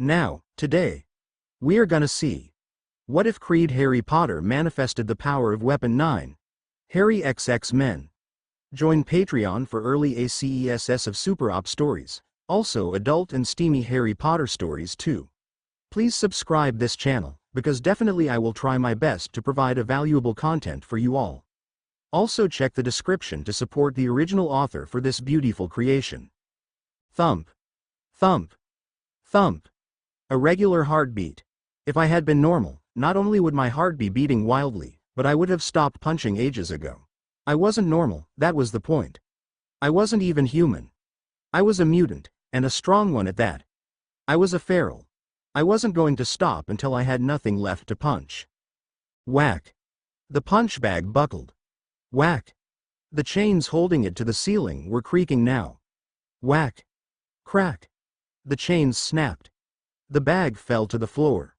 Now, today, we are gonna see. What if Creed Harry Potter manifested the power of Weapon 9? Harry XX Men. Join Patreon for early ACESS of Super Op stories, also adult and steamy Harry Potter stories too. Please subscribe this channel, because definitely I will try my best to provide a valuable content for you all. Also check the description to support the original author for this beautiful creation. Thump. Thump. Thump. A regular heartbeat. If I had been normal, not only would my heart be beating wildly, but I would have stopped punching ages ago. I wasn't normal, that was the point. I wasn't even human. I was a mutant, and a strong one at that. I was a feral. I wasn't going to stop until I had nothing left to punch. Whack. The punch bag buckled. Whack. The chains holding it to the ceiling were creaking now. Whack. Crack. The chains snapped. The bag fell to the floor.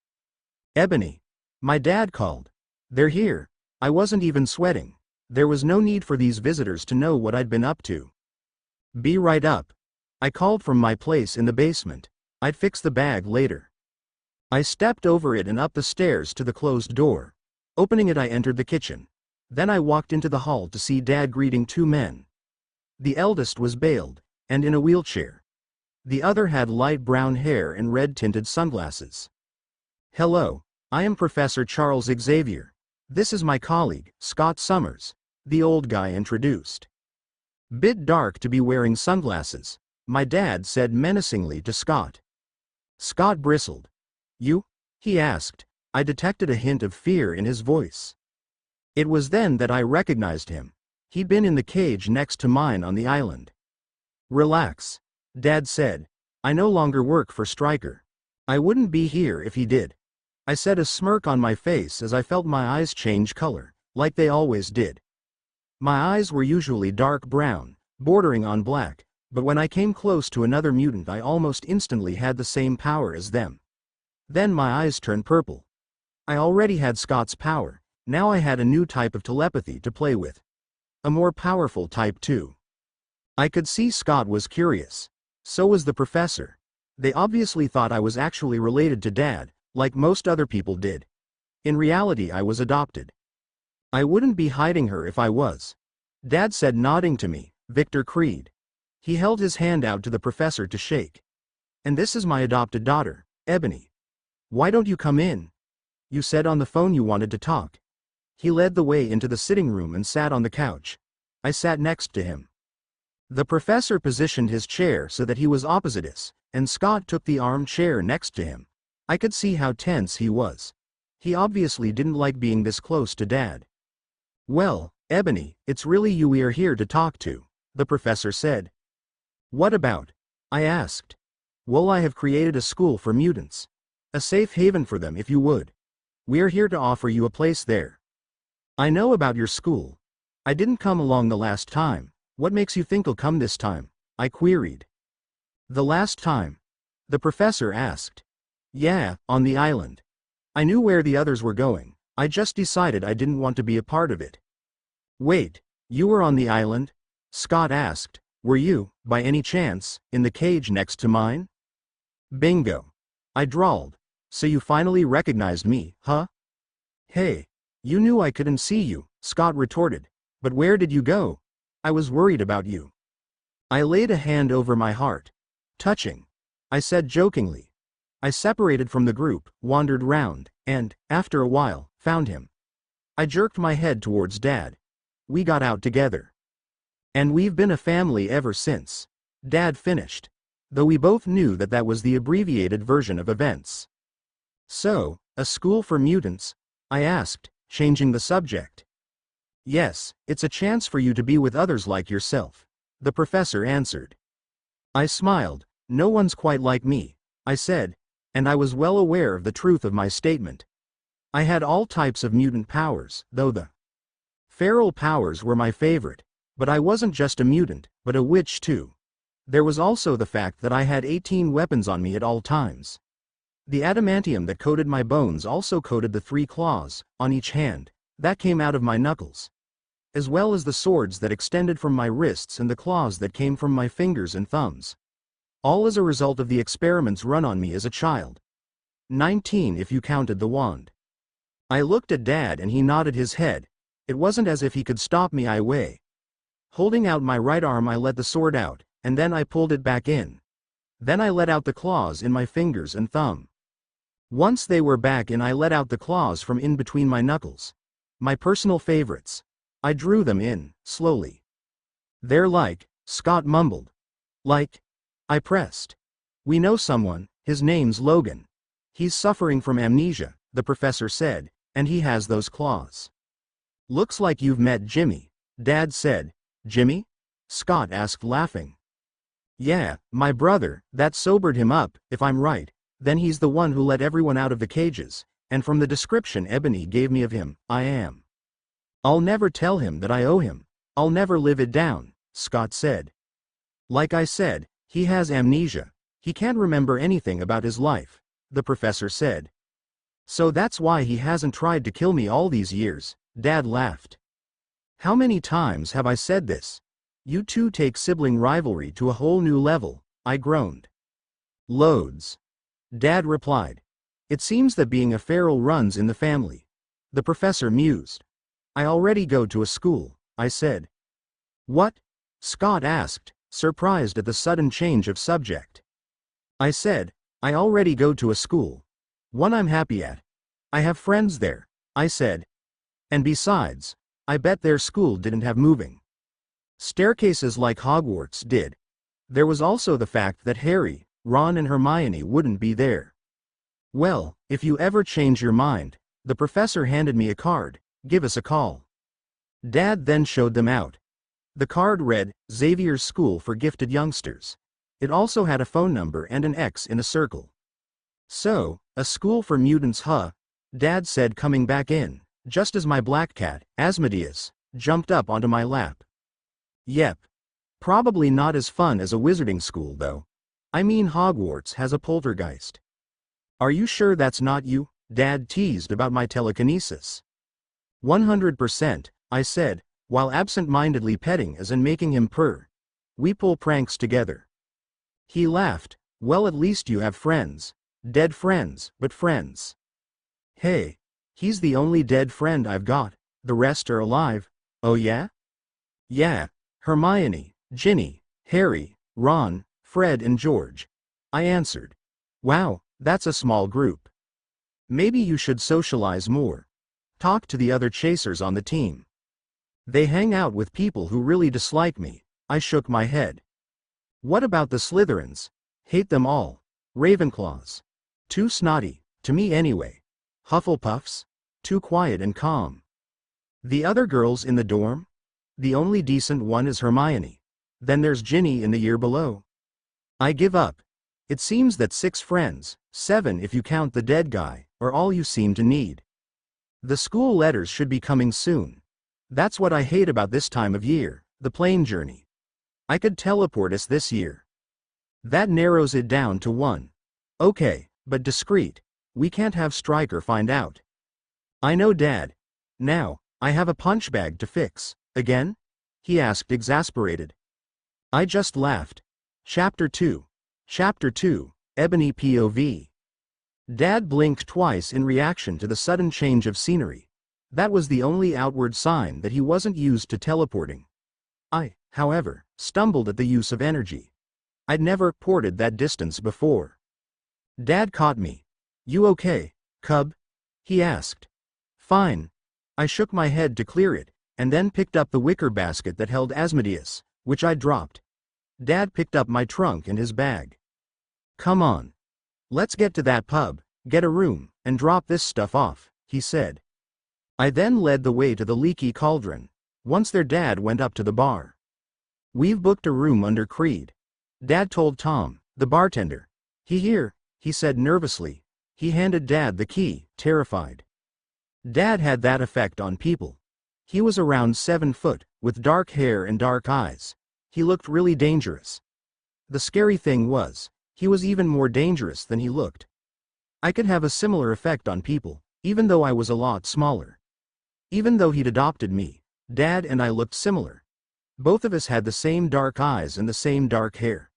Ebony. My dad called. They're here. I wasn't even sweating. There was no need for these visitors to know what I'd been up to. Be right up. I called from my place in the basement. I'd fix the bag later. I stepped over it and up the stairs to the closed door. Opening it, I entered the kitchen. Then I walked into the hall to see Dad greeting two men. The eldest was bailed, and in a wheelchair. The other had light brown hair and red-tinted sunglasses. Hello, I am Professor Charles Xavier. This is my colleague, Scott Summers, the old guy introduced. Bit dark to be wearing sunglasses, my dad said menacingly to Scott. Scott bristled. You? He asked. I detected a hint of fear in his voice. It was then that I recognized him. He'd been in the cage next to mine on the island. Relax, Dad said. I no longer work for Stryker. I wouldn't be here if he did. I said, a smirk on my face as I felt my eyes change color, like they always did. My eyes were usually dark brown, bordering on black, but when I came close to another mutant I almost instantly had the same power as them. Then my eyes turned purple. I already had Scott's power, now I had a new type of telepathy to play with. A more powerful type too. I could see Scott was curious. So was the professor. They obviously thought I was actually related to Dad, like most other people did. In reality I was adopted. I wouldn't be hiding her if I was. Dad said, nodding to me, Victor Creed. He held his hand out to the professor to shake. And this is my adopted daughter, Ebony. Why don't you come in? You said on the phone you wanted to talk. He led the way into the sitting room and sat on the couch. I sat next to him. The professor positioned his chair so that he was opposite us, and Scott took the armchair next to him. I could see how tense he was. He obviously didn't like being this close to Dad. Well, Ebony, it's really you we are here to talk to, the professor said. What about? I asked. Well, I have created a school for mutants. A safe haven for them if you would. We are here to offer you a place there. I know about your school. I didn't come along the last time. What makes you think I'll come this time? I queried. The last time? The professor asked. Yeah, on the island. I knew where the others were going. I just decided I didn't want to be a part of it. Wait, you were on the island? Scott asked. Were you, by any chance, in the cage next to mine? Bingo. I drawled. So you finally recognized me, huh? Hey, you knew I couldn't see you, Scott retorted. But where did you go? I was worried about you. I laid a hand over my heart. Touching. I said jokingly. I separated from the group, wandered round, and, after a while, found him. I jerked my head towards Dad. We got out together. And we've been a family ever since. Dad finished. Though we both knew that that was the abbreviated version of events. So, a school for mutants? I asked, changing the subject. Yes, it's a chance for you to be with others like yourself, the professor answered. I smiled. No one's quite like me, I said, and I was well aware of the truth of my statement. I had all types of mutant powers, though the feral powers were my favorite, but I wasn't just a mutant, but a witch too. There was also the fact that I had 18 weapons on me at all times. The adamantium that coated my bones also coated the 3 claws, on each hand, that came out of my knuckles. As well as the swords that extended from my wrists and the claws that came from my fingers and thumbs. All as a result of the experiments run on me as a child. 19 if you counted the wand. I looked at Dad and he nodded his head. It wasn't as if he could stop me either. Holding out my right arm, I let the sword out, and then I pulled it back in. Then I let out the claws in my fingers and thumb. Once they were back in, I let out the claws from in between my knuckles. My personal favorites. I drew them in, slowly. "They're like," Scott mumbled. "Like?" I pressed. "We know someone, his name's Logan. He's suffering from amnesia," the professor said, "and he has those claws." "Looks like you've met Jimmy," Dad said. "Jimmy?" Scott asked, laughing. "Yeah, my brother. That sobered him up, if I'm right. Then he's the one who let everyone out of the cages, and from the description Ebony gave me of him, I am. I'll never tell him that I owe him. I'll never live it down," Scott said. "Like I said, he has amnesia. He can't remember anything about his life," the professor said. "So that's why he hasn't tried to kill me all these years," Dad laughed. "How many times have I said this? You two take sibling rivalry to a whole new level," I groaned. "Loads," Dad replied. "It seems that being a feral runs in the family," the professor mused. "I already go to a school," I said. "What?" Scott asked, surprised at the sudden change of subject. I said, "I already go to a school. One I'm happy at. I have friends there," I said. "And besides, I bet their school didn't have moving staircases like Hogwarts did." There was also the fact that Harry, Ron and Hermione wouldn't be there. "Well, if you ever change your mind," the professor handed me a card, "give us a call." Dad then showed them out. The card read, Xavier's School for Gifted Youngsters. It also had a phone number and an X in a circle. "So, a school for mutants, huh?" Dad said, coming back in, just as my black cat, Asmodeus, jumped up onto my lap. "Yep. Probably not as fun as a wizarding school though. I mean, Hogwarts has a poltergeist." "Are you sure that's not you?" Dad teased about my telekinesis. 100%, I said, while absent-mindedly petting as and making him purr. "We pull pranks together." He laughed. "Well, at least you have friends. Dead friends, but friends." "Hey, he's the only dead friend I've got. The rest are alive." "Oh yeah?" "Yeah. Hermione, Ginny, Harry, Ron, Fred and George," I answered. "Wow, that's a small group. Maybe you should socialize more. Talk to the other chasers on the team. They hang out with people who really dislike me." I shook my head. "What about the Slytherins? Hate them all. Ravenclaws. Too snotty, to me anyway. Hufflepuffs? Too quiet and calm. The other girls in the dorm? The only decent one is Hermione. Then there's Ginny in the year below. I give up. It seems that 6 friends, 7 if you count the dead guy, are all you seem to need. The school letters should be coming soon. That's what I hate about this time of year, the plane journey. I could teleport us this year. That narrows it down to 1. Okay, but discreet. We can't have Stryker find out." "I know, Dad. Now, I have a punch bag to fix." "Again?" he asked, exasperated. I just laughed. Chapter 2. Chapter 2, Ebony POV. Dad blinked twice in reaction to the sudden change of scenery. That was the only outward sign that he wasn't used to teleporting. I, however, stumbled at the use of energy. I'd never ported that distance before. Dad caught me. "You okay, cub?" he asked. "Fine." I shook my head to clear it, and then picked up the wicker basket that held Asmodeus, which I dropped. Dad picked up my trunk and his bag. "Come on. Let's get to that pub, get a room, and drop this stuff off," he said. I then led the way to the Leaky Cauldron. Once there, Dad went up to the bar. "We've booked a room under Creed," Dad told Tom, the bartender. Here," he said nervously. He handed Dad the key, terrified. Dad had that effect on people. He was around 7 foot, with dark hair and dark eyes. He looked really dangerous. The scary thing was, he was even more dangerous than he looked. I could have a similar effect on people, even though I was a lot smaller. Even though he'd adopted me, Dad and I looked similar. Both of us had the same dark eyes and the same dark hair.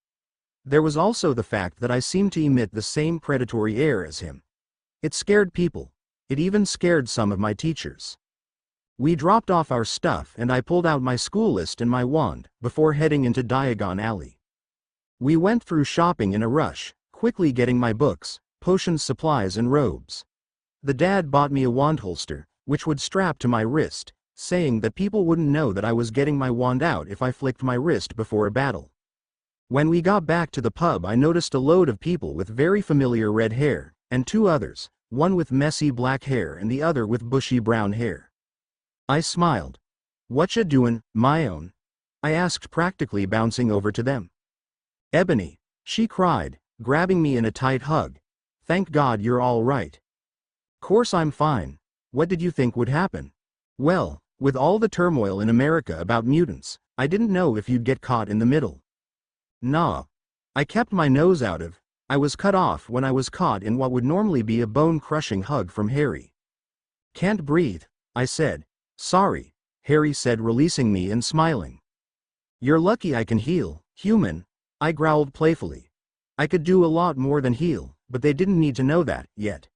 There was also the fact that I seemed to emit the same predatory air as him. It scared people. It even scared some of my teachers. We dropped off our stuff and I pulled out my school list and my wand, before heading into Diagon Alley. We went through shopping in a rush, quickly getting my books, potions, supplies and robes. The dad bought me a wand holster, which would strap to my wrist, saying that people wouldn't know that I was getting my wand out if I flicked my wrist before a battle. When we got back to the pub, I noticed a load of people with very familiar red hair, and two others, one with messy black hair and the other with bushy brown hair. I smiled. "Whatcha doin', my own?" I asked, practically bouncing over to them. "Ebony," she cried, grabbing me in a tight hug. "Thank God you're all right." "Course I'm fine. What did you think would happen?" "Well, with all the turmoil in America about mutants, I didn't know if you'd get caught in the middle." "Nah. I kept my nose out of. I was cut off when I was caught in what would normally be a bone-crushing hug from Harry." "Can't breathe," I said. "Sorry," Harry said, releasing me and smiling. "You're lucky I can heal, human," I growled playfully. I could do a lot more than heal, but they didn't need to know that, yet.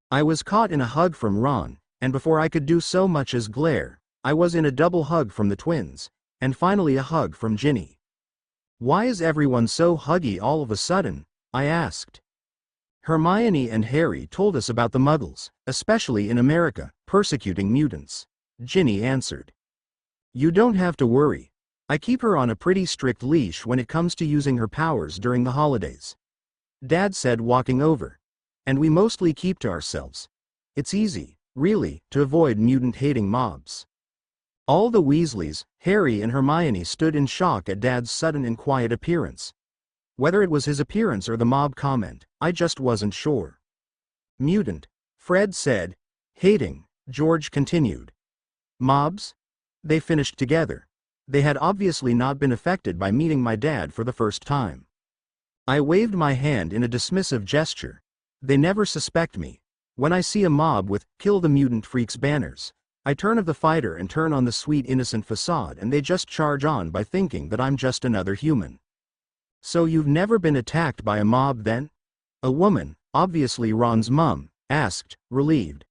I was caught in a hug from Ron, and before I could do so much as glare, I was in a double hug from the twins, and finally a hug from Ginny. "Why is everyone so huggy all of a sudden?" I asked. "Hermione and Harry told us about the Muggles, especially in America, persecuting mutants," Ginny answered. "You don't have to worry. I keep her on a pretty strict leash when it comes to using her powers during the holidays," Dad said, walking over. "And we mostly keep to ourselves. It's easy, really, to avoid mutant-hating mobs." All the Weasleys, Harry and Hermione, stood in shock at Dad's sudden and quiet appearance. Whether it was his appearance or the mob comment, I just wasn't sure. "Mutant," Fred said. "Hating," George continued. "Mobs?" They finished together. They had obviously not been affected by meeting my dad for the first time. I waved my hand in a dismissive gesture. They never suspect me. When I see a mob with "Kill the Mutant Freaks" banners, I turn of the fighter and turn on the sweet innocent facade, and they just charge on by thinking that I'm just another human. "So you've never been attacked by a mob then?" A woman, obviously Ron's mum, asked, relieved.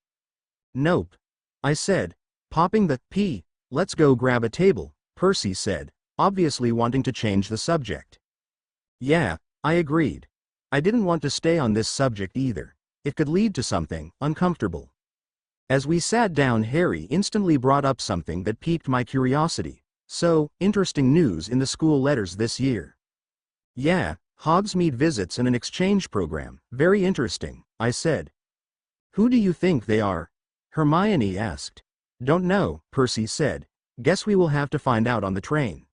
"Nope," I said, popping the "P, let's go grab a table," Percy said, obviously wanting to change the subject. "Yeah," I agreed. I didn't want to stay on this subject either. It could lead to something uncomfortable. As we sat down, Harry instantly brought up something that piqued my curiosity. "So, interesting news in the school letters this year." "Yeah, Hogsmeade visits and an exchange program, very interesting," I said. "Who do you think they are?" Hermione asked. "Don't know," Percy said. "Guess we will have to find out on the train."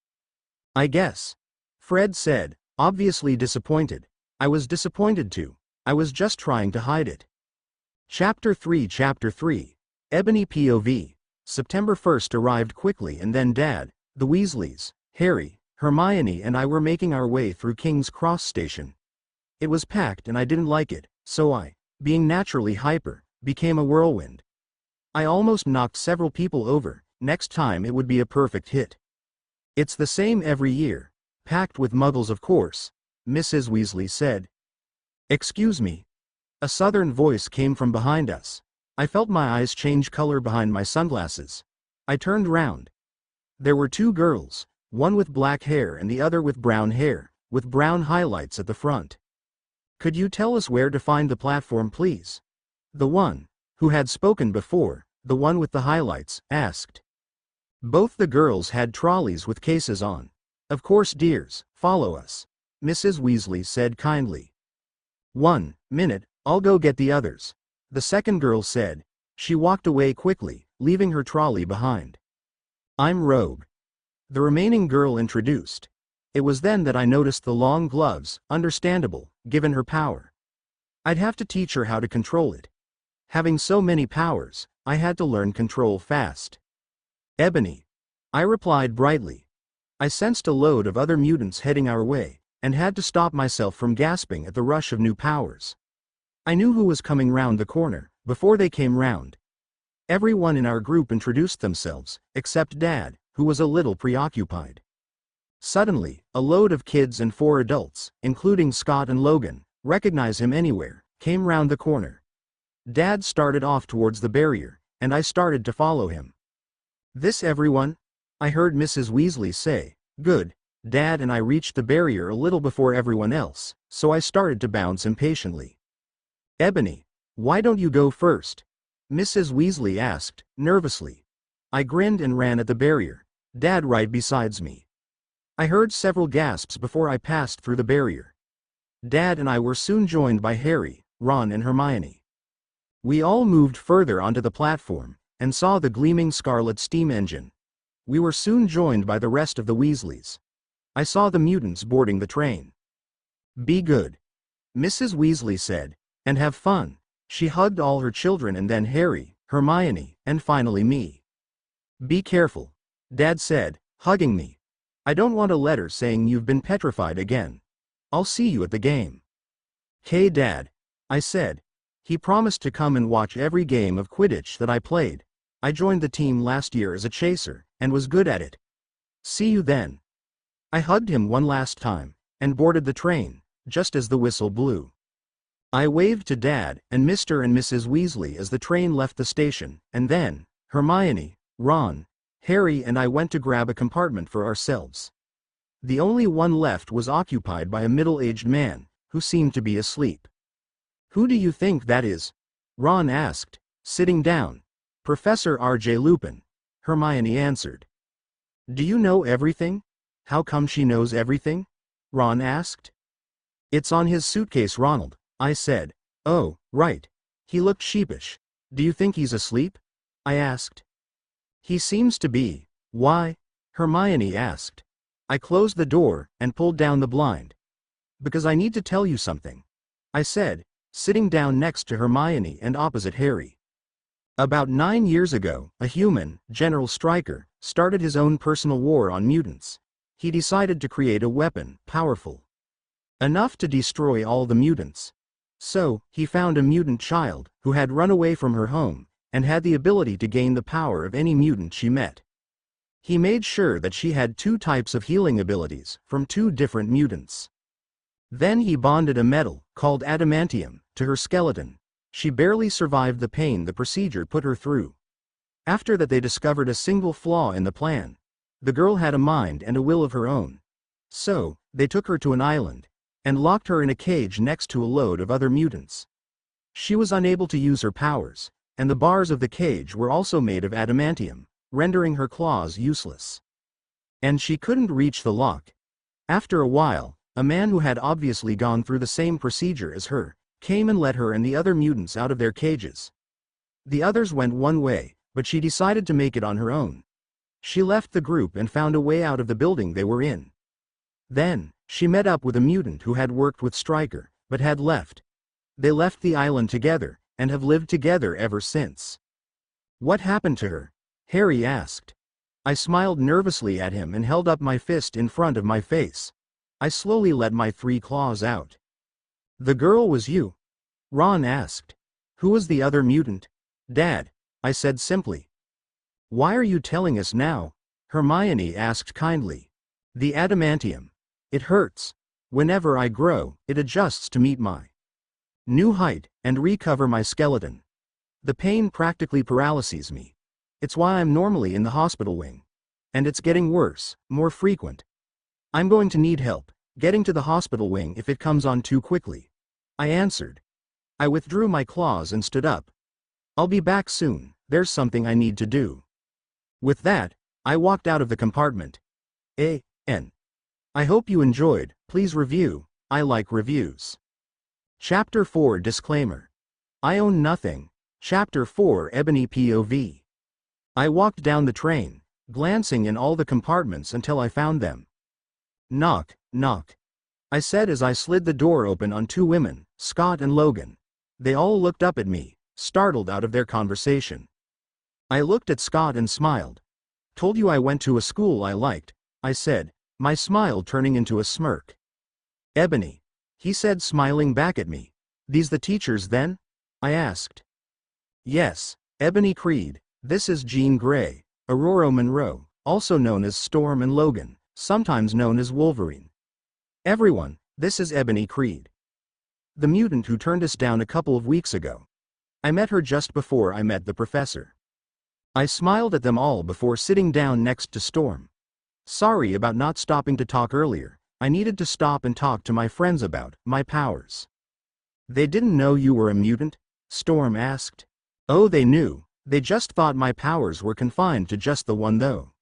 "I guess," Fred said, obviously disappointed. I was disappointed too. I was just trying to hide it. Chapter 3 Ebony POV. September 1st arrived quickly, and then Dad, the Weasleys, Harry, Hermione and I were making our way through King's Cross Station. It was packed and I didn't like it, so I, being naturally hyper, became a whirlwind. I almost knocked several people over. Next time it would be a perfect hit. "It's the same every year. Packed with Muggles, of course," Mrs. Weasley said. "Excuse me." A southern voice came from behind us. I felt my eyes change color behind my sunglasses. I turned round. There were two girls, one with black hair and the other with brown hair, with brown highlights at the front. "Could you tell us where to find the platform, please?" The one, who had spoken before, the one with the highlights, asked. Both the girls had trolleys with cases on. "Of course, dears, follow us," Mrs. Weasley said kindly. "1 minute, I'll go get the others," the second girl said. She walked away quickly, leaving her trolley behind. "I'm Rogue," the remaining girl introduced. It was then that I noticed the long gloves, understandable, given her power. I'd have to teach her how to control it. Having so many powers, I had to learn control fast. "Ebony," I replied brightly. I sensed a load of other mutants heading our way, and had to stop myself from gasping at the rush of new powers. I knew who was coming round the corner, before they came round. Everyone in our group introduced themselves, except Dad, who was a little preoccupied. Suddenly, a load of kids and 4 adults, including Scott and Logan, recognize him anywhere, came round the corner. Dad started off towards the barrier, and I started to follow him. "This everyone?" I heard Mrs. Weasley say. "Good." Dad and I reached the barrier a little before everyone else, so I started to bounce impatiently. "Ebony, why don't you go first?" Mrs. Weasley asked, nervously. I grinned and ran at the barrier, Dad right beside me. I heard several gasps before I passed through the barrier. Dad and I were soon joined by Harry, Ron and Hermione. We all moved further onto the platform, and saw the gleaming scarlet steam engine. We were soon joined by the rest of the Weasleys. I saw the mutants boarding the train. "Be good," Mrs. Weasley said, "and have fun." She hugged all her children and then Harry, Hermione, and finally me. "Be careful," Dad said, hugging me. "I don't want a letter saying you've been petrified again. I'll see you at the game." "'Kay, Dad," I said. He promised to come and watch every game of Quidditch that I played. I joined the team last year as a chaser, and was good at it. "See you then." I hugged him one last time, and boarded the train, just as the whistle blew. I waved to Dad and Mr. and Mrs. Weasley as the train left the station, and then, Hermione, Ron, Harry and I went to grab a compartment for ourselves. The only one left was occupied by a middle-aged man, who seemed to be asleep. "Who do you think that is?" Ron asked, sitting down. "Professor R.J. Lupin," Hermione answered. "Do you know everything?" "How come she knows everything?" Ron asked. "It's on his suitcase, Ronald," I said. "Oh, right." He looked sheepish. "Do you think he's asleep?" I asked. "He seems to be." "Why?" Hermione asked. I closed the door and pulled down the blind. "Because I need to tell you something," I said, sitting down next to Hermione and opposite Harry. About 9 years ago, a human, General Stryker, started his own personal war on mutants. He decided to create a weapon, powerful enough to destroy all the mutants. So, he found a mutant child, who had run away from her home, and had the ability to gain the power of any mutant she met. He made sure that she had 2 types of healing abilities, from 2 different mutants. Then he bonded a metal, called adamantium, to her skeleton. She barely survived the pain the procedure put her through. After that they discovered a single flaw in the plan. The girl had a mind and a will of her own. So, they took her to an island, and locked her in a cage next to a load of other mutants. She was unable to use her powers, and the bars of the cage were also made of adamantium, rendering her claws useless. And she couldn't reach the lock. After a while, a man who had obviously gone through the same procedure as her, came and let her and the other mutants out of their cages. The others went one way, but she decided to make it on her own. She left the group and found a way out of the building they were in. Then, she met up with a mutant who had worked with Stryker, but had left. They left the island together, and have lived together ever since. "What happened to her?" Harry asked. I smiled nervously at him and held up my fist in front of my face. I slowly let my 3 claws out. "The girl was you?" Ron asked. "Who was the other mutant?" "Dad," I said simply. "Why are you telling us now?" Hermione asked kindly. "The adamantium. It hurts. Whenever I grow, it adjusts to meet my new height, and recover my skeleton. The pain practically paralyzes me. It's why I'm normally in the hospital wing. And it's getting worse, more frequent. I'm going to need help getting to the hospital wing if it comes on too quickly," I answered. I withdrew my claws and stood up. "I'll be back soon, there's something I need to do." With that, I walked out of the compartment. A.N. I hope you enjoyed. Please review. I like reviews. Chapter 4 Disclaimer. I own nothing. Chapter 4 Ebony POV. I walked down the train, glancing in all the compartments until I found them. "Knock, knock," I said as I slid the door open on 2 women, Scott and Logan. They all looked up at me, startled out of their conversation. I looked at Scott and smiled. "Told you I went to a school I liked," I said, my smile turning into a smirk. "Ebony," he said, smiling back at me. "These the teachers then?" I asked. "Yes, Ebony Creed, this is Jean Grey, Aurora Monroe, also known as Storm and Logan, sometimes known as Wolverine. Everyone, this is Ebony Creed, the mutant who turned us down a couple of weeks ago. I met her just before I met the professor. I smiled at them all before sitting down next to Storm. Sorry about not stopping to talk earlier. I needed to stop and talk to my friends about my powers. They didn't know you were a mutant? Storm asked. Oh, they knew. They just thought my powers were confined to just the one though.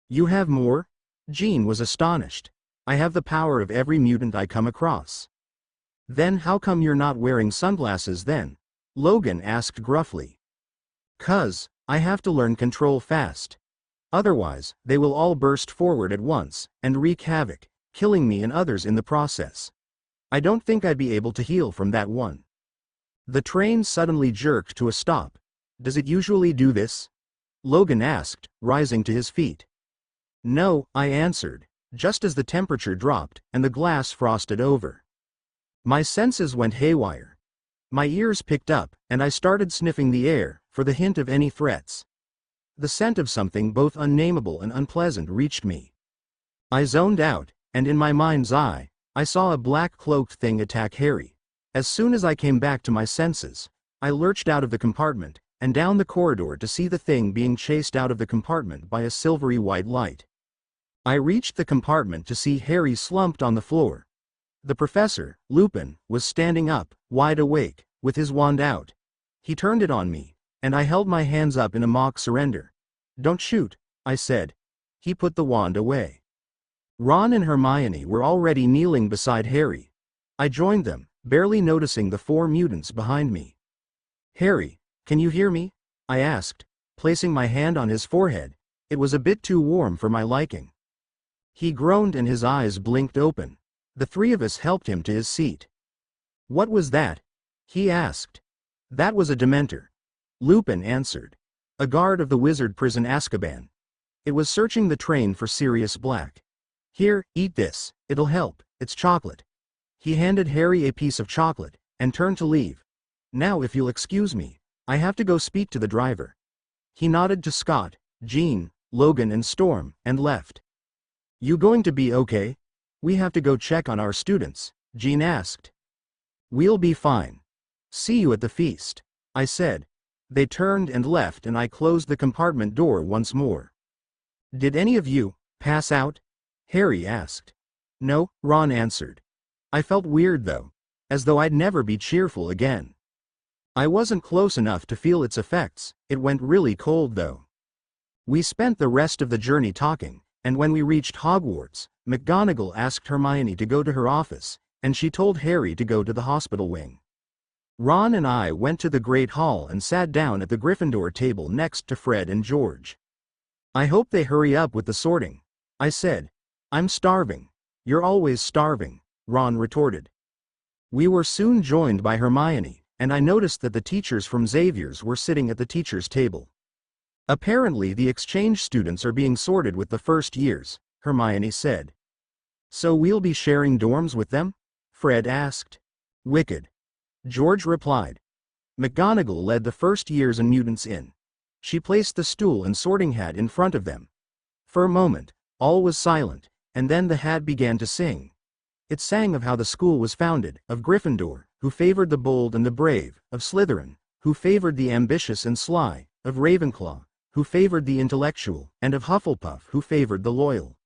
You have more? Jean was astonished. I have the power of every mutant I come across. Then how come you're not wearing sunglasses then? Logan asked gruffly. 'Cause I have to learn control fast. Otherwise, they will all burst forward at once and wreak havoc, killing me and others in the process. I don't think I'd be able to heal from that one. The train suddenly jerked to a stop. Does it usually do this? Logan asked, rising to his feet. No, I answered, just as the temperature dropped and the glass frosted over. My senses went haywire. My ears picked up, and I started sniffing the air for the hint of any threats. The scent of something both unnameable and unpleasant reached me. I zoned out, and in my mind's eye, I saw a black cloaked thing attack Harry. As soon as I came back to my senses, I lurched out of the compartment and down the corridor to see the thing being chased out of the compartment by a silvery white light. I reached the compartment to see Harry slumped on the floor. The professor, Lupin, was standing up, wide awake, with his wand out. He turned it on me, and I held my hands up in a mock surrender. Don't shoot, I said. He put the wand away. Ron and Hermione were already kneeling beside Harry. I joined them, barely noticing the 4 mutants behind me. Harry, can you hear me? I asked, placing my hand on his forehead. It was a bit too warm for my liking. He groaned and his eyes blinked open. The 3 of us helped him to his seat. What was that? He asked. That was a Dementor. Lupin answered. A guard of the wizard prison Azkaban. It was searching the train for Sirius Black. Here, eat this, it'll help, it's chocolate. He handed Harry a piece of chocolate, and turned to leave. Now if you'll excuse me, I have to go speak to the driver. He nodded to Scott, Jean, Logan and Storm, and left. You going to be okay? We have to go check on our students, Jean asked. We'll be fine. See you at the feast, I said. They turned and left and I closed the compartment door once more. Did any of you pass out? Harry asked. No, Ron answered. I felt weird though, as though I'd never be cheerful again. I wasn't close enough to feel its effects. It went really cold though. We spent the rest of the journey talking, and when we reached Hogwarts, McGonagall asked Hermione to go to her office, and she told Harry to go to the hospital wing. Ron and I went to the Great Hall and sat down at the Gryffindor table next to Fred and George. I hope they hurry up with the sorting, I said. I'm starving. You're always starving, Ron retorted. We were soon joined by Hermione, and I noticed that the teachers from Xavier's were sitting at the teachers' table. Apparently the exchange students are being sorted with the first years, Hermione said. So we'll be sharing dorms with them? Fred asked. Wicked. George replied. McGonagall led the first years and mutants in. She placed the stool and sorting hat in front of them. For a moment, all was silent, and then the hat began to sing. It sang of how the school was founded, of Gryffindor, who favored the bold and the brave, of Slytherin, who favored the ambitious and sly, of Ravenclaw, who favored the intellectual, and of Hufflepuff, who favored the loyal.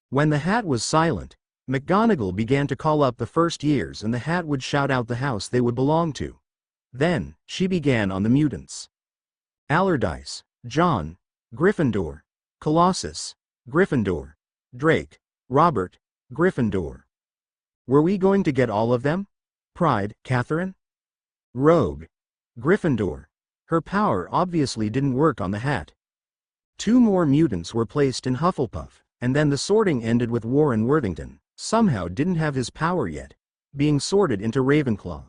When the hat was silent, McGonagall began to call up the first years and the hat would shout out the house they would belong to. Then, she began on the mutants. Allardyce, John, Gryffindor. Colossus, Gryffindor. Drake, Robert, Gryffindor. Were we going to get all of them? Pride, Catherine. Rogue, Gryffindor. Her power obviously didn't work on the hat. 2 more mutants were placed in Hufflepuff, and then the sorting ended with Warren Worthington, somehow didn't have his power yet, being sorted into Ravenclaw.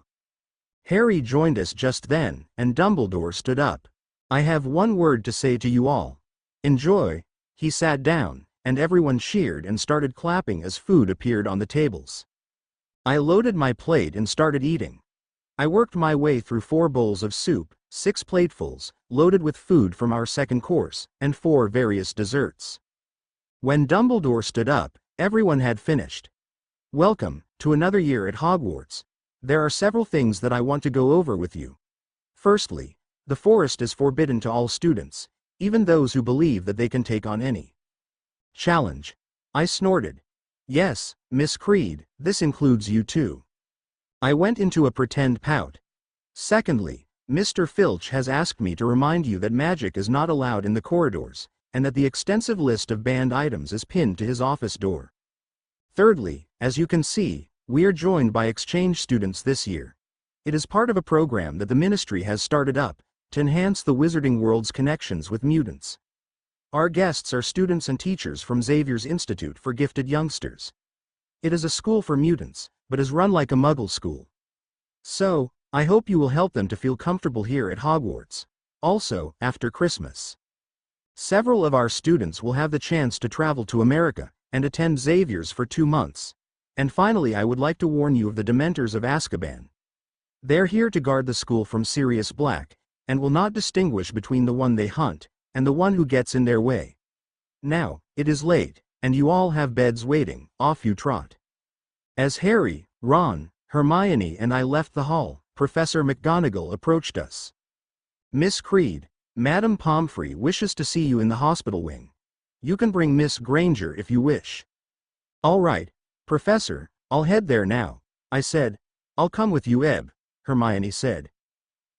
Harry joined us just then, and Dumbledore stood up. I have one word to say to you all. Enjoy. He sat down, and everyone cheered and started clapping as food appeared on the tables. I loaded my plate and started eating. I worked my way through 4 bowls of soup, 6 platefuls, loaded with food from our second course, and 4 various desserts. When Dumbledore stood up, everyone had finished. Welcome to another year at Hogwarts. There are several things that I want to go over with you. Firstly, the forest is forbidden to all students, even those who believe that they can take on any challenge. I snorted. Yes, Miss Creed, this includes you too. I went into a pretend pout. Secondly, Mr. Filch has asked me to remind you that magic is not allowed in the corridors, and that the extensive list of banned items is pinned to his office door. Thirdly, as you can see, we are joined by exchange students this year. It is part of a program that the Ministry has started up, to enhance the wizarding world's connections with mutants. Our guests are students and teachers from Xavier's Institute for Gifted Youngsters. It is a school for mutants, but is run like a muggle school. So, I hope you will help them to feel comfortable here at Hogwarts. Also, after Christmas, several of our students will have the chance to travel to America, and attend Xavier's for 2 months. And finally, I would like to warn you of the Dementors of Azkaban. They're here to guard the school from Sirius Black, and will not distinguish between the one they hunt, and the one who gets in their way. Now, it is late, and you all have beds waiting, off you trot. As Harry, Ron, Hermione and I left the hall, Professor McGonagall approached us. Miss Creed, Madame Pomfrey wishes to see you in the hospital wing. You can bring Miss Granger if you wish. All right, Professor, I'll head there now, I said. I'll come with you, Eb, Hermione said.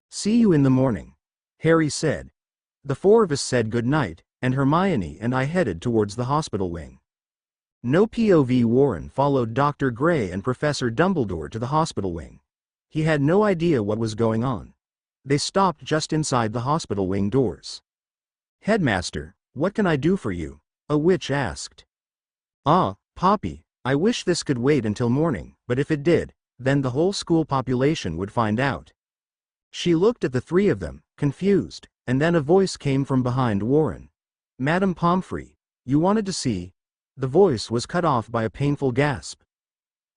See you in the morning, Harry said. The four of us said good night, and Hermione and I headed towards the hospital wing. No POV. Warren followed Dr. Gray and Professor Dumbledore to the hospital wing. He had no idea what was going on. They stopped just inside the hospital wing doors. Headmaster, what can I do for you? A witch asked. Ah, Poppy, I wish this could wait until morning, but if it did, then the whole school population would find out. She looked at the three of them, confused, and then a voice came from behind Warren. Madame Pomfrey, you wanted to see? The voice was cut off by a painful gasp.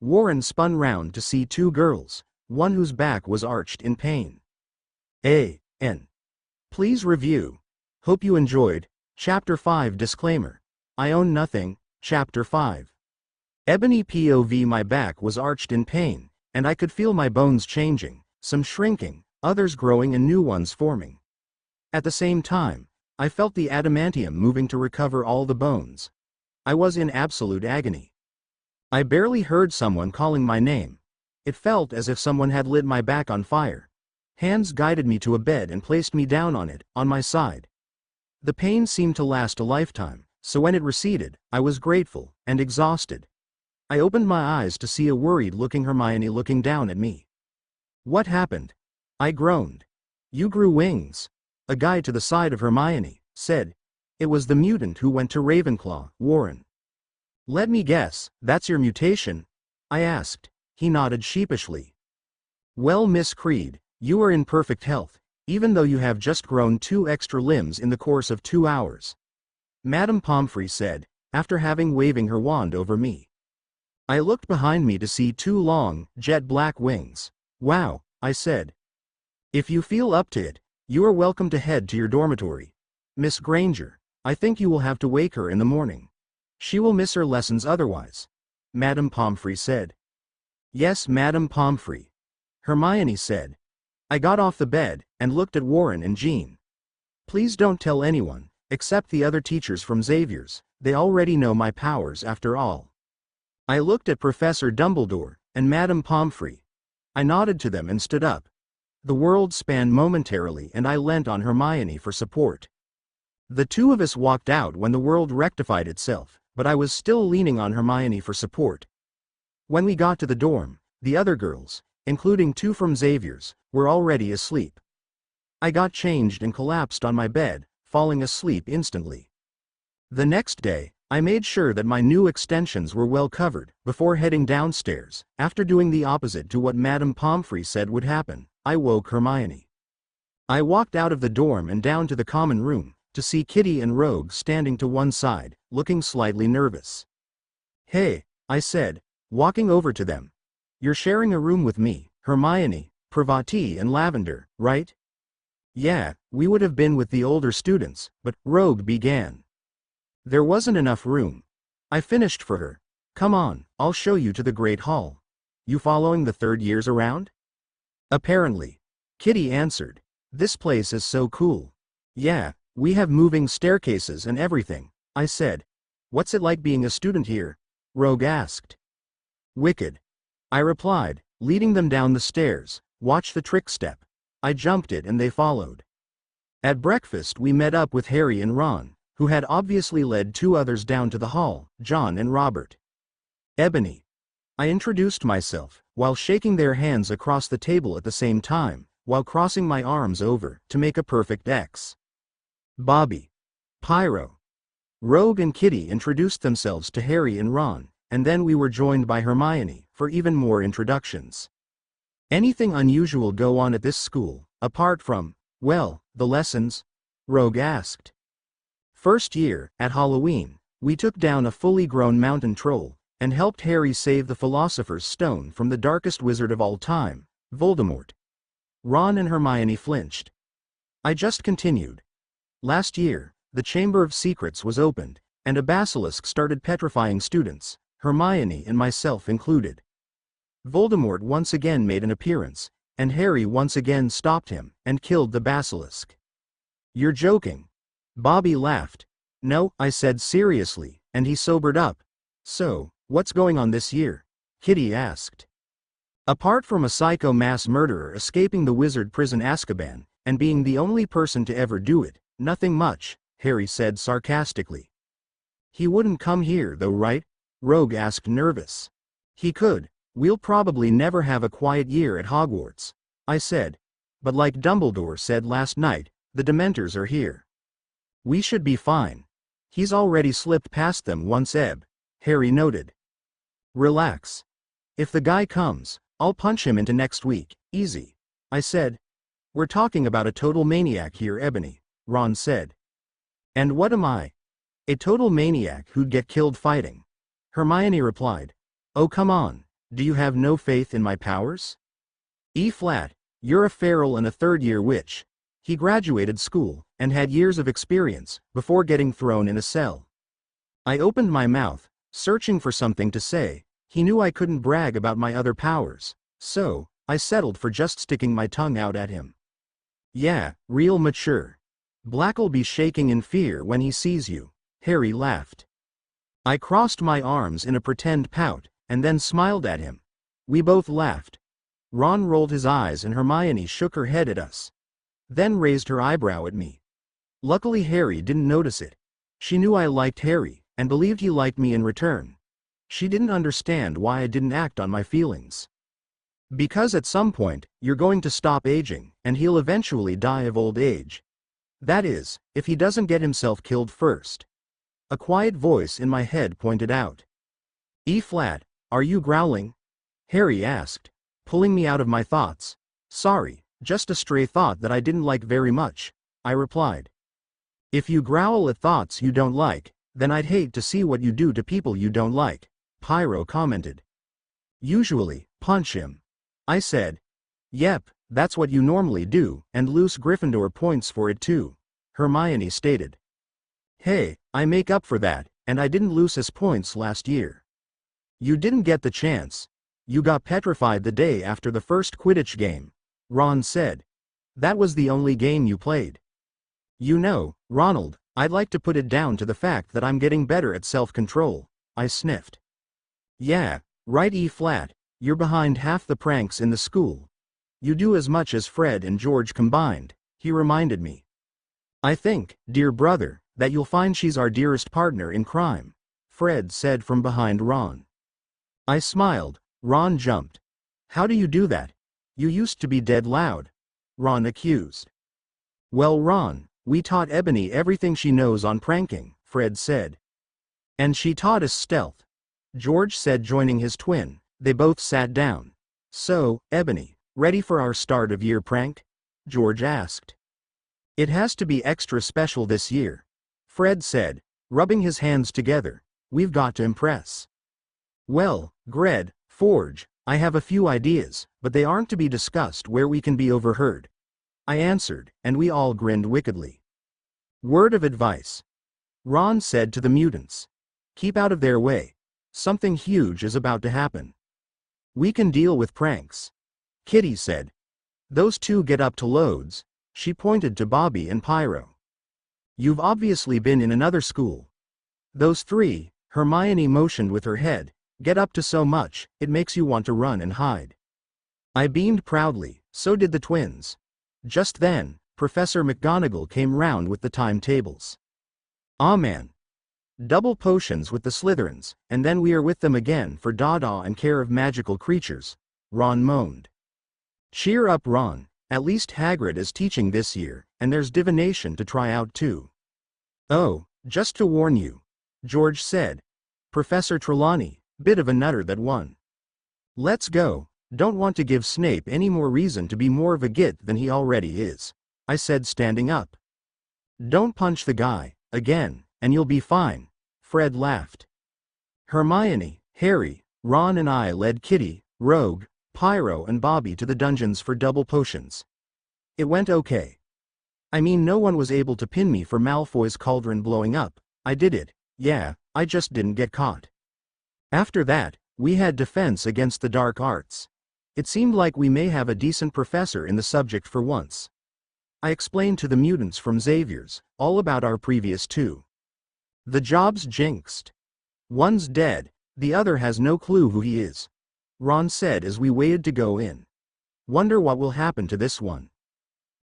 Warren spun round to see two girls, one whose back was arched in pain. A.N. Please review. Hope you enjoyed. Chapter 5 Disclaimer. I own nothing. Chapter 5. Ebony POV. My back was arched in pain, and I could feel my bones changing, some shrinking, others growing and new ones forming. At the same time, I felt the adamantium moving to recover all the bones. I was in absolute agony. I barely heard someone calling my name. It felt as if someone had lit my back on fire. Hands guided me to a bed and placed me down on it, on my side. The pain seemed to last a lifetime, so when it receded, I was grateful, and exhausted. I opened my eyes to see a worried-looking Hermione looking down at me. What happened? I groaned. You grew wings. A guy to the side of Hermione said. It was the mutant who went to Ravenclaw, Warren. Let me guess, that's your mutation? I asked. He nodded sheepishly. Well, Miss Creed, you are in perfect health, even though you have just grown 2 extra limbs in the course of 2 hours. Madame Pomfrey said, after having waving her wand over me. I looked behind me to see 2 long, jet black wings. Wow, I said. If you feel up to it, you are welcome to head to your dormitory. Miss Granger, I think you will have to wake her in the morning. She will miss her lessons otherwise. Madame Pomfrey said. Yes, Madame Pomfrey. Hermione said. I got off the bed, and looked at Warren and Jean. Please don't tell anyone, except the other teachers from Xavier's, they already know my powers after all. I looked at Professor Dumbledore, and Madame Pomfrey. I nodded to them and stood up. The world spanned momentarily and I leant on Hermione for support. The two of us walked out when the world rectified itself, but I was still leaning on Hermione for support. When we got to the dorm, the other girls, including 2 from Xavier's, were already asleep. I got changed and collapsed on my bed, falling asleep instantly. The next day, I made sure that my new extensions were well covered, before heading downstairs. After doing the opposite to what Madame Pomfrey said would happen, I woke Hermione. I walked out of the dorm and down to the common room, to see Kitty and Rogue standing to one side, looking slightly nervous. Hey, I said, walking over to them. You're sharing a room with me, Hermione, Pravati and Lavender, right? Yeah, we would have been with the older students, but Rogue began. There wasn't enough room. I finished for her. Come on, I'll show you to the Great Hall. You following the third years around? Apparently. Kitty answered. This place is so cool. Yeah, we have moving staircases and everything, I said. What's it like being a student here? Rogue asked. Wicked. I replied, leading them down the stairs. Watch the trick step. I jumped it and they followed. At breakfast we met up with Harry and Ron, who had obviously led two others down to the hall, John and Robert. Ebony. I introduced myself, while shaking their hands across the table at the same time, while crossing my arms over, to make a perfect X. Bobby. Pyro. Rogue and Kitty introduced themselves to Harry and Ron, and then we were joined by Hermione, for even more introductions. Anything unusual go on at this school, apart from, well, the lessons? Rogue asked. First year, at Halloween, we took down a fully grown mountain troll, and helped Harry save the Philosopher's Stone from the darkest wizard of all time, Voldemort. Ron and Hermione flinched. I just continued. Last year, the Chamber of Secrets was opened, and a basilisk started petrifying students, Hermione and myself included. Voldemort once again made an appearance, and Harry once again stopped him, and killed the basilisk. You're joking. Bobby laughed. No, I said seriously, and he sobered up. So, what's going on this year? Kitty asked. Apart from a psycho mass murderer escaping the wizard prison Azkaban, and being the only person to ever do it, nothing much, Harry said sarcastically. He wouldn't come here though, right? Rogue asked nervous. He could. We'll probably never have a quiet year at Hogwarts, I said. But like Dumbledore said last night, the Dementors are here. We should be fine. He's already slipped past them once, Harry noted. Relax. If the guy comes, I'll punch him into next week, easy, I said. We're talking about a total maniac here, Ebony, Ron said. And what am I? A total maniac who'd get killed fighting. Hermione replied. Oh come on, do you have no faith in my powers? E-flat, you're a feral and a third-year witch. He graduated school, and had years of experience, before getting thrown in a cell. I opened my mouth, searching for something to say. He knew I couldn't brag about my other powers, so, I settled for just sticking my tongue out at him. Yeah, real mature. Black'll be shaking in fear when he sees you, Harry laughed. I crossed my arms in a pretend pout, and then smiled at him. We both laughed. Ron rolled his eyes and Hermione shook her head at us. Then raised her eyebrow at me. Luckily Harry didn't notice it. She knew I liked Harry, and believed he liked me in return. She didn't understand why I didn't act on my feelings. Because at some point, you're going to stop aging, and he'll eventually die of old age. That is, if he doesn't get himself killed first. A quiet voice in my head pointed out. E-flat, are you growling? Harry asked, pulling me out of my thoughts. Sorry, just a stray thought that I didn't like very much, I replied. If you growl at thoughts you don't like, then I'd hate to see what you do to people you don't like, Pyro commented. Usually, punch him. I said. Yep, that's what you normally do, and lose Gryffindor points for it too, Hermione stated. Hey, I make up for that, and I didn't lose his points last year. You didn't get the chance. You got petrified the day after the first Quidditch game, Ron said. That was the only game you played. You know, Ronald, I'd like to put it down to the fact that I'm getting better at self-control, I sniffed. Yeah, right E-flat, you're behind half the pranks in the school. You do as much as Fred and George combined, he reminded me. I think, dear brother, that you'll find she's our dearest partner in crime, Fred said from behind Ron. I smiled. Ron jumped. How do you do that? You used to be dead loud, Ron accused. Well Ron, we taught Ebony everything she knows on pranking, Fred said. And she taught us stealth, George said, joining his twin. They both sat down. So, Ebony, ready for our start of year prank? George asked. It has to be extra special this year, Fred said, rubbing his hands together. We've got to impress. Well, Gred, Forge, I have a few ideas, but they aren't to be discussed where we can be overheard, I answered, and we all grinned wickedly. Word of advice. Ron said to the mutants. Keep out of their way. Something huge is about to happen. We can deal with pranks. Kitty said. Those two get up to loads. She pointed to Bobby and Pyro. You've obviously been in another school. Those three, Hermione motioned with her head, get up to so much, it makes you want to run and hide. I beamed proudly, so did the twins. Just then, Professor McGonagall came round with the timetables. Ah man. Double potions with the Slytherins, and then we are with them again for Dada and care of magical creatures, Ron moaned. Cheer up Ron, at least Hagrid is teaching this year, and there's divination to try out too. Oh, just to warn you, George said. Professor Trelawney, bit of a nutter that one. Let's go, don't want to give Snape any more reason to be more of a git than he already is, I said standing up. Don't punch the guy, again, and you'll be fine, Fred laughed. Hermione, Harry, Ron and I led Kitty, Rogue, Pyro and Bobby to the dungeons for double potions. It went okay. I mean no one was able to pin me for Malfoy's cauldron blowing up, I did it, yeah, I just didn't get caught. After that, we had defense against the dark arts. It seemed like we may have a decent professor in the subject for once. I explained to the mutants from Xavier's, all about our previous two. The job's jinxed. One's dead, the other has no clue who he is, Ron said as we waited to go in. Wonder what will happen to this one.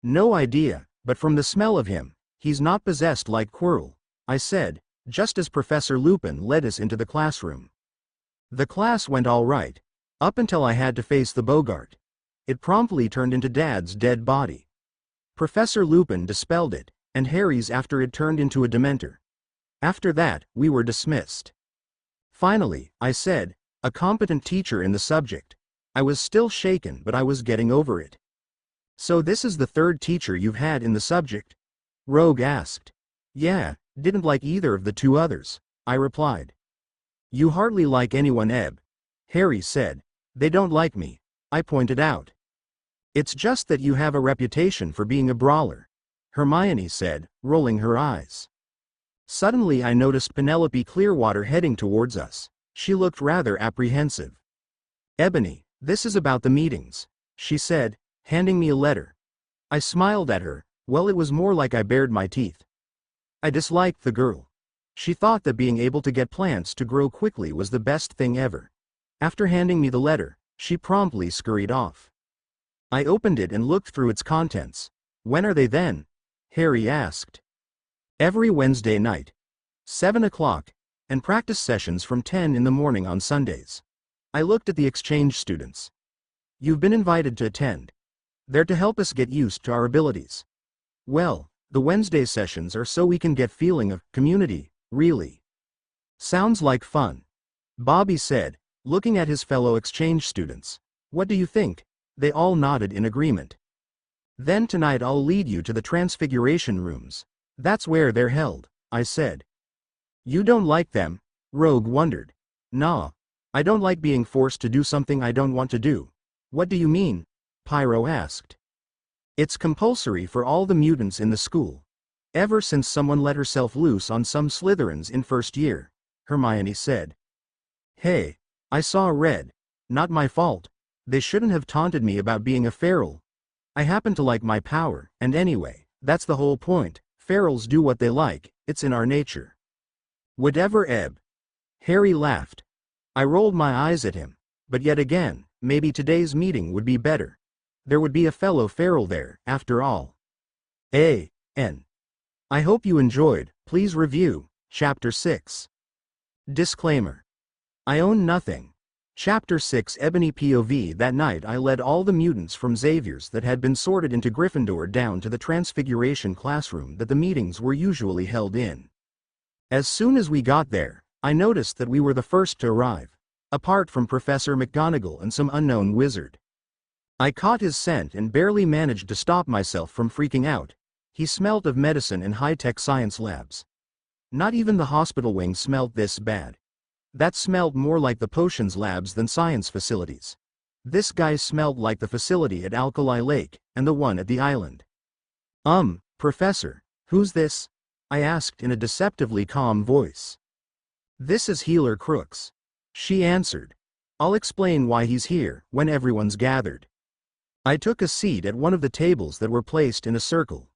No idea, but from the smell of him, he's not possessed like Quirrell, I said, just as Professor Lupin led us into the classroom. The class went all right, up until I had to face the Bogart. It promptly turned into Dad's dead body. Professor Lupin dispelled it, and Harry's after it turned into a Dementor. After that, we were dismissed. Finally, I said, a competent teacher in the subject. I was still shaken but I was getting over it. So this is the third teacher you've had in the subject? Rogue asked. Yeah, didn't like either of the two others, I replied. You hardly like anyone, Eb. Harry said. They don't like me, I pointed out. It's just that you have a reputation for being a brawler, Hermione said, rolling her eyes. Suddenly I noticed Penelope Clearwater heading towards us. She looked rather apprehensive. Ebony, this is about the meetings, she said, handing me a letter. I smiled at her. Well, it was more like I bared my teeth. I disliked the girl. She thought that being able to get plants to grow quickly was the best thing ever. After handing me the letter, she promptly scurried off. I opened it and looked through its contents. When are they then? Harry asked. Every Wednesday night. 7 o'clock, and practice sessions from 10 in the morning on Sundays. I looked at the exchange students. You've been invited to attend. They're to help us get used to our abilities. Well, the Wednesday sessions are so we can get feeling of community, really. Sounds like fun. Bobby said, looking at his fellow exchange students. What do you think? They all nodded in agreement. Then tonight I'll lead you to the transfiguration rooms. That's where they're held, I said. You don't like them? Rogue wondered. Nah. I don't like being forced to do something I don't want to do. What do you mean? Pyro asked. It's compulsory for all the mutants in the school. Ever since someone let herself loose on some Slytherins in first year, Hermione said. Hey, I saw red. Not my fault. They shouldn't have taunted me about being a feral. I happen to like my power, and anyway, that's the whole point. Ferals do what they like, it's in our nature. Whatever, Eb. Harry laughed. I rolled my eyes at him, but yet again, maybe today's meeting would be better. There would be a fellow feral there, after all. A.N. I hope you enjoyed. Please review. Chapter 6. Disclaimer. I own nothing. Chapter 6 Ebony POV. That night I led all the mutants from Xavier's that had been sorted into Gryffindor down to the Transfiguration classroom that the meetings were usually held in. As soon as we got there, I noticed that we were the first to arrive, apart from Professor McGonagall and some unknown wizard. I caught his scent and barely managed to stop myself from freaking out. He smelt of medicine and high-tech science labs. Not even the hospital wing smelt this bad. That smelled more like the potions labs than science facilities. This guy smelled like the facility at Alkali Lake, and the one at the island. Professor, who's this? I asked in a deceptively calm voice. This is Healer Crooks. She answered. I'll explain why he's here when everyone's gathered. I took a seat at one of the tables that were placed in a circle.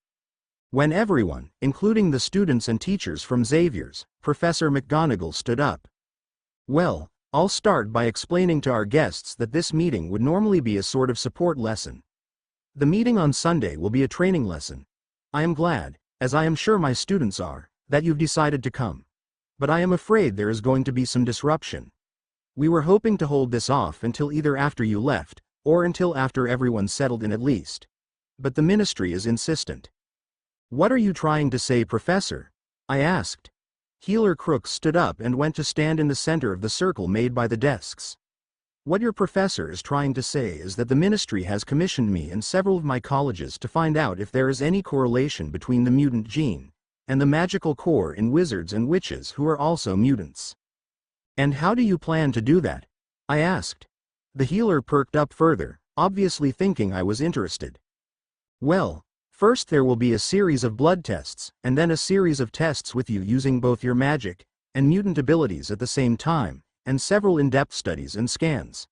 When everyone, including the students and teachers from Xavier's, Professor McGonagall stood up. Well, I'll start by explaining to our guests that this meeting would normally be a sort of support lesson. The meeting on Sunday will be a training lesson. I am glad, as I am sure my students are, that you've decided to come. But I am afraid there is going to be some disruption. We were hoping to hold this off until either after you left, or until after everyone's settled in at least. But the ministry is insistent. What are you trying to say, Professor? I asked. Healer Crooks stood up and went to stand in the center of the circle made by the desks. What your professor is trying to say is that the ministry has commissioned me and several of my colleges to find out if there is any correlation between the mutant gene and the magical core in wizards and witches who are also mutants. And how do you plan to do that? I asked. The healer perked up further, obviously thinking I was interested. Well, first there will be a series of blood tests, and then a series of tests with you using both your magic and mutant abilities at the same time, and several in-depth studies and scans.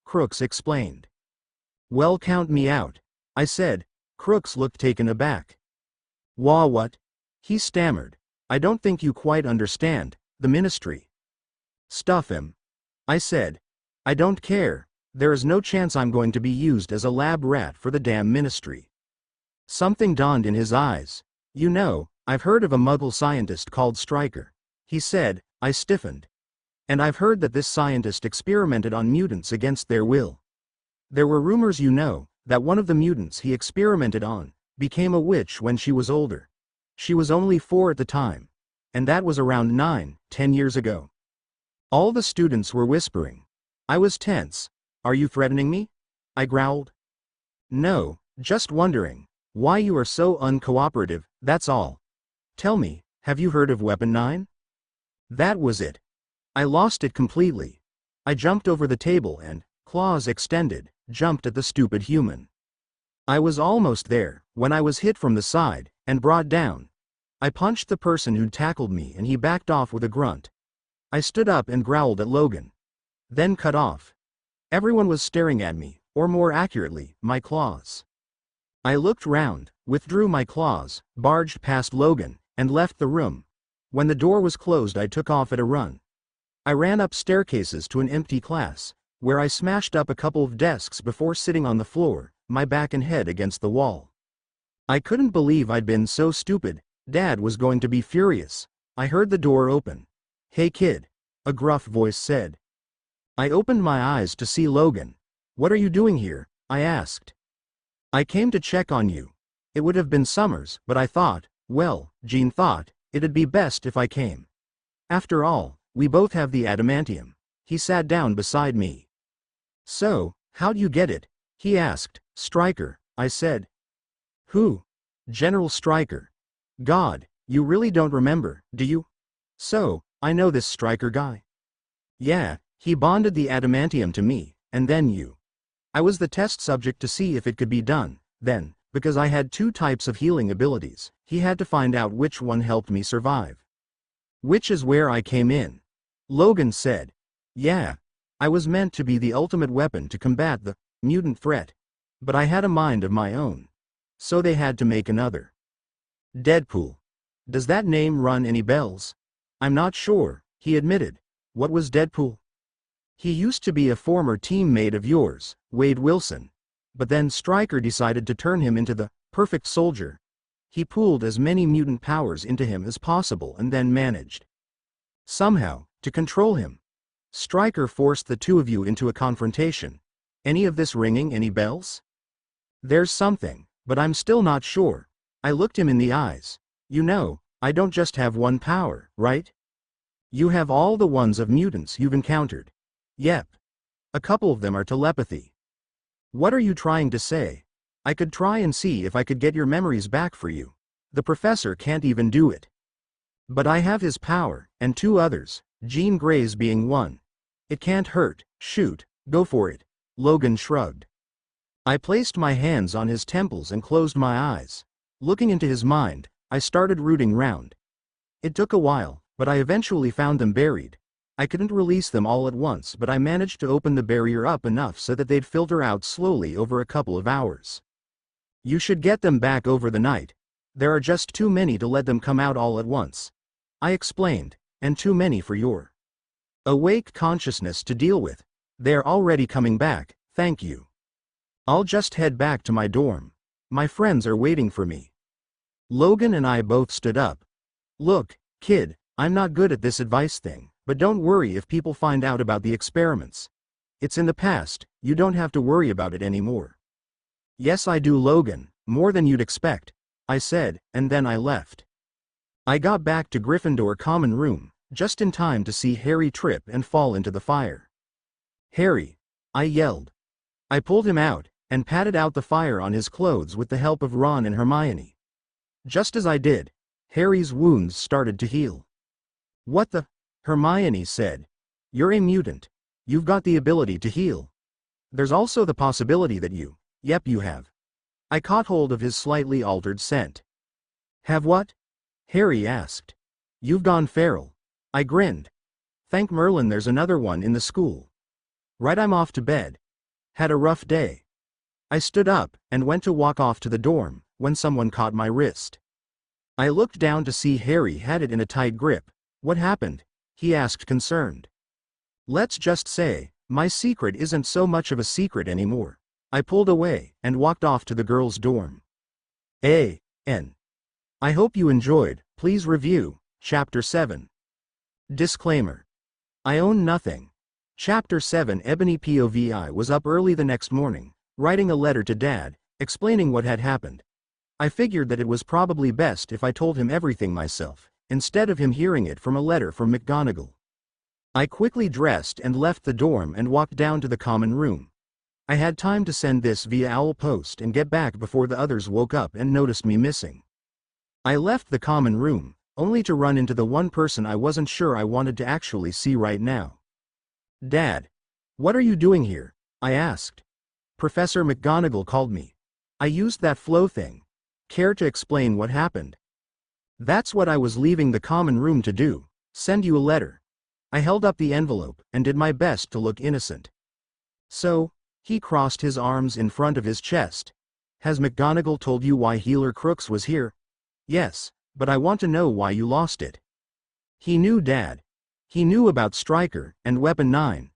Crooks explained. Well, count me out, I said. Crooks looked taken aback. What? He stammered. I don't think you quite understand, the ministry. Stuff him. I said. I don't care, there is no chance I'm going to be used as a lab rat for the damn ministry. Something dawned in his eyes. You know, I've heard of a Muggle scientist called Stryker. He said. I stiffened. And I've heard that this scientist experimented on mutants against their will. There were rumors, you know, that one of the mutants he experimented on became a witch when she was older. She was only 4 at the time. And that was around 9-10 years ago. All the students were whispering. I was tense. Are you threatening me? I growled. No, just wondering why you are so uncooperative, that's all. Tell me, have you heard of Weapon 9? That was it. I lost it completely. I jumped over the table and, claws extended, jumped at the stupid human. I was almost there, when I was hit from the side, and brought down. I punched the person who'd tackled me and he backed off with a grunt. I stood up and growled at Logan. Then cut off. Everyone was staring at me, or more accurately, my claws. I looked round, withdrew my claws, barged past Logan, and left the room. When the door was closed I took off at a run. I ran up staircases to an empty class, where I smashed up a couple of desks before sitting on the floor, my back and head against the wall. I couldn't believe I'd been so stupid. Dad was going to be furious. I heard the door open. Hey kid, a gruff voice said. I opened my eyes to see Logan. What are you doing here? I asked. I came to check on you. It would have been Summers, but I thought, well, Jean thought, it'd be best if I came. After all, we both have the adamantium. He sat down beside me. So, how'd you get it? He asked. Stryker, I said. Who? General Stryker. God, you really don't remember, do you? So, I know this Stryker guy. Yeah, he bonded the adamantium to me, and then you. I was the test subject to see if it could be done. Then, because I had 2 types of healing abilities, he had to find out which one helped me survive. Which is where I came in. Logan said. Yeah, I was meant to be the ultimate weapon to combat the mutant threat. But I had a mind of my own. So they had to make another. Deadpool. Does that name run any bells? I'm not sure, he admitted. What was Deadpool? He used to be a former teammate of yours, Wade Wilson. But then Stryker decided to turn him into the perfect soldier. He pooled as many mutant powers into him as possible and then managed, somehow, to control him. Stryker forced the 2 of you into a confrontation. Any of this ringing any bells? There's something, but I'm still not sure. I looked him in the eyes. You know, I don't just have one power, right? You have all the ones of mutants you've encountered. Yep. A couple of them are telepathy. What are you trying to say? I could try and see if I could get your memories back for you. The professor can't even do it. But I have his power, and 2 others, Jean Grey's being one. It can't hurt, shoot, go for it. Logan shrugged. I placed my hands on his temples and closed my eyes. Looking into his mind, I started rooting round, It took a while, but I eventually found them buried. I couldn't release them all at once, but I managed to open the barrier up enough so that they'd filter out slowly over a couple of hours. You should get them back over the night. There are just too many to let them come out all at once, I explained, and too many for your awake consciousness to deal with. They're already coming back, thank you. I'll just head back to my dorm. My friends are waiting for me. Logan and I both stood up. Look, kid, I'm not good at this advice thing, but don't worry if people find out about the experiments. It's in the past, you don't have to worry about it anymore. Yes, I do, Logan, more than you'd expect, I said, and then I left. I got back to Gryffindor common room, just in time to see Harry trip and fall into the fire. Harry, I yelled. I pulled him out, and patted out the fire on his clothes with the help of Ron and Hermione. Just as I did, Harry's wounds started to heal. What the? Hermione said. You're a mutant. You've got the ability to heal. There's also the possibility that you have. I caught hold of his slightly altered scent. Have what? Harry asked. You've gone feral. I grinned. Thank Merlin there's another one in the school. Right, I'm off to bed. Had a rough day. I stood up and went to walk off to the dorm when someone caught my wrist. I looked down to see Harry had it in a tight grip. What happened? He asked, concerned. Let's just say, my secret isn't so much of a secret anymore. I pulled away and walked off to the girls' dorm. A.N. I hope you enjoyed. Please review. Chapter 7. Disclaimer. I own nothing. Chapter 7. Ebony POVI was up early the next morning, writing a letter to Dad, explaining what had happened. I figured that it was probably best if I told him everything myself, instead of him hearing it from a letter from McGonagall. I quickly dressed and left the dorm and walked down to the common room. I had time to send this via owl post and get back before the others woke up and noticed me missing. I left the common room, only to run into the one person I wasn't sure I wanted to actually see right now. Dad, what are you doing here? I asked. Professor McGonagall called me. I used that flow thing. Care to explain what happened? That's what I was leaving the common room to do, send you a letter. I held up the envelope and did my best to look innocent. So, he crossed his arms in front of his chest. Has McGonagall told you why Horcrux was here? Yes, but I want to know why you lost it. He knew, Dad. He knew about Stryker and Weapon 9.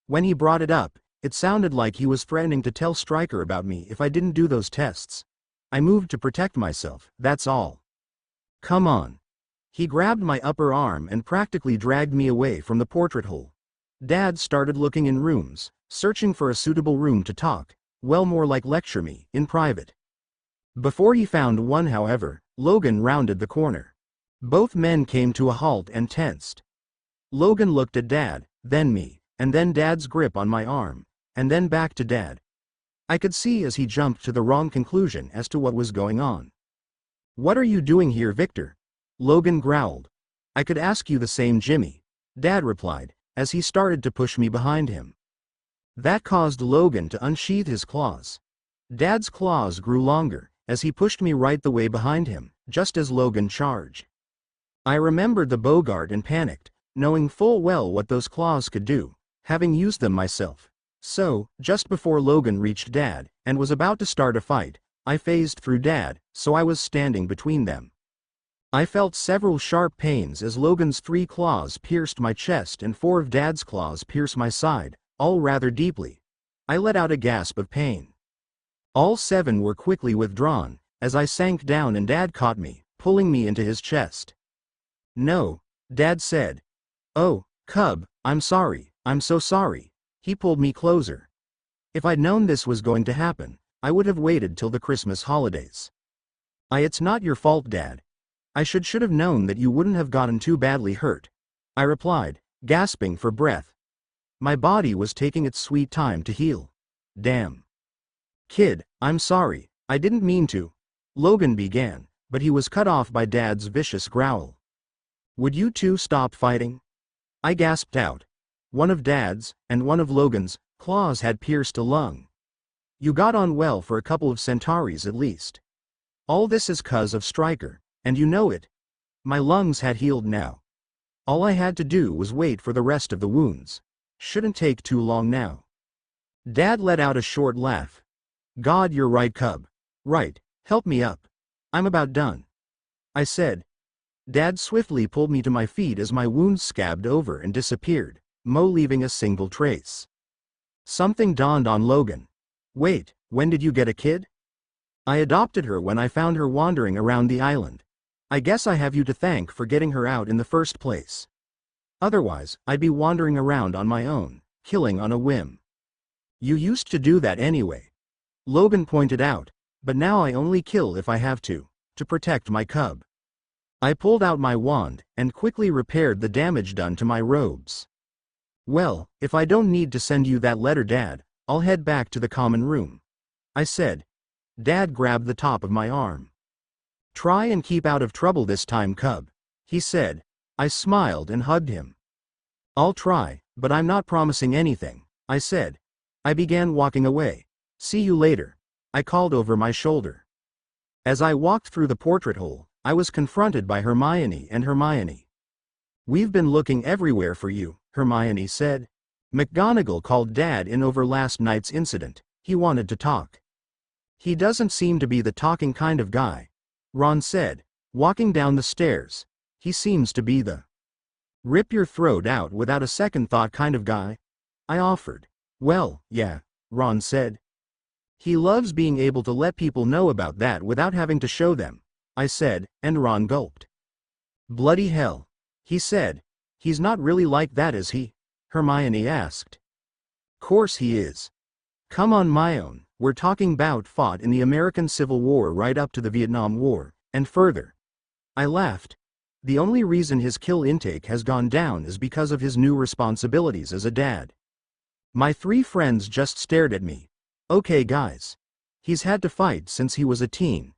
When he brought it up, it sounded like he was threatening to tell Stryker about me if I didn't do those tests. I moved to protect myself, that's all. Come on. He grabbed my upper arm and practically dragged me away from the portrait hole. Dad started looking in rooms, searching for a suitable room to talk, well, more like lecture me, in private. Before he found one, however, Logan rounded the corner. Both men came to a halt and tensed. Logan looked at Dad, then me, and then Dad's grip on my arm, and then back to Dad. I could see as he jumped to the wrong conclusion as to what was going on. What are you doing here, Victor? Logan growled. I could ask you the same, Jimmy, Dad replied, as he started to push me behind him. That caused Logan to unsheath his claws. Dad's claws grew longer, as he pushed me right the way behind him, just as Logan charged. I remembered the Bogart and panicked, knowing full well what those claws could do, having used them myself. So, just before Logan reached Dad, and was about to start a fight, I phased through Dad, so I was standing between them. I felt several sharp pains as Logan's 3 claws pierced my chest and 4 of Dad's claws pierced my side, all rather deeply. I let out a gasp of pain. All 7 were quickly withdrawn, as I sank down and Dad caught me, pulling me into his chest. No, Dad said. Oh, Cub, I'm sorry, I'm so sorry. He pulled me closer. If I'd known this was going to happen, I would have waited till the Christmas holidays. It's not your fault, Dad. I should have known that you wouldn't have gotten too badly hurt, I replied, gasping for breath. My body was taking its sweet time to heal. Damn. Kid, I'm sorry, I didn't mean to. Logan began, but he was cut off by Dad's vicious growl. Would you two stop fighting? I gasped out. One of Dad's, and one of Logan's, claws had pierced a lung. You got on well for a couple of Centaurs at least. All this is 'cause of Stryker, and you know it. My lungs had healed now. All I had to do was wait for the rest of the wounds. Shouldn't take too long now. Dad let out a short laugh. God, you're right, cub. Right, help me up. I'm about done. I said. Dad swiftly pulled me to my feet as my wounds scabbed over and disappeared, leaving a single trace. Something dawned on Logan. Wait, when did you get a kid? I adopted her when I found her wandering around the island. I guess I have you to thank for getting her out in the first place. Otherwise, I'd be wandering around on my own, killing on a whim. You used to do that anyway. Logan pointed out, but now I only kill if I have to protect my cub. I pulled out my wand and quickly repaired the damage done to my robes. Well, if I don't need to send you that letter, Dad, I'll head back to the common room. I said. Dad grabbed the top of my arm. Try and keep out of trouble this time, cub, he said. I smiled and hugged him. I'll try, but I'm not promising anything, I said. I began walking away. See you later, I called over my shoulder. As I walked through the portrait hole, I was confronted by Hermione and Hermione. We've been looking everywhere for you, Hermione said. McGonagall called Dad in over last night's incident. He wanted to talk. He doesn't seem to be the talking kind of guy, Ron said, walking down the stairs. He seems to be the rip your throat out without a second thought kind of guy, I offered. Well, yeah, Ron said. He loves being able to let people know about that without having to show them, I said, and Ron gulped. Bloody hell, he said. He's not really like that, is he? Hermione asked. Course he is. Come on, my own, we're talking 'bout fought in the American Civil War right up to the Vietnam War, and further. I laughed. The only reason his kill intake has gone down is because of his new responsibilities as a dad. My three friends just stared at me. Okay guys. He's had to fight since he was a teen.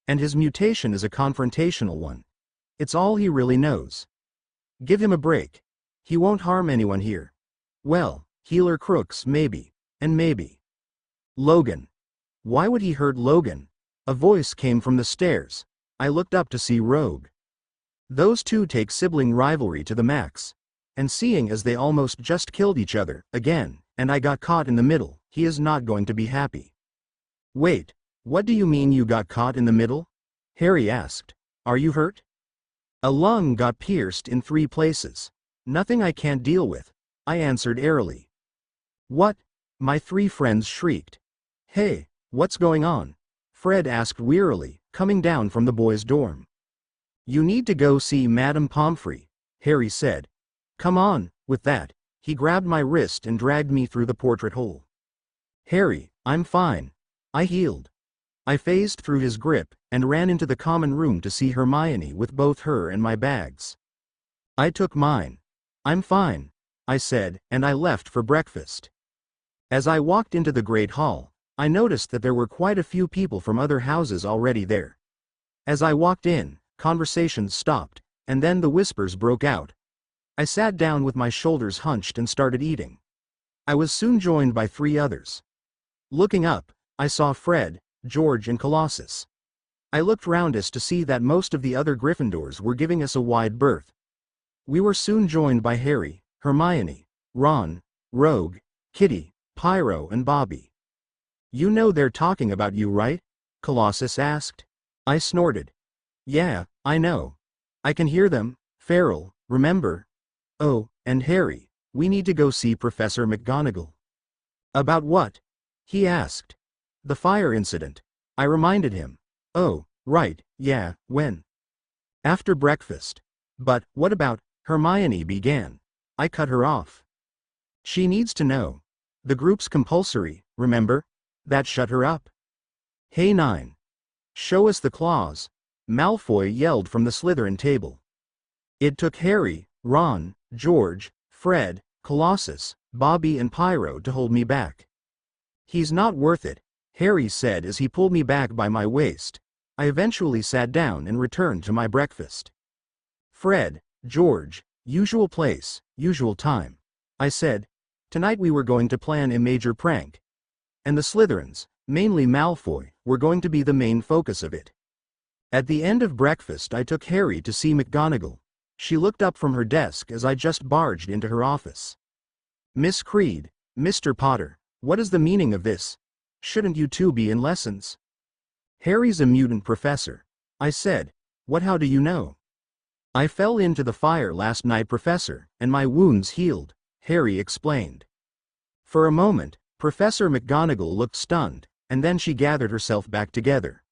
And his mutation is a confrontational one. It's all he really knows. Give him a break. He won't harm anyone here. Well, healer crooks maybe, and maybe. Logan. Why would he hurt Logan? A voice came from the stairs. I looked up to see Rogue. Those two take sibling rivalry to the max. And seeing as they almost just killed each other, again, and I got caught in the middle, he is not going to be happy. Wait, what do you mean you got caught in the middle? Harry asked. Are you hurt? A lung got pierced in 3 places. Nothing I can't deal with, I answered airily. What? My 3 friends shrieked. Hey, what's going on? Fred asked wearily, coming down from the boys' dorm. You need to go see Madame Pomfrey, Harry said. Come on. With that, he grabbed my wrist and dragged me through the portrait hole. Harry, I'm fine. I healed. I phased through his grip and ran into the common room to see Hermione with both her and my bags. I took mine. I'm fine, I said, and I left for breakfast. As I walked into the Great Hall, I noticed that there were quite a few people from other houses already there. As I walked in, conversations stopped, and then the whispers broke out. I sat down with my shoulders hunched and started eating. I was soon joined by 3 others. Looking up, I saw Fred, George and Colossus. I looked round us to see that most of the other Gryffindors were giving us a wide berth. We were soon joined by Harry, Hermione, Ron, Rogue, Kitty, Pyro and Bobby. You know they're talking about you, right? Colossus asked. I snorted. Yeah, I know. I can hear them. Feral, remember? Oh, and Harry, we need to go see Professor McGonagall. About what? He asked. The fire incident. I reminded him. Oh, right, yeah, when? After breakfast. But, what about, Hermione began. I cut her off. She needs to know. The group's compulsory, remember? That shut her up. Hey 9. Show us the claws, Malfoy yelled from the Slytherin table. It took Harry, Ron, George, Fred, Colossus, Bobby and Pyro to hold me back. He's not worth it, Harry said as he pulled me back by my waist. I eventually sat down and returned to my breakfast. Fred, George, usual place, usual time. I said. Tonight we were going to plan a major prank. And the Slytherins, mainly Malfoy, were going to be the main focus of it. At the end of breakfast I took Harry to see McGonagall. She looked up from her desk as I just barged into her office. "Miss Creed, Mr. Potter, what is the meaning of this? Shouldn't you two be in lessons?" "Harry's a mutant, Professor," I said. How do you know?" "I fell into the fire last night, Professor, and my wounds healed," Harry explained. For a moment, Professor McGonagall looked stunned, and then she gathered herself back together.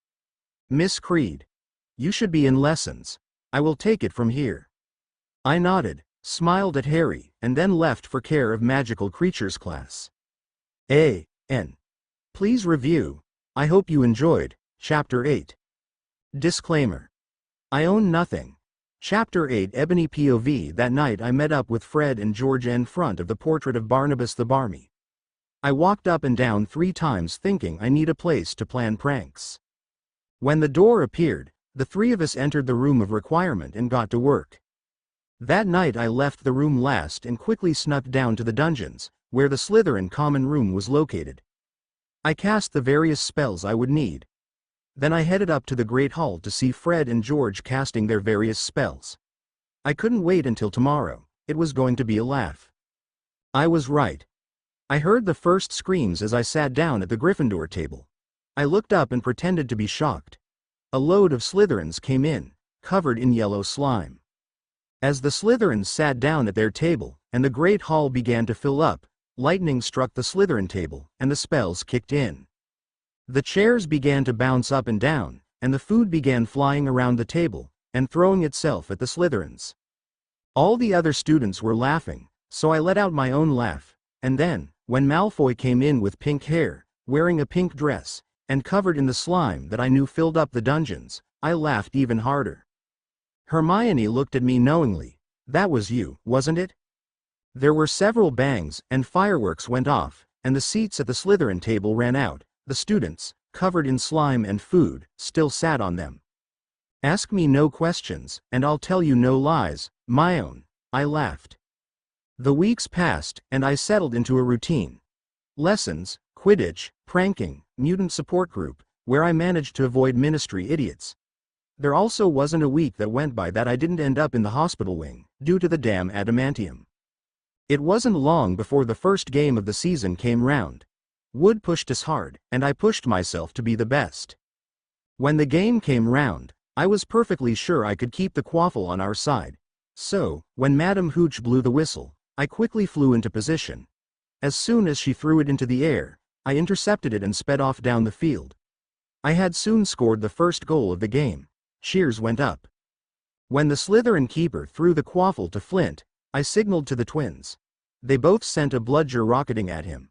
"Miss Creed, you should be in lessons. I will take it from here." I nodded, smiled at Harry, and then left for Care of Magical Creatures class. A.N. Please review. I hope you enjoyed. Chapter 8. Disclaimer. I own nothing. Chapter 8 Ebony POV. That night I met up with Fred and George in front of the portrait of Barnabas the Barmy. I walked up and down 3 times thinking I need a place to plan pranks. When the door appeared, the 3 of us entered the room of requirement and got to work. That night I left the room last and quickly snuck down to the dungeons, where the Slytherin common room was located. I cast the various spells I would need. Then I headed up to the Great Hall to see Fred and George casting their various spells. I couldn't wait until tomorrow. It was going to be a laugh. I was right. I heard the first screams as I sat down at the Gryffindor table. I looked up and pretended to be shocked. A load of Slytherins came in, covered in yellow slime. As the Slytherins sat down at their table, and the Great Hall began to fill up, lightning struck the Slytherin table, and the spells kicked in. The chairs began to bounce up and down, and the food began flying around the table, and throwing itself at the Slytherins. All the other students were laughing, so I let out my own laugh, and then, when Malfoy came in with pink hair, wearing a pink dress, and covered in the slime that I knew filled up the dungeons, I laughed even harder. Hermione looked at me knowingly. "That was you, wasn't it?" There were several bangs, and fireworks went off, and the seats at the Slytherin table ran out. The students, covered in slime and food, still sat on them. "Ask me no questions, and I'll tell you no lies, my own," I laughed. The weeks passed, and I settled into a routine. Lessons, Quidditch, pranking, mutant support group, where I managed to avoid ministry idiots. There also wasn't a week that went by that I didn't end up in the hospital wing, due to the damn adamantium. It wasn't long before the first game of the season came round. Wood pushed us hard, and I pushed myself to be the best. When the game came round, I was perfectly sure I could keep the quaffle on our side. So, when Madame Hooch blew the whistle, I quickly flew into position. As soon as she threw it into the air, I intercepted it and sped off down the field. I had soon scored the first goal of the game. Cheers went up. When the Slytherin keeper threw the quaffle to Flint, I signaled to the twins. They both sent a bludger rocketing at him.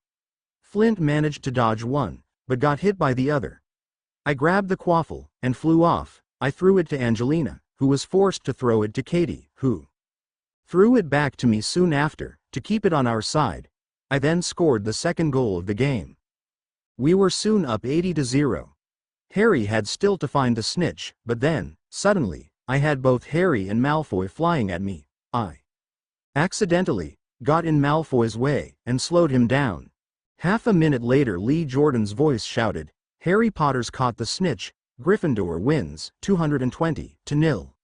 Flint managed to dodge one, but got hit by the other. I grabbed the quaffle, and flew off. I threw it to Angelina, who was forced to throw it to Katie, who threw it back to me soon after, to keep it on our side. I then scored the second goal of the game. We were soon up 80-0. Harry had still to find the snitch, but then, suddenly, I had both Harry and Malfoy flying at me. I accidentally got in Malfoy's way, and slowed him down. Half a minute later Lee Jordan's voice shouted, "Harry Potter's caught the snitch, Gryffindor wins, 220-0.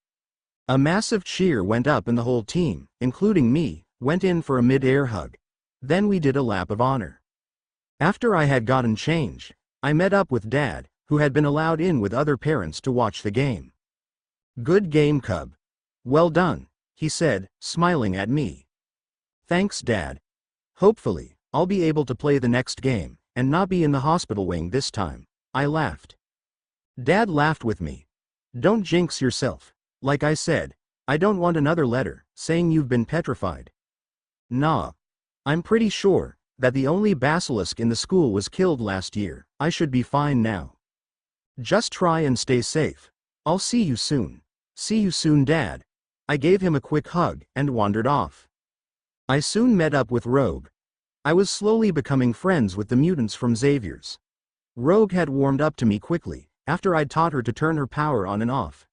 A massive cheer went up and the whole team, including me, went in for a mid-air hug. Then we did a lap of honor. After I had gotten changed, I met up with Dad, who had been allowed in with other parents to watch the game. "Good game, Cub. Well done," he said, smiling at me. "Thanks, Dad. Hopefully, I'll be able to play the next game, and not be in the hospital wing this time," I laughed. Dad laughed with me. "Don't jinx yourself. Like I said, I don't want another letter, saying you've been petrified. Nah. I'm pretty sure that the only basilisk in the school was killed last year. I should be fine now. Just try and stay safe. I'll see you soon." "See you soon, Dad." I gave him a quick hug, and wandered off. I soon met up with Rogue. I was slowly becoming friends with the mutants from Xavier's. Rogue had warmed up to me quickly, after I'd taught her to turn her power on and off.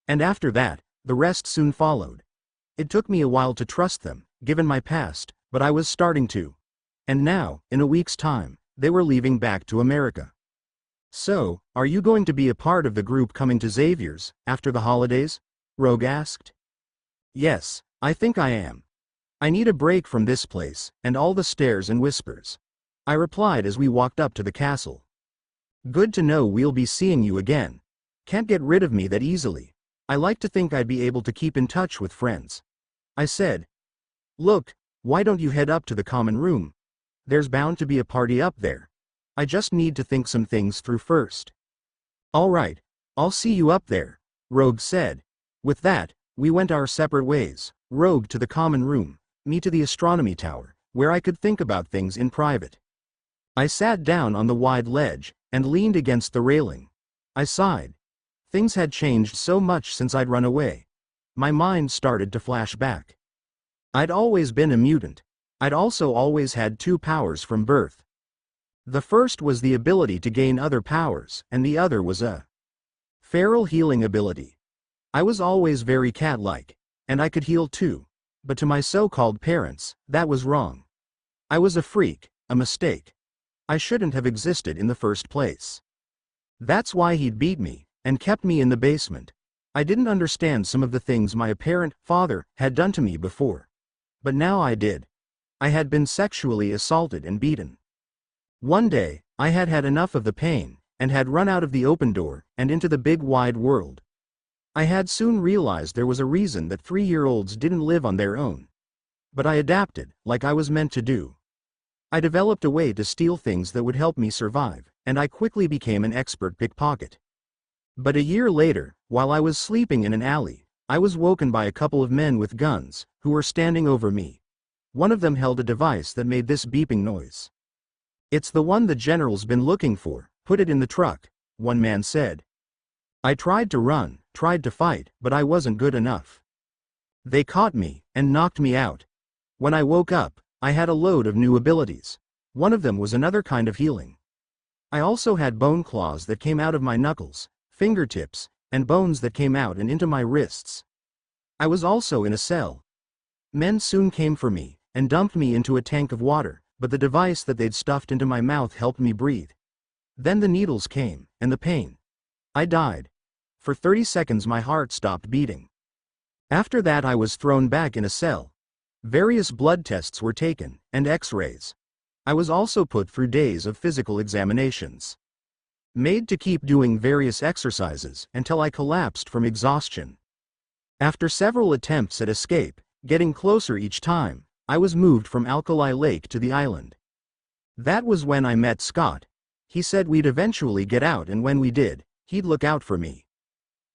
And after that, the rest soon followed. It took me a while to trust them, given my past, but I was starting to. And now, in a week's time, they were leaving back to America. So, are you going to be a part of the group coming to Xavier's after the holidays? Rogue asked. Yes, I think I am. I need a break from this place, and all the stares and whispers. I replied as we walked up to the castle. Good to know we'll be seeing you again. Can't get rid of me that easily. I like to think I'd be able to keep in touch with friends. I said. Look, why don't you head up to the common room? There's bound to be a party up there. I just need to think some things through first. All right, I'll see you up there, Rogue said. With that, we went our separate ways, Rogue to the common room, me to the astronomy tower, where I could think about things in private. I sat down on the wide ledge, and leaned against the railing. I sighed. Things had changed so much since I'd run away. My mind started to flash back. I'd always been a mutant. I'd also always had two powers from birth. The first was the ability to gain other powers, and the other was a feral healing ability. I was always very cat-like, and I could heal too, but to my so-called parents, that was wrong. I was a freak, a mistake. I shouldn't have existed in the first place. That's why he'd beat me, and kept me in the basement. I didn't understand some of the things my apparent father had done to me before. But now I did. I had been sexually assaulted and beaten. One day, I had had enough of the pain, and had run out of the open door, and into the big wide world. I had soon realized there was a reason that 3-year-olds didn't live on their own. But I adapted, like I was meant to do. I developed a way to steal things that would help me survive, and I quickly became an expert pickpocket. But a year later, while I was sleeping in an alley, I was woken by a couple of men with guns, who were standing over me. One of them held a device that made this beeping noise. It's the one the general's been looking for, put it in the truck, one man said. I tried to run, tried to fight, but I wasn't good enough. They caught me, and knocked me out. When I woke up, I had a load of new abilities. One of them was another kind of healing. I also had bone claws that came out of my knuckles, fingertips, and bones that came out and into my wrists. I was also in a cell. Men soon came for me, and dumped me into a tank of water, but the device that they'd stuffed into my mouth helped me breathe. Then the needles came, and the pain. I died. For 30 seconds my heart stopped beating. After that I was thrown back in a cell. Various blood tests were taken, and X-rays. I was also put through days of physical examinations. Made to keep doing various exercises until I collapsed from exhaustion. After several attempts at escape, getting closer each time, I was moved from Alkali Lake to the island. That was when I met Scott. He said we'd eventually get out, and when we did, he'd look out for me.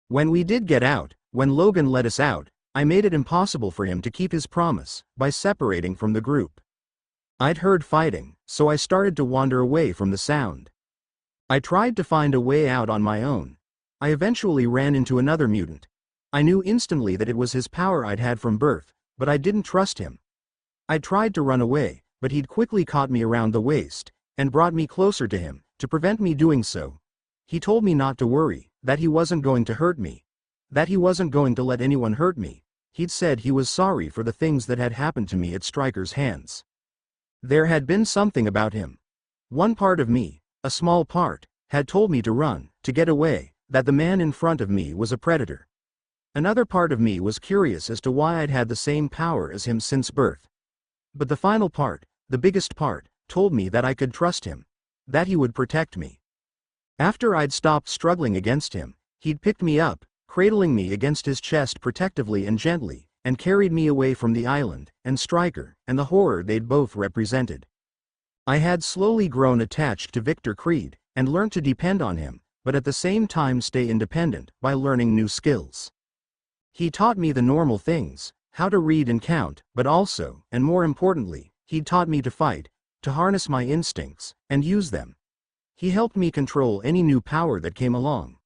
When we did get out, when Logan let us out, I made it impossible for him to keep his promise by separating from the group. I'd heard fighting, so I started to wander away from the sound. I tried to find a way out on my own. I eventually ran into another mutant. I knew instantly that it was his power I'd had from birth, but I didn't trust him. I tried to run away, but he'd quickly caught me around the waist, and brought me closer to him, to prevent me doing so. He told me not to worry, that he wasn't going to hurt me. That he wasn't going to let anyone hurt me. He'd said he was sorry for the things that had happened to me at Stryker's hands. There had been something about him. One part of me, a small part, had told me to run, to get away, that the man in front of me was a predator. Another part of me was curious as to why I'd had the same power as him since birth. But the final part, the biggest part, told me that I could trust him. That he would protect me. After I'd stopped struggling against him, he'd picked me up, cradling me against his chest protectively and gently, and carried me away from the island, and Stryker, and the horror they'd both represented. I had slowly grown attached to Victor Creed, and learned to depend on him, but at the same time stay independent, by learning new skills. He taught me the normal things, how to read and count, but also, and more importantly, he taught me to fight, to harness my instincts, and use them. He helped me control any new power that came along.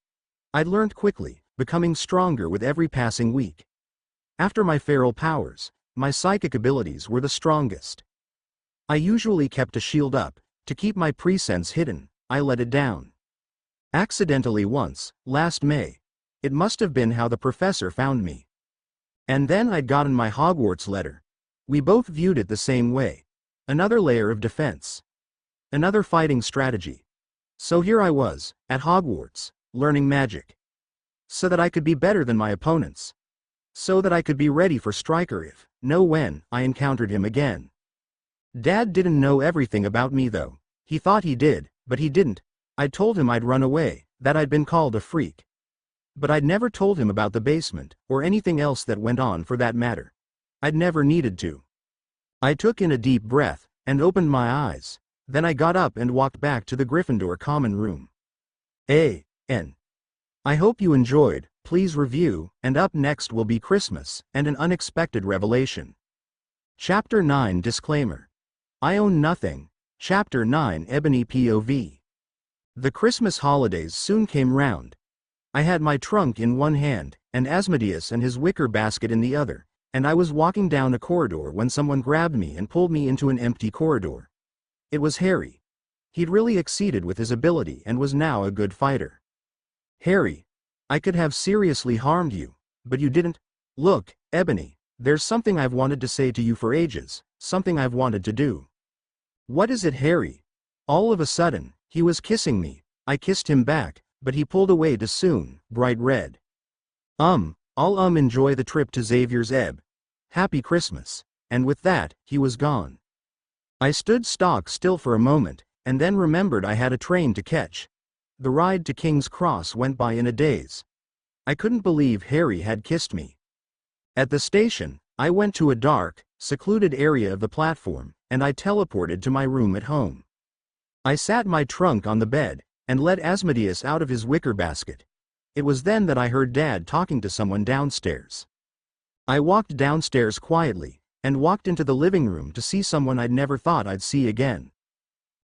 I'd learned quickly, becoming stronger with every passing week. After my feral powers, my psychic abilities were the strongest. I usually kept a shield up, to keep my presence hidden. I let it down. Accidentally once, last May. It must have been how the professor found me. And then I'd gotten my Hogwarts letter. We both viewed it the same way. Another layer of defense. Another fighting strategy. So here I was, at Hogwarts, learning magic. So that I could be better than my opponents. So that I could be ready for Striker if, when, I encountered him again. Dad didn't know everything about me though. He thought he did, but he didn't. I'd told him I'd run away, that I'd been called a freak. But I'd never told him about the basement, or anything else that went on for that matter. I'd never needed to. I took in a deep breath, and opened my eyes. Then I got up and walked back to the Gryffindor common room. A.N. I hope you enjoyed, please review, and up next will be Christmas, and an unexpected revelation. Chapter 9 Disclaimer. I own nothing. Chapter 9 Ebony POV. The Christmas holidays soon came round. I had my trunk in one hand, and Asmodeus and his wicker basket in the other, and I was walking down a corridor when someone grabbed me and pulled me into an empty corridor. It was Harry. He'd really exceeded with his ability and was now a good fighter. Harry, I could have seriously harmed you, but you didn't. Look, Ebony, there's something I've wanted to say to you for ages, something I've wanted to do. What is it, Harry? All of a sudden, he was kissing me. I kissed him back, but he pulled away too soon, bright red. I'll enjoy the trip to Xavier's Ebb. Happy Christmas. And with that, he was gone. I stood stock still for a moment, and then remembered I had a train to catch. The ride to King's Cross went by in a daze. I couldn't believe Harry had kissed me. At the station, I went to a dark, secluded area of the platform, and I teleported to my room at home. I sat my trunk on the bed, and let Asmodeus out of his wicker basket. It was then that I heard Dad talking to someone downstairs. I walked downstairs quietly, and walked into the living room to see someone I'd never thought I'd see again.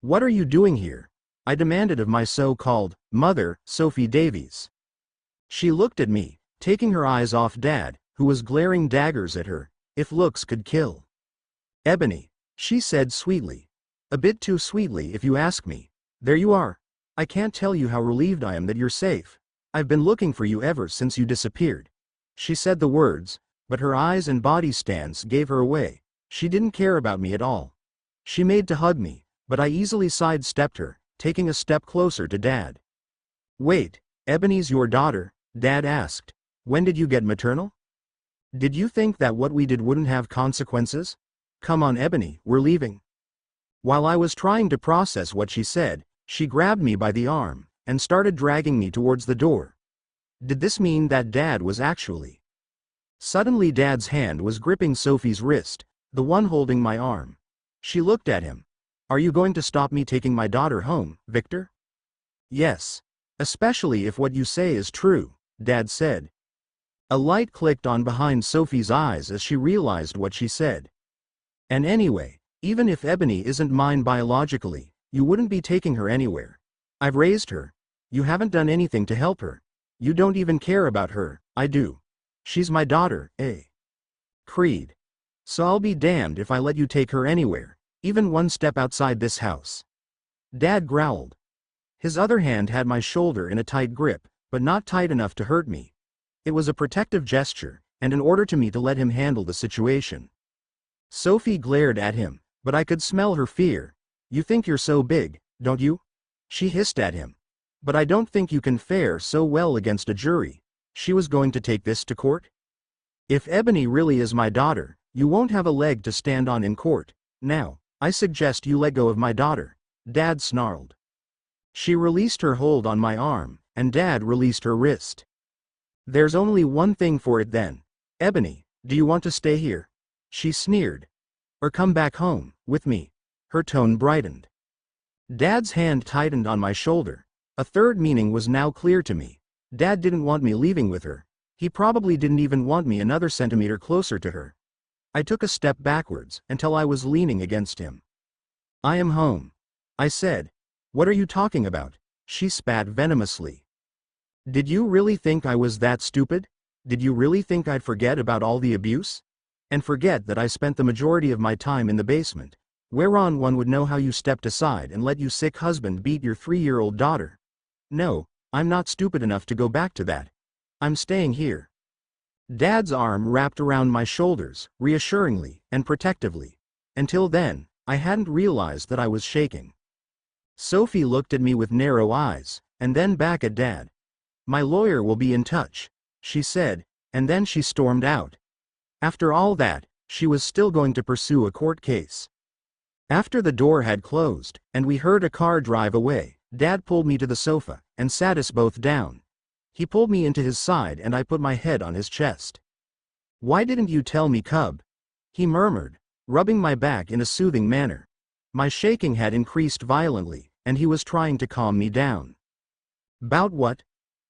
What are you doing here? I demanded of my so-called mother, Sophie Davies. She looked at me, taking her eyes off Dad, who was glaring daggers at her, if looks could kill. Ebony, she said sweetly. A bit too sweetly if you ask me. There you are. I can't tell you how relieved I am that you're safe. I've been looking for you ever since you disappeared. She said the words, but her eyes and body stance gave her away. She didn't care about me at all. She made to hug me, but I easily sidestepped her, taking a step closer to Dad. Wait, Ebony's your daughter? Dad asked. When did you get maternal? Did you think that what we did wouldn't have consequences? Come on, Ebony, we're leaving. While I was trying to process what she said, she grabbed me by the arm, and started dragging me towards the door. Did this mean that Dad was actually? Suddenly Dad's hand was gripping Sophie's wrist, the one holding my arm. She looked at him. Are you going to stop me taking my daughter home, Victor? Yes. Especially if what you say is true, Dad said. A light clicked on behind Sophie's eyes as she realized what she said. And anyway, even if Ebony isn't mine biologically, you wouldn't be taking her anywhere. I've raised her. You haven't done anything to help her. You don't even care about her. I do. She's my daughter, eh? Creed. So I'll be damned if I let you take her anywhere, even one step outside this house. Dad growled. His other hand had my shoulder in a tight grip, but not tight enough to hurt me. It was a protective gesture, and an order to me to let him handle the situation. Sophie glared at him, but I could smell her fear. You think you're so big, don't you? She hissed at him. But I don't think you can fare so well against a jury. She was going to take this to court? If Ebony really is my daughter, you won't have a leg to stand on in court. Now, I suggest you let go of my daughter, Dad snarled. She released her hold on my arm, and Dad released her wrist. There's only one thing for it then. Ebony, do you want to stay here? She sneered. Or come back home, with me? Her tone brightened. Dad's hand tightened on my shoulder. A third meaning was now clear to me. Dad didn't want me leaving with her. He probably didn't even want me another centimeter closer to her. I took a step backwards, until I was leaning against him. I am home. I said. What are you talking about? She spat venomously. Did you really think I was that stupid? Did you really think I'd forget about all the abuse? And forget that I spent the majority of my time in the basement, whereon one would know how you stepped aside and let your sick husband beat your 3-year-old daughter? No, I'm not stupid enough to go back to that. I'm staying here. Dad's arm wrapped around my shoulders, reassuringly and protectively. Until then, I hadn't realized that I was shaking. Sophie looked at me with narrow eyes, and then back at Dad. "My lawyer will be in touch," she said, and then she stormed out. After all that, she was still going to pursue a court case. After the door had closed, and we heard a car drive away, Dad pulled me to the sofa, and sat us both down. He pulled me into his side and I put my head on his chest. "Why didn't you tell me, cub?" he murmured, rubbing my back in a soothing manner. My shaking had increased violently, and he was trying to calm me down. "'Bout what?"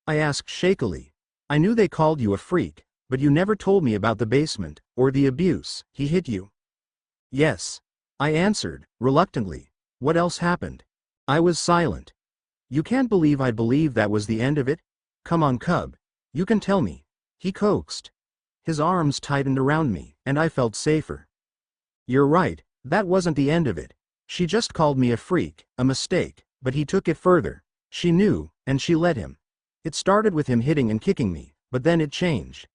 I asked shakily. "I knew they called you a freak, but you never told me about the basement, or the abuse. He hit you?" "Yes," I answered, reluctantly. "What else happened?" I was silent. "You can't believe I'd believe that was the end of it? Come on, cub. You can tell me," he coaxed. His arms tightened around me, and I felt safer. "You're right, that wasn't the end of it. She just called me a freak, a mistake, but he took it further. She knew, and she let him. It started with him hitting and kicking me, but then it changed.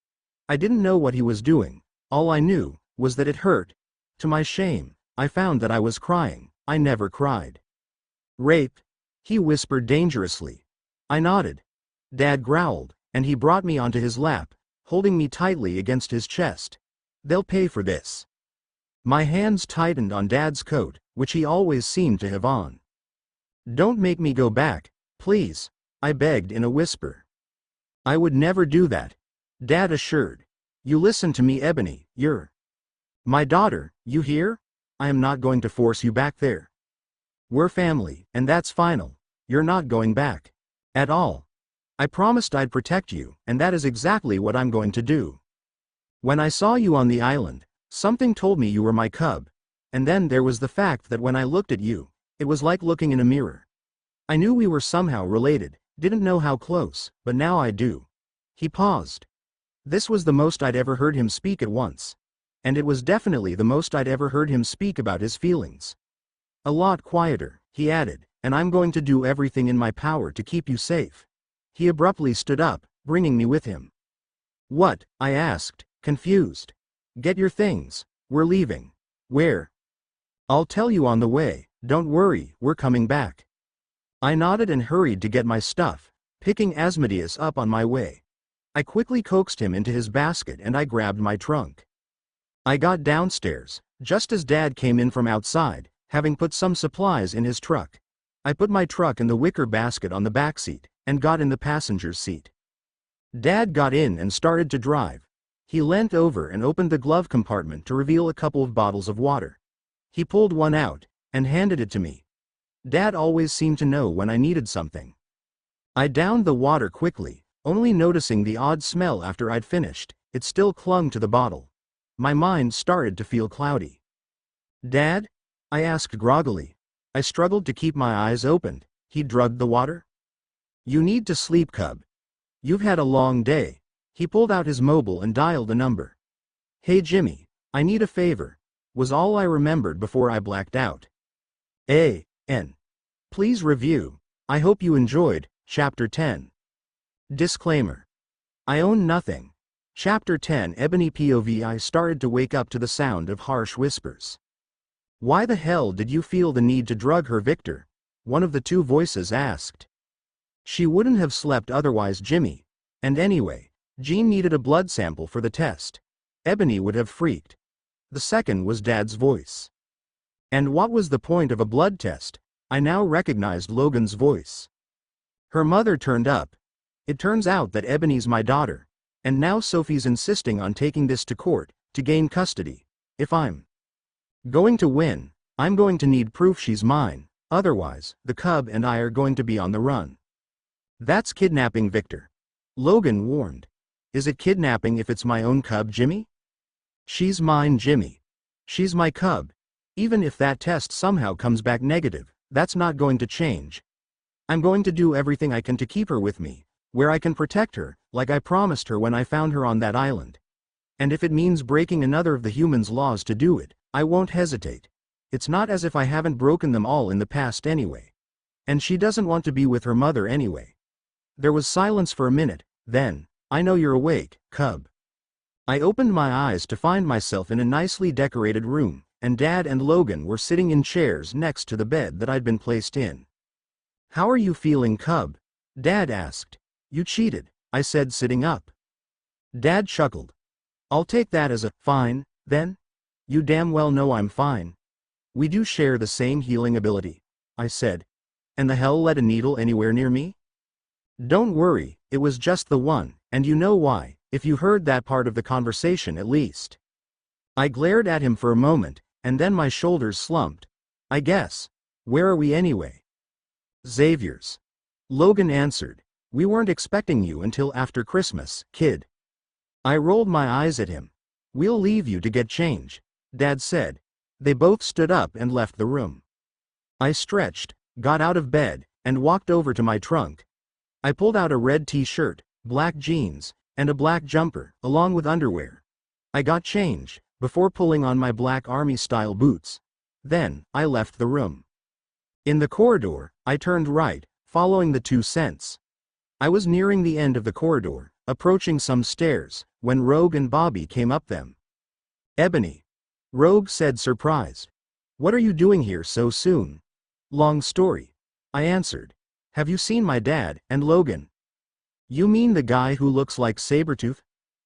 I didn't know what he was doing. All I knew was that it hurt. To my shame, I found that I was crying. I never cried." "Rape?" he whispered dangerously. I nodded. Dad growled, and he brought me onto his lap, holding me tightly against his chest. "They'll pay for this." My hands tightened on Dad's coat, which he always seemed to have on. "Don't make me go back, please," I begged in a whisper. "I would never do that," Dad assured. "You listen to me, Ebony, you're my daughter, you hear? I am not going to force you back there. We're family, and that's final. You're not going back. At all. I promised I'd protect you, and that is exactly what I'm going to do. When I saw you on the island, something told me you were my cub, and then there was the fact that when I looked at you, it was like looking in a mirror. I knew we were somehow related, didn't know how close, but now I do." He paused. This was the most I'd ever heard him speak at once. And it was definitely the most I'd ever heard him speak about his feelings. "A lot quieter," he added, "and I'm going to do everything in my power to keep you safe." He abruptly stood up, bringing me with him. "What?" I asked, confused. "Get your things. We're leaving." "Where?" "I'll tell you on the way, don't worry, we're coming back." I nodded and hurried to get my stuff, picking Asmodeus up on my way. I quickly coaxed him into his basket and I grabbed my trunk. I got downstairs, just as Dad came in from outside, having put some supplies in his truck. I put my truck in the wicker basket on the back seat, and got in the passenger's seat. Dad got in and started to drive. He leant over and opened the glove compartment to reveal a couple of bottles of water. He pulled one out, and handed it to me. Dad always seemed to know when I needed something. I downed the water quickly, only noticing the odd smell after I'd finished. It still clung to the bottle. My mind started to feel cloudy. "Dad?" I asked groggily. I struggled to keep my eyes open. He drugged the water? "You need to sleep, cub. You've had a long day." He pulled out his mobile and dialed a number. "Hey Jimmy, I need a favor," was all I remembered before I blacked out. A.N. Please review. I hope you enjoyed Chapter 10. Disclaimer. I own nothing. Chapter 10 Ebony POV. I started to wake up to the sound of harsh whispers. "Why the hell did you feel the need to drug her, Victor?" one of the two voices asked. "She wouldn't have slept otherwise, Jimmy. And anyway, Jean needed a blood sample for the test. Ebony would have freaked." The second was Dad's voice. "And what was the point of a blood test?" I now recognized Logan's voice. Her mother turned up. "It turns out that Ebony's my daughter. And now Sophie's insisting on taking this to court, to gain custody. If I'm going to win, I'm going to need proof she's mine, otherwise, the cub and I are going to be on the run." "That's kidnapping, Victor," Logan warned. "Is it kidnapping if it's my own cub, Jimmy?" "She's mine, Jimmy. She's my cub. Even if that test somehow comes back negative, that's not going to change. I'm going to do everything I can to keep her with me, where I can protect her, like I promised her when I found her on that island. And if it means breaking another of the humans' laws to do it, I won't hesitate. It's not as if I haven't broken them all in the past anyway. And she doesn't want to be with her mother anyway." There was silence for a minute, then, "I know you're awake, cub." I opened my eyes to find myself in a nicely decorated room, and Dad and Logan were sitting in chairs next to the bed that I'd been placed in. How are you feeling, cub? Dad asked. You cheated, I said, sitting up. Dad chuckled. I'll take that as a fine, then? You damn well know I'm fine. We do share the same healing ability, I said. And the hell let a needle anywhere near me? Don't worry, it was just the one, and you know why, if you heard that part of the conversation at least. I glared at him for a moment, and then my shoulders slumped. I guess. Where are we anyway? Xavier's. Logan answered. We weren't expecting you until after Christmas, kid. I rolled my eyes at him. We'll leave you to get change, Dad said. They both stood up and left the room. I stretched, got out of bed, and walked over to my trunk. I pulled out a red t-shirt, black jeans, and a black jumper, along with underwear. I got change, before pulling on my black army-style boots. Then, I left the room. In the corridor, I turned right, following the 2 cents. I was nearing the end of the corridor, approaching some stairs, when Rogue and Bobby came up them. Ebony. Rogue said, surprised. What are you doing here so soon? Long story. I answered. Have you seen my dad, and Logan? You mean the guy who looks like Sabretooth?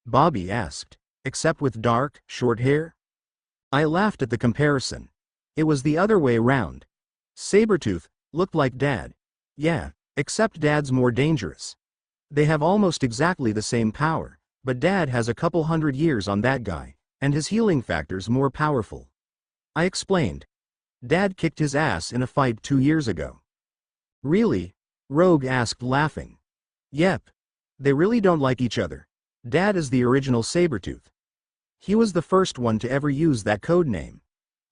Bobby asked. Except with dark, short hair? I laughed at the comparison. It was the other way round. Sabretooth looked like Dad. Yeah, except Dad's more dangerous. They have almost exactly the same power, but Dad has a couple 100 years on that guy, and his healing factor's more powerful. I explained. Dad kicked his ass in a fight 2 years ago. Really? Rogue asked, laughing. Yep. They really don't like each other. Dad is the original Sabretooth. He was the first one to ever use that code name.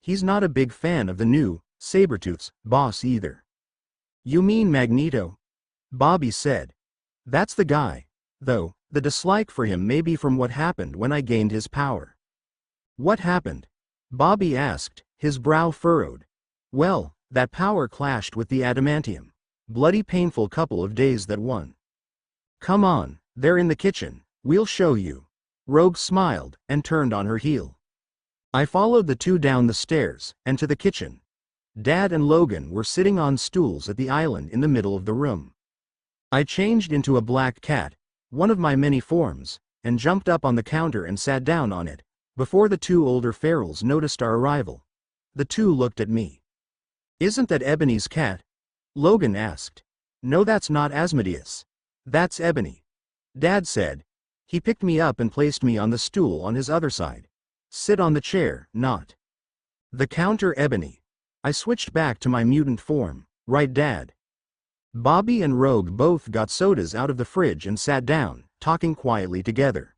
He's not a big fan of the new Sabretooth's boss either. You mean Magneto? Bobby said. That's the guy. Though, the dislike for him may be from what happened when I gained his power. What happened? Bobby asked, his brow furrowed. Well, that power clashed with the adamantium. Bloody painful couple of days that one. Come on, they're in the kitchen, we'll show you. Rogue smiled, and turned on her heel. I followed the two down the stairs, and to the kitchen. Dad and Logan were sitting on stools at the island in the middle of the room. I changed into a black cat, one of my many forms, and jumped up on the counter and sat down on it, before the two older ferals noticed our arrival. The two looked at me. Isn't that Ebony's cat? Logan asked. No, that's not Asmodeus. That's Ebony. Dad said. He picked me up and placed me on the stool on his other side. Sit on the chair, not the counter, Ebony. I switched back to my mutant form. Right, Dad? Bobby and Rogue both got sodas out of the fridge and sat down, talking quietly together.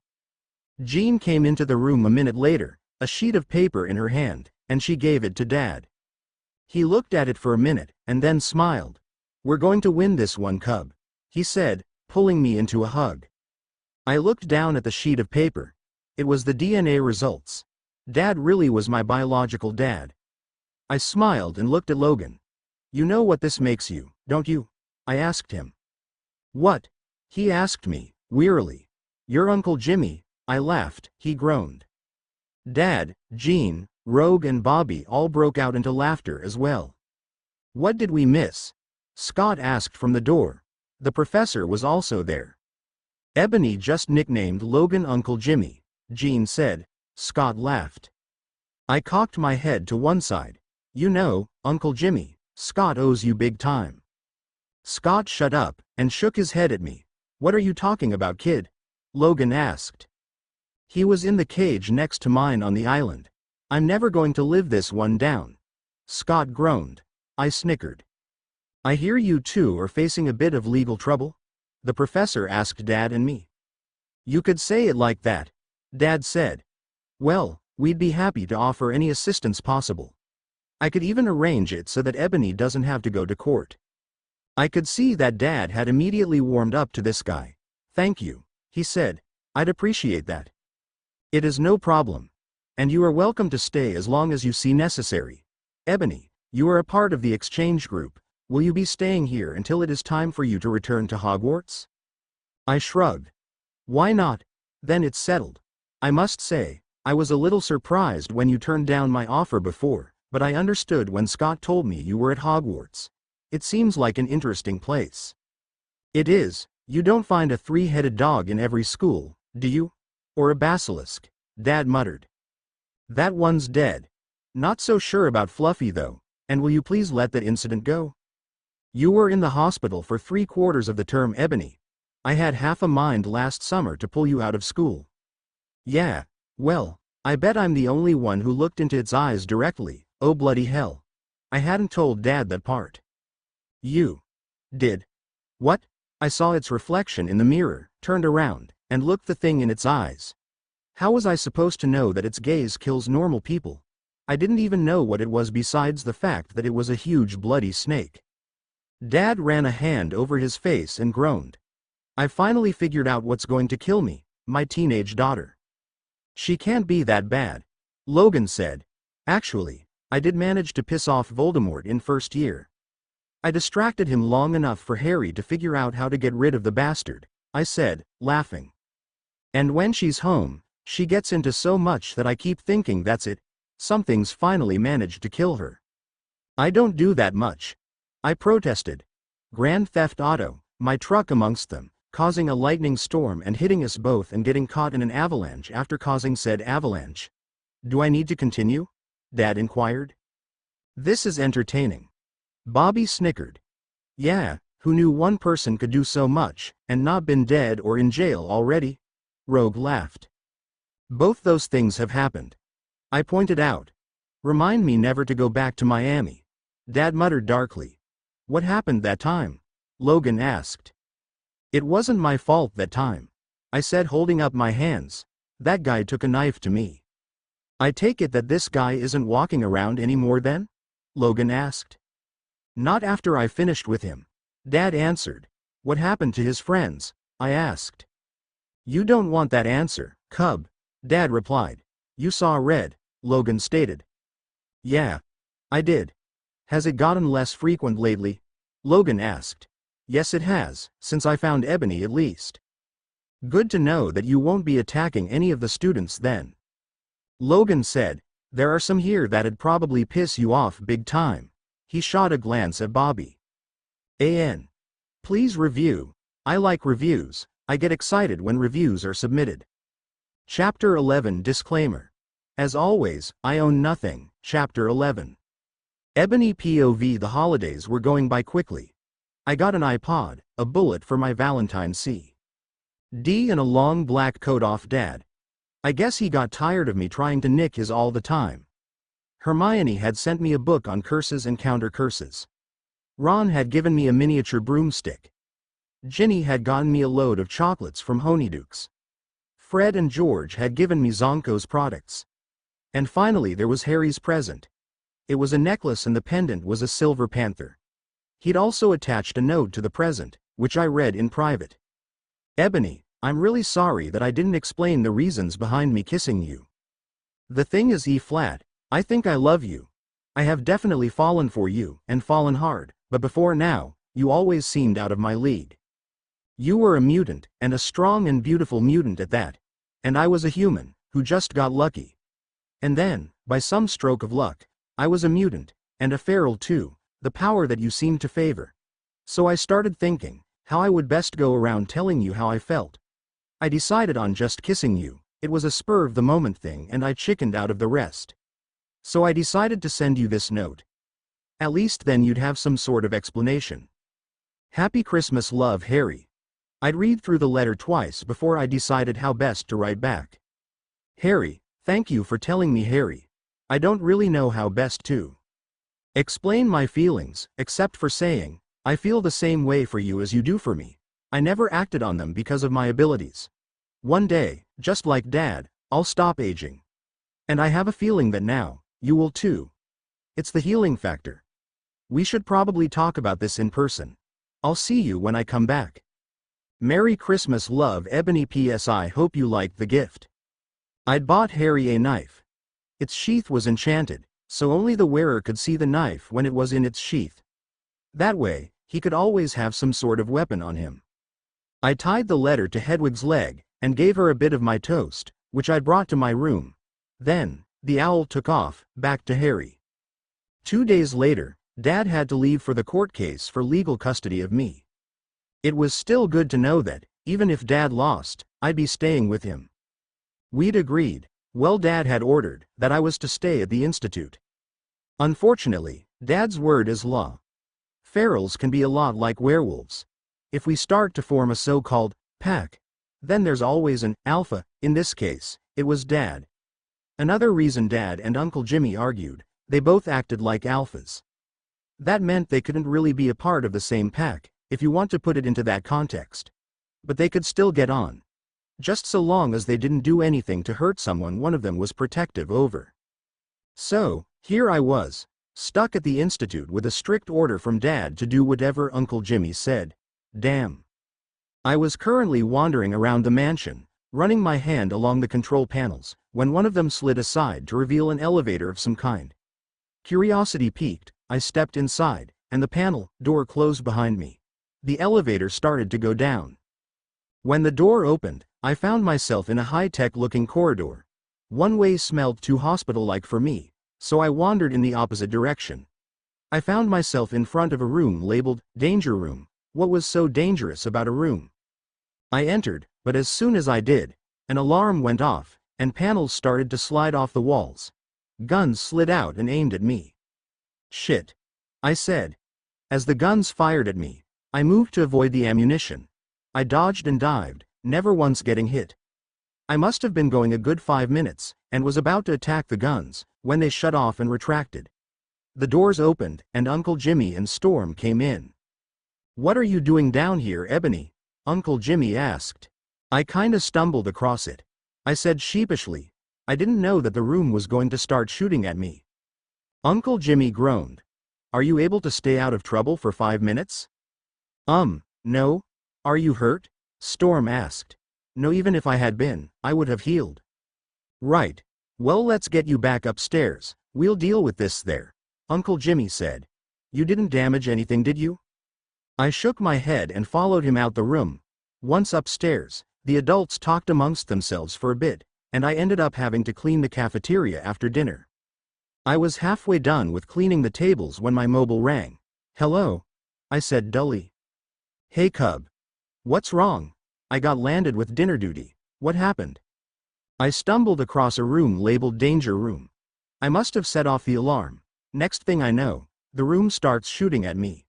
Jean came into the room a minute later, a sheet of paper in her hand, and she gave it to Dad. He looked at it for a minute, and then smiled. We're going to win this one, cub, he said, pulling me into a hug. I looked down at the sheet of paper. It was the DNA results. Dad really was my biological dad. I smiled and looked at Logan. You know what this makes you, don't you? I asked him. What? He asked me, wearily. Your Uncle Jimmy, I laughed. He groaned. Dad, Jean, Rogue and Bobby all broke out into laughter as well. What did we miss? Scott asked from the door. The professor was also there. Ebony just nicknamed Logan Uncle Jimmy, Jean said. Scott laughed. I cocked my head to one side. You know, Uncle Jimmy, Scott owes you big time. Scott shut up, and shook his head at me. What are you talking about, kid? Logan asked. He was in the cage next to mine on the island. I'm never going to live this one down. Scott groaned. I snickered. I hear you two are facing a bit of legal trouble? The professor asked Dad and me. You could say it like that, Dad said. Well, we'd be happy to offer any assistance possible. I could even arrange it so that Ebony doesn't have to go to court. I could see that Dad had immediately warmed up to this guy. Thank you, he said. I'd appreciate that. It is no problem. And you are welcome to stay as long as you see necessary. Ebony, you are a part of the exchange group. Will you be staying here until it is time for you to return to Hogwarts? I shrugged. Why not? Then it's settled. I must say, I was a little surprised when you turned down my offer before, but I understood when Scott told me you were at Hogwarts. It seems like an interesting place. It is. You don't find a three-headed dog in every school, do you? Or a basilisk, Dad muttered. That one's dead. Not so sure about Fluffy though, and will you please let that incident go? You were in the hospital for 3/4 of the term, Ebony. I had half a mind last summer to pull you out of school. Yeah, well, I bet I'm the only one who looked into its eyes directly. Oh bloody hell. I hadn't told Dad that part. You did. What? I saw its reflection in the mirror, turned around, and looked the thing in its eyes. How was I supposed to know that its gaze kills normal people? I didn't even know what it was besides the fact that it was a huge bloody snake. Dad ran a hand over his face and groaned. I finally figured out what's going to kill me, my teenage daughter. She can't be that bad, Logan said. Actually, I did manage to piss off Voldemort in first year. I distracted him long enough for Harry to figure out how to get rid of the bastard, I said, laughing. And when she's home, she gets into so much that I keep thinking that's it, something's finally managed to kill her. I don't do that much, I protested. Grand Theft Auto, my truck amongst them, causing a lightning storm and hitting us both and getting caught in an avalanche after causing said avalanche. Do I need to continue? Dad inquired. This is entertaining. Bobby snickered. Yeah, who knew one person could do so much, and not been dead or in jail already? Rogue laughed. Both those things have happened, I pointed out. Remind me never to go back to Miami. Dad muttered darkly. What happened that time? Logan asked. It wasn't my fault that time, I said, holding up my hands. That guy took a knife to me. I take it that this guy isn't walking around anymore then? Logan asked. Not after I finished with him, Dad answered. What happened to his friends? I asked. You don't want that answer, cub, Dad replied. You saw red, Logan stated. Yeah, I did. Has it gotten less frequent lately? Logan asked. Yes, it has, since I found Ebony at least. Good to know that you won't be attacking any of the students then. Logan said, there are some here that'd probably piss you off big time. He shot a glance at Bobby. Please review. I like reviews. I get excited when reviews are submitted. Chapter 11 Disclaimer. As always, I own nothing. Chapter 11. Ebony POV. The holidays were going by quickly. I got an iPod, a bullet for my Valentine CD, and a long black coat off Dad. I guess he got tired of me trying to nick his all the time. Hermione had sent me a book on curses and counter curses. Ron had given me a miniature broomstick. Ginny had gotten me a load of chocolates from Honeydukes. Fred and George had given me Zonko's products. And finally there was Harry's present. It was a necklace and the pendant was a silver panther. He'd also attached a note to the present, which I read in private. Ebony, I'm really sorry that I didn't explain the reasons behind me kissing you. The thing is E-flat, I think I love you. I have definitely fallen for you, and fallen hard, but before now, you always seemed out of my league. You were a mutant, and a strong and beautiful mutant at that. And I was a human, who just got lucky. And then, by some stroke of luck, I was a mutant, and a feral too, the power that you seemed to favor. So I started thinking, how I would best go around telling you how I felt. I decided on just kissing you. It was a spur of the moment thing and I chickened out of the rest. So I decided to send you this note. At least then you'd have some sort of explanation. Happy Christmas, love, Harry. I'd read through the letter twice before I decided how best to write back. Harry, thank you for telling me, Harry. I don't really know how best to explain my feelings, except for saying, I feel the same way for you as you do for me. I never acted on them because of my abilities. One day, just like Dad, I'll stop aging. And I have a feeling that now, you will too. It's the healing factor. We should probably talk about this in person. I'll see you when I come back. Merry Christmas, love, Ebony. P.S. I hope you liked the gift. I'd bought Harry a knife. Its sheath was enchanted, so only the wearer could see the knife when it was in its sheath. That way, he could always have some sort of weapon on him. I tied the letter to Hedwig's leg, and gave her a bit of my toast, which I'd brought to my room. Then, the owl took off, back to Harry. 2 days later, Dad had to leave for the court case for legal custody of me. It was still good to know that, even if Dad lost, I'd be staying with him. We'd agreed. Well, Dad had ordered that I was to stay at the institute. Unfortunately, Dad's word is law. Ferals can be a lot like werewolves. If we start to form a so-called pack, then there's always an alpha. In this case, it was Dad. Another reason Dad and Uncle Jimmy argued, they both acted like alphas. That meant they couldn't really be a part of the same pack, if you want to put it into that context. But they could still get on. Just so long as they didn't do anything to hurt someone one of them was protective over. So, here I was, stuck at the institute with a strict order from Dad to do whatever Uncle Jimmy said. Damn. I was currently wandering around the mansion, running my hand along the control panels, when one of them slid aside to reveal an elevator of some kind. Curiosity piqued, I stepped inside, and the panel door closed behind me. The elevator started to go down. When the door opened, I found myself in a high-tech looking corridor. One way smelled too hospital-like for me, so I wandered in the opposite direction. I found myself in front of a room labeled Danger Room. What was so dangerous about a room? I entered, but as soon as I did, an alarm went off, and panels started to slide off the walls. Guns slid out and aimed at me. Shit, I said. As the guns fired at me, I moved to avoid the ammunition. I dodged and dived, never once getting hit. I must have been going a good 5 minutes, and was about to attack the guns, when they shut off and retracted. The doors opened, and Uncle Jimmy and Storm came in. "What are you doing down here, Ebony?" Uncle Jimmy asked. I kinda stumbled across it. I said sheepishly. I didn't know that the room was going to start shooting at me. Uncle Jimmy groaned. "Are you able to stay out of trouble for 5 minutes?" No. Are you hurt?" Storm asked. "No, even if I had been, I would have healed." "Right. Well, let's get you back upstairs. We'll deal with this there," Uncle Jimmy said. "You didn't damage anything, did you?" I shook my head and followed him out the room. Once upstairs, the adults talked amongst themselves for a bit, and I ended up having to clean the cafeteria after dinner. I was halfway done with cleaning the tables when my mobile rang. "Hello," I said dully. "Hey Cub. What's wrong? I got landed with dinner duty. What happened?" I stumbled across a room labeled Danger Room. I must have set off the alarm. Next thing I know, the room starts shooting at me.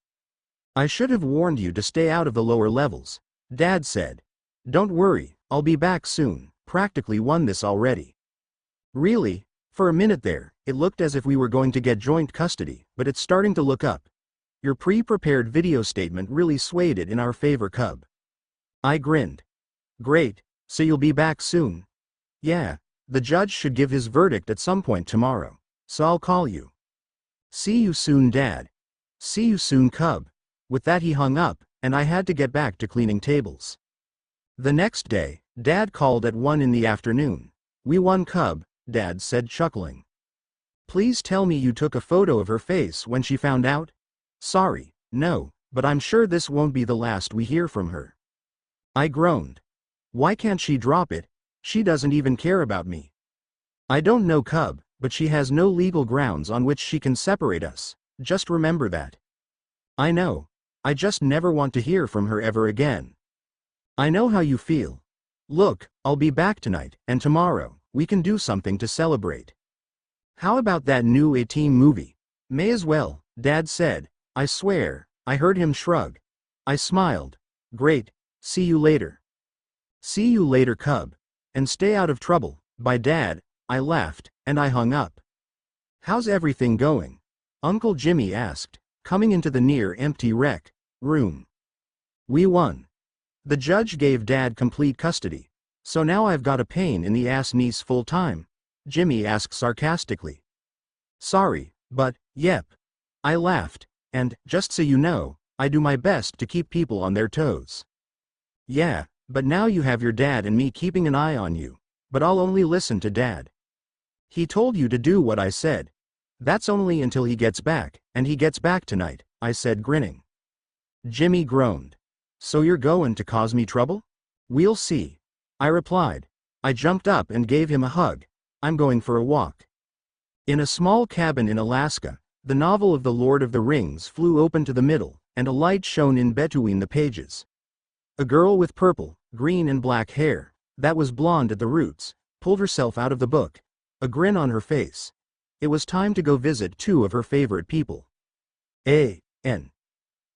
"I should have warned you to stay out of the lower levels," Dad said. "Don't worry, I'll be back soon. Practically won this already." Really? For a minute there, it looked as if we were going to get joint custody, but it's starting to look up. Your pre-prepared video statement really swayed it in our favor, Cub. I grinned. "Great, so you'll be back soon?" "Yeah, the judge should give his verdict at some point tomorrow, so I'll call you." "See you soon, Dad." "See you soon, Cub." With that he hung up, and I had to get back to cleaning tables. The next day, Dad called at 1 in the afternoon. "We won, Cub," Dad said, chuckling. "Please tell me you took a photo of her face when she found out?" "Sorry, no, but I'm sure this won't be the last we hear from her." I groaned. "Why can't she drop it? She doesn't even care about me." "I don't know, Cub, but she has no legal grounds on which she can separate us. Just remember that." "I know. I just never want to hear from her ever again." "I know how you feel. Look, I'll be back tonight, and tomorrow, we can do something to celebrate." "How about that new A-Team movie?" "May as well," Dad said. I swear, I heard him shrug. I smiled. "Great. See you later." "See you later, Cub. And stay out of trouble." "Bye, Dad," I laughed, and I hung up. "How's everything going?" Uncle Jimmy asked, coming into the near-empty rec room. "We won. The judge gave Dad complete custody. So now I've got a pain in the ass niece full time?" Jimmy asked sarcastically. "Sorry, but, yep." I laughed, and, just so you know, I do my best to keep people on their toes. "Yeah, but now you have your dad and me keeping an eye on you. But I'll only listen to Dad. He told you to do what I said." "That's only until he gets back, and he gets back tonight," I said, grinning. Jimmy groaned. "So you're going to cause me trouble?" "We'll see," I replied. I jumped up and gave him a hug. "I'm going for a walk." In a small cabin in Alaska, The novel of the Lord of the Rings flew open to the middle, and a light shone in between the pages. A girl with purple, green and black hair, that was blonde at the roots, pulled herself out of the book, a grin on her face. It was time to go visit two of her favorite people. A.N.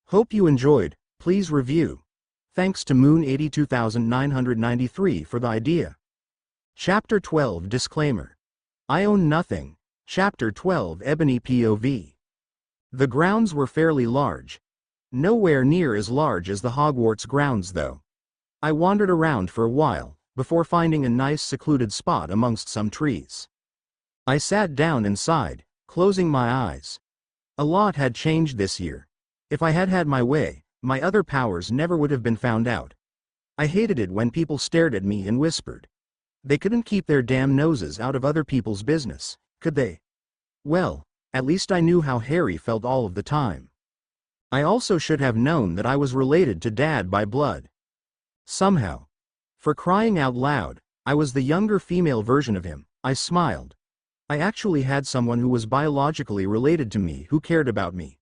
Hope you enjoyed. Please review. Thanks to Moon82993 for the idea. Chapter 12 Disclaimer. I own nothing. Chapter 12 Ebony POV. The grounds were fairly large. Nowhere near as large as the Hogwarts grounds though. I wandered around for a while, before finding a nice secluded spot amongst some trees. I sat down and sighed, closing my eyes. A lot had changed this year. If I had had my way, my other powers never would have been found out. I hated it when people stared at me and whispered. They couldn't keep their damn noses out of other people's business, could they? Well, at least I knew how Harry felt all of the time. I also should have known that I was related to Dad by blood. Somehow. For crying out loud, I was the younger female version of him. I smiled. I actually had someone who was biologically related to me who cared about me.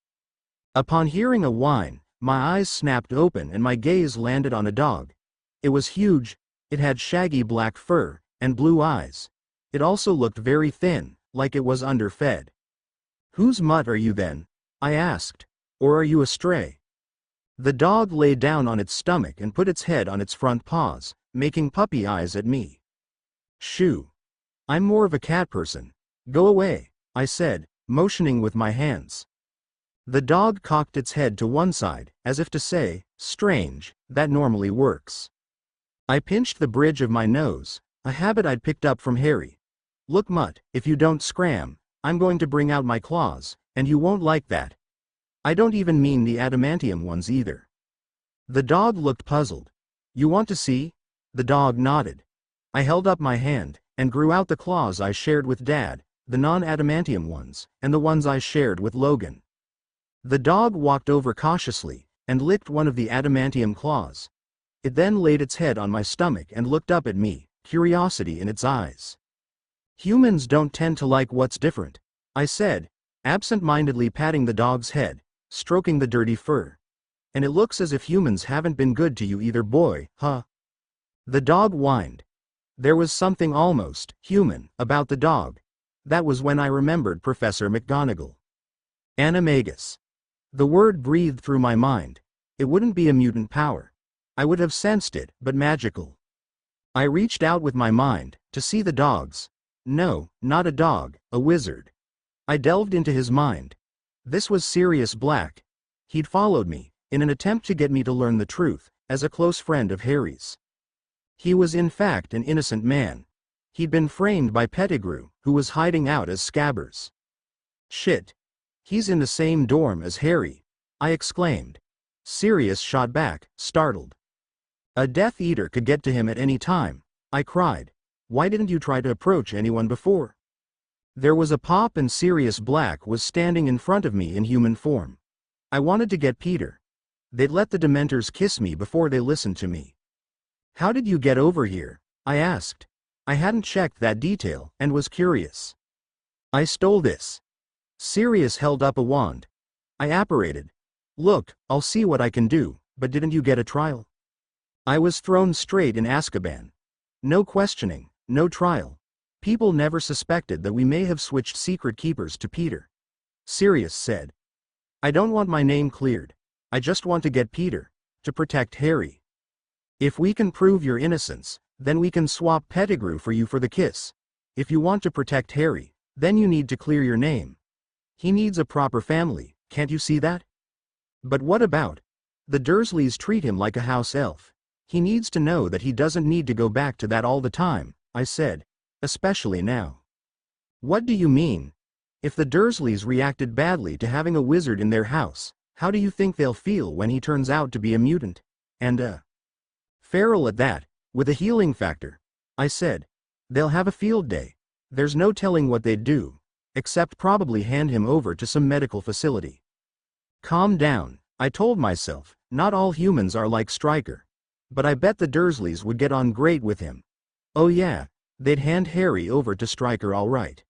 Upon hearing a whine, my eyes snapped open and my gaze landed on a dog. It was huge, it had shaggy black fur, and blue eyes. It also looked very thin, like it was underfed. "Whose mutt are you then?" I asked. "Or are you a stray?" The dog lay down on its stomach and put its head on its front paws, making puppy eyes at me. "Shoo. I'm more of a cat person. Go away," I said, motioning with my hands. The dog cocked its head to one side, as if to say, "Strange, that normally works." I pinched the bridge of my nose, a habit I'd picked up from Harry. "Look, Mutt, if you don't scram, I'm going to bring out my claws, and you won't like that. I don't even mean the adamantium ones either." The dog looked puzzled. "You want to see?" The dog nodded. I held up my hand, and grew out the claws I shared with Dad, the non-adamantium ones, and the ones I shared with Logan. The dog walked over cautiously, and licked one of the adamantium claws. It then laid its head on my stomach and looked up at me, curiosity in its eyes. "Humans don't tend to like what's different," I said, absent-mindedly patting the dog's head, stroking the dirty fur. "And it looks as if humans haven't been good to you either, boy, huh?" The dog whined. There was something almost human about the dog. That was when I remembered Professor McGonagall. Animagus. The word breathed through my mind. It wouldn't be a mutant power. I would have sensed it, but magical. I reached out with my mind, to see the dogs. No, not a dog, a wizard. I delved into his mind. This was Sirius Black. He'd followed me, in an attempt to get me to learn the truth, as a close friend of Harry's. He was in fact an innocent man. He'd been framed by Pettigrew, who was hiding out as Scabbers. "Shit. He's in the same dorm as Harry," I exclaimed. Sirius shot back, startled. "A Death Eater could get to him at any time," I cried. "Why didn't you try to approach anyone before?" There was a pop and Sirius Black was standing in front of me in human form. I wanted to get Peter. They'd let the Dementors kiss me before they listened to me. "How did you get over here?" I asked. I hadn't checked that detail, and was curious. "I stole this." Sirius held up a wand. I apparated. "Look, I'll see what I can do, but didn't you get a trial?" I was thrown straight in Azkaban. No questioning, no trial. People never suspected that we may have switched secret keepers to Peter. Sirius said. "I don't want my name cleared. I just want to get Peter, to protect Harry. If we can prove your innocence, then we can swap Pettigrew for you for the kiss. If you want to protect Harry, then you need to clear your name. He needs a proper family, can't you see that?" "But what about? The Dursleys treat him like a house elf. He needs to know that he doesn't need to go back to that all the time," I said. "Especially now." "What do you mean? If the Dursleys reacted badly to having a wizard in their house, how do you think they'll feel when he turns out to be a mutant? And feral at that, with a healing factor," I said. "They'll have a field day. There's no telling what they'd do, except probably hand him over to some medical facility." Calm down, I told myself. Not all humans are like Stryker. But I bet the Dursleys would get on great with him. Oh yeah, they'd hand Harry over to Stryker all right.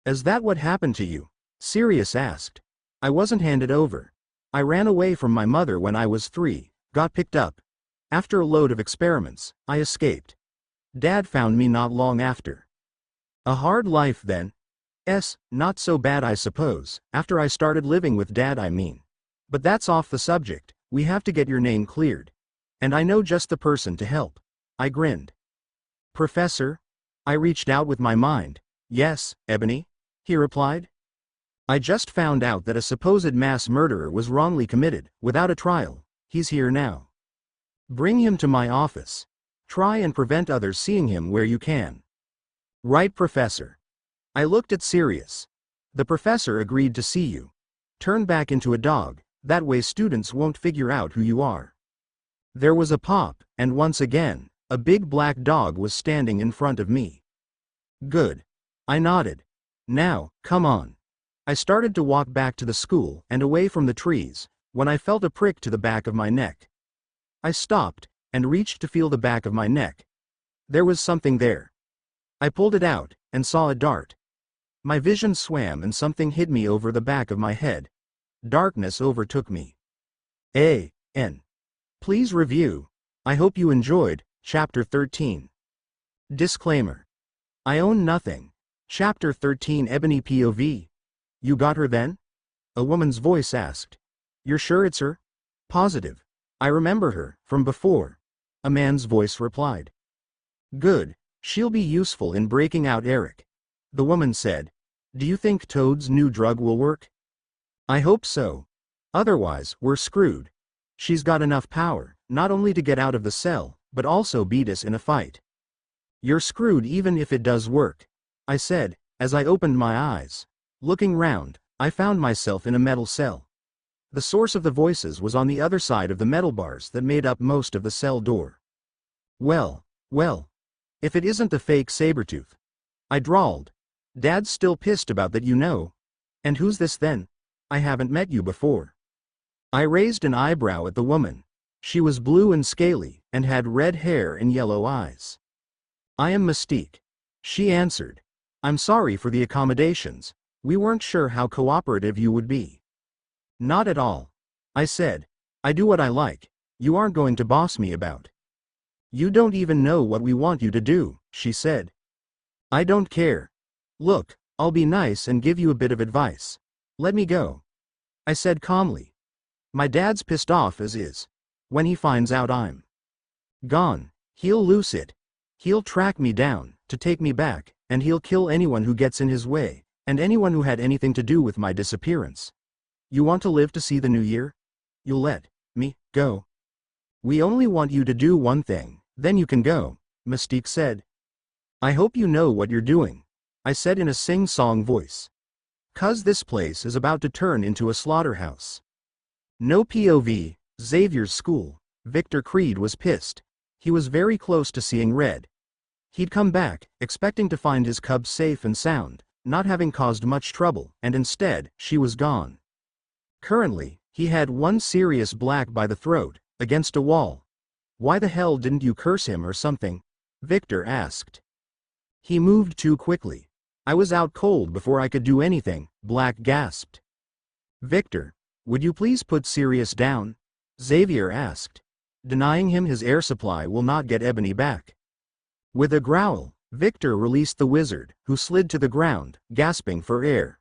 "Is that what happened to you?" Sirius asked. I wasn't handed over. I ran away from my mother when I was 3, got picked up. After a load of experiments, I escaped. Dad found me not long after. A hard life then? Not so bad I suppose, after I started living with Dad I mean. But that's off the subject, we have to get your name cleared. And I know just the person to help. I grinned. Professor? I reached out with my mind. Yes, Ebony? He replied. I just found out that a supposed mass murderer was wrongly committed, without a trial. He's here now. Bring him to my office. Try and prevent others seeing him where you can. Right, Professor. I looked at Sirius. The professor agreed to see you. Turn back into a dog, that way students won't figure out who you are. There was a pop, and once again, a big black dog was standing in front of me. Good. I nodded. Now, come on. I started to walk back to the school and away from the trees, when I felt a prick to the back of my neck. I stopped, and reached to feel the back of my neck. There was something there. I pulled it out, and saw a dart. My vision swam and something hit me over the back of my head. Darkness overtook me. A.N. Please review. I hope you enjoyed, Chapter 13. Disclaimer. I own nothing. Chapter 13 Ebony POV. You got her then? A woman's voice asked. You're sure it's her? Positive. I remember her, from before. A man's voice replied. Good, she'll be useful in breaking out Eric. The woman said. Do you think Toad's new drug will work? I hope so. Otherwise, we're screwed. She's got enough power, not only to get out of the cell, but also beat us in a fight. You're screwed even if it does work, I said, as I opened my eyes. Looking round, I found myself in a metal cell. The source of the voices was on the other side of the metal bars that made up most of the cell door. Well, if it isn't the fake Sabretooth. I drawled. Dad's still pissed about that, you know. And who's this then? I haven't met you before. I raised an eyebrow at the woman. She was blue and scaly, and had red hair and yellow eyes. I am Mystique. She answered. I'm sorry for the accommodations. We weren't sure how cooperative you would be. Not at all. I said. I do what I like. You aren't going to boss me about. You don't even know what we want you to do, she said. I don't care. Look, I'll be nice and give you a bit of advice. Let me go. I said calmly. My dad's pissed off as is. When he finds out I'm gone, he'll lose it. He'll track me down, to take me back, and he'll kill anyone who gets in his way, and anyone who had anything to do with my disappearance. You want to live to see the new year? You'll let me go. We only want you to do one thing, then you can go, Mystique said. I hope you know what you're doing, I said in a sing-song voice. 'Cause this place is about to turn into a slaughterhouse. No POV, Xavier's school. Victor Creed was pissed. He was very close to seeing red. He'd come back, expecting to find his cub safe and sound, not having caused much trouble, and instead, she was gone. Currently, he had one serious black by the throat, against a wall. Why the hell didn't you curse him or something? Victor asked. He moved too quickly. I was out cold before I could do anything, Black gasped. Victor, would you please put Sirius down? Xavier asked. Denying him his air supply will not get Ebony back. With a growl, Victor released the wizard, who slid to the ground, gasping for air.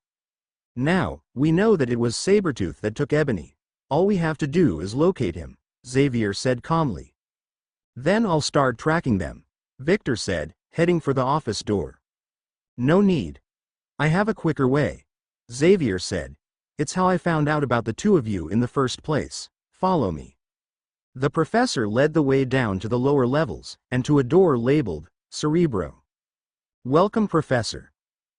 Now, we know that it was Sabretooth that took Ebony. All we have to do is locate him, Xavier said calmly. Then I'll start tracking them, Victor said, heading for the office door. No need. I have a quicker way, Xavier said. It's how I found out about the two of you in the first place. Follow me. The professor led the way down to the lower levels, and to a door labeled, Cerebro. Welcome, Professor.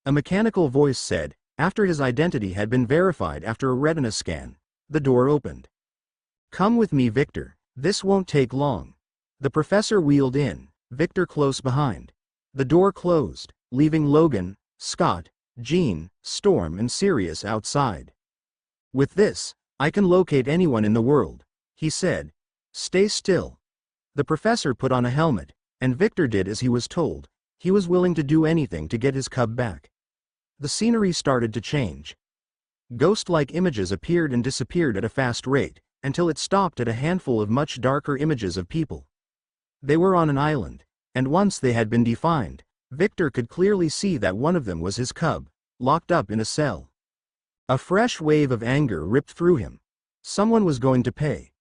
A mechanical voice said, after his identity had been verified after a retina scan. The door opened. Come with me, Victor, this won't take long. The professor wheeled in, Victor close behind. The door closed, leaving Logan, Scott, Jean, Storm and Sirius outside. With this, I can locate anyone in the world, he said. Stay still. The professor put on a helmet, and Victor did as he was told. He was willing to do anything to get his cub back. The scenery started to change. Ghost-like images appeared and disappeared at a fast rate, until it stopped at a handful of much darker images of people. They were on an island, and once they had been defined, Victor could clearly see that one of them was his cub, locked up in a cell. A fresh wave of anger ripped through him. Someone was going to pay.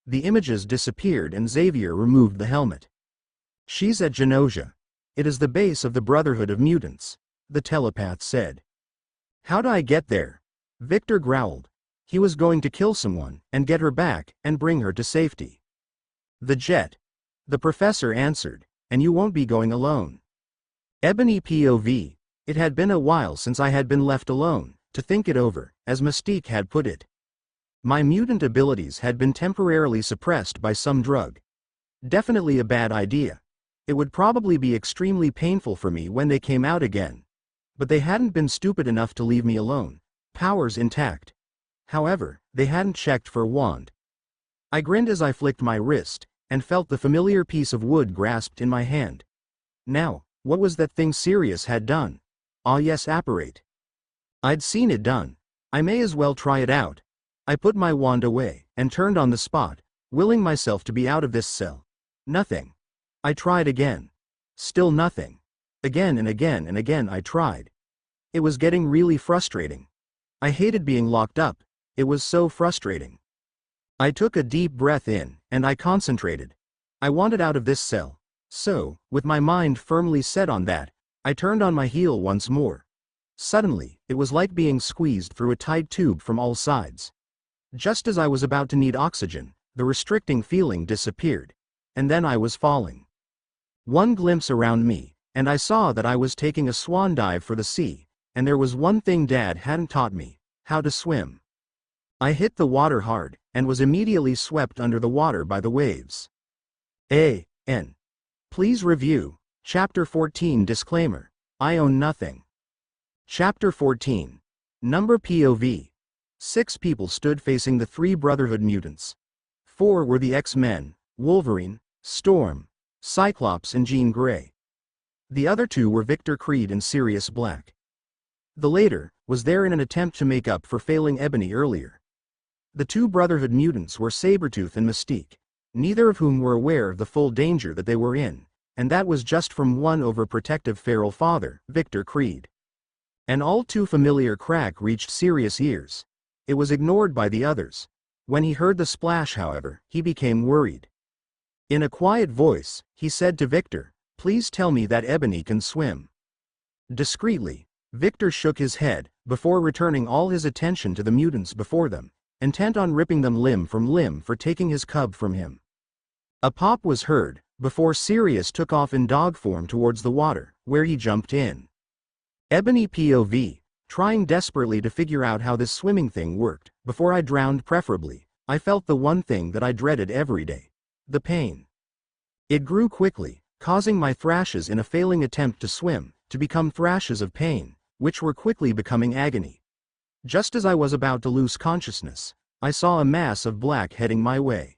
The images disappeared and Xavier removed the helmet. "She's at Genosha. It is the base of the Brotherhood of Mutants," the telepath said. "How'd I get there?" Victor growled. He was going to kill someone, and get her back, and bring her to safety. "The jet," the professor answered, "and you won't be going alone." Ebony POV. It had been a while since I had been left alone, to think it over, as Mystique had put it. My mutant abilities had been temporarily suppressed by some drug. Definitely a bad idea. It would probably be extremely painful for me when they came out again. But they hadn't been stupid enough to leave me alone, powers intact. However, they hadn't checked for wand. I grinned as I flicked my wrist, and felt the familiar piece of wood grasped in my hand. Now, what was that thing Sirius had done? Ah yes, apparate. I'd seen it done. I may as well try it out. I put my wand away, and turned on the spot, willing myself to be out of this cell. Nothing. I tried again. Still nothing. Again and again and again I tried. It was getting really frustrating. I hated being locked up. It was so frustrating. I took a deep breath in, and I concentrated. I wanted out of this cell. So, with my mind firmly set on that, I turned on my heel once more. Suddenly, it was like being squeezed through a tight tube from all sides. Just as I was about to need oxygen, the restricting feeling disappeared, and then I was falling. One glimpse around me, and I saw that I was taking a swan dive for the sea, and there was one thing Dad hadn't taught me: how to swim. I hit the water hard, and was immediately swept under the water by the waves. A.N. Please review. Chapter 14 Disclaimer. I own nothing. Chapter 14. Number POV. 6 people stood facing the 3 Brotherhood mutants. 4 were the X-Men, Wolverine, Storm, Cyclops and Jean Grey. The other 2 were Victor Creed and Sirius Black. The later was there in an attempt to make up for failing Ebony earlier. The 2 Brotherhood mutants were Sabretooth and Mystique, neither of whom were aware of the full danger that they were in, and that was just from one overprotective feral father, Victor Creed. An all too familiar crack reached Sirius' ears. It was ignored by the others. When he heard the splash, however, he became worried. In a quiet voice, he said to Victor, "Please tell me that Ebony can swim." Discreetly, Victor shook his head, before returning all his attention to the mutants before them, intent on ripping them limb from limb for taking his cub from him. A pop was heard, before Sirius took off in dog form towards the water, where he jumped in. Ebony POV. Trying desperately to figure out how this swimming thing worked, before I drowned preferably, I felt the one thing that I dreaded every day: the pain. It grew quickly, causing my thrashes in a failing attempt to swim, to become thrashes of pain, which were quickly becoming agony. Just as I was about to lose consciousness, I saw a mass of black heading my way.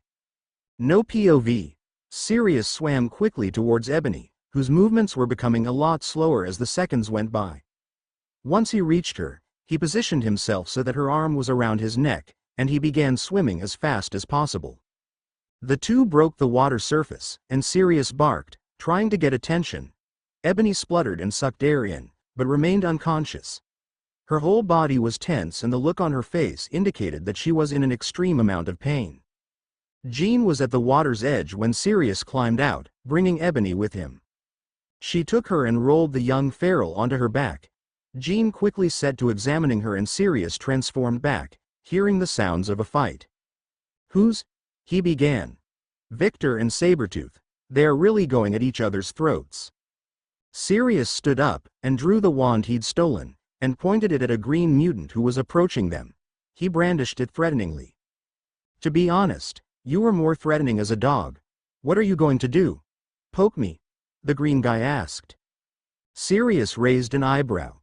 No POV. Sirius swam quickly towards Ebony, whose movements were becoming a lot slower as the seconds went by. Once he reached her, he positioned himself so that her arm was around his neck, and he began swimming as fast as possible. The 2 broke the water surface, and Sirius barked, trying to get attention. Ebony spluttered and sucked air in, but remained unconscious. Her whole body was tense and the look on her face indicated that she was in an extreme amount of pain. Jean was at the water's edge when Sirius climbed out, bringing Ebony with him. She took her and rolled the young feral onto her back. Jean quickly set to examining her and Sirius transformed back, hearing the sounds of a fight. "Who's?" he began. "Victor and Sabretooth. They are really going at each other's throats." Sirius stood up, and drew the wand he'd stolen, and pointed it at a green mutant who was approaching them. He brandished it threateningly. "To be honest, you were more threatening as a dog. What are you going to do? Poke me?" the green guy asked. Sirius raised an eyebrow.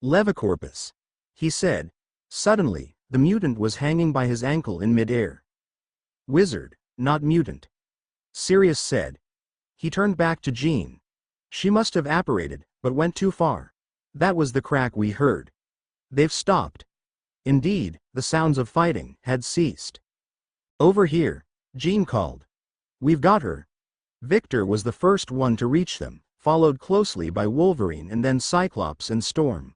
"Levicorpus," he said. Suddenly, the mutant was hanging by his ankle in midair. "Wizard, not mutant," Sirius said. He turned back to Jean. "She must have apparated, but went too far. That was the crack we heard. They've stopped." Indeed, the sounds of fighting had ceased. "Over here," Jean called. "We've got her." Victor was the first one to reach them, followed closely by Wolverine and then Cyclops and Storm.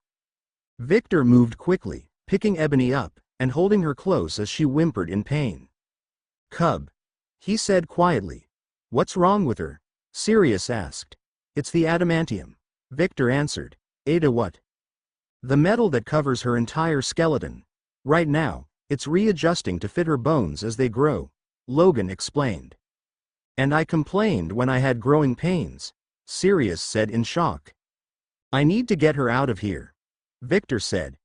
Victor moved quickly, picking Ebony up and holding her close as she whimpered in pain. "Cub," he said quietly. "What's wrong with her?" Sirius asked. "It's the adamantium," Victor answered. "Ada what?" "The metal that covers her entire skeleton. Right now, it's readjusting to fit her bones as they grow," Logan explained. "And I complained when I had growing pains," Sirius said in shock. "I need to get her out of here," Victor said.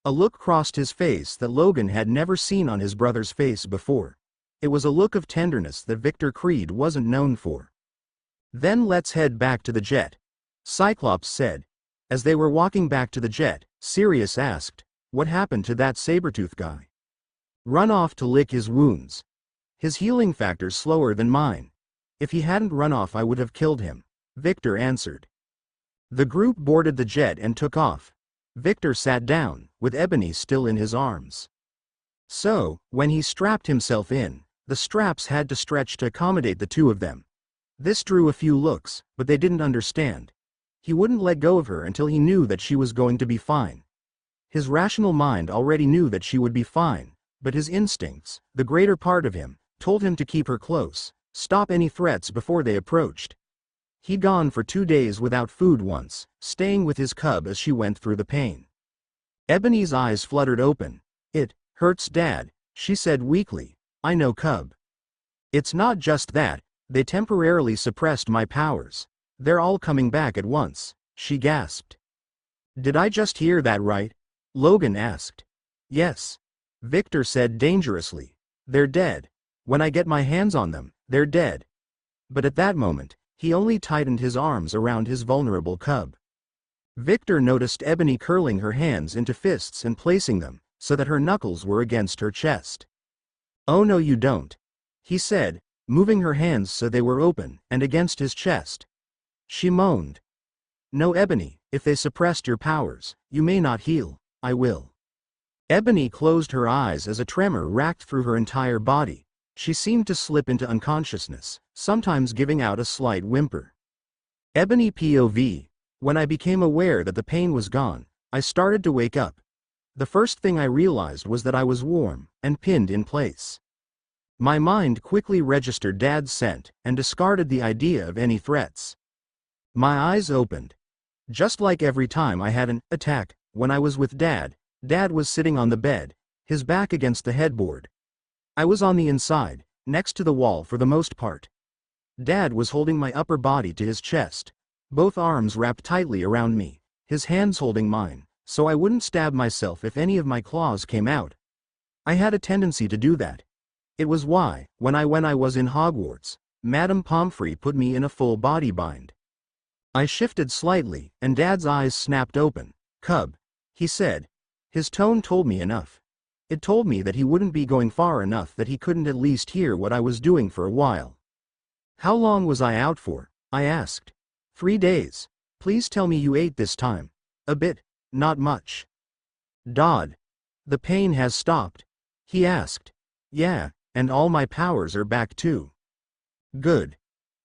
A look crossed his face that Logan had never seen on his brother's face before. It was a look of tenderness that Victor Creed wasn't known for. "Then let's head back to the jet," Cyclops said. As they were walking back to the jet, Sirius asked, "What happened to that Sabretooth guy?" "Run off to lick his wounds. His healing factor's slower than mine. If he hadn't run off I would have killed him," Victor answered. The group boarded the jet and took off. Victor sat down, with Ebony still in his arms. So, when he strapped himself in, the straps had to stretch to accommodate the two of them. This drew a few looks, but they didn't understand. He wouldn't let go of her until he knew that she was going to be fine. His rational mind already knew that she would be fine, but his instincts, the greater part of him, told him to keep her close, stop any threats before they approached. He'd gone for 2 days without food once, staying with his cub as she went through the pain. Ebony's eyes fluttered open. "It hurts, Dad," she said weakly. "I know, cub. It's not just that, they temporarily suppressed my powers. They're all coming back at once," she gasped. "Did I just hear that right?" Logan asked. "Yes," Victor said dangerously. "They're dead. When I get my hands on them, they're dead." But at that moment, he only tightened his arms around his vulnerable cub. Victor noticed Ebony curling her hands into fists and placing them, so that her knuckles were against her chest. "Oh no you don't," he said, moving her hands so they were open and against his chest. She moaned. "No, Ebony, if they suppressed your powers, you may not heal. I will." Ebony closed her eyes as a tremor racked through her entire body. She seemed to slip into unconsciousness, sometimes giving out a slight whimper. Ebony POV. When I became aware that the pain was gone, I started to wake up. The first thing I realized was that I was warm and pinned in place. My mind quickly registered Dad's scent and discarded the idea of any threats. My eyes opened. Just like every time I had an attack, when I was with Dad, Dad was sitting on the bed, his back against the headboard. I was on the inside, next to the wall for the most part. Dad was holding my upper body to his chest, both arms wrapped tightly around me, his hands holding mine, so I wouldn't stab myself if any of my claws came out. I had a tendency to do that. It was why, when I was in Hogwarts, Madame Pomfrey put me in a full body bind. I shifted slightly, and Dad's eyes snapped open. "Cub," he said. His tone told me enough. It told me that he wouldn't be going far enough that he couldn't at least hear what I was doing for a while. "How long was I out for?" I asked. 3 days. Please tell me you ate this time." "A bit, not much." "Dodd. The pain has stopped?" he asked. "Yeah, and all my powers are back too." "Good.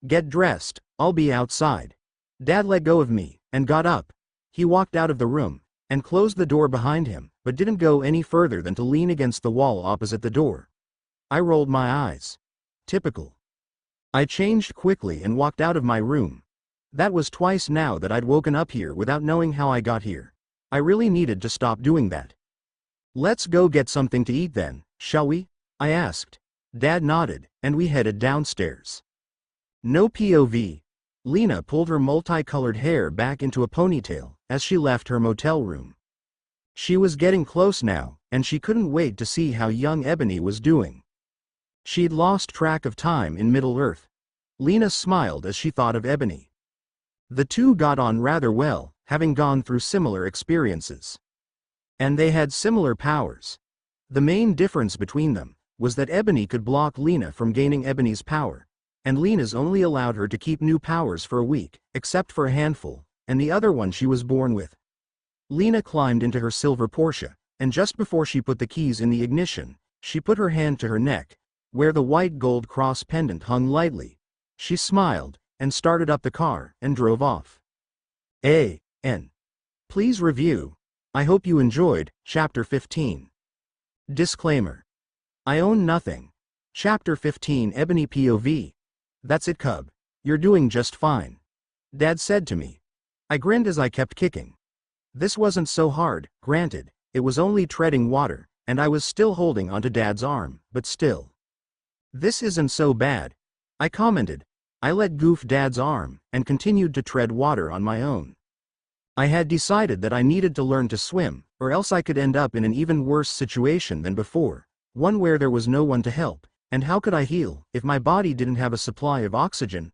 Get dressed, I'll be outside." Dad let go of me, and got up. He walked out of the room, and closed the door behind him, but didn't go any further than to lean against the wall opposite the door. I rolled my eyes. Typical. I changed quickly and walked out of my room. That was twice now that I'd woken up here without knowing how I got here. I really needed to stop doing that. "Let's go get something to eat then, shall we?" I asked. Dad nodded, and we headed downstairs. No POV. Lena pulled her multicolored hair back into a ponytail as she left her motel room. She was getting close now, and she couldn't wait to see how young Ebony was doing. She'd lost track of time in Middle-earth. Lena smiled as she thought of Ebony. The two got on rather well, having gone through similar experiences. And they had similar powers. The main difference between them was that Ebony could block Lena from gaining Ebony's power, and Lena's only allowed her to keep new powers for a week, except for a handful, and the other one she was born with. Lena climbed into her silver Porsche, and just before she put the keys in the ignition, she put her hand to her neck, where the white gold cross pendant hung lightly. She smiled, and started up the car, and drove off. A.N. Please review. I hope you enjoyed, Chapter 15. Disclaimer. I own nothing. Chapter 15 Ebony POV. That's it, cub. You're doing just fine. Dad said to me. I grinned as I kept kicking. This wasn't so hard, granted, it was only treading water, and I was still holding onto Dad's arm, but still. This isn't so bad, I commented. I let goof Dad's arm, and continued to tread water on my own. I had decided that I needed to learn to swim, or else I could end up in an even worse situation than before, one where there was no one to help, and how could I heal if my body didn't have a supply of oxygen?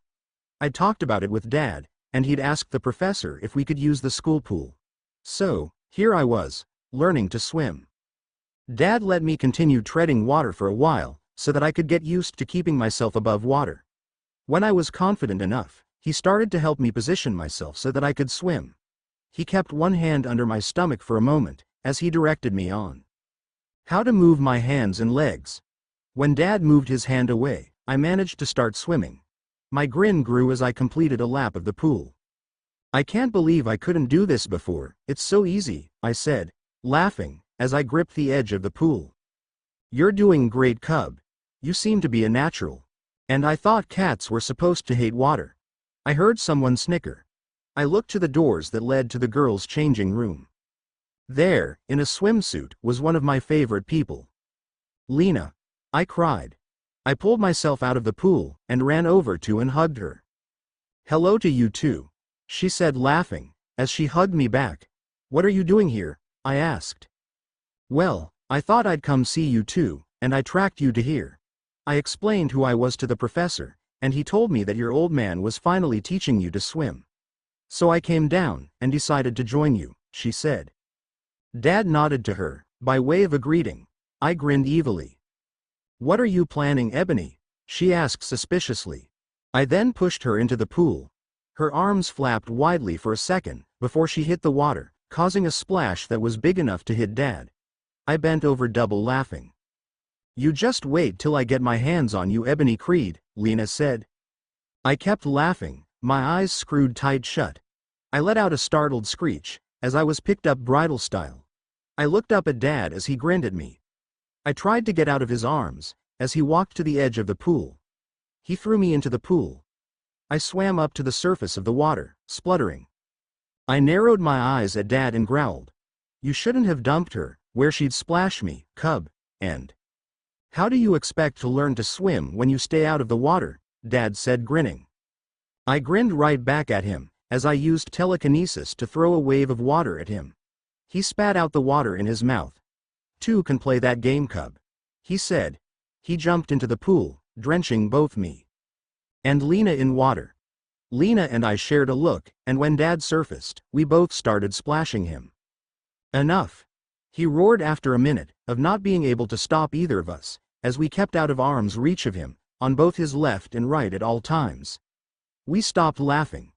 I'd talked about it with Dad, and he'd asked the professor if we could use the school pool. So, here I was, learning to swim. Dad let me continue treading water for a while, so that I could get used to keeping myself above water. When I was confident enough, he started to help me position myself so that I could swim. He kept one hand under my stomach for a moment, as he directed me on how to move my hands and legs. When Dad moved his hand away, I managed to start swimming. My grin grew as I completed a lap of the pool. I can't believe I couldn't do this before, it's so easy, I said, laughing, as I gripped the edge of the pool. You're doing great, cub. You seem to be a natural. And I thought cats were supposed to hate water. I heard someone snicker. I looked to the doors that led to the girls' changing room. There, in a swimsuit, was one of my favorite people. Lena. I cried. I pulled myself out of the pool, and ran over to and hugged her. Hello to you too, she said, laughing, as she hugged me back. What are you doing here? I asked. Well, I thought I'd come see you too, and I tracked you to here. I explained who I was to the professor, and he told me that your old man was finally teaching you to swim. So I came down, and decided to join you, she said. Dad nodded to her, by way of a greeting. I grinned evilly. What are you planning, Ebony? She asked suspiciously. I then pushed her into the pool. Her arms flapped widely for a second, before she hit the water, causing a splash that was big enough to hit Dad. I bent over double laughing. You just wait till I get my hands on you, Ebony Creed, Lena said. I kept laughing, my eyes screwed tight shut. I let out a startled screech, as I was picked up bridal style. I looked up at Dad as he grinned at me. I tried to get out of his arms, as he walked to the edge of the pool. He threw me into the pool. I swam up to the surface of the water, spluttering. I narrowed my eyes at Dad and growled. You shouldn't have dumped her, where she'd splash me, cub, and... How do you expect to learn to swim when you stay out of the water? Dad said, grinning. I grinned right back at him, as I used telekinesis to throw a wave of water at him. He spat out the water in his mouth. Two can play that game, cub, he said. He jumped into the pool, drenching both me and Lena in water. Lena and I shared a look, and when Dad surfaced, we both started splashing him. Enough, he roared after a minute of not being able to stop either of us, as we kept out of arm's reach of him, on both his left and right at all times. We stopped laughing.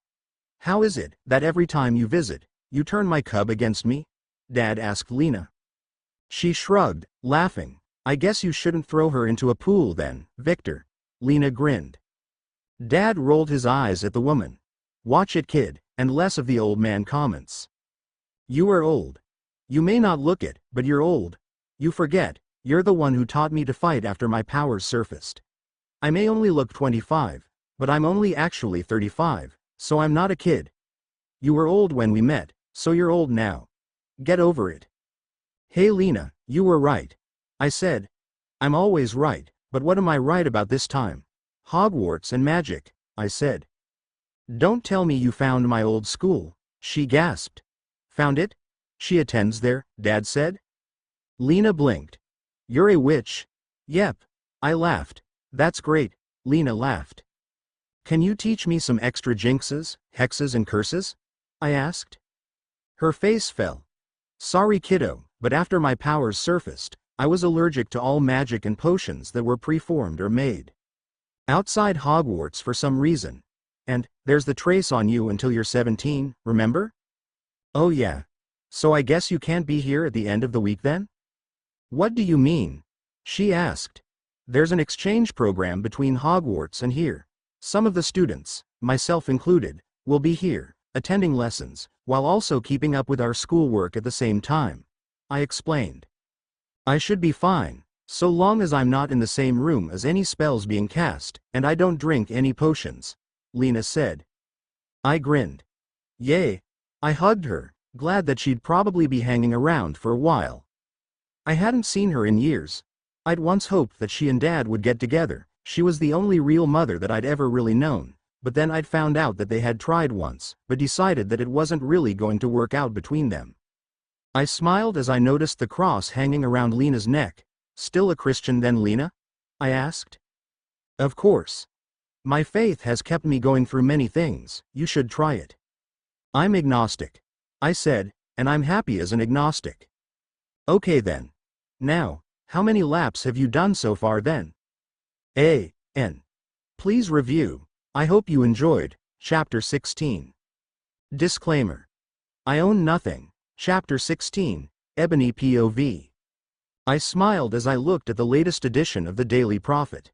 How is it that every time you visit, you turn my cub against me? Dad asked Lena. She shrugged, laughing. I guess you shouldn't throw her into a pool then, Victor. Lena grinned. Dad rolled his eyes at the woman. Watch it, kid, and less of the old man comments. You are old. You may not look it, but you're old. You forget, you're the one who taught me to fight after my powers surfaced. I may only look 25, but I'm only actually 35, so I'm not a kid. You were old when we met, so you're old now. Get over it. Hey Lena, you were right. I said. I'm always right, but what am I right about this time? Hogwarts and magic, I said. Don't tell me you found my old school, she gasped. Found it? She attends there, Dad said. Lena blinked. You're a witch? Yep. I laughed. That's great, Lena laughed. Can you teach me some extra jinxes, hexes and curses? I asked. Her face fell. Sorry kiddo, but after my powers surfaced, I was allergic to all magic and potions that were preformed or made outside Hogwarts for some reason. And, there's the trace on you until you're 17, remember? Oh yeah. So I guess you can't be here at the end of the week then? What do you mean? She asked. There's an exchange program between Hogwarts and here. Some of the students, myself included, will be here, attending lessons, while also keeping up with our schoolwork at the same time. I explained. I should be fine, so long as I'm not in the same room as any spells being cast, and I don't drink any potions, Lena said. I grinned. Yay! I hugged her, glad that she'd probably be hanging around for a while. I hadn't seen her in years. I'd once hoped that she and Dad would get together. She was the only real mother that I'd ever really known, but then I'd found out that they had tried once, but decided that it wasn't really going to work out between them. I smiled as I noticed the cross hanging around Lena's neck. Still a Christian then, Lena? I asked. Of course. My faith has kept me going through many things. You should try it. I'm agnostic, I said, and I'm happy as an agnostic. Okay then. Now, how many laps have you done so far then? A.N. Please review. I hope you enjoyed. Chapter 16. Disclaimer. I own nothing. Chapter 16. Ebony POV. I smiled as I looked at the latest edition of the Daily Prophet.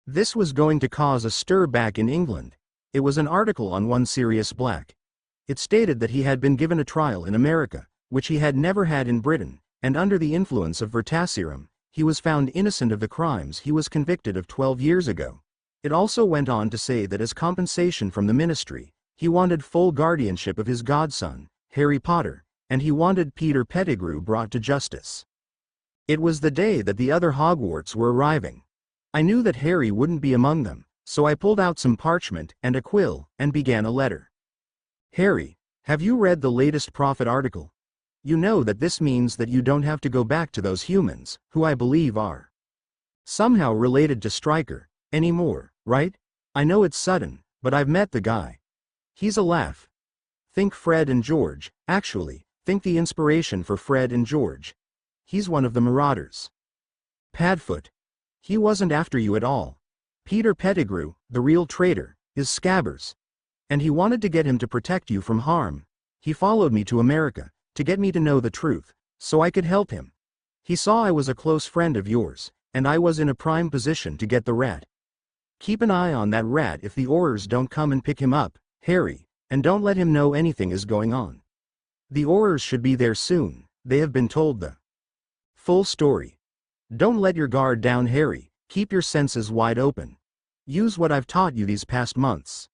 This was going to cause a stir back in England. It was an article on one Sirius Black. It stated that he had been given a trial in America, which he had never had in Britain, and under the influence of Vertaserum, he was found innocent of the crimes he was convicted of 12 years ago. It also went on to say that as compensation from the ministry, he wanted full guardianship of his godson, Harry Potter, and he wanted Peter Pettigrew brought to justice. It was the day that the other Hogwarts were arriving. I knew that Harry wouldn't be among them, so I pulled out some parchment and a quill, and began a letter. Harry, have you read the latest Prophet article? You know that this means that you don't have to go back to those humans, who I believe are somehow related to Stryker, anymore, right? I know it's sudden, but I've met the guy. He's a laugh. Think Fred and George, actually, think the inspiration for Fred and George. He's one of the Marauders. Padfoot. He wasn't after you at all. Peter Pettigrew, the real traitor, is Scabbers. And he wanted to get him to protect you from harm. He followed me to America, to get me to know the truth, so I could help him. He saw I was a close friend of yours, and I was in a prime position to get the rat. Keep an eye on that rat if the Aurors don't come and pick him up, Harry, and don't let him know anything is going on. The Aurors should be there soon, they have been told the full story. Don't let your guard down, Harry, keep your senses wide open. Use what I've taught you these past months.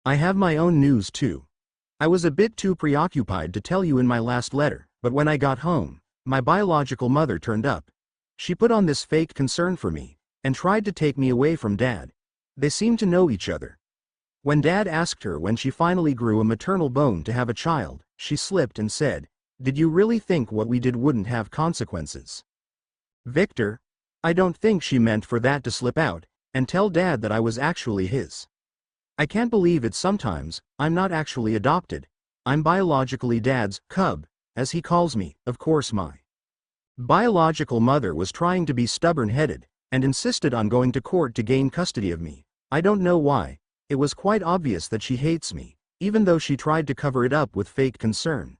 I have my own news too. I was a bit too preoccupied to tell you in my last letter, but when I got home, my biological mother turned up. She put on this fake concern for me, and tried to take me away from Dad. They seemed to know each other. When Dad asked her when she finally grew a maternal bone to have a child, she slipped and said, "Did you really think what we did wouldn't have consequences?" Victor, I don't think she meant for that to slip out, and tell Dad that I was actually his. I can't believe it sometimes. I'm not actually adopted. I'm biologically Dad's cub, as he calls me. Of course my biological mother was trying to be stubborn-headed, and insisted on going to court to gain custody of me. I don't know why. It was quite obvious that she hates me, even though she tried to cover it up with fake concern.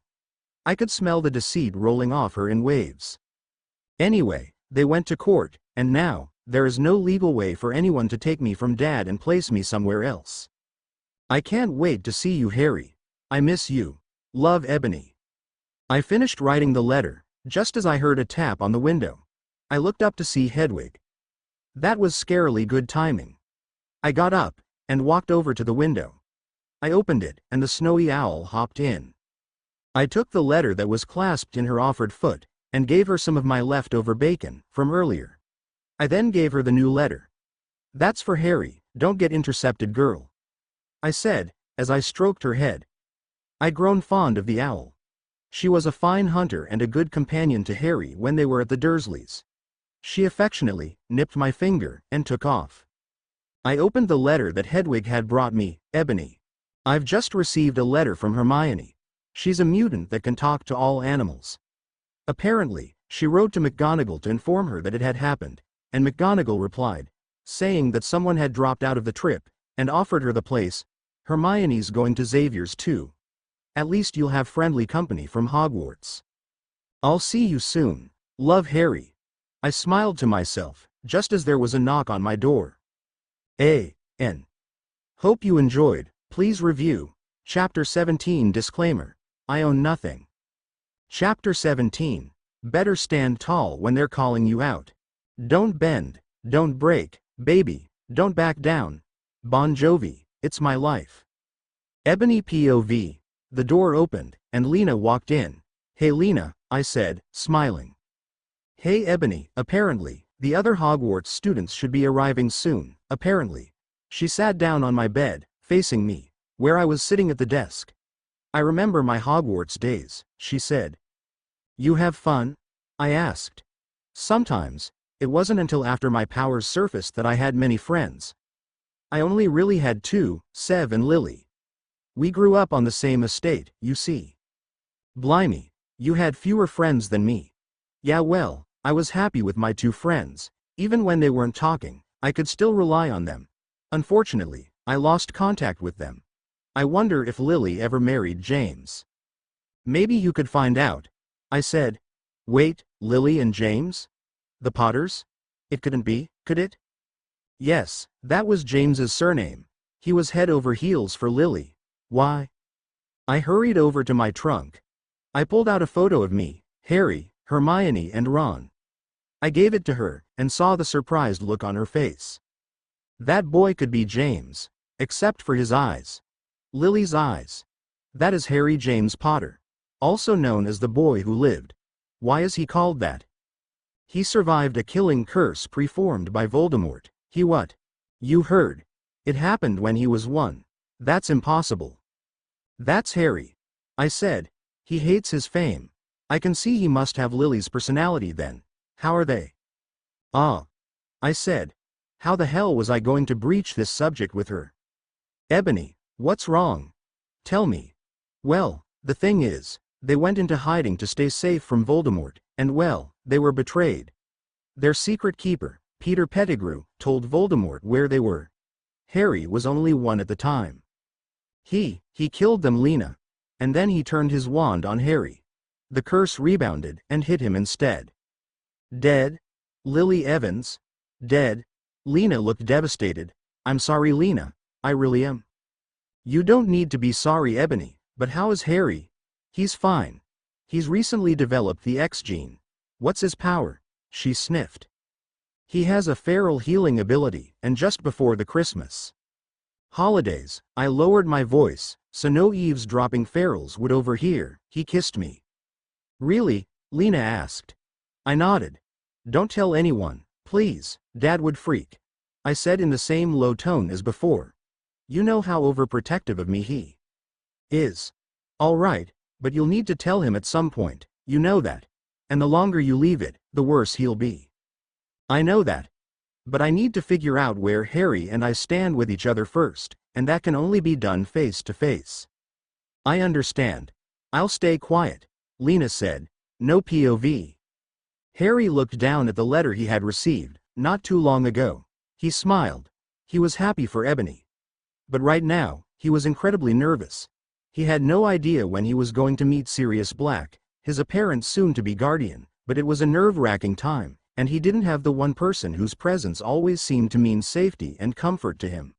I could smell the deceit rolling off her in waves. Anyway, they went to court, and now, there is no legal way for anyone to take me from Dad and place me somewhere else. I can't wait to see you, Harry. I miss you. Love, Ebony. I finished writing the letter, just as I heard a tap on the window. I looked up to see Hedwig. That was scarily good timing. I got up, and walked over to the window. I opened it, and the snowy owl hopped in. I took the letter that was clasped in her offered foot, and gave her some of my leftover bacon, from earlier. I then gave her the new letter. That's for Harry, don't get intercepted, girl. I said, as I stroked her head. I'd grown fond of the owl. She was a fine hunter and a good companion to Harry when they were at the Dursleys. She affectionately nipped my finger and took off. I opened the letter that Hedwig had brought me. Ebony. I've just received a letter from Hermione. She's a mutant that can talk to all animals. Apparently, she wrote to McGonagall to inform her that it had happened, and McGonagall replied, saying that someone had dropped out of the trip, and offered her the place. Hermione's going to Xavier's too. At least you'll have friendly company from Hogwarts. I'll see you soon. Love, Harry. I smiled to myself, just as there was a knock on my door. A.N. Hope you enjoyed. Please review. Chapter 17 Disclaimer. I own nothing. Chapter 17. Better stand tall when they're calling you out. Don't bend. Don't break. Baby. Don't back down. Bon Jovi. It's my life. Ebony POV. The door opened, and Lena walked in. Hey Lena, I said, smiling. Hey Ebony, apparently, the other Hogwarts students should be arriving soon, apparently. She sat down on my bed, facing me, where I was sitting at the desk. I remember my Hogwarts days, she said. You have fun? I asked. Sometimes. It wasn't until after my powers surfaced that I had many friends. I only really had two, Sev and Lily. We grew up on the same estate, you see. Blimey, you had fewer friends than me. Yeah, well, I was happy with my two friends. Even when they weren't talking, I could still rely on them. Unfortunately, I lost contact with them. I wonder if Lily ever married James. Maybe you could find out, I said. Wait, Lily and James? The Potters? It couldn't be, could it? Yes, that was James's surname. He was head over heels for Lily. Why? I hurried over to my trunk. I pulled out a photo of me, Harry, Hermione and Ron. I gave it to her, and saw the surprised look on her face. That boy could be James, except for his eyes. Lily's eyes. That is Harry James Potter, also known as the boy who lived. Why is he called that? He survived a killing curse preformed by Voldemort. He what? You heard. It happened when he was 1. That's impossible. That's Harry. I said. He hates his fame. I can see he must have Lily's personality then. How are they? Ah. I said. How the hell was I going to breach this subject with her? Ebony, what's wrong? Tell me. Well, the thing is, they went into hiding to stay safe from Voldemort, and well, they were betrayed. Their secret keeper, Peter Pettigrew, told Voldemort where they were. Harry was only 1 at the time. He killed them, Lena. And then he turned his wand on Harry. The curse rebounded and hit him instead. Dead? Lily Evans? Dead? Lena looked devastated. I'm sorry, Lena. I really am. You don't need to be sorry, Ebony, but how is Harry? He's fine. He's recently developed the X gene. What's his power? She sniffed. He has a feral healing ability, and just before the Christmas holidays, I lowered my voice, so no eavesdropping ferals would overhear. He kissed me. Really? Lena asked. I nodded. Don't tell anyone, please, Dad would freak. I said in the same low tone as before. You know how overprotective of me he is. All right, but you'll need to tell him at some point, you know that. And the longer you leave it, the worse he'll be. I know that. But I need to figure out where Harry and I stand with each other first, and that can only be done face to face. I understand. I'll stay quiet, Lena said. No POV. Harry looked down at the letter he had received, not too long ago. He smiled. He was happy for Ebony. But right now, he was incredibly nervous. He had no idea when he was going to meet Sirius Black, his apparent soon-to-be guardian, but it was a nerve-wracking time, and he didn't have the one person whose presence always seemed to mean safety and comfort to him.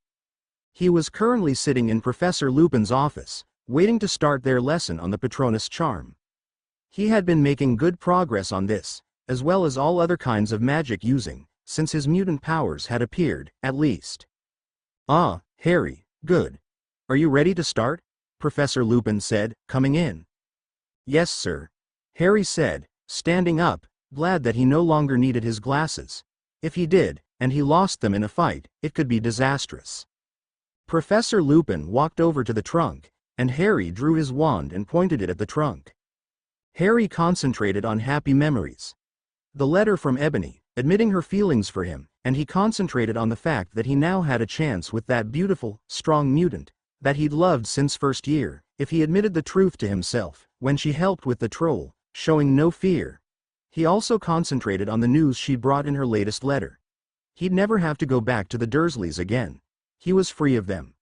He was currently sitting in Professor Lupin's office, waiting to start their lesson on the Patronus charm. He had been making good progress on this, as well as all other kinds of magic using, since his mutant powers had appeared, at least. Ah, Harry, good. Are you ready to start? Professor Lupin said, coming in. Yes, sir. Harry said, standing up, glad that he no longer needed his glasses. If he did, and he lost them in a fight, it could be disastrous. Professor Lupin walked over to the trunk, and Harry drew his wand and pointed it at the trunk. Harry concentrated on happy memories. The letter from Ebony, admitting her feelings for him, and he concentrated on the fact that he now had a chance with that beautiful, strong mutant, that he'd loved since first year, if he admitted the truth to himself, when she helped with the troll, showing no fear. He also concentrated on the news she brought in her latest letter. He'd never have to go back to the Dursleys again. He was free of them.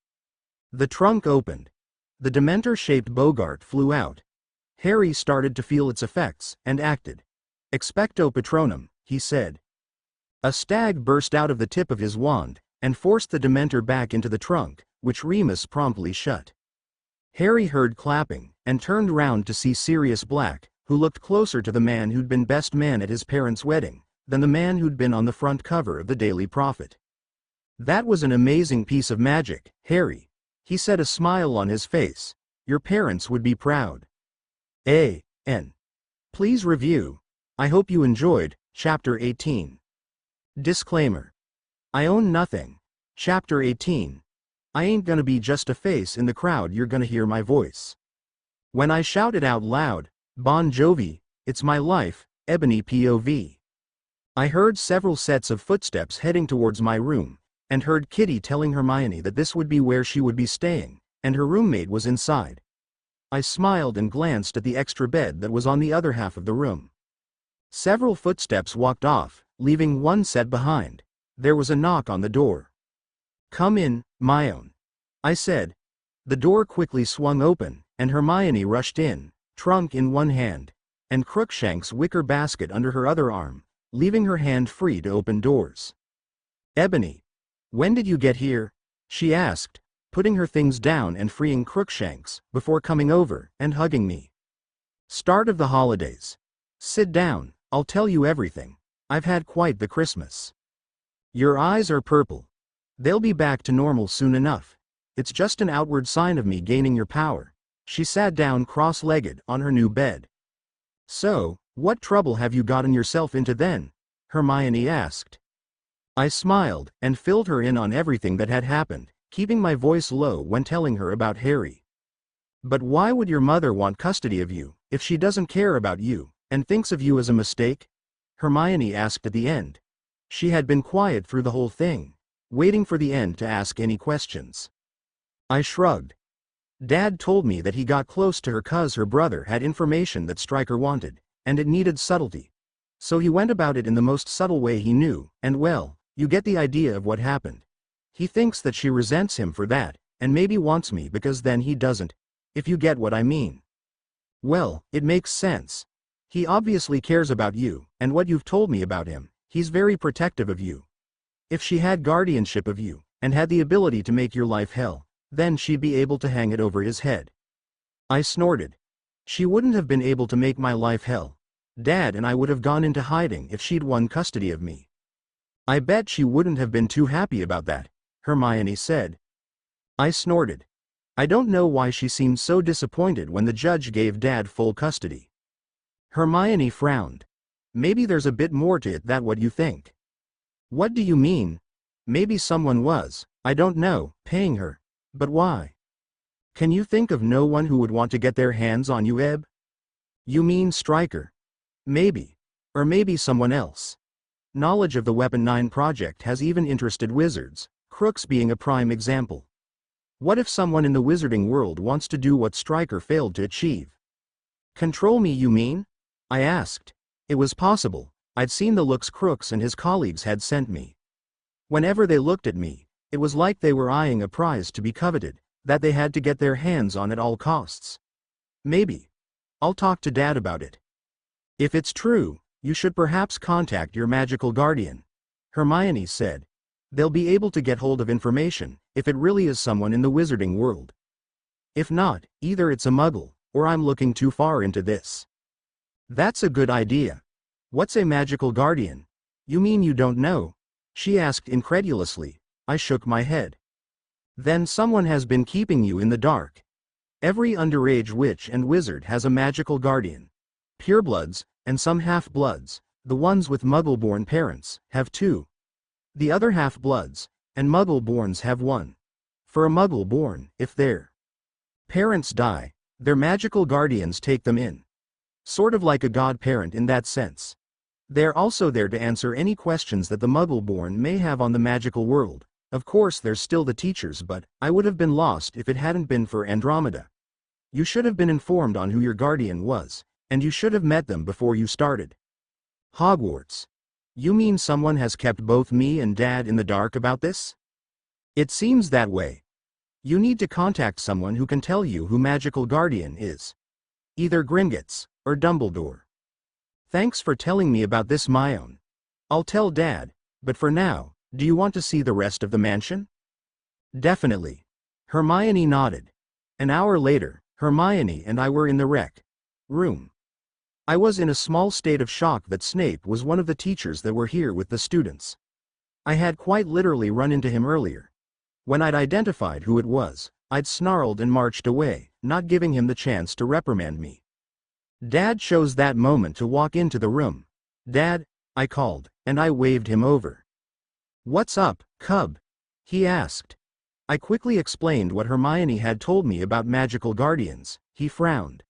The trunk opened. The Dementor-shaped Bogart flew out. Harry started to feel its effects, and acted. Expecto Patronum, he said. A stag burst out of the tip of his wand, and forced the Dementor back into the trunk, which Remus promptly shut. Harry heard clapping, and turned round to see Sirius Black, who looked closer to the man who'd been best man at his parents' wedding, than the man who'd been on the front cover of the Daily Prophet. "That was an amazing piece of magic, Harry," he said, a smile on his face. "Your parents would be proud." A.N. Please review. I hope you enjoyed. Chapter 18. Disclaimer. I own nothing. Chapter 18. I ain't gonna be just a face in the crowd, you're gonna hear my voice. When I shout it out loud, Bon Jovi, it's my life, Ebony POV. I heard several sets of footsteps heading towards my room, and heard Kitty telling Hermione that this would be where she would be staying, and her roommate was inside. I smiled and glanced at the extra bed that was on the other half of the room. Several footsteps walked off, leaving one set behind. There was a knock on the door. "Come in, Myone," I said. The door quickly swung open, and Hermione rushed in, trunk in one hand, and Crookshank's wicker basket under her other arm, leaving her hand free to open doors. "Ebony, when did you get here?" she asked, putting her things down and freeing Crookshanks, before coming over and hugging me. "Start of the holidays. Sit down, I'll tell you everything. I've had quite the Christmas." "Your eyes are purple. They'll be back to normal soon enough. It's just an outward sign of me gaining your power." She sat down cross-legged on her new bed. "So, what trouble have you gotten yourself into then?" Hermione asked. I smiled, and filled her in on everything that had happened, keeping my voice low when telling her about Harry. "But why would your mother want custody of you, if she doesn't care about you, and thinks of you as a mistake?" Hermione asked at the end. She had been quiet through the whole thing, waiting for the end to ask any questions. I shrugged. "Dad told me that he got close to her 'cause her brother had information that Stryker wanted, and it needed subtlety. So he went about it in the most subtle way he knew, and well, you get the idea of what happened. He thinks that she resents him for that, and maybe wants me because then he doesn't, if you get what I mean." "Well, it makes sense. He obviously cares about you, and what you've told me about him, he's very protective of you. If she had guardianship of you, and had the ability to make your life hell, then she'd be able to hang it over his head." I snorted. "She wouldn't have been able to make my life hell. Dad and I would have gone into hiding if she'd won custody of me." "I bet she wouldn't have been too happy about that," Hermione said. I snorted. "I don't know why she seemed so disappointed when the judge gave Dad full custody." Hermione frowned. "Maybe there's a bit more to it than what you think." "What do you mean?" "Maybe someone was, I don't know, paying her. But why?" "Can you think of no one who would want to get their hands on you, Eb?" "You mean Stryker?" "Maybe. Or maybe someone else. Knowledge of the Weapon 9 project has even interested wizards, Crooks being a prime example. What if someone in the wizarding world wants to do what Stryker failed to achieve?" "Control me, you mean?" I asked. It was possible. I'd seen the looks Crooks and his colleagues had sent me. Whenever they looked at me, it was like they were eyeing a prize to be coveted, that they had to get their hands on at all costs. "Maybe. I'll talk to Dad about it. If it's true, you should perhaps contact your magical guardian," Hermione said. "They'll be able to get hold of information, if it really is someone in the wizarding world. If not, either it's a muggle, or I'm looking too far into this." "That's a good idea. What's a magical guardian?" "You mean you don't know?" she asked incredulously. I shook my head. "Then someone has been keeping you in the dark. Every underage witch and wizard has a magical guardian. Purebloods, and some half-bloods, the ones with muggle-born parents, have two. The other half-bloods, and muggle-borns have one. For a muggle-born, if their parents die, their magical guardians take them in. Sort of like a godparent in that sense. They're also there to answer any questions that the muggle-born may have on the magical world. Of course there's still the teachers, but I would have been lost if it hadn't been for Andromeda. You should have been informed on who your guardian was, and you should have met them before you started." "Hogwarts. You mean someone has kept both me and Dad in the dark about this?" "It seems that way. You need to contact someone who can tell you who Magical Guardian is. Either Gringotts or Dumbledore. Thanks for telling me about this, Myone. I'll tell Dad, but for now, do you want to see the rest of the mansion? Definitely. Hermione nodded. An hour later, Hermione and I were in the rec room. I was in a small state of shock that Snape was one of the teachers that were here with the students. I had quite literally run into him earlier. When I'd identified who it was, I'd snarled and marched away, not giving him the chance to reprimand me. Dad chose that moment to walk into the room. "Dad," I called, and I waved him over. "What's up, Cub?" he asked. I quickly explained what Hermione had told me about magical guardians. He frowned.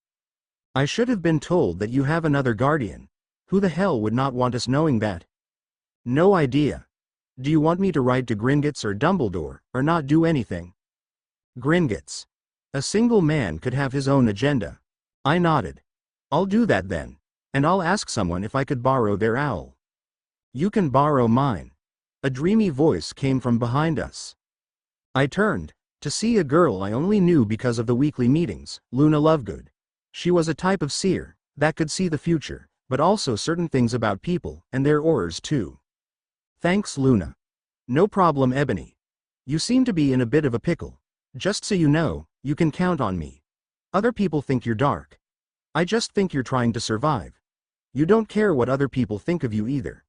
"I should have been told that you have another guardian. Who the hell would not want us knowing that?" "No idea. Do you want me to write to Gringotts or Dumbledore, or not do anything?" "Gringotts. A single man could have his own agenda." I nodded. "I'll do that then. And I'll ask someone if I could borrow their owl." "You can borrow mine." A dreamy voice came from behind us. I turned, to see a girl I only knew because of the weekly meetings, Luna Lovegood. She was a type of seer, that could see the future, but also certain things about people, and their auras too. "Thanks, Luna." "No problem, Ebony. You seem to be in a bit of a pickle. Just so you know, you can count on me. Other people think you're dark. I just think you're trying to survive. You don't care what other people think of you either.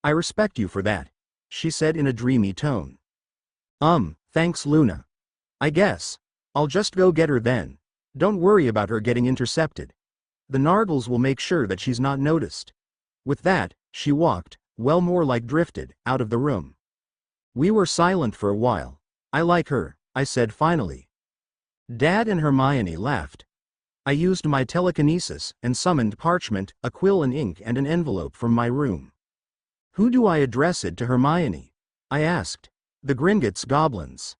I respect you for that," she said in a dreamy tone. Thanks, Luna. I guess I'll just go get her then. Don't worry about her getting intercepted. The Nargles will make sure that she's not noticed." With that, she walked, well more like drifted, out of the room. We were silent for a while. "I like her," I said finally. Dad and Hermione laughed. I used my telekinesis and summoned parchment, a quill and ink and an envelope from my room. "Who do I address it to, Hermione?" I asked. "The Gringotts goblins."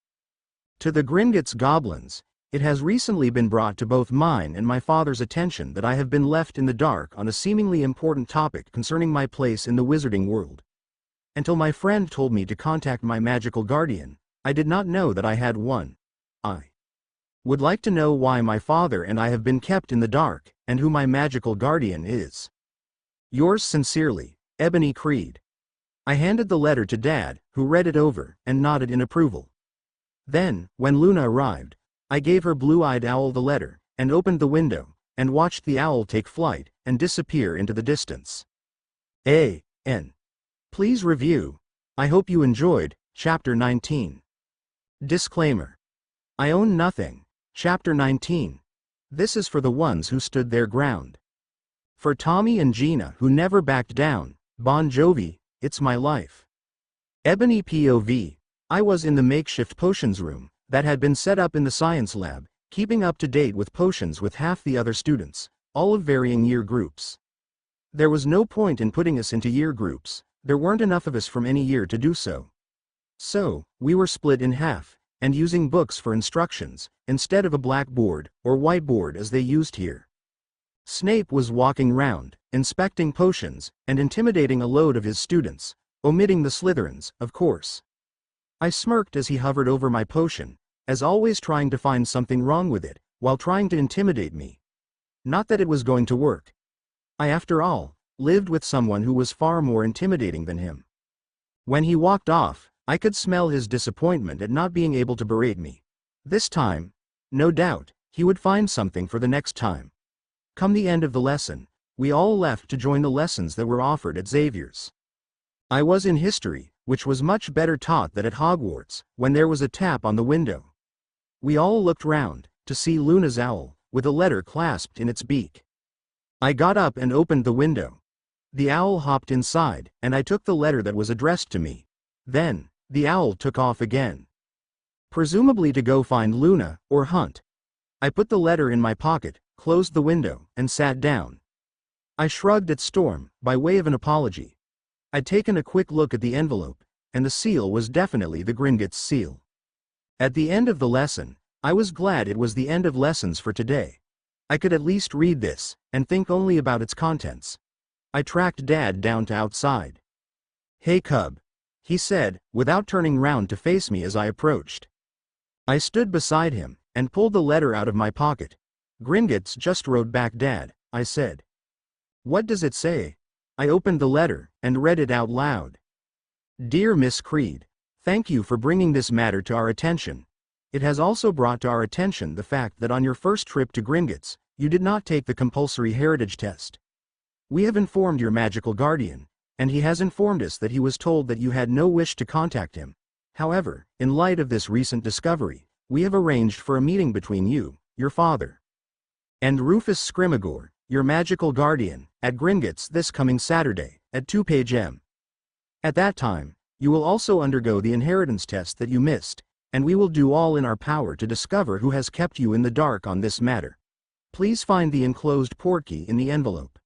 "To the Gringotts goblins. It has recently been brought to both mine and my father's attention that I have been left in the dark on a seemingly important topic concerning my place in the wizarding world. Until my friend told me to contact my magical guardian, I did not know that I had one. I would like to know why my father and I have been kept in the dark, and who my magical guardian is. Yours sincerely, Ebony Creed." I handed the letter to Dad, who read it over, and nodded in approval. Then, when Luna arrived, I gave her Blue-Eyed Owl the letter, and opened the window, and watched the owl take flight, and disappear into the distance. A.N. Please review. I hope you enjoyed, Chapter 19. Disclaimer. I own nothing. Chapter 19. This is for the ones who stood their ground. For Tommy and Gina who never backed down, Bon Jovi, It's My Life. Ebony POV. I was in the makeshift potions room that had been set up in the science lab, keeping up to date with potions with half the other students, all of varying year groups. There was no point in putting us into year groups, there weren't enough of us from any year to do so. So, we were split in half, and using books for instructions, instead of a blackboard, or whiteboard as they used here. Snape was walking round, inspecting potions, and intimidating a load of his students, omitting the Slytherins, of course. I smirked as he hovered over my potion, as always trying to find something wrong with it, while trying to intimidate me. Not that it was going to work. I, after all, lived with someone who was far more intimidating than him. When he walked off, I could smell his disappointment at not being able to berate me. This time, no doubt, he would find something for the next time. Come the end of the lesson, we all left to join the lessons that were offered at Xavier's. I was in history, which was much better taught than at Hogwarts, when there was a tap on the window. We all looked round, to see Luna's owl, with a letter clasped in its beak. I got up and opened the window. The owl hopped inside, and I took the letter that was addressed to me. Then, the owl took off again. Presumably to go find Luna, or hunt. I put the letter in my pocket, closed the window, and sat down. I shrugged at Storm, by way of an apology. I'd taken a quick look at the envelope, and the seal was definitely the Gringotts seal. At the end of the lesson, I was glad it was the end of lessons for today. I could at least read this, and think only about its contents. I tracked Dad down to outside. "Hey, Cub," he said, without turning round to face me as I approached. I stood beside him, and pulled the letter out of my pocket. Gringotts just wrote back Dad, I said. What does it say? I opened the letter, and read it out loud. Dear Miss Creed, thank you for bringing this matter to our attention. It has also brought to our attention the fact that on your first trip to Gringotts, you did not take the compulsory heritage test. We have informed your magical guardian, and he has informed us that he was told that you had no wish to contact him. However, in light of this recent discovery, we have arranged for a meeting between you, your father, and Rufus Scrimgeour, your magical guardian, at Gringotts this coming Saturday, at 2 p.m. At that time, you will also undergo the inheritance test that you missed, and we will do all in our power to discover who has kept you in the dark on this matter. Please find the enclosed portkey in the envelope.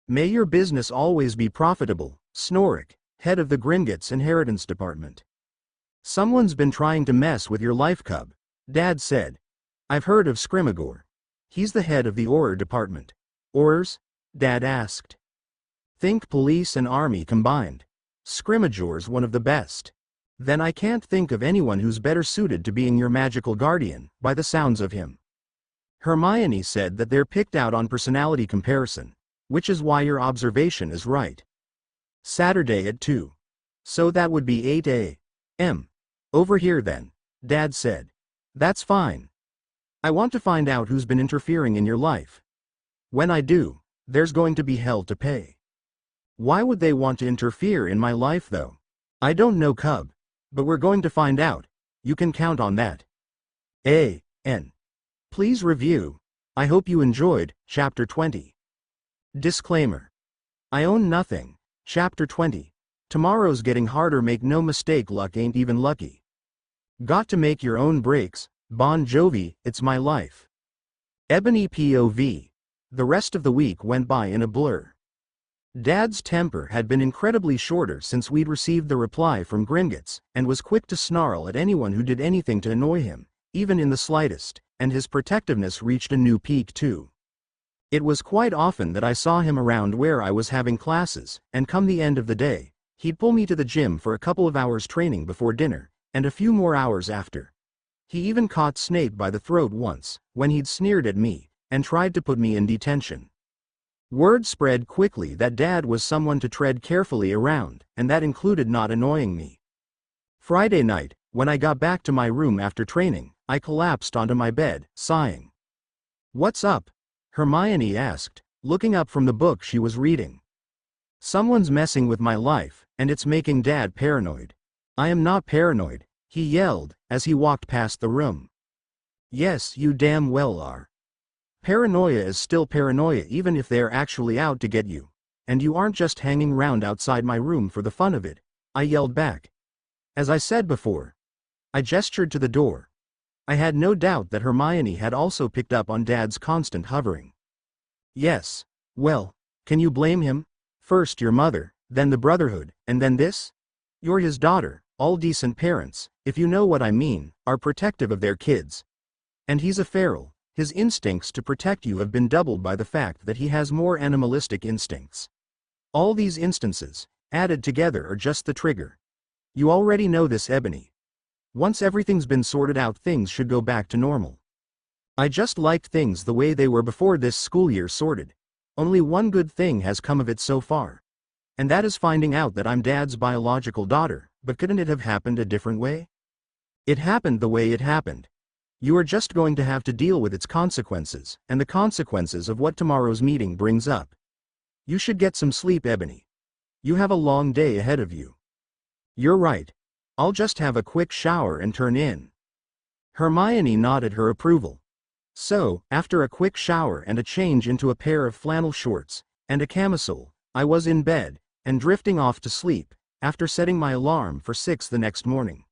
May your business always be profitable, Snorik, head of the Gringotts Inheritance Department. Someone's been trying to mess with your life cub, Dad said. I've heard of Scrimgeour. He's the head of the Auror department. Aurors? Dad asked. Think police and army combined. Scrimgeour's one of the best. Then I can't think of anyone who's better suited to being your magical guardian, by the sounds of him. Hermione said that they're picked out on personality comparison, which is why your observation is right. Saturday at 2. So that would be 8 a.m. Over here then, Dad said. That's fine. I want to find out who's been interfering in your life. When I do, there's going to be hell to pay. Why would they want to interfere in my life though? I don't know, Cub. But we're going to find out. You can count on that. A.N. Please review. I hope you enjoyed, Chapter 20. Disclaimer. I own nothing. Chapter 20. Tomorrow's getting harder, make no mistake, luck ain't even lucky. Got to make your own breaks, Bon Jovi, it's my life. Ebony POV. The rest of the week went by in a blur. Dad's temper had been incredibly shorter since we'd received the reply from Gringotts, and was quick to snarl at anyone who did anything to annoy him, even in the slightest, and his protectiveness reached a new peak too. It was quite often that I saw him around where I was having classes, and come the end of the day, he'd pull me to the gym for a couple of hours training before dinner, and a few more hours after. He even caught Snape by the throat once, when he'd sneered at me, and tried to put me in detention. Word spread quickly that Dad was someone to tread carefully around, and that included not annoying me. Friday night, when I got back to my room after training, I collapsed onto my bed, sighing. What's up? Hermione asked, looking up from the book she was reading. Someone's messing with my life, and it's making Dad paranoid. I am not paranoid, he yelled, as he walked past the room. Yes, you damn well are. Paranoia is still paranoia even if they're actually out to get you. And you aren't just hanging round outside my room for the fun of it, I yelled back. As I said before. I gestured to the door. I had no doubt that Hermione had also picked up on Dad's constant hovering. Yes. Well, can you blame him? First your mother, then the Brotherhood, and then this? You're his daughter. All decent parents, if you know what I mean, are protective of their kids. And he's a feral. His instincts to protect you have been doubled by the fact that he has more animalistic instincts. All these instances, added together, are just the trigger. You already know this, Ebony. Once everything's been sorted out, things should go back to normal. I just liked things the way they were before this school year sorted. Only one good thing has come of it so far. And that is finding out that I'm Dad's biological daughter, but couldn't it have happened a different way? It happened the way it happened. You are just going to have to deal with its consequences, and the consequences of what tomorrow's meeting brings up. You should get some sleep, Ebony. You have a long day ahead of you. You're right. I'll just have a quick shower and turn in. Hermione nodded her approval. So, after a quick shower and a change into a pair of flannel shorts, and a camisole, I was in bed, and drifting off to sleep, after setting my alarm for 6 the next morning.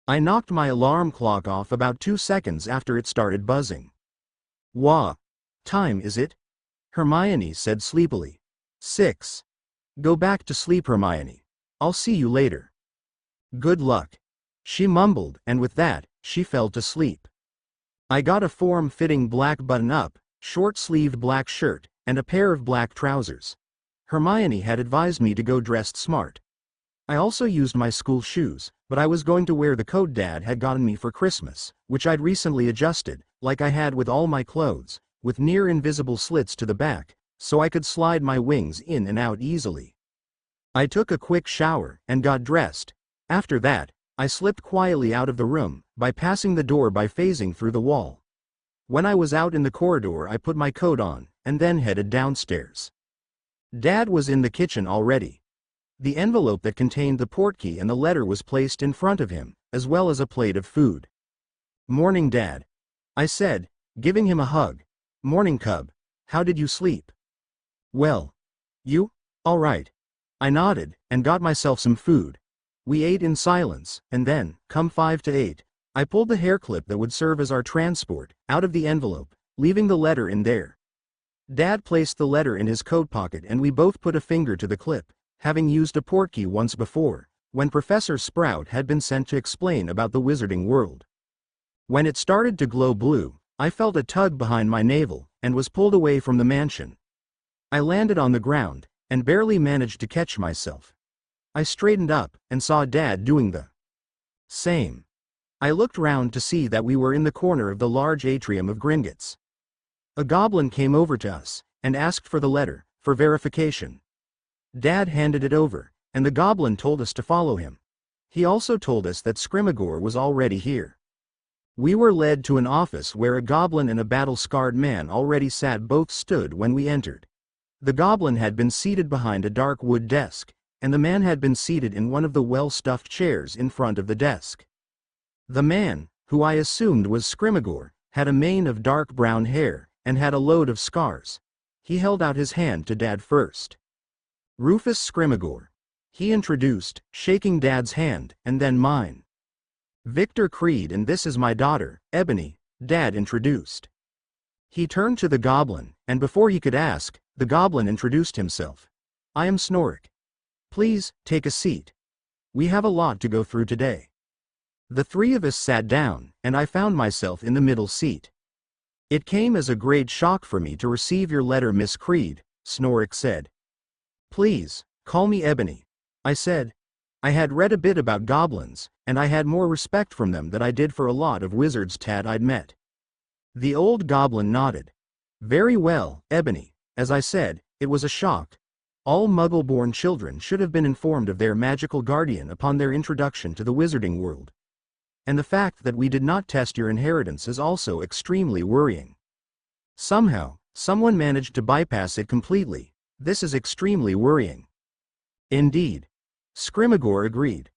I knocked my alarm clock off about 2 seconds after it started buzzing. What time is it? Hermione said sleepily. 6. Go back to sleep, Hermione. I'll see you later. Good luck. She mumbled, and with that, she fell to sleep. I got a form-fitting black button-up, short-sleeved black shirt, and a pair of black trousers. Hermione had advised me to go dressed smart. I also used my school shoes, but I was going to wear the coat Dad had gotten me for Christmas, which I'd recently adjusted, like I had with all my clothes, with near-invisible slits to the back, so I could slide my wings in and out easily. I took a quick shower and got dressed. After that, I slipped quietly out of the room, bypassing the door by phasing through the wall. When I was out in the corridor, I put my coat on, and then headed downstairs. Dad was in the kitchen already. The envelope that contained the portkey and the letter was placed in front of him, as well as a plate of food. "Morning, Dad," I said, giving him a hug. "Morning, cub. How did you sleep?" "Well. You? All right." I nodded, and got myself some food. We ate in silence, and then, come 5 to 8, I pulled the hair clip that would serve as our transport, out of the envelope, leaving the letter in there. Dad placed the letter in his coat pocket and we both put a finger to the clip, having used a portkey once before, when Professor Sprout had been sent to explain about the wizarding world. When it started to glow blue, I felt a tug behind my navel, and was pulled away from the mansion. I landed on the ground, and barely managed to catch myself. I straightened up, and saw Dad doing the same. I looked round to see that we were in the corner of the large atrium of Gringotts. A goblin came over to us, and asked for the letter, for verification. Dad handed it over, and the goblin told us to follow him. He also told us that Scrimagor was already here. We were led to an office where a goblin and a battle-scarred man already sat. Both stood when we entered. The goblin had been seated behind a dark wood desk, and the man had been seated in one of the well-stuffed chairs in front of the desk. The man, who I assumed was Scrimagor, had a mane of dark brown hair, and had a load of scars. He held out his hand to Dad first. "Rufus Scrimagor," he introduced, shaking Dad's hand, and then mine. "Victor Creed, and this is my daughter, Ebony," Dad introduced. He turned to the goblin, and before he could ask, the goblin introduced himself. "I am Snorik. Please, take a seat. We have a lot to go through today." The three of us sat down, and I found myself in the middle seat. "It came as a great shock for me to receive your letter, Miss Creed," Snorik said. "Please, call me Ebony," I said. I had read a bit about goblins, and I had more respect from them than I did for a lot of wizards Tad I'd met. The old goblin nodded. "Very well, Ebony. As I said, it was a shock. All Muggle-born children should have been informed of their magical guardian upon their introduction to the wizarding world. And the fact that we did not test your inheritance is also extremely worrying. Somehow, someone managed to bypass it completely. This is extremely worrying." "Indeed." Scrimagor agreed.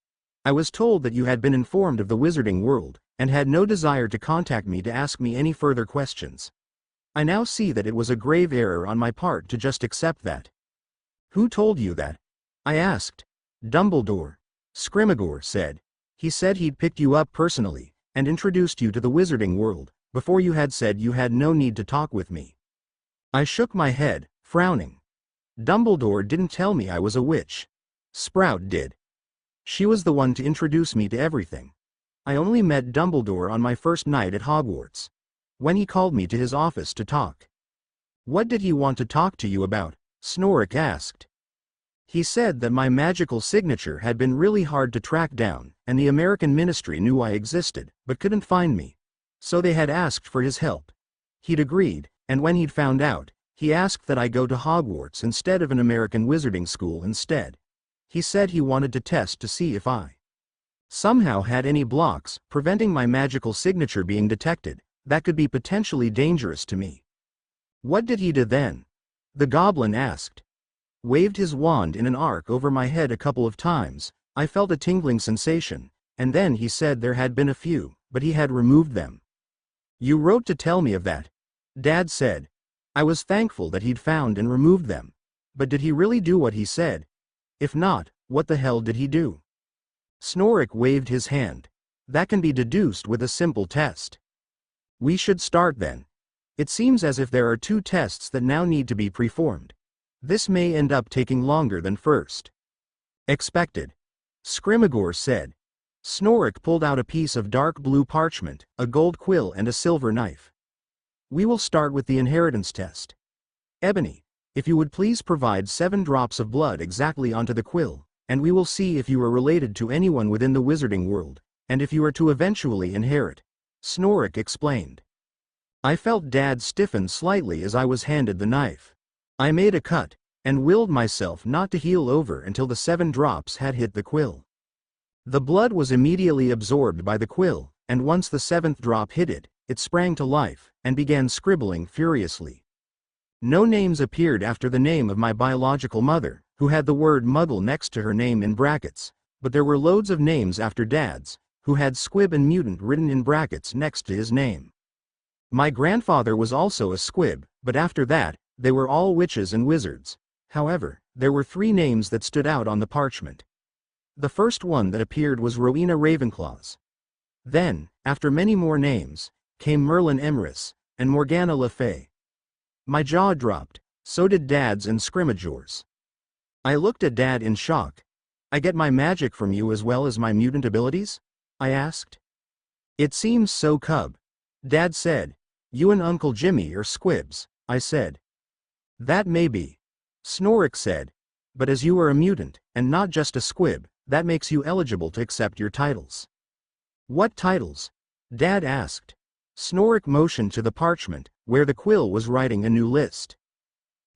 "I was told that you had been informed of the wizarding world, and had no desire to contact me to ask me any further questions. I now see that it was a grave error on my part to just accept that." "Who told you that?" I asked. "Dumbledore," Scrimagor said. "He said he'd picked you up personally, and introduced you to the wizarding world, before you had said you had no need to talk with me." I shook my head, frowning. "Dumbledore didn't tell me I was a witch. Sprout did. She was the one to introduce me to everything. I only met Dumbledore on my first night at Hogwarts, when he called me to his office to talk." "What did he want to talk to you about?" Snorik asked. "He said that my magical signature had been really hard to track down, and the American ministry knew I existed, but couldn't find me. So they had asked for his help. He'd agreed, and when he'd found out, he asked that I go to Hogwarts instead of an American wizarding school instead. He said he wanted to test to see if I somehow had any blocks preventing my magical signature being detected that could be potentially dangerous to me." "What did he do then?" the goblin asked. Waved his wand in an arc over my head a couple of times. I felt a tingling sensation, and then he said there had been a few, but he had removed them. "You wrote to tell me of that," Dad said. I was thankful that he'd found and removed them. But did he really do what he said? If not, what the hell did he do? Snorik waved his hand. "That can be deduced with a simple test." "We should start then. It seems as if there are 2 tests that now need to be performed. This may end up taking longer than first expected," Scrimagor said. Snorik pulled out a piece of dark blue parchment, a gold quill and a silver knife. "We will start with the inheritance test. Ebony, if you would please provide 7 drops of blood exactly onto the quill, and we will see if you are related to anyone within the wizarding world, and if you are to eventually inherit. Snorrick explained. I felt Dad stiffen slightly as I was handed the knife. I made a cut, and willed myself not to heel over until the 7 drops had hit the quill. The blood was immediately absorbed by the quill, and once the 7th drop hit it, it sprang to life, and began scribbling furiously. No names appeared after the name of my biological mother, who had the word Muggle next to her name in brackets, but there were loads of names after Dad's, who had Squib and Mutant written in brackets next to his name. My grandfather was also a Squib, but after that, they were all witches and wizards. However, there were 3 names that stood out on the parchment. The first one that appeared was Rowena Ravenclaw's. Then, after many more names, came Merlin Emrys, and Morgana Le Fay. My jaw dropped, so did Dad's and Scrimmageour's. I looked at Dad in shock. I get my magic from you as well as my mutant abilities? I asked. It seems so, Cub. Dad said. You and Uncle Jimmy are squibs, I said. That may be. Snorrick said. But as you are a mutant, and not just a squib, that makes you eligible to accept your titles. What titles? Dad asked. Snorrick motioned to the parchment, where the quill was writing a new list.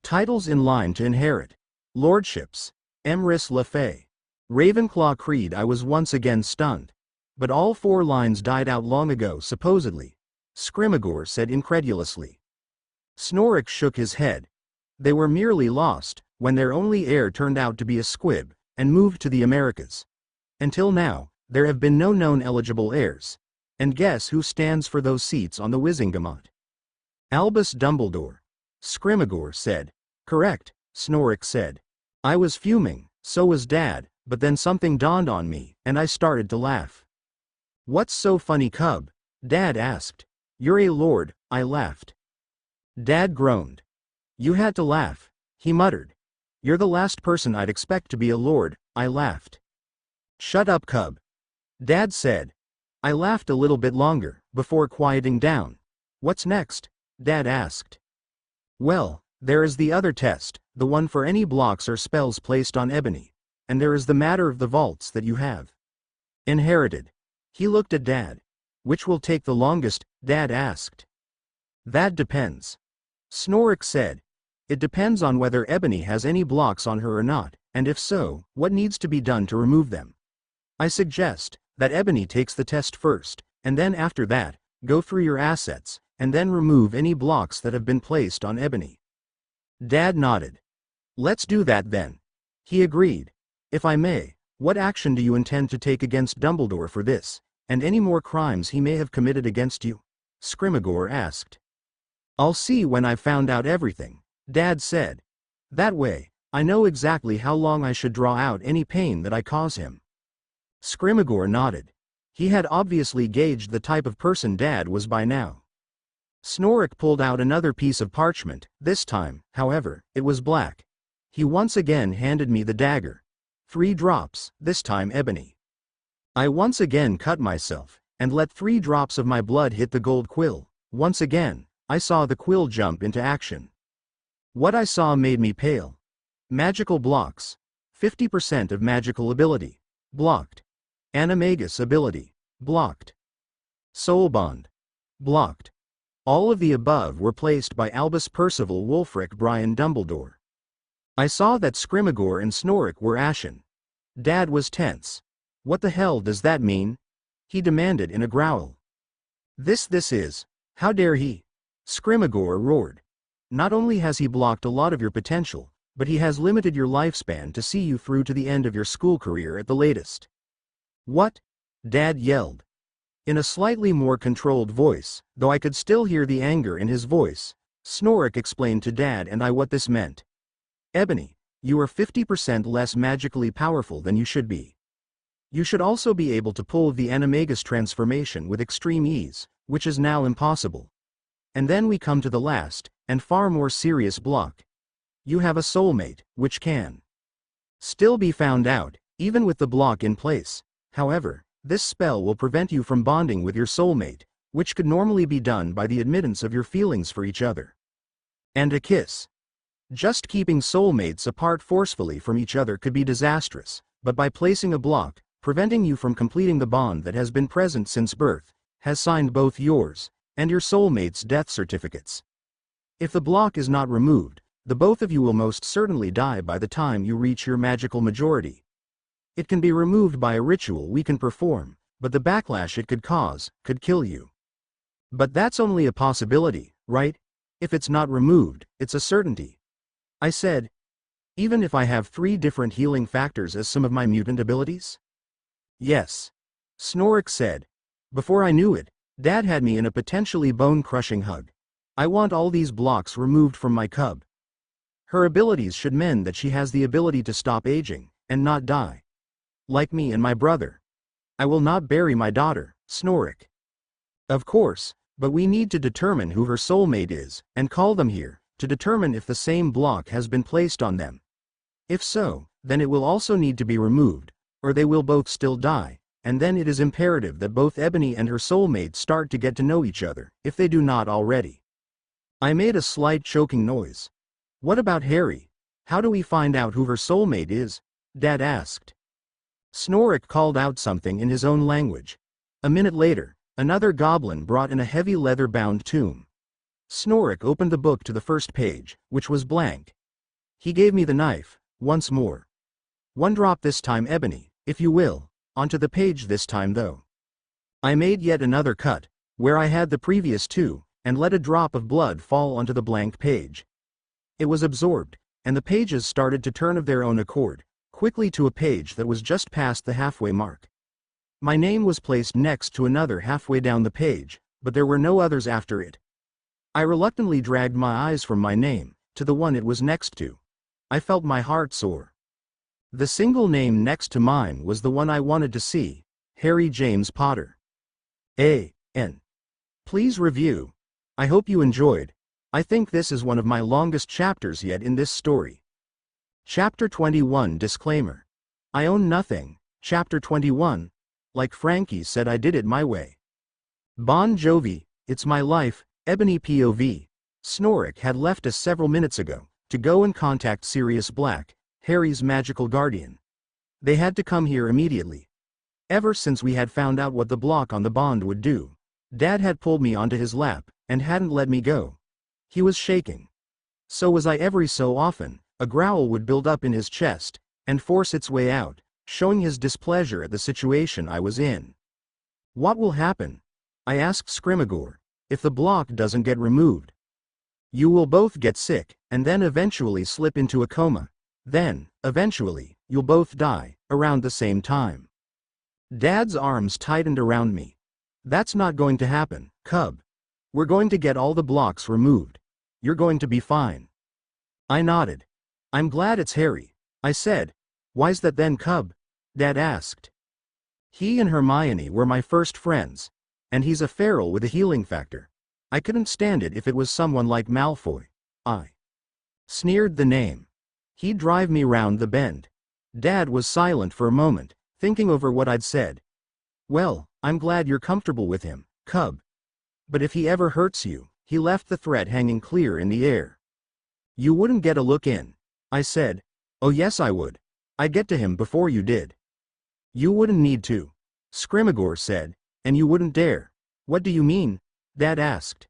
Titles in line to inherit. Lordships. Emrys Le Fay. Ravenclaw Creed. I was once again stunned. But all 4 lines died out long ago supposedly. Scrimmageour said incredulously. Snorrick shook his head. They were merely lost, when their only heir turned out to be a squib, and moved to the Americas. Until now, there have been no known eligible heirs. And guess who stands for those seats on the Wizengamot? Albus Dumbledore. Scrimmageour said. Correct, Snorrick said. I was fuming, so was Dad, but then something dawned on me, and I started to laugh. What's so funny, Cub? Dad asked. You're a lord, I laughed. Dad groaned. You had to laugh, he muttered. You're the last person I'd expect to be a lord, I laughed. Shut up, Cub. Dad said. I laughed a little bit longer, before quieting down. What's next? Dad asked. Well, there is the other test, the one for any blocks or spells placed on ebony. And there is the matter of the vaults that you have inherited. He looked at Dad. Which will take the longest? Dad asked. That depends. Snorrick said. It depends on whether Ebony has any blocks on her or not, and if so, what needs to be done to remove them. I suggest that Ebony takes the test first, and then after that, go through your assets, and then remove any blocks that have been placed on Ebony. Dad nodded. Let's do that then. He agreed. If I may, what action do you intend to take against Dumbledore for this? And any more crimes he may have committed against you? Scrimmageour asked. I'll see when I've found out everything, Dad said. That way, I know exactly how long I should draw out any pain that I cause him. Scrimmageour nodded. He had obviously gauged the type of person Dad was by now. Snorrick pulled out another piece of parchment. This time, however, it was black. He once again handed me the dagger. 3 drops, this time ebony. I once again cut myself, and let 3 drops of my blood hit the gold quill. Once again, I saw the quill jump into action. What I saw made me pale. Magical blocks. 50% of magical ability. Blocked. Animagus ability. Blocked. Soul bond. Blocked. All of the above were placed by Albus Percival Wulfric Brian Dumbledore. I saw that Scrimmageour and Snorrick were ashen. Dad was tense. What the hell does that mean? He demanded in a growl. This is, how dare he? Scrimmageour roared. Not only has he blocked a lot of your potential, but he has limited your lifespan to see you through to the end of your school career at the latest. What? Dad yelled. In a slightly more controlled voice, though I could still hear the anger in his voice, Snorrick explained to Dad and I what this meant. Ebony, you are 50% less magically powerful than you should be. You should also be able to pull the Animagus transformation with extreme ease, which is now impossible. And then we come to the last, and far more serious block. You have a soulmate, which can still be found out, even with the block in place. However, this spell will prevent you from bonding with your soulmate, which could normally be done by the admittance of your feelings for each other. And a kiss. Just keeping soulmates apart forcefully from each other could be disastrous, but by placing a block, preventing you from completing the bond that has been present since birth, has signed both yours and your soulmate's death certificates. If the block is not removed, the both of you will most certainly die by the time you reach your magical majority. It can be removed by a ritual we can perform, but the backlash it could cause could kill you. But that's only a possibility, right? If it's not removed, it's a certainty. I said, even if I have 3 different healing factors as some of my mutant abilities? Yes. Snorrick said. Before I knew it, Dad had me in a potentially bone-crushing hug. I want all these blocks removed from my cub. Her abilities should mean that she has the ability to stop aging, and not die. Like me and my brother. I will not bury my daughter, Snorrick. Of course, but we need to determine who her soulmate is, and call them here, to determine if the same block has been placed on them. If so, then it will also need to be removed, or they will both still die, and then it is imperative that both Ebony and her soulmate start to get to know each other, if they do not already. I made a slight choking noise. What about Harry? How do we find out who her soulmate is? Dad asked. Snorrick called out something in his own language. A minute later, another goblin brought in a heavy leather-bound tome. Snorrick opened the book to the first page, which was blank. He gave me the knife, once more. 1 drop this time, Ebony, if you will, onto the page this time though. I made yet another cut, where I had the previous 2, and let a drop of blood fall onto the blank page. It was absorbed, and the pages started to turn of their own accord, quickly to a page that was just past the halfway mark. My name was placed next to another halfway down the page, but there were no others after it. I reluctantly dragged my eyes from my name, to the one it was next to. I felt my heart soar. The single name next to mine was the one I wanted to see, Harry James Potter. A.N. Please review. I hope you enjoyed. I think this is one of my longest chapters yet in this story. Chapter 21 Disclaimer. I own nothing. Chapter 21. Like Frankie said, I did it my way. Bon Jovi, it's my life. Ebony POV. Snorrick had left us several minutes ago, to go and contact Sirius Black, Harry's magical guardian. They had to come here immediately. Ever since we had found out what the block on the bond would do, Dad had pulled me onto his lap, and hadn't let me go. He was shaking. So was I every so often. A growl would build up in his chest, and force its way out, showing his displeasure at the situation I was in. What will happen? I asked Scrimagor, if the block doesn't get removed. You will both get sick, and then eventually slip into a coma. Then, eventually, you'll both die, around the same time. Dad's arms tightened around me. That's not going to happen, Cub. We're going to get all the blocks removed. You're going to be fine. I nodded. I'm glad it's Harry, I said. Why's that then, Cub? Dad asked. He and Hermione were my first friends, and he's a feral with a healing factor. I couldn't stand it if it was someone like Malfoy. I sneered the name. He'd drive me round the bend. Dad was silent for a moment, thinking over what I'd said. Well, I'm glad you're comfortable with him, Cub. But if he ever hurts you, he left the threat hanging clear in the air. You wouldn't get a look in, I said. Oh yes I would. I'd get to him before you did. You wouldn't need to, Scrimagor said, and you wouldn't dare. What do you mean? Dad asked.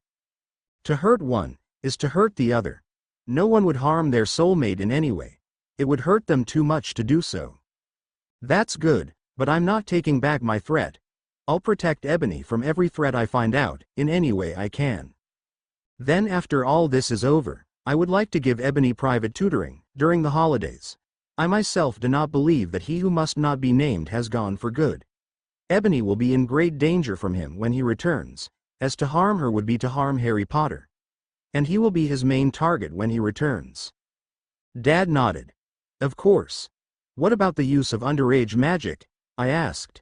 To hurt one, is to hurt the other. No one would harm their soulmate in any way. It would hurt them too much to do so. That's good, but I'm not taking back my threat. I'll protect Ebony from every threat I find out, in any way I can. Then after all this is over, I would like to give Ebony private tutoring, during the holidays. I myself do not believe that he who must not be named has gone for good. Ebony will be in great danger from him when he returns, as to harm her would be to harm Harry Potter. And he will be his main target when he returns. Dad nodded. Of course. What about the use of underage magic? I asked.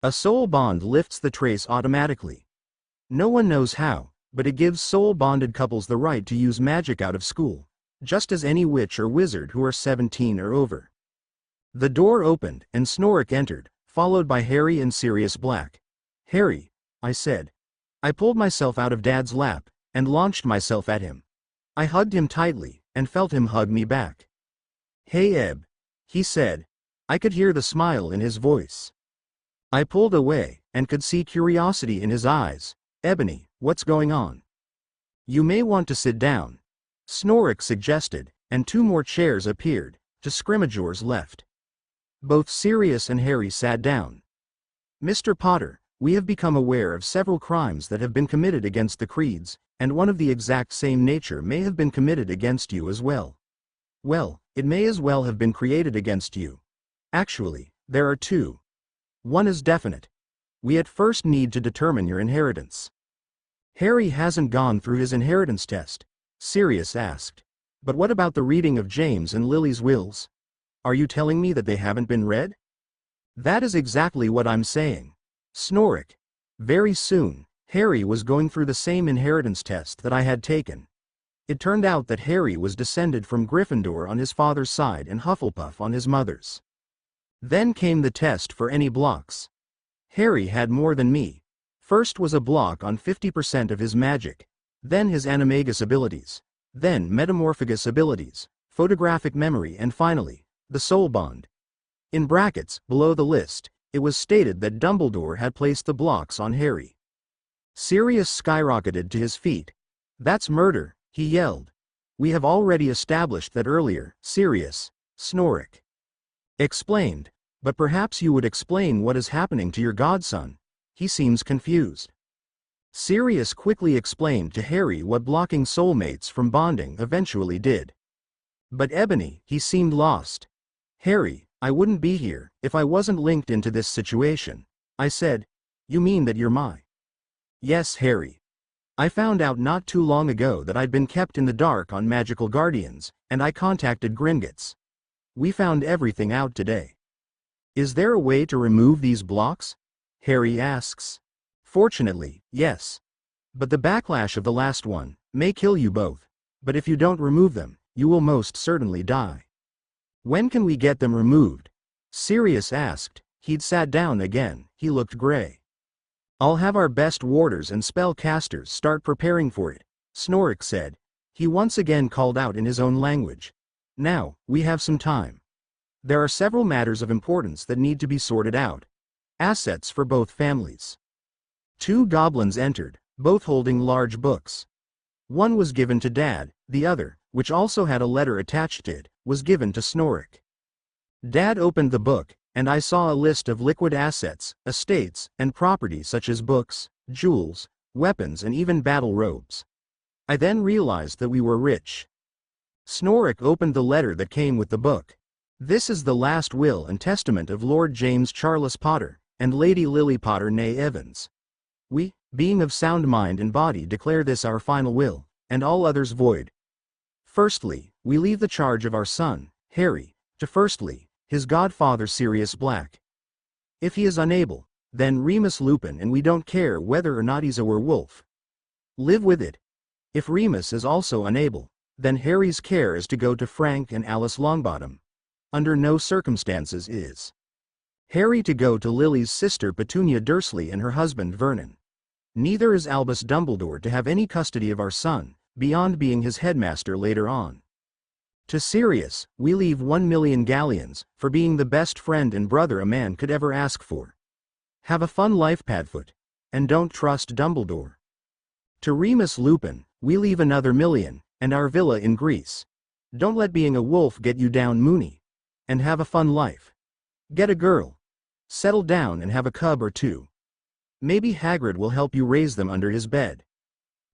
A soul bond lifts the trace automatically. No one knows how, but it gives soul-bonded couples the right to use magic out of school, just as any witch or wizard who are 17 or over. The door opened and Snorrick entered, followed by Harry and Sirius Black. Harry, I said. I pulled myself out of Dad's lap, and launched myself at him. I hugged him tightly, and felt him hug me back. Hey Eb, he said. I could hear the smile in his voice. I pulled away, and could see curiosity in his eyes. Ebony, what's going on? You may want to sit down, Snorrick suggested, and 2 more chairs appeared, to Scrimmageour's left. Both Sirius and Harry sat down. Mr. Potter, we have become aware of several crimes that have been committed against the Creeds, and one of the exact same nature may have been committed against you as well. Well, it may as well have been created against you. Actually, there are 2. One is definite. We at first need to determine your inheritance. Harry hasn't gone through his inheritance test, Sirius asked. But what about the reading of James and Lily's wills? Are you telling me that they haven't been read? That is exactly what I'm saying. Snorrick. Very soon, Harry was going through the same inheritance test that I had taken. It turned out that Harry was descended from Gryffindor on his father's side and Hufflepuff on his mother's. Then came the test for any blocks. Harry had more than me. First was a block on 50% of his magic, then his animagus abilities, then metamorphagus abilities, photographic memory, and finally, the soul bond. In brackets, below the list, it was stated that Dumbledore had placed the blocks on Harry. Sirius skyrocketed to his feet. That's murder, he yelled. We have already established that earlier, Sirius, Snorrick explained. But perhaps you would explain what is happening to your godson. He seems confused. Sirius quickly explained to Harry what blocking soulmates from bonding eventually did. But Ebony, he seemed lost. Harry, I wouldn't be here if I wasn't linked into this situation, I said. You mean that you're my? Yes, Harry. I found out not too long ago that I'd been kept in the dark on magical guardians, and I contacted Gringotts. We found everything out today. Is there a way to remove these blocks? Harry asks. Fortunately, yes. But the backlash of the last one may kill you both. But if you don't remove them, you will most certainly die. When can we get them removed? Sirius asked. He'd sat down again. He looked gray. I'll have our best warders and spellcasters start preparing for it, Snorrick said. He once again called out in his own language. Now, we have some time. There are several matters of importance that need to be sorted out. Assets for both families. 2 goblins entered, both holding large books. One was given to Dad, the other, which also had a letter attached to it, was given to Snorrick. Dad opened the book, and I saw a list of liquid assets, estates, and property such as books, jewels, weapons, and even battle robes. I then realized that we were rich. Snorrick opened the letter that came with the book. This is the last will and testament of Lord James Charles Potter, and Lady Lily Potter née Evans. We, being of sound mind and body, declare this our final will, and all others void. Firstly, we leave the charge of our son, Harry, to firstly, his godfather Sirius Black. If he is unable, then Remus Lupin, and we don't care whether or not he's a werewolf. Live with it. If Remus is also unable, then Harry's care is to go to Frank and Alice Longbottom. Under no circumstances is Harry to go to Lily's sister Petunia Dursley and her husband Vernon. Neither is Albus Dumbledore to have any custody of our son, beyond being his headmaster later on. To Sirius, we leave 1,000,000 galleons, for being the best friend and brother a man could ever ask for. Have a fun life, Padfoot, and don't trust Dumbledore. To Remus Lupin, we leave another 1,000,000, and our villa in Greece. Don't let being a wolf get you down, Moony. And have a fun life. Get a girl. Settle down and have a cub or 2. Maybe Hagrid will help you raise them under his bed.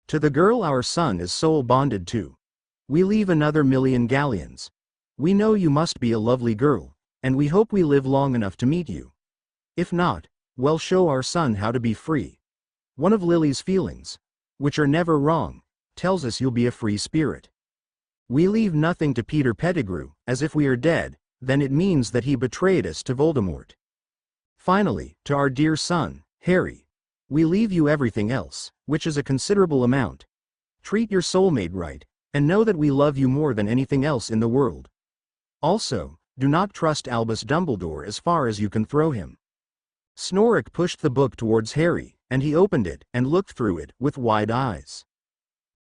To the girl our son is soul bonded to, we leave another 1,000,000 galleons. We know you must be a lovely girl, and we hope we live long enough to meet you. If not, well, show our son how to be free. One of Lily's feelings, which are never wrong, tells us you'll be a free spirit. We leave nothing to Peter Pettigrew, as if we are dead, then it means that he betrayed us to Voldemort. Finally, to our dear son, Harry, we leave you everything else, which is a considerable amount. Treat your soulmate right, and know that we love you more than anything else in the world. Also, do not trust Albus Dumbledore as far as you can throw him. Snorrick pushed the book towards Harry, and he opened it and looked through it with wide eyes.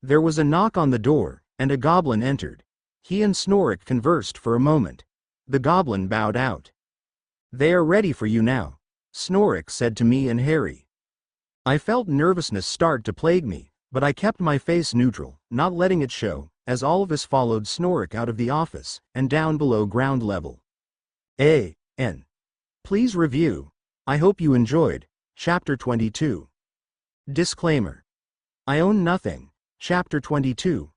There was a knock on the door, and a goblin entered. He and Snorrick conversed for a moment. The goblin bowed out. They are ready for you now, Snorrick said to me and Harry. I felt nervousness start to plague me, but I kept my face neutral, not letting it show, as all of us followed Snorrick out of the office, and down below ground level. A.N. Please review. I hope you enjoyed. Chapter 22. Disclaimer. I own nothing. Chapter 22.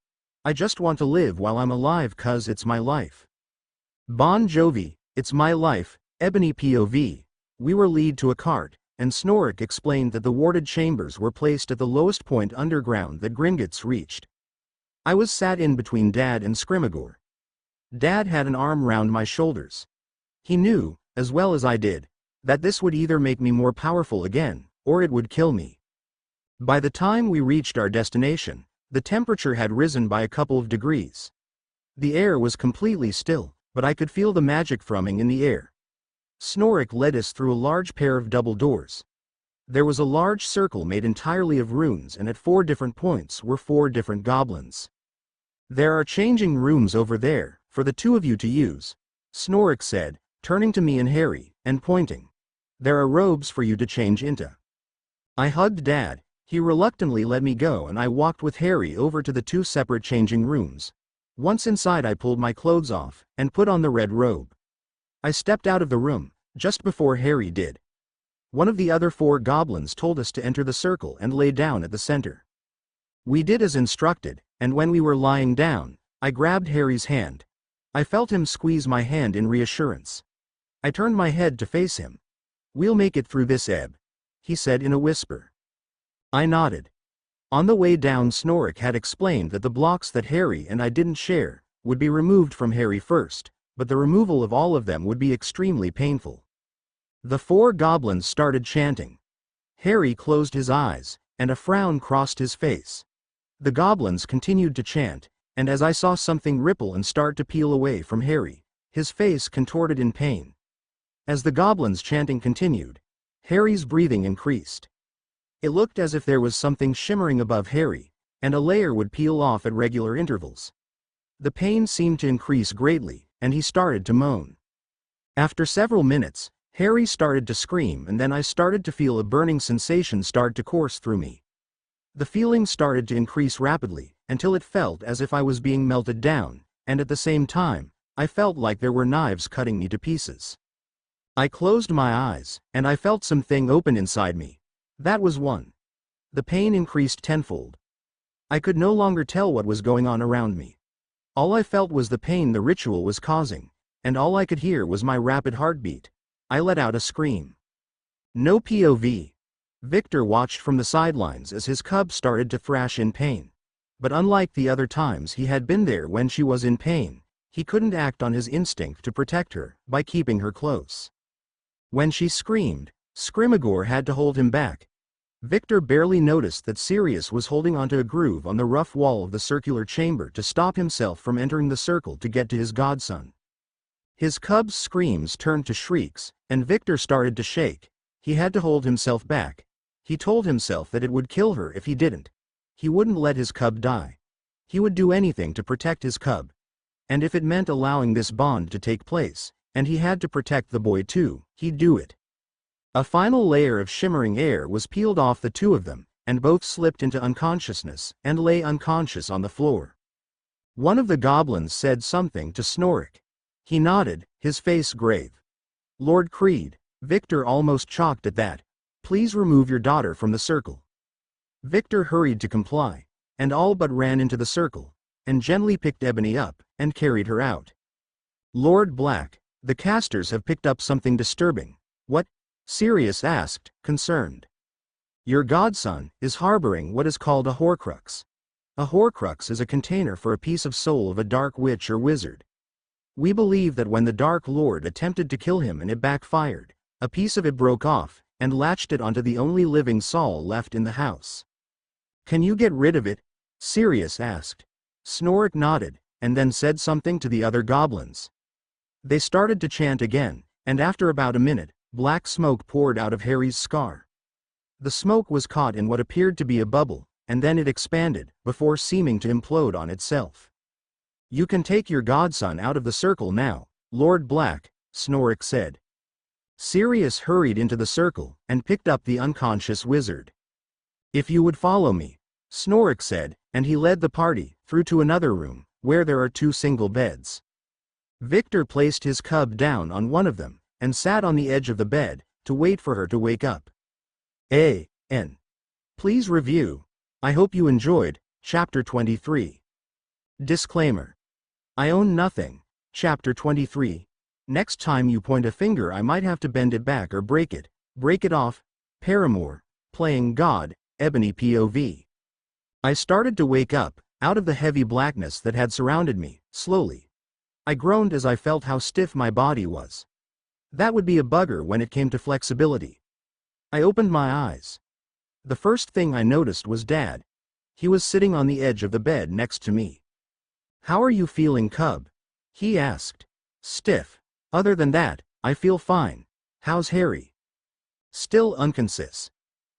I just want to live while I'm alive 'cause it's my life. Bon Jovi, it's my life, Ebony POV. We were led to a cart, and Snorrick explained that the warded chambers were placed at the lowest point underground that Gringotts reached. I was sat in between Dad and Scrimagor. Dad had an arm round my shoulders. He knew, as well as I did, that this would either make me more powerful again, or it would kill me. By the time we reached our destination, the temperature had risen by a couple of degrees. The air was completely still, but I could feel the magic thrumming in the air. Snorrick led us through a large pair of double doors. There was a large circle made entirely of runes, and at 4 different points were 4 different goblins. There are changing rooms over there, for the 2 of you to use, Snorrick said, turning to me and Harry, and pointing. There are robes for you to change into. I hugged Dad. He reluctantly let me go, and I walked with Harry over to the 2 separate changing rooms. Once inside, I pulled my clothes off, and put on the red robe. I stepped out of the room, just before Harry did. One of the other 4 goblins told us to enter the circle and lay down at the center. We did as instructed, and when we were lying down, I grabbed Harry's hand. I felt him squeeze my hand in reassurance. I turned my head to face him. "We'll make it through this, Eb," he said in a whisper. I nodded. On the way down, Snorrick had explained that the blocks that Harry and I didn't share would be removed from Harry first, but the removal of all of them would be extremely painful. The 4 goblins started chanting. Harry closed his eyes, and a frown crossed his face. The goblins continued to chant, and as I saw something ripple and start to peel away from Harry, his face contorted in pain. As the goblins' chanting continued, Harry's breathing increased. It looked as if there was something shimmering above Harry, and a layer would peel off at regular intervals. The pain seemed to increase greatly, and he started to moan. After several minutes, Harry started to scream, and then I started to feel a burning sensation start to course through me. The feeling started to increase rapidly, until it felt as if I was being melted down, and at the same time, I felt like there were knives cutting me to pieces. I closed my eyes, and I felt something open inside me. That was one. The pain increased tenfold. I could no longer tell what was going on around me. All I felt was the pain the ritual was causing, and all I could hear was my rapid heartbeat. I let out a scream. No POV. Victor watched from the sidelines as his cub started to thrash in pain. But unlike the other times he had been there when she was in pain, he couldn't act on his instinct to protect her by keeping her close. When she screamed, Scrimagor had to hold him back. Victor barely noticed that Sirius was holding onto a groove on the rough wall of the circular chamber to stop himself from entering the circle to get to his godson. His cub's screams turned to shrieks, and Victor started to shake. He had to hold himself back. He told himself that it would kill her if he didn't. He wouldn't let his cub die. He would do anything to protect his cub. And if it meant allowing this bond to take place, and he had to protect the boy too, he'd do it. A final layer of shimmering air was peeled off the 2 of them, and both slipped into unconsciousness and lay unconscious on the floor. One of the goblins said something to Snorrick. He nodded, his face grave. "Lord Creed," Victor almost chocked at that. "Please remove your daughter from the circle." Victor hurried to comply, and all but ran into the circle, and gently picked Ebony up, and carried her out. "Lord Black, the casters have picked up something disturbing." "What?" Sirius asked, concerned. "Your godson is harboring what is called a Horcrux. A Horcrux is a container for a piece of soul of a dark witch or wizard. We believe that when the Dark Lord attempted to kill him and it backfired, a piece of it broke off, and latched it onto the only living soul left in the house." "Can you get rid of it?" Sirius asked. Snorrick nodded, and then said something to the other goblins. They started to chant again, and after about a minute, black smoke poured out of Harry's scar. The smoke was caught in what appeared to be a bubble, and then it expanded, before seeming to implode on itself. "You can take your godson out of the circle now, Lord Black," Snorrick said. Sirius hurried into the circle and picked up the unconscious wizard. "If you would follow me," Snorrick said, and he led the party through to another room, where there are 2 single beds. Victor placed his cub down on one of them, and sat on the edge of the bed, to wait for her to wake up. A.N. Please review. I hope you enjoyed, Chapter 23. Disclaimer. I own nothing. Chapter 23. Next time you point a finger I might have to bend it back or break it. Break it off. Paramore. Playing God, Ebony POV. I started to wake up, out of the heavy blackness that had surrounded me, slowly. I groaned as I felt how stiff my body was. That would be a bugger when it came to flexibility. I opened my eyes. The first thing I noticed was Dad. He was sitting on the edge of the bed next to me. "How are you feeling, cub?" he asked. "Stiff. Other than that, I feel fine. How's Harry?" "Still unconscious.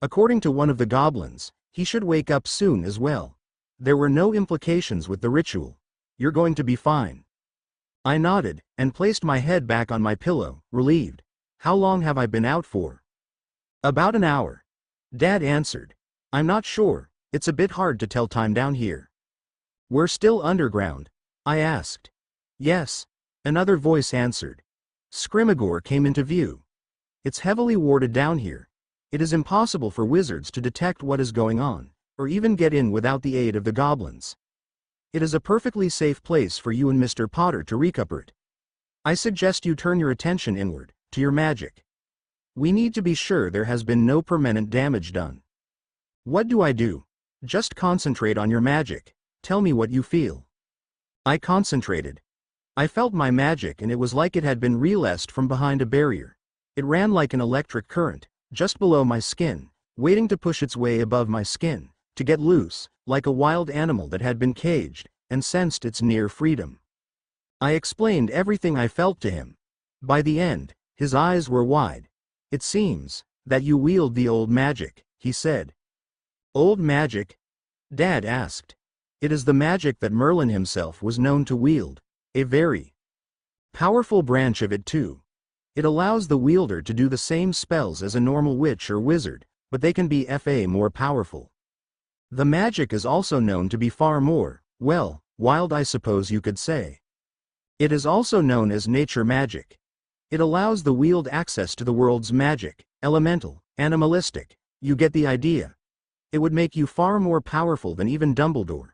According to one of the goblins, he should wake up soon as well. There were no implications with the ritual. You're going to be fine." I nodded, and placed my head back on my pillow, relieved. "How long have I been out for?" "About an hour." Dad answered. "I'm not sure, it's a bit hard to tell time down here." "We're still underground?" I asked. "Yes," another voice answered. Scrimagor came into view. "It's heavily warded down here. It is impossible for wizards to detect what is going on, or even get in without the aid of the goblins. It is a perfectly safe place for you and Mr. Potter to recuperate. I suggest you turn your attention inward, to your magic. We need to be sure there has been no permanent damage done." "What do I do?" "Just concentrate on your magic. Tell me what you feel." I concentrated. I felt my magic and it was like it had been released from behind a barrier. It ran like an electric current, just below my skin, waiting to push its way above my skin, to get loose, like a wild animal that had been caged, and sensed its near freedom. I explained everything I felt to him. By the end, his eyes were wide. "It seems that you wield the old magic," he said. "Old magic?" Dad asked. "It is the magic that Merlin himself was known to wield. A very powerful branch of it too. It allows the wielder to do the same spells as a normal witch or wizard, but they can be more powerful. The magic is also known to be far more, well, wild, I suppose you could say. It is also known as nature magic. It allows the wield access to the world's magic, elemental, animalistic. You get the idea. It would make you far more powerful than even Dumbledore.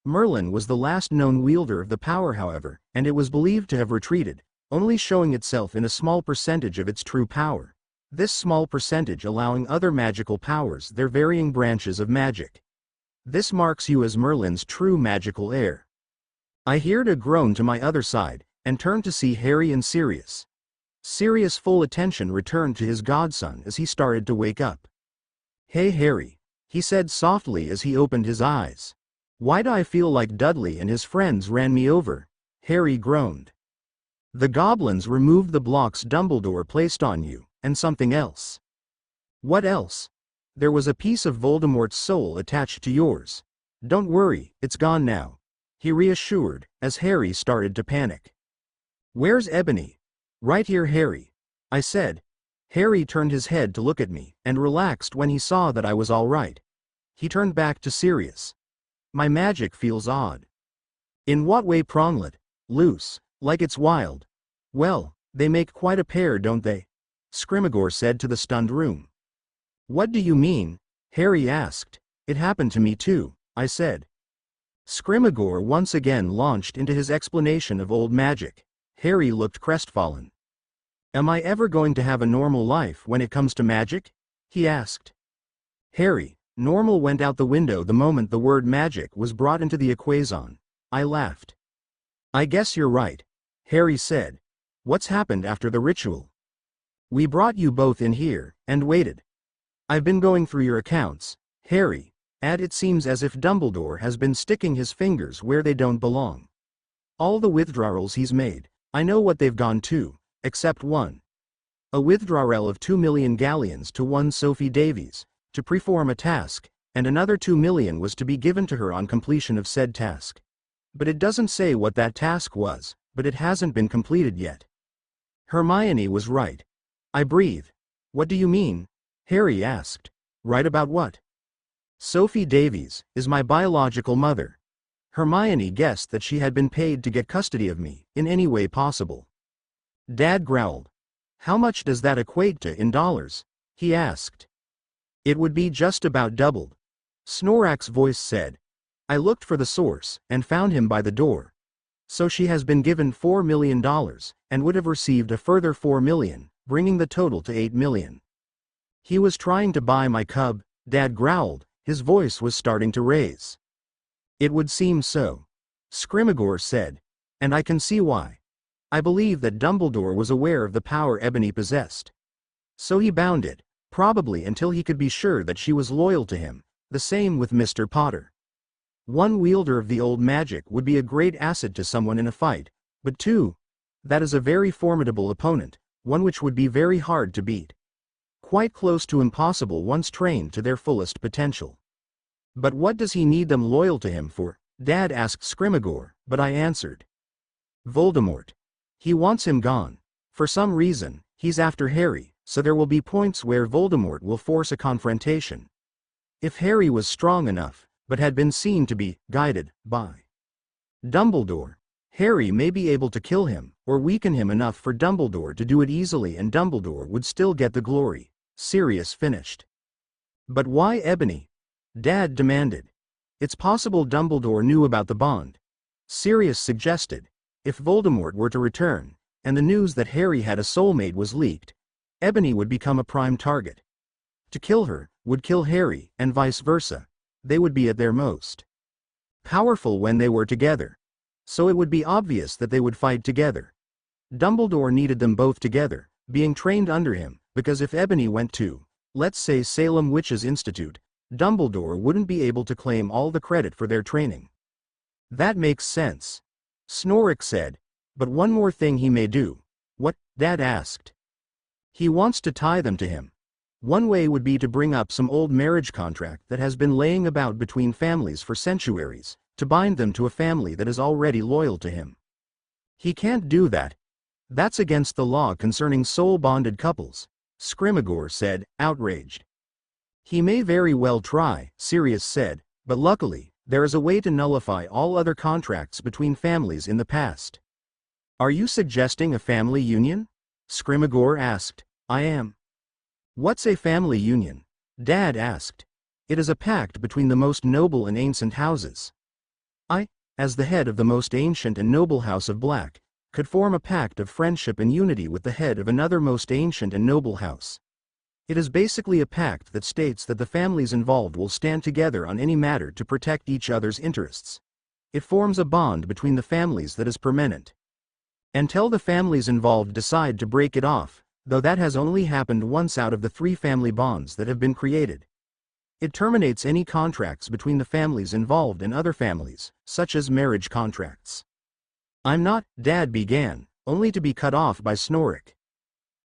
Merlin was the last known wielder of the power, however, and it was believed to have retreated, only showing itself in a small percentage of its true power. This small percentage allowing other magical powers their varying branches of magic. This marks you as Merlin's true magical heir." I heard a groan to my other side, and turned to see Harry and Sirius. Sirius' full attention returned to his godson as he started to wake up. "Hey Harry," he said softly as he opened his eyes. "Why do I feel like Dudley and his friends ran me over?" Harry groaned. "The goblins removed the blocks Dumbledore placed on you, and something else." "What else?" "There was a piece of Voldemort's soul attached to yours. Don't worry, it's gone now," he reassured, as Harry started to panic. "Where's Ebony?" "Right here, Harry," I said. Harry turned his head to look at me, and relaxed when he saw that I was all right. He turned back to Sirius. "My magic feels odd." "In what way?" "Pronglet. Loose, like it's wild." "Well, they make quite a pair, don't they?" Scrimagor said to the stunned room. "What do you mean?" Harry asked. "It happened to me too," I said. Scrimagor once again launched into his explanation of old magic. Harry looked crestfallen. "Am I ever going to have a normal life when it comes to magic?" he asked. "Harry, normal went out the window the moment the word magic was brought into the equation." I laughed. "I guess you're right," Harry said. "What's happened after the ritual?" "We brought you both in here, and waited. I've been going through your accounts, Harry, and it seems as if Dumbledore has been sticking his fingers where they don't belong. All the withdrawals he's made, I know what they've gone to, except one. A withdrawal of 2 million galleons to one Sophie Davies, to perform a task, and another 2 million was to be given to her on completion of said task. But it doesn't say what that task was, but it hasn't been completed yet." Hermione was right. I breathed. What do you mean? Harry asked. Right about what? Sophie Davies is my biological mother. Hermione guessed that she had been paid to get custody of me, in any way possible. Dad growled. How much does that equate to in dollars? He asked. It would be just about doubled. Snorak's voice said. I looked for the source, and found him by the door. So she has been given $4 million, and would have received a further $4 million, bringing the total to $8 million. He was trying to buy my cub, Dad growled, his voice was starting to raise. It would seem so. Scrimgeour said. And I can see why. I believe that Dumbledore was aware of the power Ebony possessed. So he bound it, probably until he could be sure that she was loyal to him, the same with Mr. Potter. One wielder of the old magic would be a great asset to someone in a fight, but two, that is a very formidable opponent, one which would be very hard to beat. Quite close to impossible once trained to their fullest potential. But what does he need them loyal to him for? Dad asked Scrimgeour, but I answered. Voldemort. He wants him gone. For some reason, he's after Harry, so there will be points where Voldemort will force a confrontation. If Harry was strong enough, but had been seen to be guided by Dumbledore, Harry may be able to kill him, or weaken him enough for Dumbledore to do it easily and Dumbledore would still get the glory. Sirius finished. But why Ebony? Dad demanded. It's possible Dumbledore knew about the bond. Sirius suggested. If Voldemort were to return, and the news that Harry had a soulmate was leaked, Ebony would become a prime target. To kill her, would kill Harry, and vice versa. They would be at their most powerful when they were together. So it would be obvious that they would fight together. Dumbledore needed them both together, being trained under him, because if Ebony went to, let's say Salem Witches Institute, Dumbledore wouldn't be able to claim all the credit for their training. That makes sense. Snorik said. But one more thing he may do. What? Dad asked. He wants to tie them to him. One way would be to bring up some old marriage contract that has been laying about between families for centuries, to bind them to a family that is already loyal to him. He can't do that. That's against the law concerning soul-bonded couples, Scrimgeour said, outraged. He may very well try, Sirius said, but luckily, there is a way to nullify all other contracts between families in the past. Are you suggesting a family union? Scrimgeour asked. I am. What's a family union? Dad asked. It is a pact between the most noble and ancient houses. I, as the head of the most ancient and noble house of Black, could form a pact of friendship and unity with the head of another most ancient and noble house. It is basically a pact that states that the families involved will stand together on any matter to protect each other's interests. It forms a bond between the families that is permanent. Until the families involved decide to break it off, though that has only happened once out of the 3 family bonds that have been created. It terminates any contracts between the families involved and other families, such as marriage contracts. I'm not, Dad began, only to be cut off by Snorik.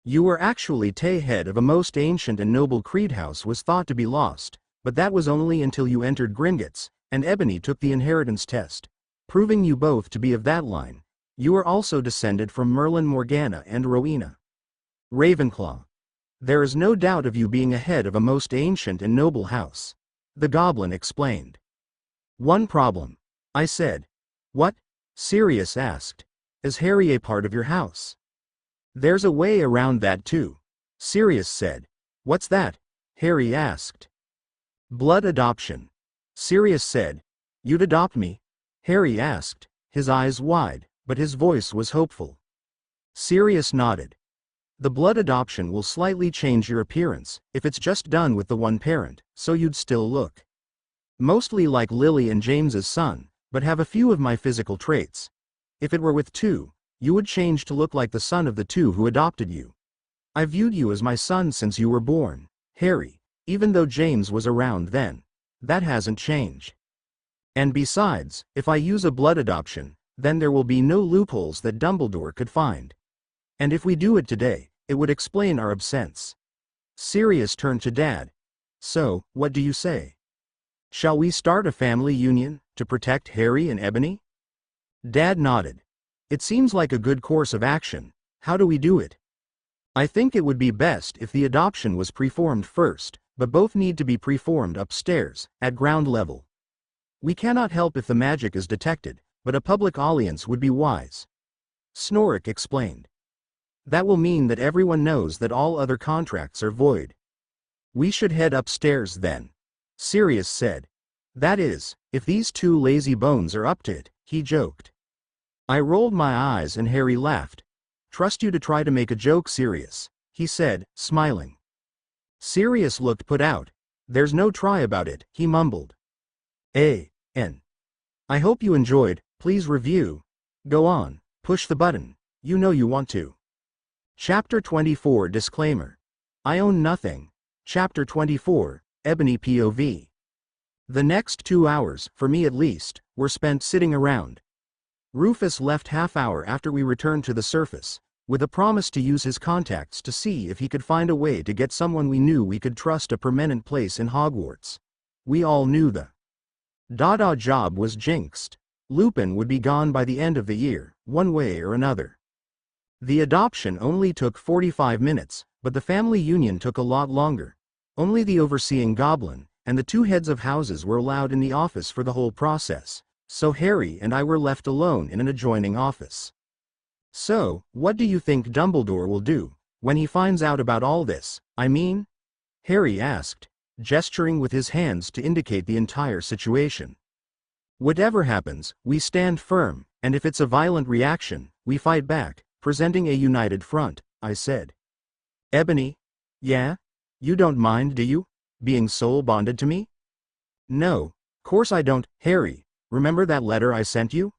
You were actually head of a most ancient and noble creed house was thought to be lost, but that was only until you entered Gringotts, and Ebony took the inheritance test, proving you both to be of that line. You are also descended from Merlin Morgana and Rowena Ravenclaw. There is no doubt of you being a head of a most ancient and noble house. The goblin explained. One problem. I said. What? Sirius asked. Is Harry a part of your house? There's a way around that too. Sirius said. What's that? Harry asked. Blood adoption. Sirius said. You'd adopt me? Harry asked, his eyes wide, but his voice was hopeful. Sirius nodded. The blood adoption will slightly change your appearance, if it's just done with the one parent, so you'd still look mostly like Lily and James's son, but have a few of my physical traits. If it were with 2, you would change to look like the son of the 2 who adopted you. I viewed you as my son since you were born, Harry, even though James was around then. That hasn't changed. And besides, if I use a blood adoption, then there will be no loopholes that Dumbledore could find. And if we do it today, it would explain our absence. Sirius turned to Dad. So, what do you say? Shall we start a family union, to protect Harry and Ebony? Dad nodded. It seems like a good course of action. How do we do it? I think it would be best if the adoption was preformed first, but both need to be preformed upstairs, at ground level. We cannot help if the magic is detected, but a public audience would be wise. Snorrick explained. That will mean that everyone knows that all other contracts are void. We should head upstairs then, Sirius said. That is, if these two lazy bones are up to it, he joked. I rolled my eyes and Harry laughed. Trust you to try to make a joke, Sirius, he said, smiling. Sirius looked put out. There's no try about it, he mumbled. A.N. I hope you enjoyed. Please review. Go on, push the button. You know you want to. Chapter 24 Disclaimer. I own nothing. Chapter 24, Ebony POV. The next 2 hours, for me at least, were spent sitting around. Rufus left half-hour after we returned to the surface, with a promise to use his contacts to see if he could find a way to get someone we knew we could trust a permanent place in Hogwarts. We all knew the Dada job was jinxed. Lupin would be gone by the end of the year, one way or another. The adoption only took 45 minutes, but the family union took a lot longer. Only the overseeing goblin and the two heads of houses were allowed in the office for the whole process, so Harry and I were left alone in an adjoining office. So, what do you think Dumbledore will do when he finds out about all this, I mean? Harry asked, gesturing with his hands to indicate the entire situation. Whatever happens, we stand firm, and if it's a violent reaction, we fight back, presenting a united front, I said. Ebony? Yeah? You don't mind, do you? Being soul bonded to me? No, course I don't, Harry. Remember that letter I sent you?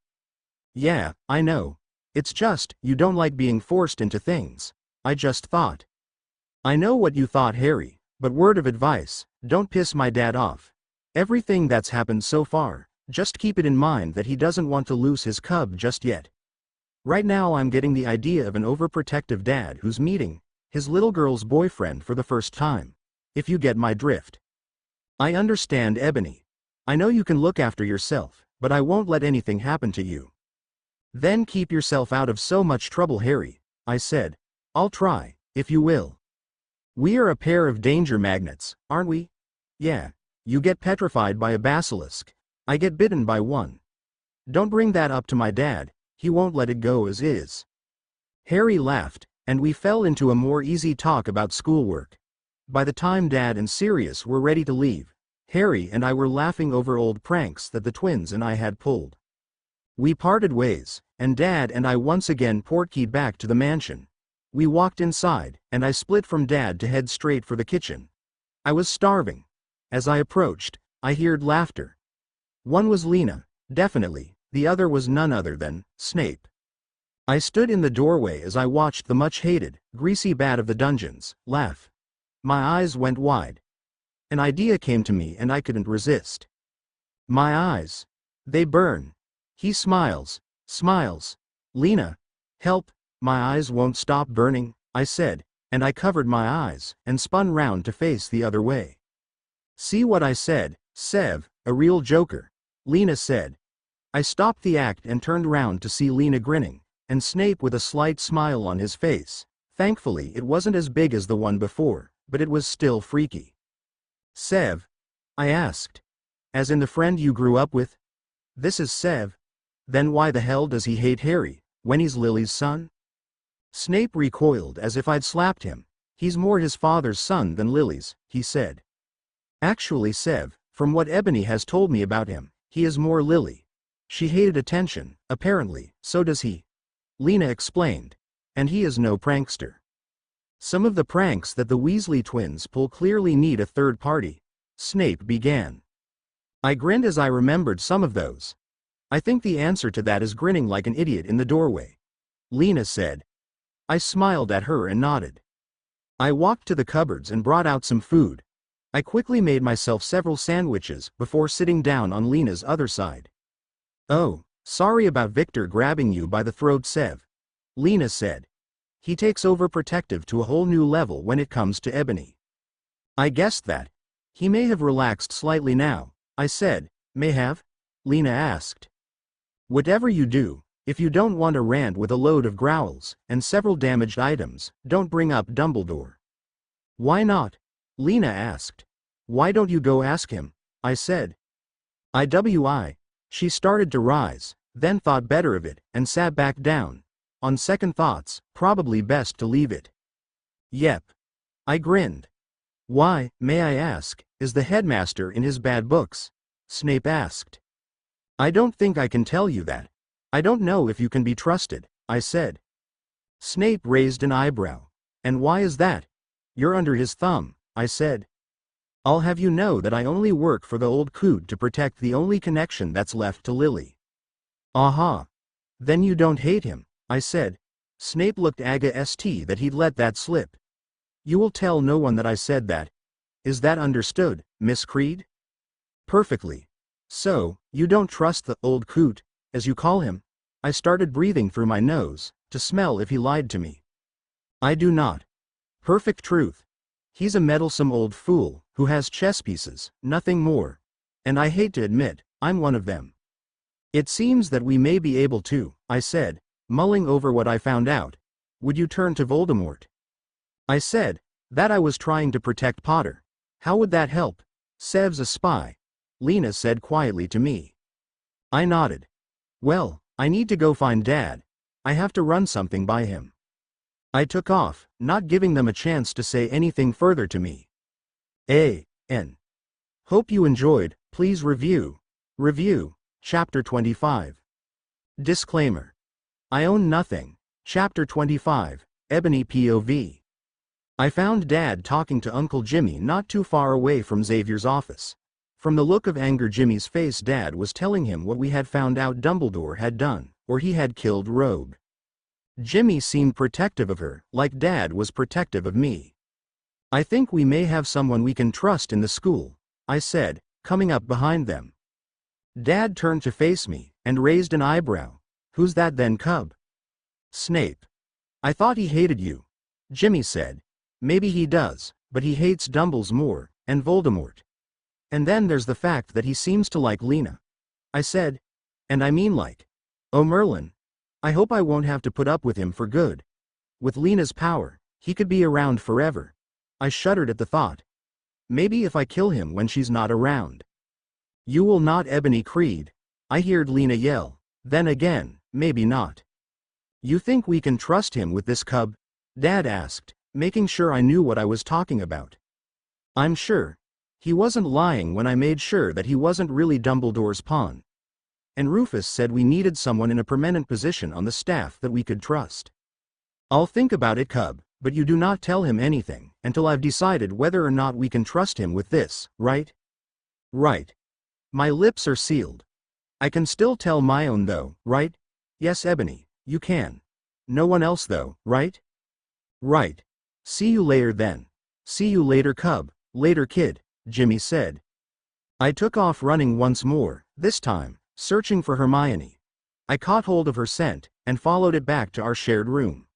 Yeah, I know. It's just, you don't like being forced into things. I just thought. I know what you thought, Harry, but word of advice, don't piss my dad off. Everything that's happened so far, just keep it in mind that he doesn't want to lose his cub just yet. Right now I'm getting the idea of an overprotective dad who's meeting his little girl's boyfriend for the first time, if you get my drift. I understand, Ebony. I know you can look after yourself, but I won't let anything happen to you. Then keep yourself out of so much trouble, Harry, I said. I'll try, if you will. We are a pair of danger magnets, aren't we? Yeah. You get petrified by a basilisk. I get bitten by one. Don't bring that up to my dad, he won't let it go as is. Harry laughed, and we fell into a more easy talk about schoolwork. By the time Dad and Sirius were ready to leave, Harry and I were laughing over old pranks that the twins and I had pulled. We parted ways, and Dad and I once again portkeyed back to the mansion. We walked inside, and I split from Dad to head straight for the kitchen. I was starving. As I approached, I heard laughter. One was Lena, definitely, the other was none other than Snape. I stood in the doorway as I watched the much-hated, greasy bat of the dungeons laugh. My eyes went wide. An idea came to me and I couldn't resist. My eyes. They burn. He smiles. Lena, help, my eyes won't stop burning, I said, and I covered my eyes and spun round to face the other way. See what I said, Sev, a real joker, Lena said. I stopped the act and turned round to see Lena grinning, and Snape with a slight smile on his face. Thankfully it wasn't as big as the one before, but it was still freaky. Sev? I asked. As in the friend you grew up with? This is Sev. Then why the hell does he hate Harry, when he's Lily's son? Snape recoiled as if I'd slapped him. He's more his father's son than Lily's, he said. Actually, Sev, from what Ebony has told me about him, he is more Lily. She hated attention, apparently, so does he. Lena explained. And he is no prankster. Some of the pranks that the Weasley twins pull clearly need a third party, Snape began. I grinned as I remembered some of those. I think the answer to that is grinning like an idiot in the doorway, Lena said. I smiled at her and nodded. I walked to the cupboards and brought out some food. I quickly made myself several sandwiches before sitting down on Lena's other side. Oh, sorry about Victor grabbing you by the throat, Sev, Lena said. He takes overprotective to a whole new level when it comes to Ebony. I guessed that. He may have relaxed slightly now, I said. May have? Lena asked. Whatever you do, If you don't want a rant with a load of growls, and several damaged items, don't bring up Dumbledore. Why not? Lena asked. Why don't you go ask him? I said. IWI. She started to rise, then thought better of it, and sat back down. On second thoughts, probably best to leave it. Yep. I grinned. Why, may I ask, is the headmaster in his bad books? Snape asked. I don't think I can tell you that. I don't know if you can be trusted, I said. Snape raised an eyebrow. And why is that? You're under his thumb, I said. I'll have you know that I only work for the old coot to protect the only connection that's left to Lily. Aha. Then you don't hate him, I said. Snape looked aghast that he'd let that slip. You will tell no one that I said that. Is that understood, Miss Creed? Perfectly. So, you don't trust the old coot, as you call him? I started breathing through my nose, to smell if he lied to me. I do not. Perfect truth. He's a meddlesome old fool, who has chess pieces, nothing more. And I hate to admit, I'm one of them. It seems that we may be able to, I said, mulling over what I found out. Would you turn to Voldemort? I said, that I was trying to protect Potter. How would that help? Sev's a spy, Lena said quietly to me. I nodded. Well, I need to go find Dad. I have to run something by him. I took off, not giving them a chance to say anything further to me. A.N. Hope you enjoyed. Please review. Chapter 25. Disclaimer. I own nothing. Chapter 25. Ebony POV. I found Dad talking to Uncle Jimmy not too far away from Xavier's office. From the look of anger Jimmy's face, Dad was telling him what we had found out Dumbledore had done, or he had killed Rogue. Jimmy seemed protective of her, like Dad was protective of me. I think we may have someone we can trust in the school, I said, coming up behind them. Dad turned to face me, and raised an eyebrow. Who's that then, Cub? Snape. I thought he hated you. Jimmy said. Maybe he does, but he hates Dumbles more, and Voldemort. And then there's the fact that he seems to like Lena. I said. And I mean like. Oh Merlin. I hope I won't have to put up with him for good. With Lena's power, he could be around forever. I shuddered at the thought. Maybe if I kill him when she's not around. You will not, Ebony Creed. I heard Lena yell. Then again, maybe not. You think we can trust him with this cub? Dad asked, making sure I knew what I was talking about. I'm sure. He wasn't lying when I made sure that he wasn't really Dumbledore's pawn. And Rufus said we needed someone in a permanent position on the staff that we could trust. I'll think about it, Cub, but you do not tell him anything until I've decided whether or not we can trust him with this, right? Right. My lips are sealed. I can still tell my own though, right? Yes, Ebony, you can. No one else though, right? Right. See you later then. See you later, Cub. Later, kid, Jimmy said. I took off running once more, this time, searching for Hermione. I caught hold of her scent, and followed it back to our shared room.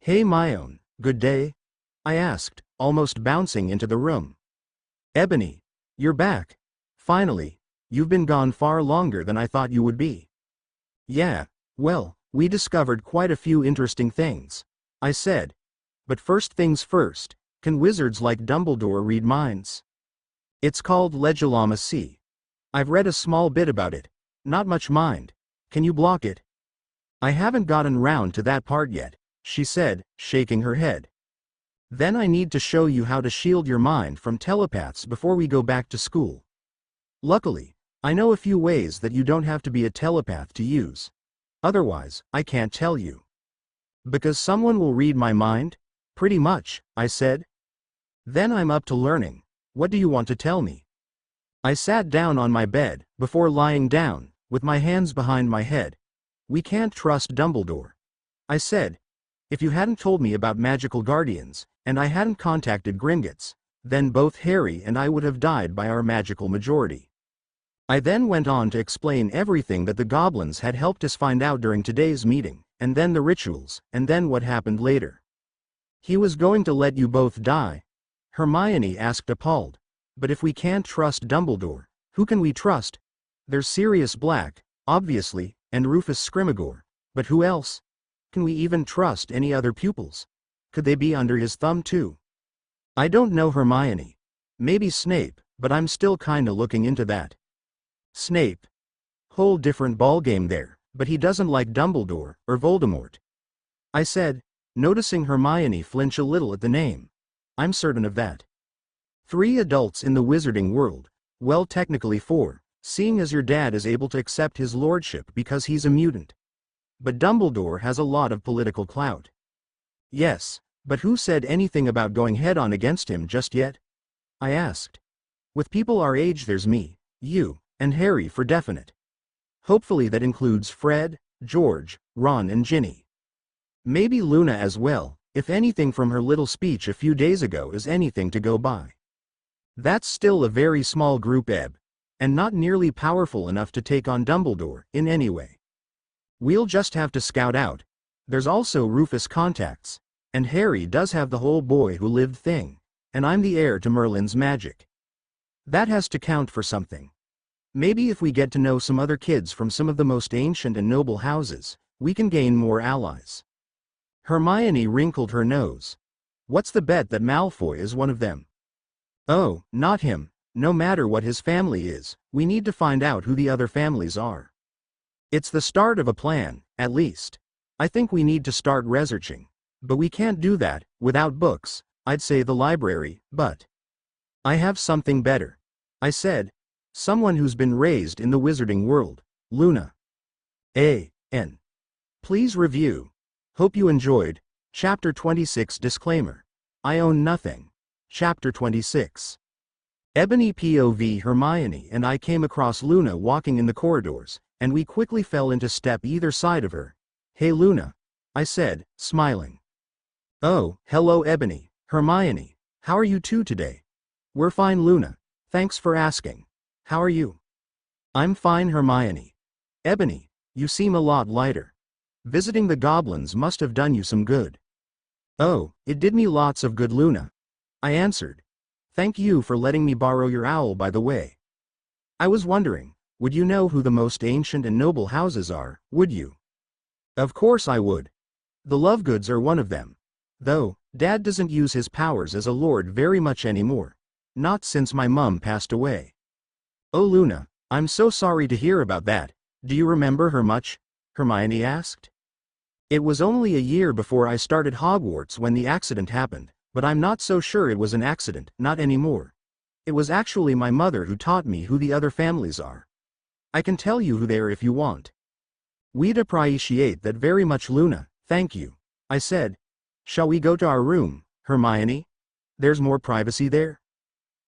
Hey Myone, good day? I asked, almost bouncing into the room. Ebony, you're back. Finally, you've been gone far longer than I thought you would be. Yeah, well, we discovered quite a few interesting things, I said. But first things first, can wizards like Dumbledore read minds? It's called Legilamacy. I've read a small bit about it. Not much mind. Can you block it? I haven't gotten round to that part yet, she said, shaking her head. Then I need to show you how to shield your mind from telepaths before we go back to school. Luckily, I know a few ways that you don't have to be a telepath to use. Otherwise, I can't tell you. Because someone will read my mind? Pretty much, I said. Then I'm up to learning. What do you want to tell me? I sat down on my bed, before lying down, with my hands behind my head. We can't trust Dumbledore, I said. If you hadn't told me about magical guardians, and I hadn't contacted Gringotts, then both Harry and I would have died by our magical majority. I then went on to explain everything that the goblins had helped us find out during today's meeting, and then the rituals, and then what happened later. He was going to let you both die? Hermione asked, appalled. But if we can't trust Dumbledore, who can we trust? There's Sirius Black, obviously, and Rufus Scrimgeour, But who else? Can we even trust any other pupils? Could they be under his thumb too? I don't know Hermione. Maybe Snape, but I'm still kinda looking into that. Snape. Whole different ballgame there, but he doesn't like Dumbledore, or Voldemort. I said, noticing Hermione flinch a little at the name. I'm certain of that. 3 adults in the wizarding world, well technically 4, seeing as your dad is able to accept his lordship because he's a mutant. But Dumbledore has a lot of political clout. Yes, but who said anything about going head-on against him just yet? I asked. With people our age there's me, you, and Harry for definite. Hopefully that includes Fred, George, Ron and Ginny. Maybe Luna as well, if anything from her little speech a few days ago is anything to go by. That's still a very small group, Eb, and not nearly powerful enough to take on Dumbledore in any way. We'll just have to scout out. There's also Rufus contacts, and Harry does have the whole boy who lived thing, and I'm the heir to Merlin's magic. That has to count for something. Maybe if we get to know some other kids from some of the most ancient and noble houses, we can gain more allies. Hermione wrinkled her nose. What's the bet that Malfoy is one of them? Oh, not him. No matter what his family is, we need to find out who the other families are. It's the start of a plan, at least. I think we need to start researching. But we can't do that without books. I'd say the library, but I have something better. I said. Someone who's been raised in the wizarding world, Luna. A.N. Please review. Hope you enjoyed. Chapter 26 Disclaimer. I own nothing. Chapter 26. Ebony POV Hermione and I came across Luna walking in the corridors, and we quickly fell into step either side of her. Hey Luna. I said, smiling. Oh, hello Ebony, Hermione. How are you two today? We're fine Luna. Thanks for asking. How are you? I'm fine Hermione. Ebony, you seem a lot lighter. Visiting the goblins must have done you some good. Oh, it did me lots of good Luna. I answered. Thank you for letting me borrow your owl by the way. I was wondering, would you know who the most ancient and noble houses are, would you? Of course I would. The Lovegoods are one of them. Though, Dad doesn't use his powers as a lord very much anymore. Not since my mum passed away. Oh Luna, I'm so sorry to hear about that. Do you remember her much? Hermione asked. It was only a year before I started Hogwarts when the accident happened, but I'm not so sure it was an accident, not anymore. It was actually my mother who taught me who the other families are. I can tell you who they are if you want. We'd appreciate that very much Luna, thank you. I said. Shall we go to our room, Hermione? There's more privacy there?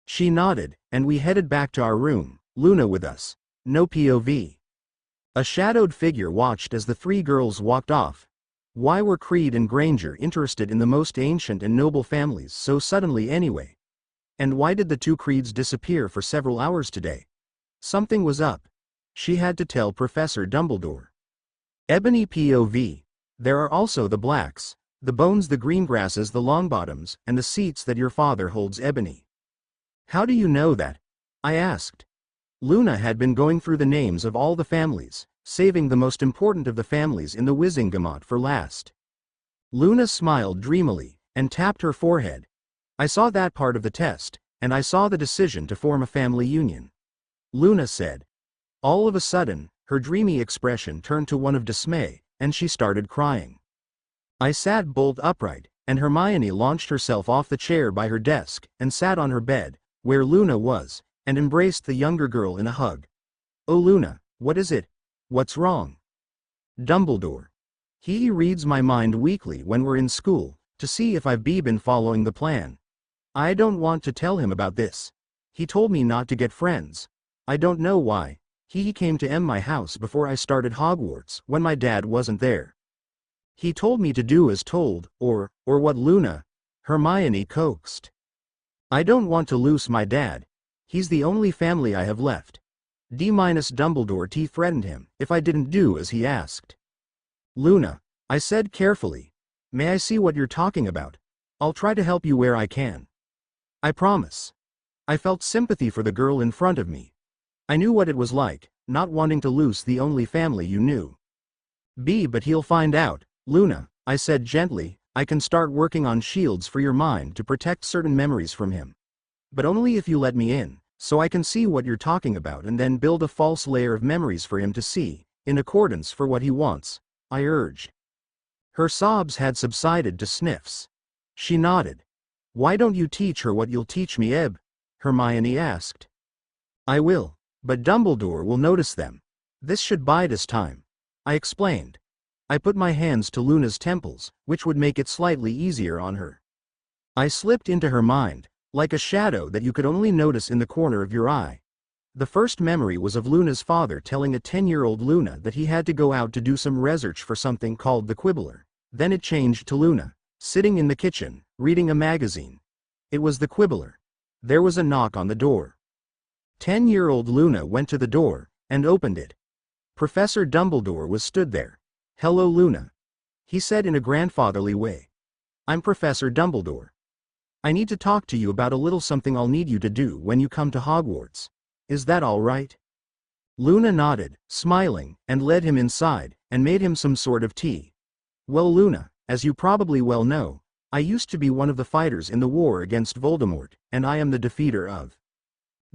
She nodded, and we headed back to our room, Luna with us. No POV. A shadowed figure watched as the 3 girls walked off. Why were Creed and Granger interested in the most ancient and noble families so suddenly anyway? And why did the 2 Creeds disappear for several hours today? Something was up. She had to tell Professor Dumbledore. Ebony POV. There are also the Blacks, the Bones, the Greengrasses, the Longbottoms, and the seats that your father holds Ebony. How do you know that? I asked. Luna had been going through the names of all the families, saving the most important of the families in the Wizengamot for last. Luna smiled dreamily, and tapped her forehead. I saw that part of the test, and I saw the decision to form a family union. Luna said. All of a sudden, her dreamy expression turned to one of dismay, and she started crying. I sat bolt upright, and Hermione launched herself off the chair by her desk, and sat on her bed, where Luna was, and embraced the younger girl in a hug. Oh Luna, what is it? What's wrong? Dumbledore. He reads my mind weekly when we're in school, to see if I've been following the plan. I don't want to tell him about this. He told me not to get friends. I don't know why. He came to my house before I started Hogwarts when my dad wasn't there. He told me to do as told, or what Luna? Hermione coaxed. I don't want to lose my dad. He's the only family I have left. Dumbledore threatened him if I didn't do as he asked. Luna, I said carefully. May I see what you're talking about? I'll try to help you where I can. I promise. I felt sympathy for the girl in front of me. I knew what it was like, not wanting to lose the only family you knew. But he'll find out, Luna, I said gently. I can start working on shields for your mind to protect certain memories from him. But only if you let me in, so I can see what you're talking about and then build a false layer of memories for him to see, in accordance for what he wants, I urged. Her sobs had subsided to sniffs. She nodded. Why don't you teach her what you'll teach me, Eb? Hermione asked. I will, but Dumbledore will notice them. This should bide us time, I explained. I put my hands to Luna's temples, which would make it slightly easier on her. I slipped into her mind, like a shadow that you could only notice in the corner of your eye. The first memory was of Luna's father telling a 10-year-old Luna that he had to go out to do some research for something called the Quibbler. Then it changed to Luna, sitting in the kitchen, reading a magazine. It was the Quibbler. There was a knock on the door. 10-year-old Luna went to the door, and opened it. Professor Dumbledore was stood there. Hello, Luna, he said in a grandfatherly way. I'm Professor Dumbledore. I need to talk to you about a little something I'll need you to do when you come to Hogwarts. Is that all right? Luna nodded, smiling, and led him inside, and made him some sort of tea. Well, Luna, as you probably well know, I used to be one of the fighters in the war against Voldemort, and I am the defeater of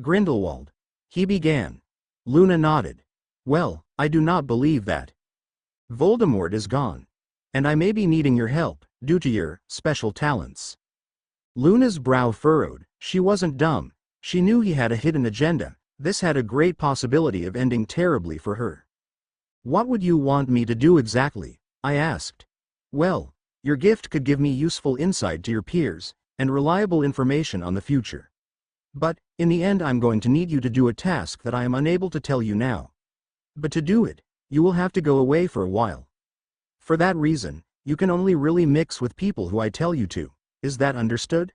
Grindelwald, he began. Luna nodded. Well, I do not believe that. Voldemort is gone. And I may be needing your help, due to your special talents. Luna's brow furrowed. She wasn't dumb. She knew he had a hidden agenda. This had a great possibility of ending terribly for her. What would you want me to do exactly? I asked. Well, your gift could give me useful insight to your peers, and reliable information on the future. But, in the end, I'm going to need you to do a task that I am unable to tell you now. But to do it, you will have to go away for a while. For that reason, you can only really mix with people who I tell you to. Is that understood?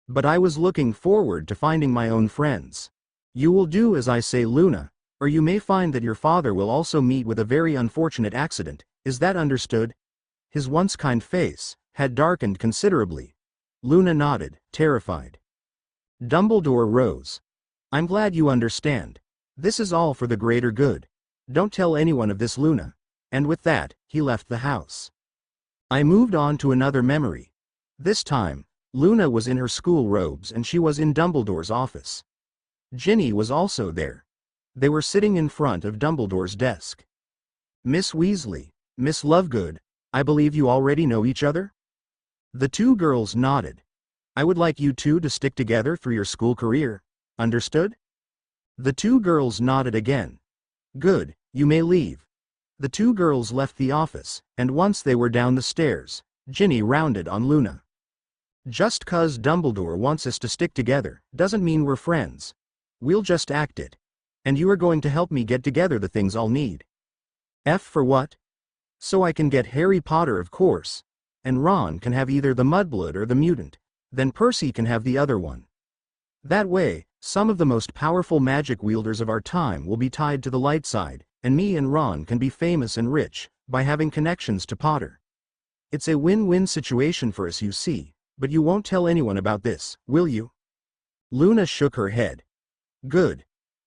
But I was looking forward to finding my own friends. You will do as I say, Luna, or you may find that your father will also meet with a very unfortunate accident. Is that understood? His once kind face had darkened considerably. Luna nodded, terrified. Dumbledore rose. I'm glad you understand. This is all for the greater good. Don't tell anyone of this, Luna. And with that, he left the house. I moved on to another memory. This time, Luna was in her school robes and she was in Dumbledore's office. Ginny was also there. They were sitting in front of Dumbledore's desk. Miss Weasley, Miss Lovegood, I believe you already know each other? The two girls nodded. I would like you two to stick together through your school career. Understood? The two girls nodded again. Good, you may leave. The two girls left the office, and once they were down the stairs, Ginny rounded on Luna. Just 'cause Dumbledore wants us to stick together, doesn't mean we're friends. We'll just act it. And you are going to help me get together the things I'll need. F for what? So I can get Harry Potter, of course. And Ron can have either the mudblood or the mutant. Then Percy can have the other one. That way, some of the most powerful magic wielders of our time will be tied to the light side, and me and Ron can be famous and rich, by having connections to Potter. It's a win-win situation for us, you see, but you won't tell anyone about this, will you? Luna shook her head. Good.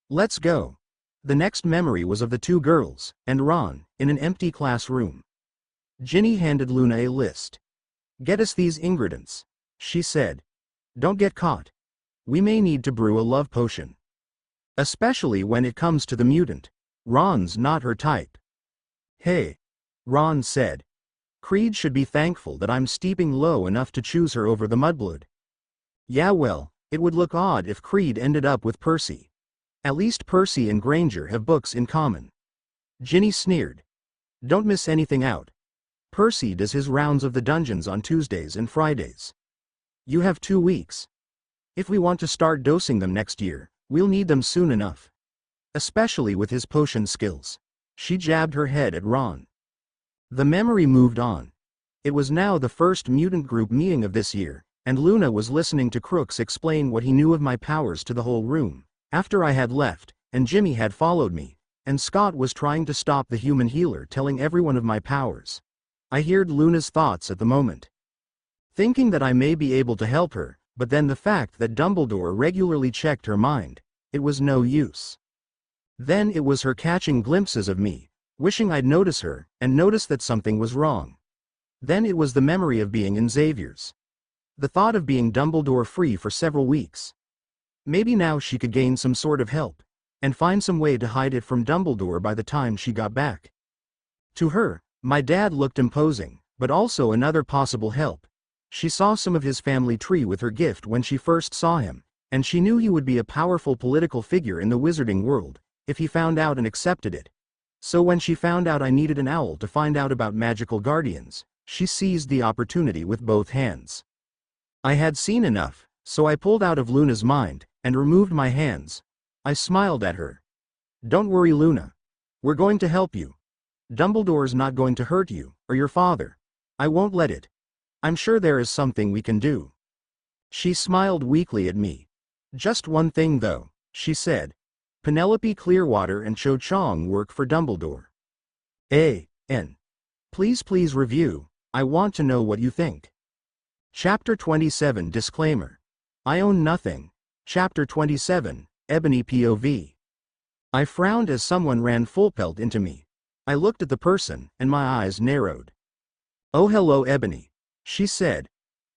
Let's go. The next memory was of the two girls, and Ron, in an empty classroom. Ginny handed Luna a list. Get us these ingredients, she said. Don't get caught. We may need to brew a love potion. Especially when it comes to the mutant. Ron's not her type. Hey, Ron said. Creed should be thankful that I'm steeping low enough to choose her over the mudblood. Yeah, well, it would look odd if Creed ended up with Percy. At least Percy and Granger have books in common. Ginny sneered. Don't miss anything out. Percy does his rounds of the dungeons on Tuesdays and Fridays. You have 2 weeks. If we want to start dosing them next year, we'll need them soon enough. Especially with his potion skills. She jabbed her head at Ron. The memory moved on. It was now the first mutant group meeting of this year, and Luna was listening to Crooks explain what he knew of my powers to the whole room. After I had left, and Jimmy had followed me, and Scott was trying to stop the human healer telling everyone of my powers. I heard Luna's thoughts at the moment. Thinking that I may be able to help her, but then the fact that Dumbledore regularly checked her mind, it was no use. Then it was her catching glimpses of me, wishing I'd notice her, and notice that something was wrong. Then it was the memory of being in Xavier's. The thought of being Dumbledore free for several weeks. Maybe now she could gain some sort of help, and find some way to hide it from Dumbledore by the time she got back. To her, my dad looked imposing, but also another possible help. She saw some of his family tree with her gift when she first saw him, and she knew he would be a powerful political figure in the wizarding world, if he found out and accepted it. So when she found out I needed an owl to find out about magical guardians, she seized the opportunity with both hands. I had seen enough, so I pulled out of Luna's mind, and removed my hands. I smiled at her. Don't worry, Luna. We're going to help you. Dumbledore's not going to hurt you, or your father. I won't let it. I'm sure there is something we can do. She smiled weakly at me. Just one thing though, she said. Penelope Clearwater and Cho Chang work for Dumbledore. N. Please review. I want to know what you think. Chapter 27 Disclaimer. I own nothing. Chapter 27, Ebony POV. I frowned as someone ran full pelt into me. I looked at the person, and my eyes narrowed. Oh hello Ebony, she said.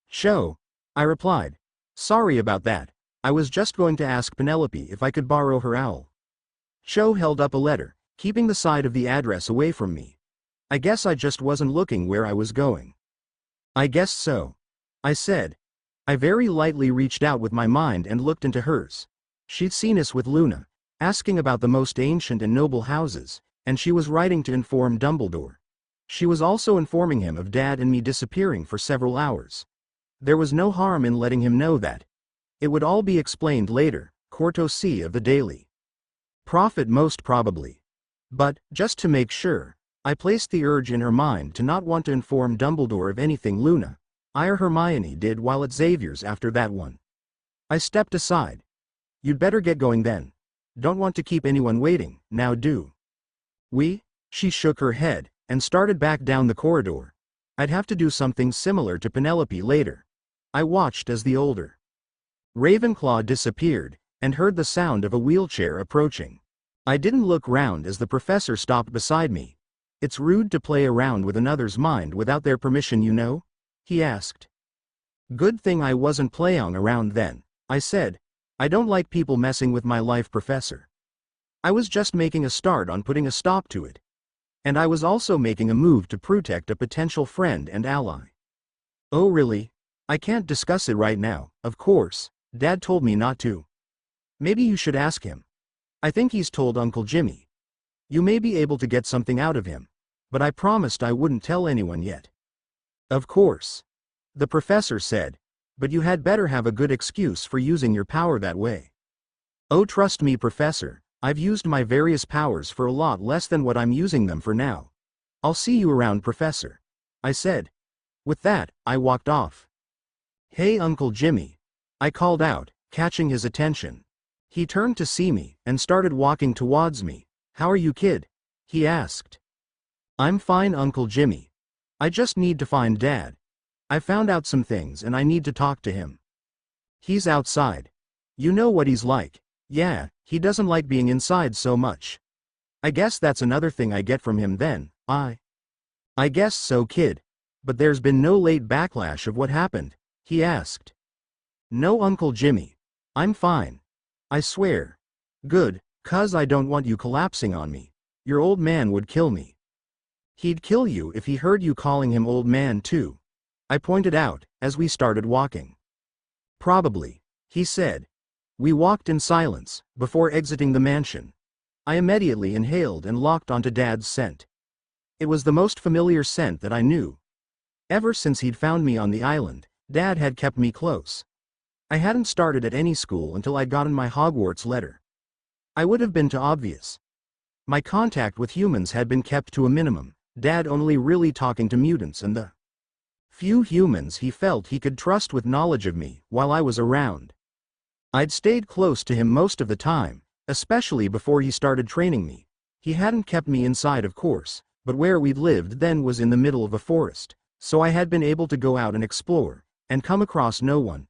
Cho, I replied. Sorry about that, I was just going to ask Penelope if I could borrow her owl. Cho held up a letter, keeping the side of the address away from me. I guess I just wasn't looking where I was going. I guess so, I said. I very lightly reached out with my mind and looked into hers. She'd seen us with Luna, asking about the most ancient and noble houses, and she was writing to inform Dumbledore. She was also informing him of Dad and me disappearing for several hours. There was no harm in letting him know that. It would all be explained later, Quarto C of the Daily Prophet most probably. But, just to make sure, I placed the urge in her mind to not want to inform Dumbledore of anything Luna, I or Hermione did while at Xavier's after that one. I stepped aside. You'd better get going then. Don't want to keep anyone waiting, now do. She shook her head, and started back down the corridor. I'd have to do something similar to Penelope later. I watched as the older Ravenclaw disappeared, and heard the sound of a wheelchair approaching. I didn't look round as the professor stopped beside me. It's rude to play around with another's mind without their permission, you know? He asked. Good thing I wasn't playing around then, I said. I don't like people messing with my life, Professor. I was just making a start on putting a stop to it. And I was also making a move to protect a potential friend and ally. Oh really? I can't discuss it right now, of course. Dad told me not to. Maybe you should ask him. I think he's told Uncle Jimmy. You may be able to get something out of him. But I promised I wouldn't tell anyone yet. Of course. The professor said. But you had better have a good excuse for using your power that way. Oh trust me, Professor, I've used my various powers for a lot less than what I'm using them for now. I'll see you around, Professor, I said. With that, I walked off. Hey Uncle Jimmy, I called out, catching his attention. He turned to see me, and started walking towards me. How are you, kid? He asked. I'm fine, Uncle Jimmy. I just need to find Dad. I found out some things and I need to talk to him. He's outside. You know what he's like. Yeah, he doesn't like being inside so much. I guess that's another thing I get from him then. I guess so, kid. But there's been no late backlash of what happened? He asked. No, Uncle Jimmy. I'm fine. I swear. Good, 'cause I don't want you collapsing on me. Your old man would kill me. He'd kill you if he heard you calling him old man too, I pointed out, as we started walking. Probably, he said. We walked in silence, before exiting the mansion. I immediately inhaled and locked onto Dad's scent. It was the most familiar scent that I knew. Ever since he'd found me on the island, Dad had kept me close. I hadn't started at any school until I'd gotten my Hogwarts letter. I would have been too obvious. My contact with humans had been kept to a minimum, Dad only really talking to mutants and the few humans he felt he could trust with knowledge of me while I was around. I'd stayed close to him most of the time, especially before he started training me. He hadn't kept me inside, of course, but where we'd lived then was in the middle of a forest, so I had been able to go out and explore, and come across no one.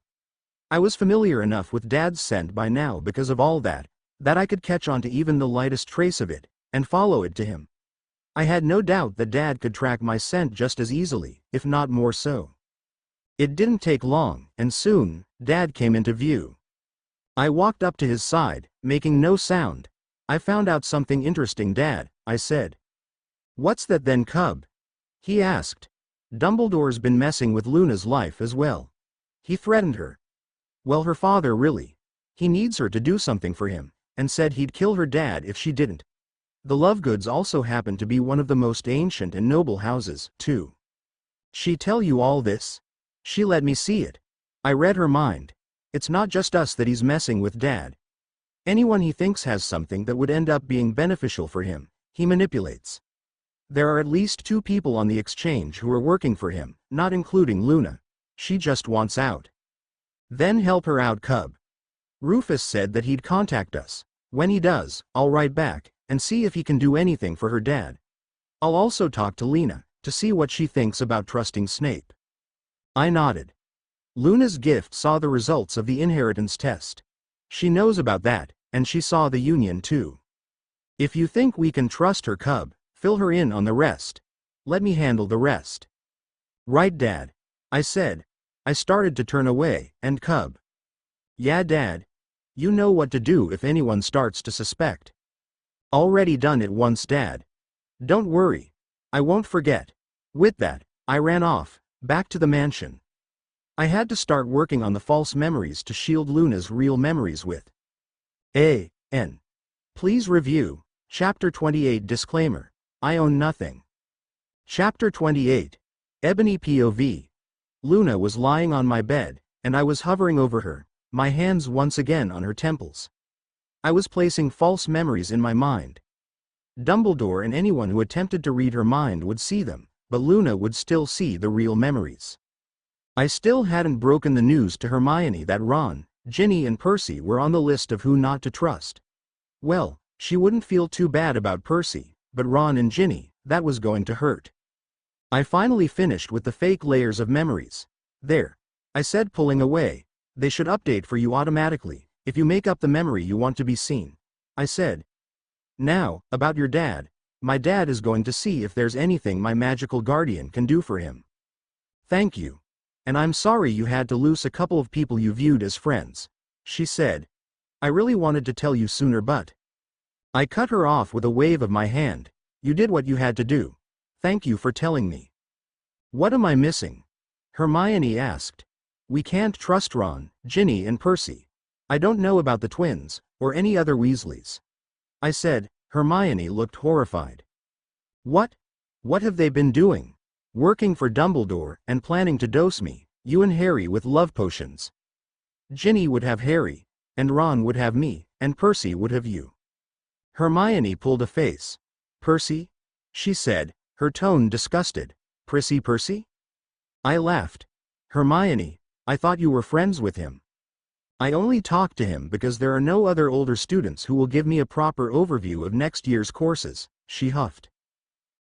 I was familiar enough with Dad's scent by now because of all that I could catch on to even the lightest trace of it, and follow it to him. I had no doubt that Dad could track my scent just as easily, if not more so. It didn't take long, and soon, Dad came into view. I walked up to his side, making no sound. I found out something interesting, Dad, I said. What's that then, Cub? He asked. Dumbledore's been messing with Luna's life as well. He threatened her. Well, her father really. He needs her to do something for him, and said he'd kill her dad if she didn't. The Lovegoods also happen to be one of the most ancient and noble houses, too. She tell you all this? She let me see it. I read her mind. It's not just us that he's messing with, Dad. Anyone he thinks has something that would end up being beneficial for him, he manipulates. There are at least 2 people on the exchange who are working for him, not including Luna. She just wants out. Then help her out, Cub. Rufus said that he'd contact us. When he does, I'll write back, and see if he can do anything for her dad. I'll also talk to Lena, to see what she thinks about trusting Snape. I nodded. Luna's gift saw the results of the inheritance test. She knows about that, and she saw the union too. If you think we can trust her, Cub, fill her in on the rest. Let me handle the rest. Right, Dad, I said. I started to turn away, and Cub. Yeah, Dad. You know what to do if anyone starts to suspect. Already done it once, Dad. Don't worry. I won't forget. With that, I ran off, back to the mansion. I had to start working on the false memories to shield Luna's real memories with. A.N. Please review. Chapter 28 Disclaimer. I own nothing. Chapter 28. Ebony POV. Luna was lying on my bed, and I was hovering over her, my hands once again on her temples. I was placing false memories in my mind. Dumbledore and anyone who attempted to read her mind would see them, but Luna would still see the real memories. I still hadn't broken the news to Hermione that Ron, Ginny and Percy were on the list of who not to trust. Well, she wouldn't feel too bad about Percy, but Ron and Ginny, that was going to hurt. I finally finished with the fake layers of memories. There, I said, pulling away. They should update for you automatically, if you make up the memory you want to be seen. I said. Now, about your dad. My dad is going to see if there's anything my magical guardian can do for him. Thank you. And I'm sorry you had to lose a couple of people you viewed as friends, she said. I really wanted to tell you sooner, but... I cut her off with a wave of my hand. You did what you had to do. Thank you for telling me. What am I missing? Hermione asked. We can't trust Ron, Ginny and Percy. I don't know about the twins, or any other Weasleys. I said. Hermione looked horrified. What? What have they been doing? Working for Dumbledore and planning to dose me, you and Harry, with love potions. Ginny would have Harry, and Ron would have me, and Percy would have you. Hermione pulled a face. Percy? She said, her tone disgusted. Percy? I laughed. Hermione, I thought you were friends with him. I only talked to him because there are no other older students who will give me a proper overview of next year's courses, she huffed.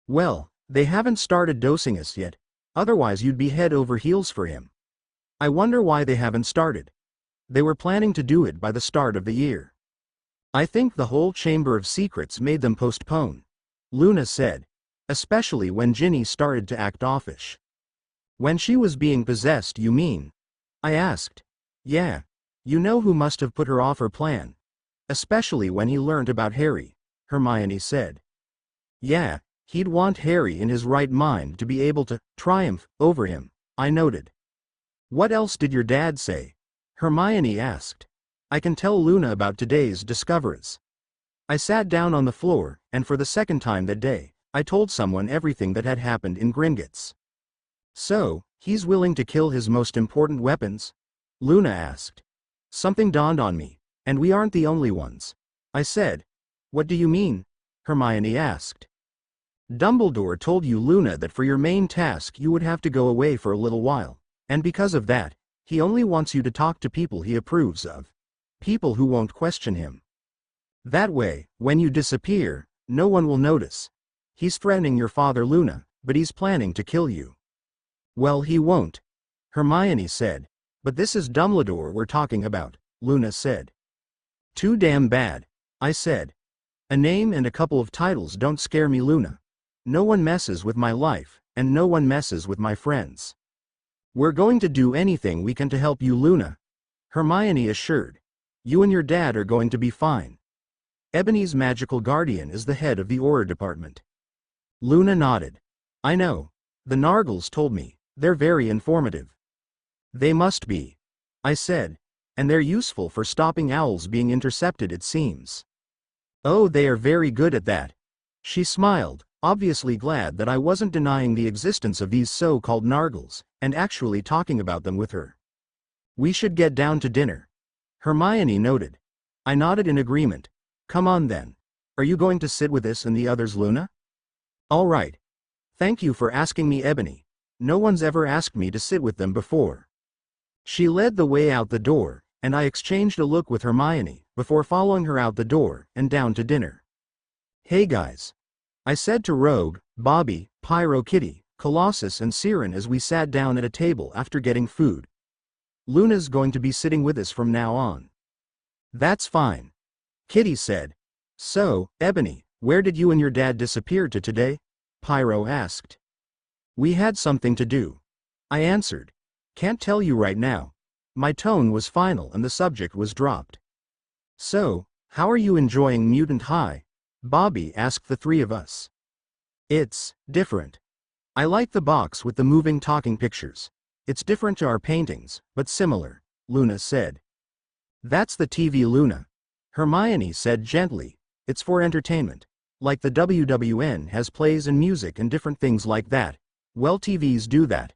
Well, they haven't started dosing us yet, otherwise you'd be head over heels for him. I wonder why they haven't started. They were planning to do it by the start of the year. I think the whole Chamber of Secrets made them postpone, Luna said, especially when Ginny started to act offish. When she was being possessed, you mean? I asked. Yeah. You know who must have put her off her plan. Especially when he learned about Harry, Hermione said. Yeah, he'd want Harry in his right mind to be able to triumph over him, I noted. What else did your dad say? Hermione asked. I can tell Luna about today's discoveries. I sat down on the floor, and for the second time that day, I told someone everything that had happened in Gringotts. So, he's willing to kill his most important weapons? Luna asked. Something dawned on me, and we aren't the only ones. I said. What do you mean? Hermione asked. Dumbledore told you, Luna, that for your main task you would have to go away for a little while, and because of that, he only wants you to talk to people he approves of. People who won't question him. That way, when you disappear, no one will notice. He's threatening your father, Luna, but he's planning to kill you. Well, he won't, Hermione said. But this is Dumbledore we're talking about, Luna said. Too damn bad, I said. A name and a couple of titles don't scare me, Luna. No one messes with my life, and no one messes with my friends. We're going to do anything we can to help you, Luna, Hermione assured. You and your dad are going to be fine. Ebony's magical guardian is the head of the Aura department. Luna nodded. I know. The Nargles told me. They're very informative. They must be, I said. And they're useful for stopping owls being intercepted, it seems. Oh, they are very good at that. She smiled, obviously glad that I wasn't denying the existence of these so-called Nargles, and actually talking about them with her. We should get down to dinner, Hermione noted. I nodded in agreement. Come on then. Are you going to sit with us and the others, Luna? All right. Thank you for asking me, Ebony. No one's ever asked me to sit with them before. She led the way out the door, and I exchanged a look with Hermione, before following her out the door, and down to dinner. Hey guys. I said to Rogue, Bobby, Pyro Kitty, Colossus and Siren as we sat down at a table after getting food. Luna's going to be sitting with us from now on. That's fine. Kitty said. So, Ebony, where did you and your dad disappear to today? Pyro asked. We had something to do. I answered. Can't tell you right now. My tone was final and the subject was dropped. So, how are you enjoying Mutant High? Bobby asked the three of us. It's different. I like the box with the moving talking pictures. It's different to our paintings, but similar, Luna said. That's the TV, Luna. Hermione said gently. It's for entertainment. Like the WWN has plays and music and different things like that. Well, TVs do that.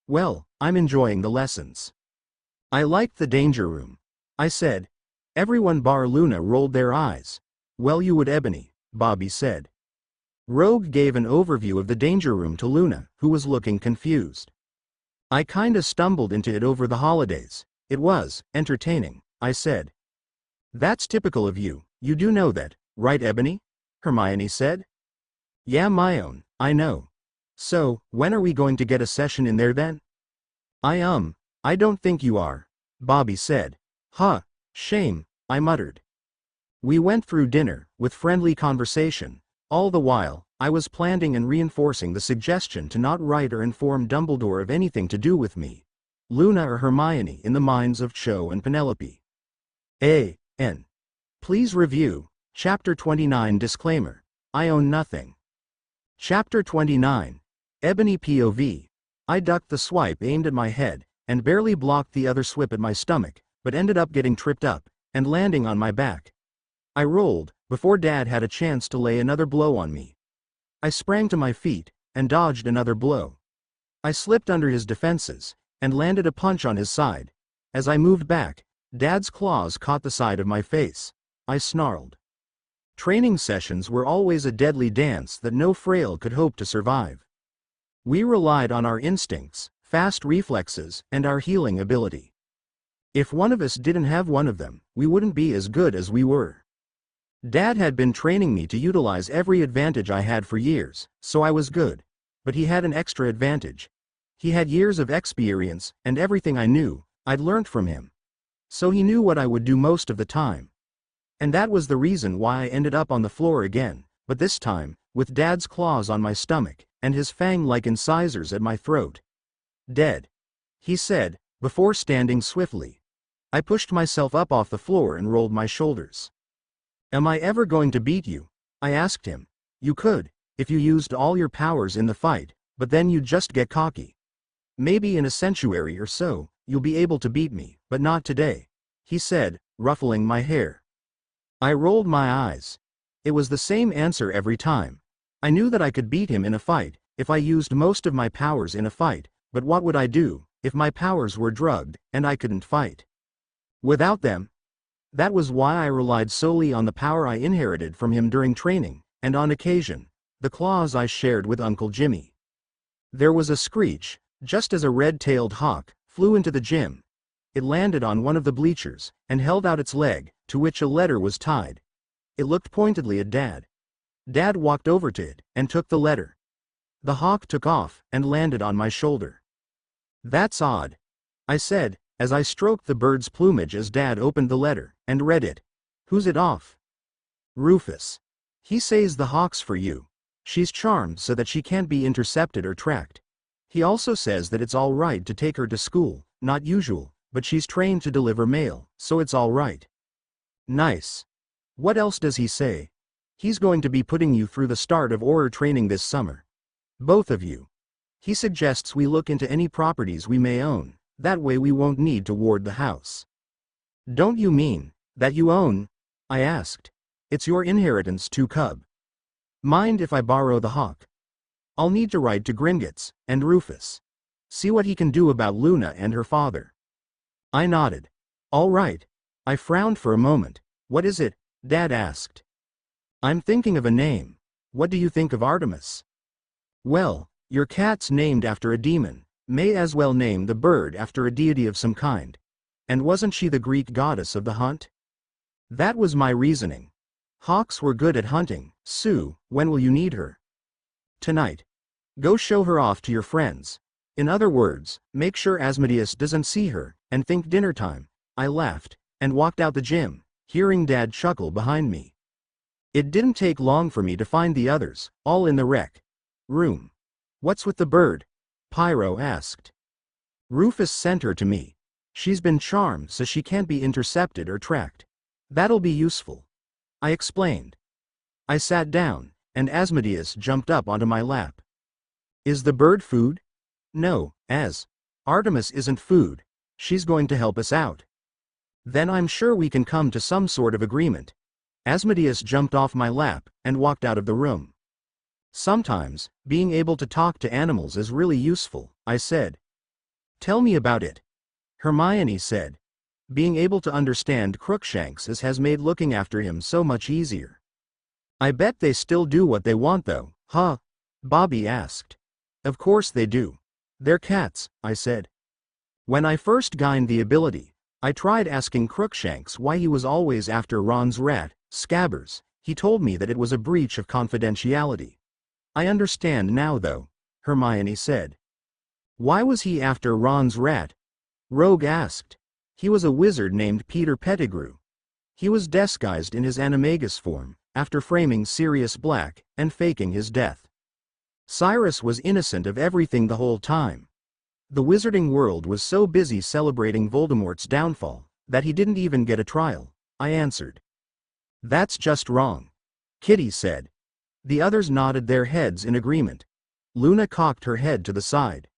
Well, I'm enjoying the lessons. I liked the danger room, I said. Everyone bar Luna rolled their eyes. Well, you would, Ebony, Bobby said. Rogue gave an overview of the danger room to Luna, who was looking confused. I kinda stumbled into it over the holidays. It was entertaining, I said. That's typical of you, you do know that, right, Ebony? Hermione said. Yeah, my own, I know. So, when are we going to get a session in there then? I don't think you are, Bobby said. Huh, shame, I muttered. We went through dinner, with friendly conversation. All the while, I was planting and reinforcing the suggestion to not write or inform Dumbledore of anything to do with me, Luna or Hermione, in the minds of Cho and Penelope. A.N. Please review, Chapter 29 Disclaimer. I own nothing. Chapter 29. Ebony POV. I ducked the swipe aimed at my head, and barely blocked the other swip at my stomach, but ended up getting tripped up, and landing on my back. I rolled, before Dad had a chance to lay another blow on me. I sprang to my feet, and dodged another blow. I slipped under his defenses, and landed a punch on his side. As I moved back, Dad's claws caught the side of my face. I snarled. Training sessions were always a deadly dance that no frail could hope to survive. We relied on our instincts, fast reflexes, and our healing ability. If one of us didn't have one of them, we wouldn't be as good as we were. Dad had been training me to utilize every advantage I had for years, so I was good. But he had an extra advantage. He had years of experience, and everything I knew, I'd learned from him. So he knew what I would do most of the time. And that was the reason why I ended up on the floor again, but this time, with Dad's claws on my stomach, and his fang-like incisors at my throat. Dead, he said, before standing swiftly. I pushed myself up off the floor and rolled my shoulders. Am I ever going to beat you? I asked him. You could, if you used all your powers in the fight, but then you'd just get cocky. Maybe in a century or so, you'll be able to beat me, but not today, he said, ruffling my hair. I rolled my eyes. It was the same answer every time. I knew that I could beat him in a fight, if I used most of my powers in a fight, but what would I do, if my powers were drugged, and I couldn't fight? Without them? That was why I relied solely on the power I inherited from him during training, and on occasion, the claws I shared with Uncle Jimmy. There was a screech, just as a red-tailed hawk flew into the gym. It landed on one of the bleachers, and held out its leg, to which a letter was tied. It looked pointedly at Dad. Dad walked over to it, and took the letter. The hawk took off, and landed on my shoulder. That's odd, I said, as I stroked the bird's plumage as Dad opened the letter, and read it. Who's it off? Rufus. He says the hawk's for you. She's charmed so that she can't be intercepted or tracked. He also says that it's all right to take her to school, not usual, but she's trained to deliver mail, so it's all right. Nice. What else does he say? He's going to be putting you through the start of Auror training this summer. Both of you. He suggests we look into any properties we may own, that way we won't need to ward the house. Don't you mean that you own? I asked. It's your inheritance too, cub. Mind if I borrow the hawk? I'll need to write to Gringotts and Rufus. See what he can do about Luna and her father. I nodded. All right. I frowned for a moment. What is it? Dad asked. I'm thinking of a name. What do you think of Artemis? Well, your cat's named after a demon. May as well name the bird after a deity of some kind. And wasn't she the Greek goddess of the hunt? That was my reasoning. Hawks were good at hunting. Sue, when will you need her? Tonight. Go show her off to your friends. In other words, make sure Asmodeus doesn't see her, and think dinner time. I laughed, and walked out the gym, hearing Dad chuckle behind me. It didn't take long for me to find the others, all in the rec room. What's with the bird? Pyro asked. Rufus sent her to me. She's been charmed so she can't be intercepted or tracked. That'll be useful. I explained. I sat down, and Asmodeus jumped up onto my lap. Is the bird food? No, Artemis isn't food. She's going to help us out. Then I'm sure we can come to some sort of agreement. Asmodeus jumped off my lap and walked out of the room. Sometimes, being able to talk to animals is really useful, I said. Tell me about it. Hermione said. Being able to understand Crookshanks has made looking after him so much easier. I bet they still do what they want though, huh? Bobby asked. Of course they do. They're cats, I said. When I first gained the ability, I tried asking Crookshanks why he was always after Ron's rat, Scabbers. He told me that it was a breach of confidentiality. I understand now though, Hermione said. Why was he after Ron's rat? Rogue asked. He was a wizard named Peter Pettigrew. He was disguised in his animagus form, after framing Sirius Black, and faking his death. Cyrus was innocent of everything the whole time. The wizarding world was so busy celebrating Voldemort's downfall, that he didn't even get a trial, I answered. That's just wrong. Kitty said. The others nodded their heads in agreement. Luna cocked her head to the side.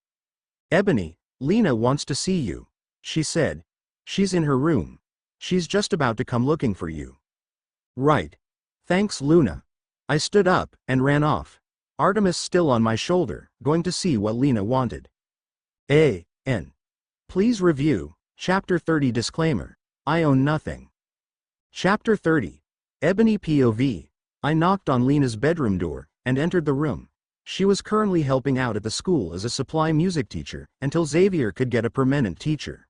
Ebony, Lena wants to see you, she said. She's in her room. She's just about to come looking for you. Right. Thanks, Luna. I stood up and ran off. Artemis still on my shoulder, going to see what Lena wanted. A.N. Please review, Chapter 30 Disclaimer. I own nothing. Chapter 30. Ebony POV. I knocked on Lena's bedroom door, and entered the room. She was currently helping out at the school as a supply music teacher, until Xavier could get a permanent teacher.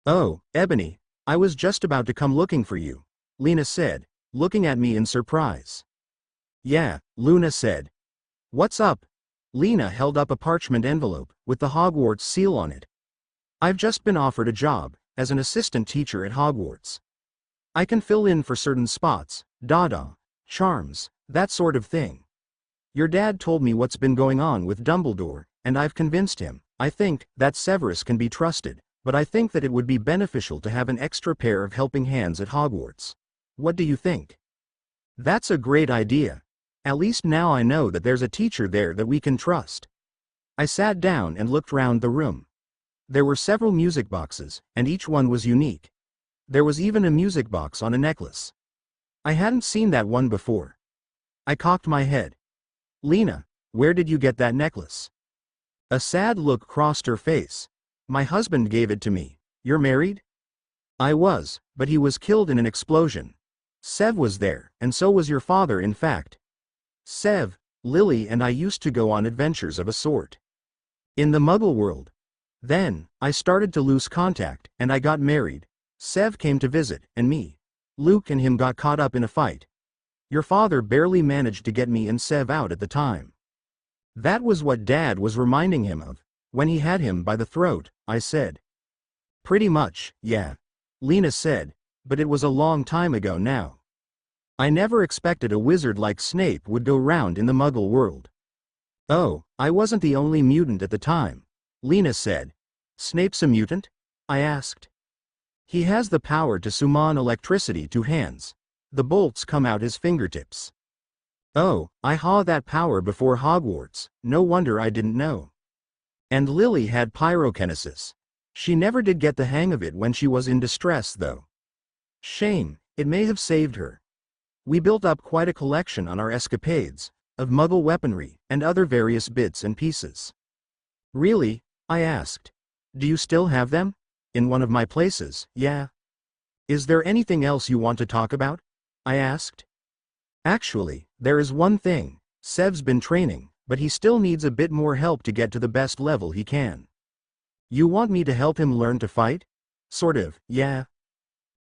Oh, Ebony, I was just about to come looking for you, Lena said, looking at me in surprise. Yeah, Luna said. What's up? Lena held up a parchment envelope, with the Hogwarts seal on it. I've just been offered a job, as an assistant teacher at Hogwarts. I can fill in for certain spots, dada, charms, that sort of thing. Your dad told me what's been going on with Dumbledore, and I've convinced him. I think that Severus can be trusted, but I think that it would be beneficial to have an extra pair of helping hands at Hogwarts. What do you think? That's a great idea. At least now I know that there's a teacher there that we can trust. I sat down and looked round the room. There were several music boxes, and each one was unique. There was even a music box on a necklace. I hadn't seen that one before. I cocked my head. Lena, where did you get that necklace? A sad look crossed her face. My husband gave it to me. You're married? I was, but he was killed in an explosion. Sev was there, and so was your father in fact. Sev, Lily and I used to go on adventures of a sort. In the Muggle world. Then, I started to lose contact, and I got married. Sev came to visit, and me. Luke and him got caught up in a fight. Your father barely managed to get me and Sev out at the time. That was what Dad was reminding him of, when he had him by the throat, I said. Pretty much, yeah. Lena said, but it was a long time ago now. I never expected a wizard like Snape would go round in the Muggle world. Oh, I wasn't the only mutant at the time, Lena said. Snape's a mutant? I asked. He has the power to summon electricity to hands. The bolts come out his fingertips. Oh, I had that power before Hogwarts, no wonder I didn't know. And Lily had pyrokinesis. She never did get the hang of it when she was in distress though. Shame, it may have saved her. We built up quite a collection on our escapades, of Muggle weaponry, and other various bits and pieces. Really? I asked. Do you still have them? In one of my places, yeah. Is there anything else you want to talk about? I asked. Actually, there is one thing. Sev's been training, but he still needs a bit more help to get to the best level he can. You want me to help him learn to fight? Sort of, yeah.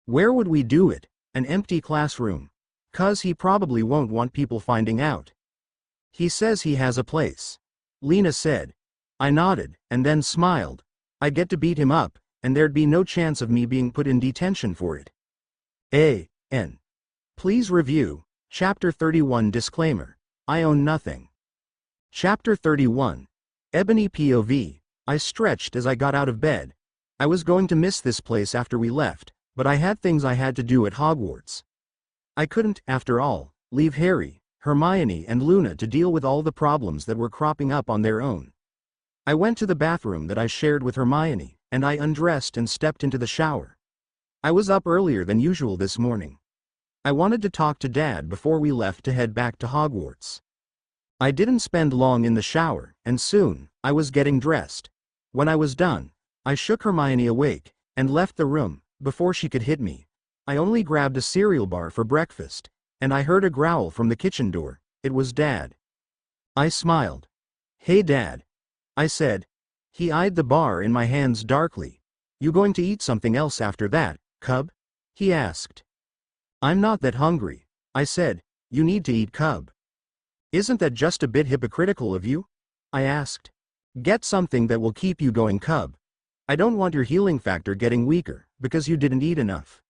Where would we do it? An empty classroom. 'Cause he probably won't want people finding out. He says he has a place. Lena said. I nodded, and then smiled. I'd get to beat him up, and there'd be no chance of me being put in detention for it. A.N. Please review. Chapter 31 Disclaimer. I own nothing. Chapter 31. Ebony POV. I stretched as I got out of bed. I was going to miss this place after we left, but I had things I had to do at Hogwarts. I couldn't, after all, leave Harry, Hermione and Luna to deal with all the problems that were cropping up on their own. I went to the bathroom that I shared with Hermione, and I undressed and stepped into the shower. I was up earlier than usual this morning. I wanted to talk to Dad before we left to head back to Hogwarts. I didn't spend long in the shower, and soon, I was getting dressed. When I was done, I shook Hermione awake, and left the room, before she could hit me. I only grabbed a cereal bar for breakfast, and I heard a growl from the kitchen door. It was Dad. I smiled. Hey Dad. I said. He eyed the bar in my hands darkly. You going to eat something else after that, cub? He asked. I'm not that hungry, I said. You need to eat, cub. Isn't that just a bit hypocritical of you? I asked. Get something that will keep you going, cub. I don't want your healing factor getting weaker, because you didn't eat enough.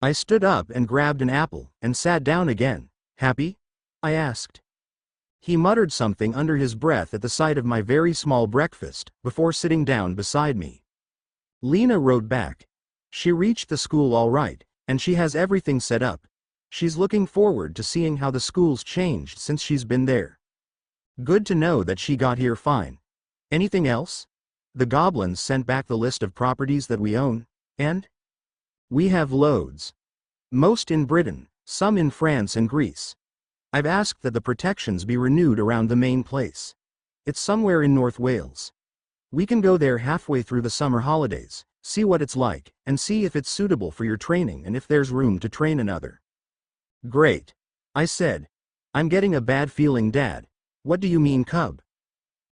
I stood up and grabbed an apple, and sat down again. Happy? I asked. He muttered something under his breath at the sight of my very small breakfast, before sitting down beside me. Lena wrote back. She reached the school all right, and she has everything set up. She's looking forward to seeing how the school's changed since she's been there. Good to know that she got here fine. Anything else? The goblins sent back the list of properties that we own, and? We have loads. Most in Britain, some in France and Greece. I've asked that the protections be renewed around the main place. It's somewhere in North Wales. We can go there halfway through the summer holidays, see what it's like, and see if it's suitable for your training and if there's room to train another. Great. I said. I'm getting a bad feeling, Dad. What do you mean, cub?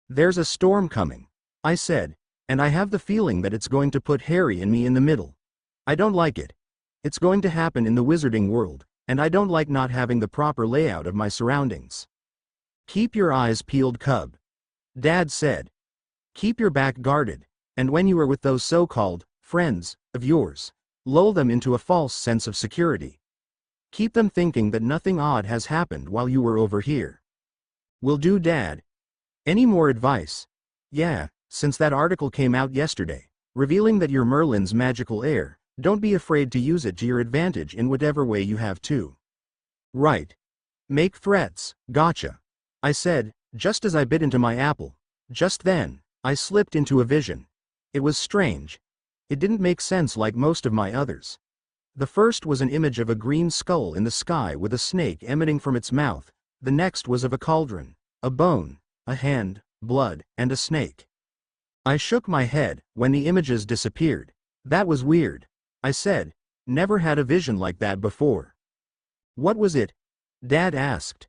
There's a storm coming, I said, and I have the feeling that it's going to put Harry and me in the middle. I don't like it. It's going to happen in the wizarding world, and I don't like not having the proper layout of my surroundings. Keep your eyes peeled, cub. Dad said. Keep your back guarded, and when you are with those so-called friends of yours, lull them into a false sense of security. Keep them thinking that nothing odd has happened while you were over here. Will do, Dad. Any more advice? Yeah, since that article came out yesterday, revealing that you're Merlin's magical heir, don't be afraid to use it to your advantage in whatever way you have to. Right. Make threats, gotcha. I said, just as I bit into my apple. Just then, I slipped into a vision. It was strange. It didn't make sense like most of my others. The first was an image of a green skull in the sky with a snake emitting from its mouth. The next was of a cauldron, a bone, a hand, blood, and a snake. I shook my head when the images disappeared. That was weird, I said. Never had a vision like that before. What was it? Dad asked.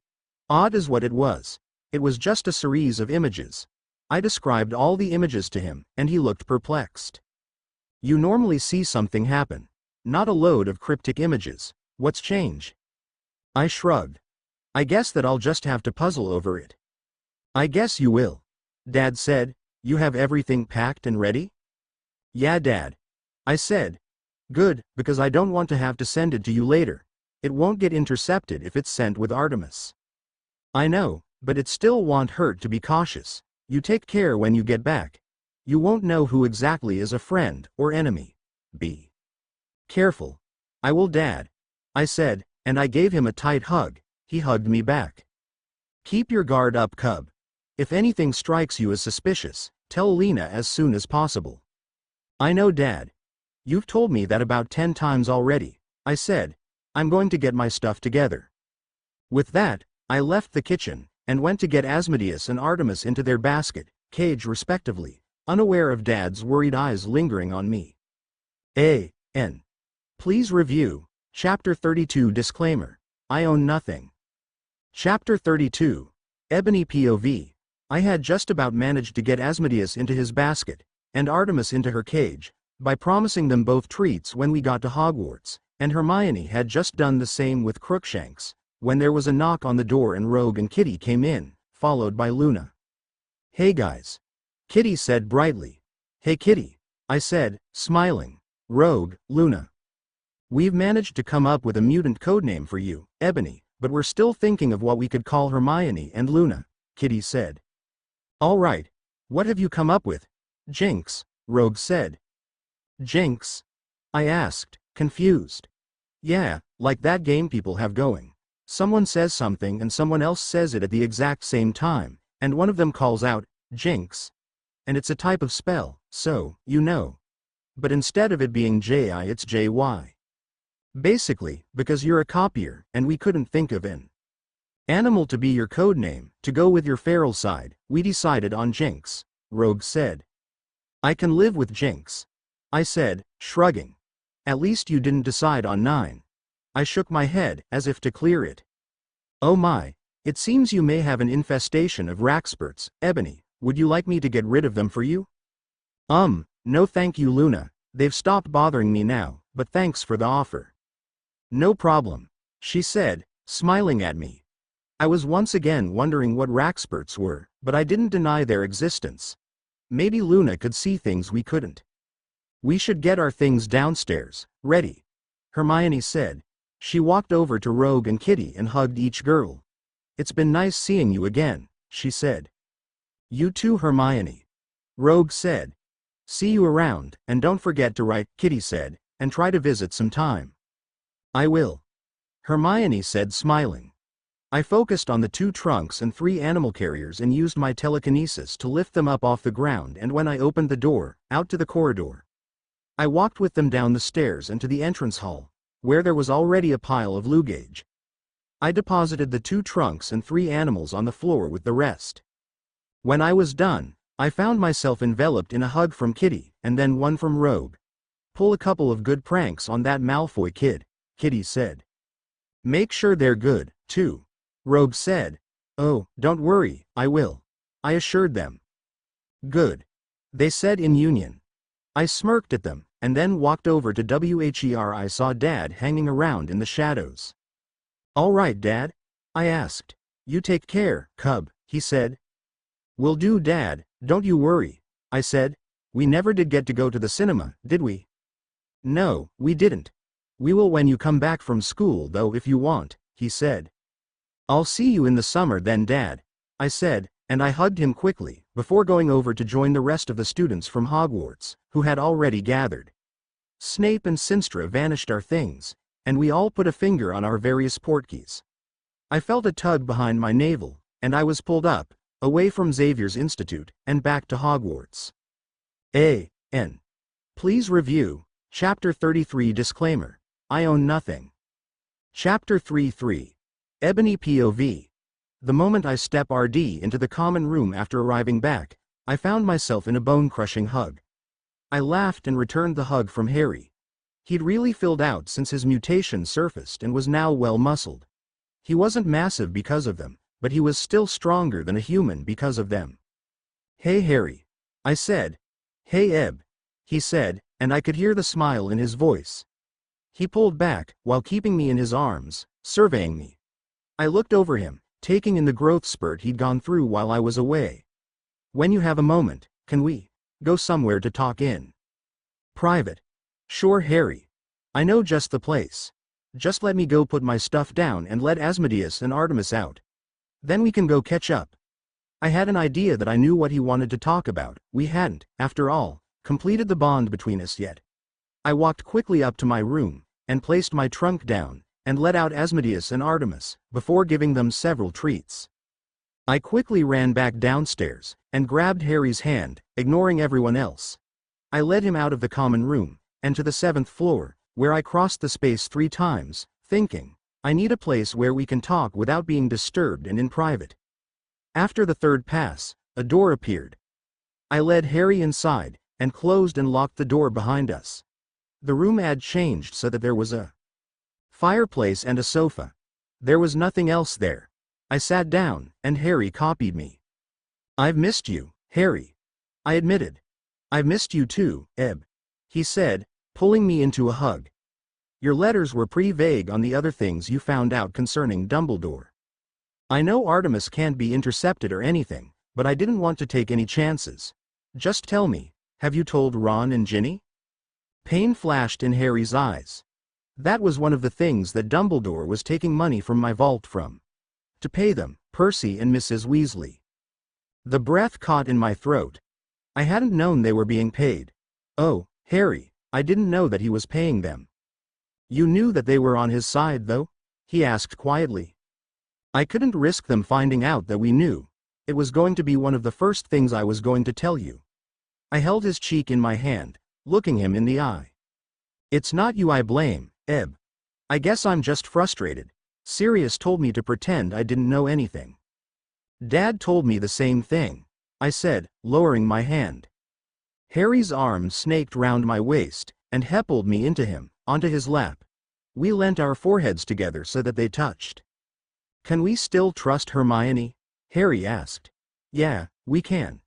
Odd is what it was. It was just a series of images. I described all the images to him, and he looked perplexed. You normally see something happen. Not a load of cryptic images. What's changed? I shrugged. I guess that I'll just have to puzzle over it. I guess you will. Dad said. You have everything packed and ready? Yeah, Dad. I said. Good, because I don't want to have to send it to you later. It won't get intercepted if it's sent with Artemis. I know, but it still won't hurt to be cautious. You take care when you get back. You won't know who exactly is a friend or enemy. Be careful. I will, Dad, I said, and I gave him a tight hug. He hugged me back. Keep your guard up, cub. If anything strikes you as suspicious, tell Lena as soon as possible. I know, Dad. You've told me that about 10 times already, I said. I'm going to get my stuff together. With that, I left the kitchen, and went to get Asmodeus and Artemis into their basket, cage respectively, unaware of Dad's worried eyes lingering on me. A.N. Please review, Chapter 32 Disclaimer. I own nothing. Chapter 32. Ebony POV. I had just about managed to get Asmodeus into his basket, and Artemis into her cage, by promising them both treats when we got to Hogwarts, and Hermione had just done the same with Crookshanks, when there was a knock on the door and Rogue and Kitty came in, followed by Luna. Hey guys. Kitty said brightly. Hey Kitty, I said, smiling. Rogue, Luna. We've managed to come up with a mutant codename for you, Ebony, but we're still thinking of what we could call Hermione and Luna, Kitty said. All right. What have you come up with? Jinx, Rogue said. Jinx? I asked, confused. Yeah, like that game people have going. Someone says something and someone else says it at the exact same time, and one of them calls out, Jinx. And it's a type of spell, so, you know. But instead of it being J-I, it's J-Y. Basically, because you're a copier, and we couldn't think of an animal to be your codename, to go with your feral side, we decided on Jinx, Rogue said. I can live with Jinx, I said, shrugging. At least you didn't decide on 9. I shook my head, as if to clear it. Oh my, it seems you may have an infestation of Raxperts, Ebony. Would you like me to get rid of them for you? No thank you, Luna. They've stopped bothering me now, but thanks for the offer. No problem, she said, smiling at me. I was once again wondering what Raxperts were, but I didn't deny their existence. Maybe Luna could see things we couldn't. We should get our things downstairs, ready, Hermione said. She walked over to Rogue and Kitty and hugged each girl. It's been nice seeing you again, she said. You too, Hermione, Rogue said. See you around, and don't forget to write, Kitty said, and try to visit some time. I will, Hermione said, smiling. I focused on the 2 trunks and 3 animal carriers and used my telekinesis to lift them up off the ground, and when I opened the door, out to the corridor. I walked with them down the stairs and to the entrance hall, where there was already a pile of luggage. I deposited the 2 trunks and 3 animals on the floor with the rest. When I was done, I found myself enveloped in a hug from Kitty, and then one from Rogue. Pull a couple of good pranks on that Malfoy kid, Kitty said. Make sure they're good, too, Rogue said. Oh, don't worry, I will, I assured them. Good, they said in union. I smirked at them, and then walked over to WHER. I saw Dad hanging around in the shadows. All right, Dad? I asked. You take care, cub, he said. Will do, Dad, don't you worry, I said. We never did get to go to the cinema, did we? No, we didn't. We will when you come back from school though if you want, he said. I'll see you in the summer then, Dad, I said, and I hugged him quickly, before going over to join the rest of the students from Hogwarts, who had already gathered. Snape and Sinstra vanished our things, and we all put a finger on our various portkeys. I felt a tug behind my navel, and I was pulled up, away from Xavier's Institute, and back to Hogwarts. A.N. Please review, Chapter 33 Disclaimer. I own nothing. Chapter 33. Ebony POV. The moment I step RD into the common room after arriving back, I found myself in a bone-crushing hug. I laughed and returned the hug from Harry. He'd really filled out since his mutation surfaced and was now well-muscled. He wasn't massive because of them, but he was still stronger than a human because of them. Hey Harry, I said. Hey Eb, he said, and I could hear the smile in his voice. He pulled back, while keeping me in his arms, surveying me. I looked over him, taking in the growth spurt he'd gone through while I was away. When you have a moment, can we go somewhere to talk in private? Sure, Harry. I know just the place. Just let me go put my stuff down and let Asmodeus and Artemis out. Then we can go catch up. I had an idea that I knew what he wanted to talk about. We hadn't, after all, completed the bond between us yet. I walked quickly up to my room, and placed my trunk down, and let out Asmodeus and Artemis, before giving them several treats. I quickly ran back downstairs, and grabbed Harry's hand, ignoring everyone else. I led him out of the common room, and to the 7th floor, where I crossed the space 3 times, thinking, I need a place where we can talk without being disturbed and in private. After the 3rd pass, a door appeared. I led Harry inside, and closed and locked the door behind us. The room had changed so that there was a fireplace and a sofa. There was nothing else there. I sat down, and Harry copied me. I've missed you, Harry. I admitted. I've missed you too, Eb. He said, pulling me into a hug. Your letters were pretty vague on the other things you found out concerning Dumbledore. I know Artemis can't be intercepted or anything, but I didn't want to take any chances. Just tell me, have you told Ron and Ginny? Pain flashed in Harry's eyes. That was one of the things that Dumbledore was taking money from my vault from. To pay them, Percy and Mrs. Weasley. The breath caught in my throat. I hadn't known they were being paid. Oh, Harry, I didn't know that he was paying them. You knew that they were on his side though? He asked quietly. I couldn't risk them finding out that we knew. It was going to be one of the first things I was going to tell you. I held his cheek in my hand, looking him in the eye. It's not you I blame, Eb. I guess I'm just frustrated. Sirius told me to pretend I didn't know anything. Dad told me the same thing, I said, lowering my hand. Harry's arm snaked round my waist, and heppled me into him, onto his lap. We leant our foreheads together so that they touched. Can we still trust Hermione? Harry asked. Yeah, we can.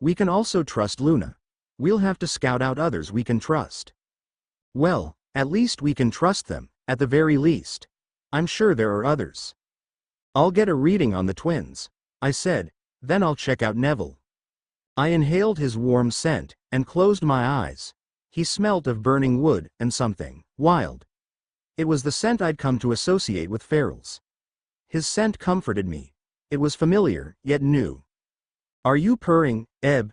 We can also trust Luna. We'll have to scout out others we can trust. Well, at least we can trust them, at the very least. I'm sure there are others. I'll get a reading on the twins, I said, then I'll check out Neville. I inhaled his warm scent, and closed my eyes. He smelt of burning wood and something wild. It was the scent I'd come to associate with ferals. His scent comforted me. It was familiar, yet new. Are you purring, Eb?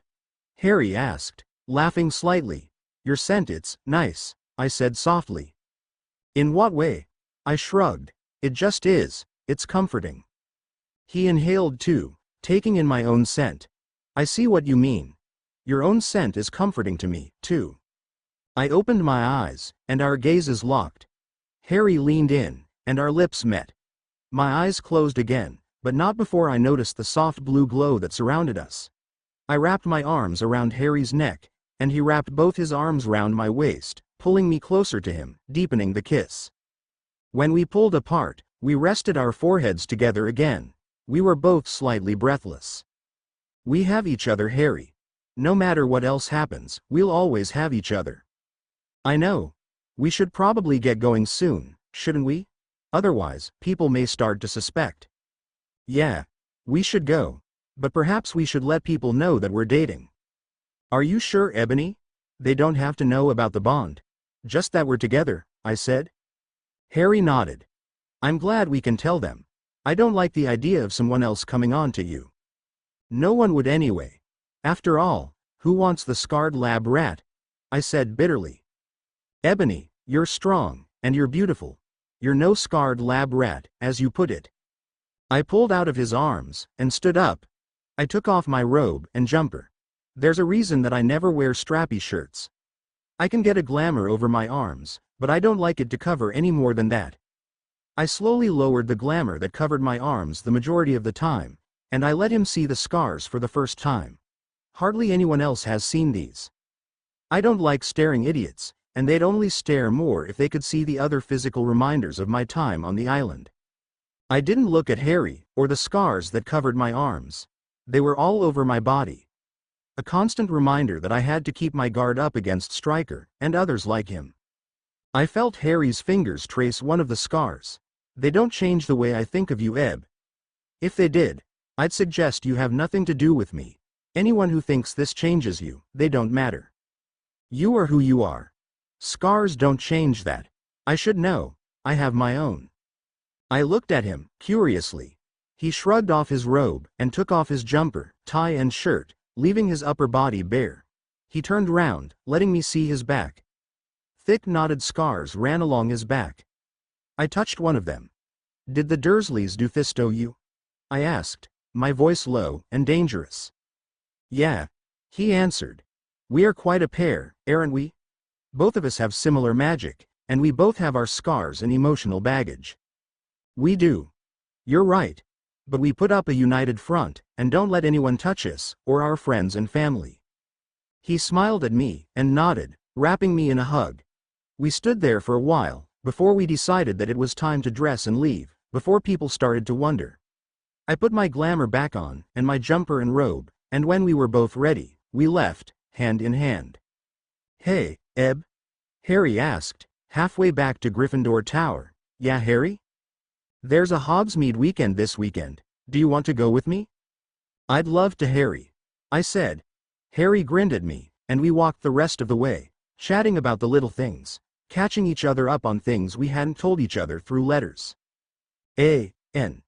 Harry asked, laughing slightly. Your scent, it's nice, I said softly. In what way? I shrugged. It just is, it's comforting. He inhaled too, taking in my own scent. I see what you mean. Your own scent is comforting to me, too. I opened my eyes, and our gazes locked. Harry leaned in, and our lips met. My eyes closed again, but not before I noticed the soft blue glow that surrounded us. I wrapped my arms around Harry's neck, and he wrapped both his arms round my waist, pulling me closer to him, deepening the kiss. When we pulled apart, we rested our foreheads together again. We were both slightly breathless. We have each other, Harry. No matter what else happens, we'll always have each other. I know. We should probably get going soon, shouldn't we? Otherwise, people may start to suspect. Yeah, we should go. But perhaps we should let people know that we're dating. Are you sure, Ebony? They don't have to know about the bond. Just that we're together, I said. Harry nodded. I'm glad we can tell them. I don't like the idea of someone else coming on to you. No one would anyway. After all, who wants the scarred lab rat? I said bitterly. Ebony, you're strong, and you're beautiful. You're no scarred lab rat, as you put it. I pulled out of his arms, and stood up. I took off my robe and jumper. There's a reason that I never wear strappy shirts. I can get a glamour over my arms, but I don't like it to cover any more than that. I slowly lowered the glamour that covered my arms the majority of the time, and I let him see the scars for the first time. Hardly anyone else has seen these. I don't like staring idiots, and they'd only stare more if they could see the other physical reminders of my time on the island. I didn't look at Harry, or the scars that covered my arms. They were all over my body. A constant reminder that I had to keep my guard up against Stryker, and others like him. I felt Harry's fingers trace one of the scars. They don't change the way I think of you, Eb. If they did, I'd suggest you have nothing to do with me. Anyone who thinks this changes you, they don't matter. You are who you are. Scars don't change that. I should know. I have my own. I looked at him, curiously. He shrugged off his robe, and took off his jumper, tie and shirt, leaving his upper body bare. He turned round, letting me see his back. Thick knotted scars ran along his back. I touched one of them. Did the Dursleys do fisto you? I asked, my voice low and dangerous. Yeah. He answered. We are quite a pair, aren't we? Both of us have similar magic, and we both have our scars and emotional baggage. We do. You're right. But we put up a united front, and don't let anyone touch us, or our friends and family. He smiled at me, and nodded, wrapping me in a hug. We stood there for a while, before we decided that it was time to dress and leave, before people started to wonder. I put my glamour back on, and my jumper and robe, and when we were both ready, we left, hand in hand. Hey, Eb? Harry asked, halfway back to Gryffindor Tower. Yeah, Harry? There's a Hogsmeade weekend this weekend. Do you want to go with me? I'd love to, Harry. I said. Harry grinned at me, and we walked the rest of the way, chatting about the little things, catching each other up on things we hadn't told each other through letters. A.N.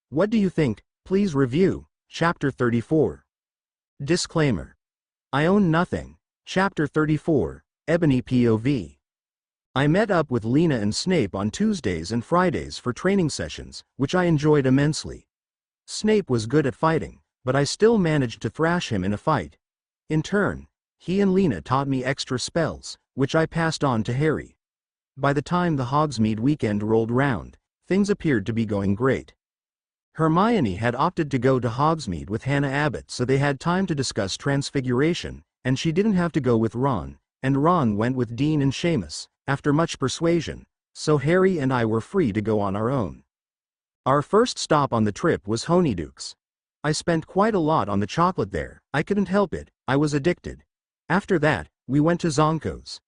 What do you think? Please review. Chapter 34. Disclaimer. I own nothing. Chapter 34. Ebony POV. I met up with Lena and Snape on Tuesdays and Fridays for training sessions, which I enjoyed immensely. Snape was good at fighting, but I still managed to thrash him in a fight. In turn, he and Lena taught me extra spells, which I passed on to Harry. By the time the Hogsmeade weekend rolled round, things appeared to be going great. Hermione had opted to go to Hogsmeade with Hannah Abbott, so they had time to discuss Transfiguration, and she didn't have to go with Ron, and Ron went with Dean and Seamus, after much persuasion, so Harry and I were free to go on our own. Our first stop on the trip was Honeydukes. I spent quite a lot on the chocolate there. I couldn't help it, I was addicted. After that, we went to Zonko's.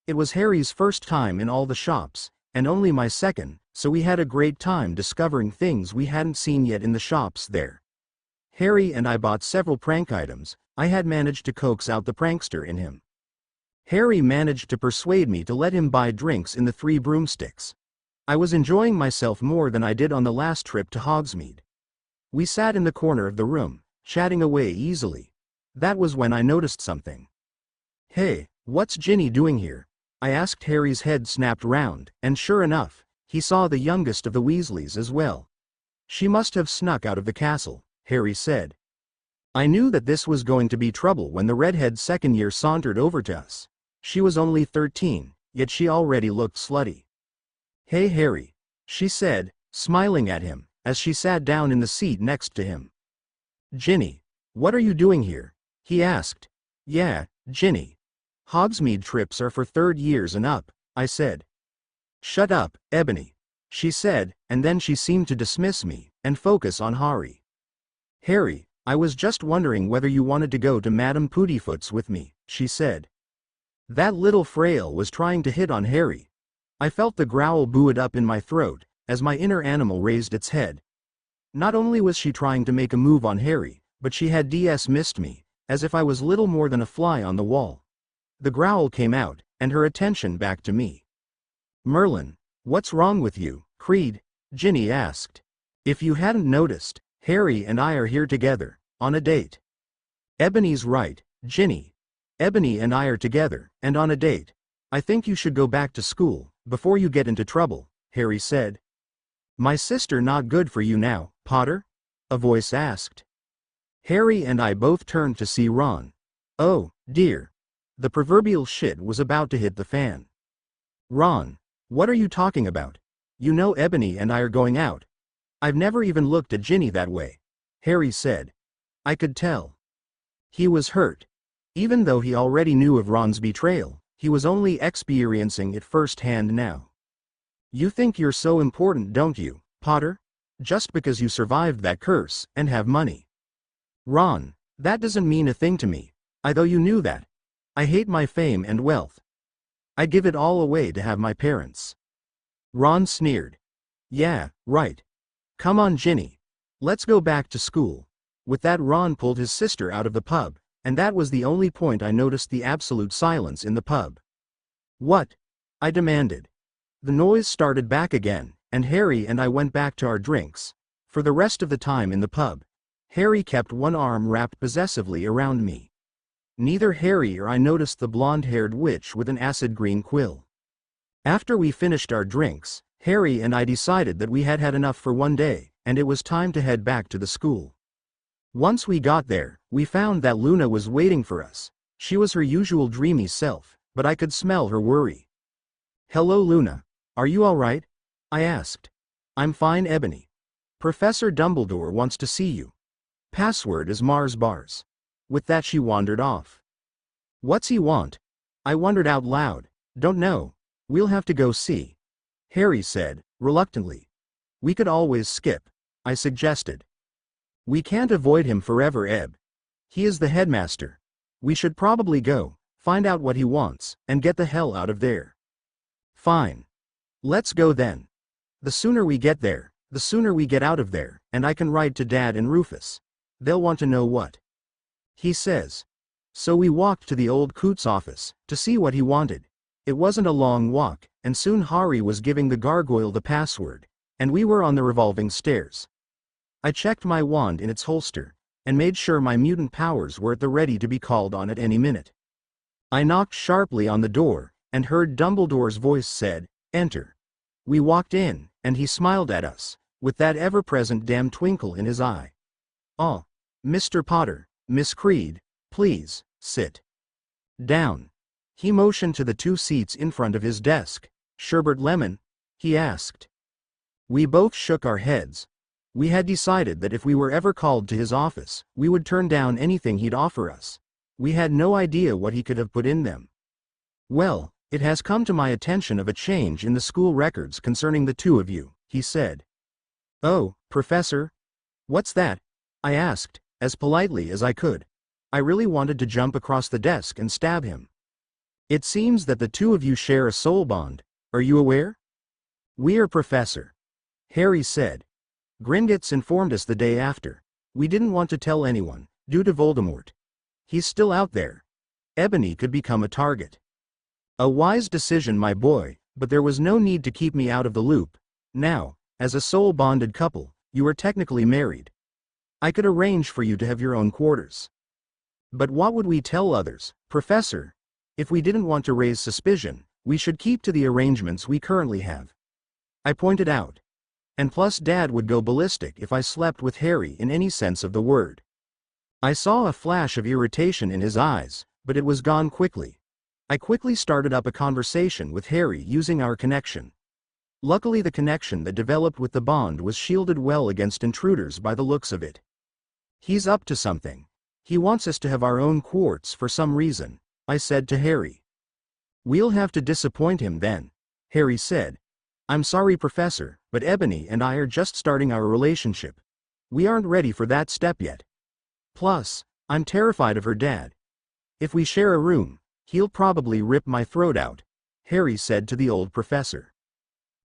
It was Harry's first time in all the shops, and only my second, so we had a great time discovering things we hadn't seen yet in the shops there. Harry and I bought several prank items. I had managed to coax out the prankster in him. Harry managed to persuade me to let him buy drinks in the Three Broomsticks. I was enjoying myself more than I did on the last trip to Hogsmeade. We sat in the corner of the room, chatting away easily. That was when I noticed something. Hey, what's Ginny doing here? I asked. Harry's head snapped round, and sure enough, he saw the youngest of the Weasleys as well. She must have snuck out of the castle, Harry said. I knew that this was going to be trouble when the redhead second year sauntered over to us. She was only 13, yet she already looked slutty. Hey Harry, she said, smiling at him, as she sat down in the seat next to him. Ginny, what are you doing here? He asked. Yeah, Ginny. Hogsmeade trips are for third years and up, I said. Shut up, Ebony, she said, and then she seemed to dismiss me, and focus on Harry. Harry, I was just wondering whether you wanted to go to Madame Pootyfoot's with me, she said. That little frail was trying to hit on Harry. I felt the growl buoyed up in my throat, as my inner animal raised its head. Not only was she trying to make a move on Harry, but she had missed me, as if I was little more than a fly on the wall. The growl came out, and her attention back to me. Merlin, what's wrong with you, Creed? Ginny asked. If you hadn't noticed, Harry and I are here together, on a date. Ebony's right, Ginny. Ebony and I are together, and on a date. I think you should go back to school, before you get into trouble, Harry said. My sister not good for you now, Potter? A voice asked. Harry and I both turned to see Ron. Oh, dear. The proverbial shit was about to hit the fan. Ron, what are you talking about? You know Ebony and I are going out. I've never even looked at Ginny that way, Harry said. I could tell. He was hurt. Even though he already knew of Ron's betrayal, he was only experiencing it firsthand now. You think you're so important, don't you, Potter? Just because you survived that curse, and have money. Ron, that doesn't mean a thing to me, though you knew that. I hate my fame and wealth. I'd give it all away to have my parents. Ron sneered. Yeah, right. Come on, Ginny. Let's go back to school. With that, Ron pulled his sister out of the pub, and that was the only point I noticed the absolute silence in the pub. What? I demanded. The noise started back again, and Harry and I went back to our drinks. For the rest of the time in the pub, Harry kept one arm wrapped possessively around me. Neither Harry or I noticed the blonde-haired witch with an acid green quill. After we finished our drinks, Harry and I decided that we had had enough for one day, and it was time to head back to the school. Once we got there, we found that Luna was waiting for us. She was her usual dreamy self, but I could smell her worry. "Hello Luna. Are you alright?" I asked. "I'm fine, Ebony. Professor Dumbledore wants to see you. Password is Mars bars." With that she wandered off. "What's he want?" I wondered out loud. "Don't know. We'll have to go see," Harry said, reluctantly. "We could always skip," I suggested. "We can't avoid him forever, Eb. He is the headmaster. We should probably go, find out what he wants, and get the hell out of there." "Fine. Let's go then. The sooner we get there, the sooner we get out of there, and I can write to Dad and Rufus. They'll want to know what he says." So we walked to the old Coot's office, to see what he wanted. It wasn't a long walk, and soon Harry was giving the gargoyle the password, and we were on the revolving stairs. I checked my wand in its holster, and made sure my mutant powers were at the ready to be called on at any minute. I knocked sharply on the door, and heard Dumbledore's voice said, "Enter." We walked in, and he smiled at us, with that ever-present damn twinkle in his eye. "Oh, Mr. Potter, Miss Creed, please, sit down." He motioned to the 2 seats in front of his desk. "Sherbet lemon?" he asked. We both shook our heads. We had decided that if we were ever called to his office, we would turn down anything he'd offer us. We had no idea what he could have put in them. "Well, it has come to my attention of a change in the school records concerning the 2 of you," he said. "Oh, Professor? What's that?" I asked, as politely as I could. I really wanted to jump across the desk and stab him. "It seems that the 2 of you share a soul bond. Are you aware?" "We're Professor," Harry said. "Gringotts informed us the day after. We didn't want to tell anyone, due to Voldemort. He's still out there. Ebony could become a target." "A wise decision, my boy, but there was no need to keep me out of the loop. Now, as a soul-bonded couple, you are technically married. I could arrange for you to have your own quarters." "But what would we tell others, Professor? If we didn't want to raise suspicion, we should keep to the arrangements we currently have," I pointed out. "And plus Dad would go ballistic if I slept with Harry in any sense of the word." I saw a flash of irritation in his eyes, but it was gone quickly. I quickly started up a conversation with Harry using our connection. Luckily the connection that developed with the bond was shielded well against intruders by the looks of it. "He's up to something. He wants us to have our own quartz for some reason," I said to Harry. "We'll have to disappoint him then," Harry said. "I'm sorry, Professor, but Ebony and I are just starting our relationship. We aren't ready for that step yet. Plus, I'm terrified of her dad. If we share a room, he'll probably rip my throat out," Harry said to the old professor.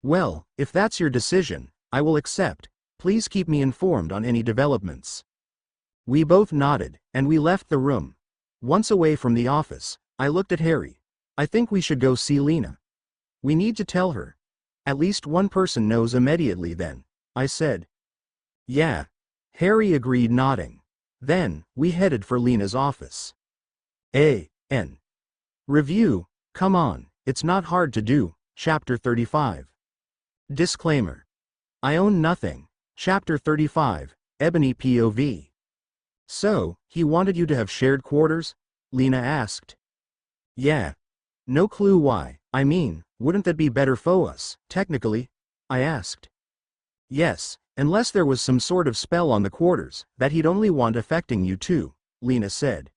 "Well, if that's your decision, I will accept. Please keep me informed on any developments." We both nodded, and we left the room. Once away from the office, I looked at Harry. "I think we should go see Lena. We need to tell her. At least one person knows immediately then," I said. "Yeah," Harry agreed, nodding. Then, we headed for Lena's office. A.N. Review, come on, it's not hard to do. Chapter 35. Disclaimer. I own nothing. Chapter 35, Ebony POV. "So, he wanted you to have shared quarters?" Lena asked. "Yeah. No clue why. I mean, wouldn't that be better for us, technically?" I asked. "Yes, unless there was some sort of spell on the quarters that he'd only want affecting you too," Lena said.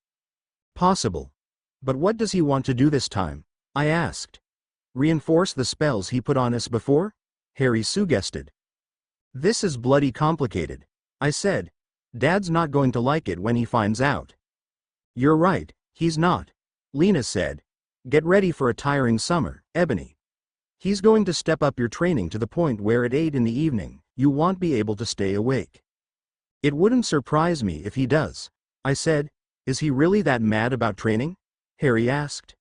"Possible. But what does he want to do this time?" I asked. "Reinforce the spells he put on us before?" Harry suggested. "This is bloody complicated," I said. "Dad's not going to like it when he finds out." "You're right, he's not," Lena said. "Get ready for a tiring summer, Ebony. He's going to step up your training to the point where at 8 in the evening, you won't be able to stay awake." "It wouldn't surprise me if he does," I said. "Is he really that mad about training?" Harry asked.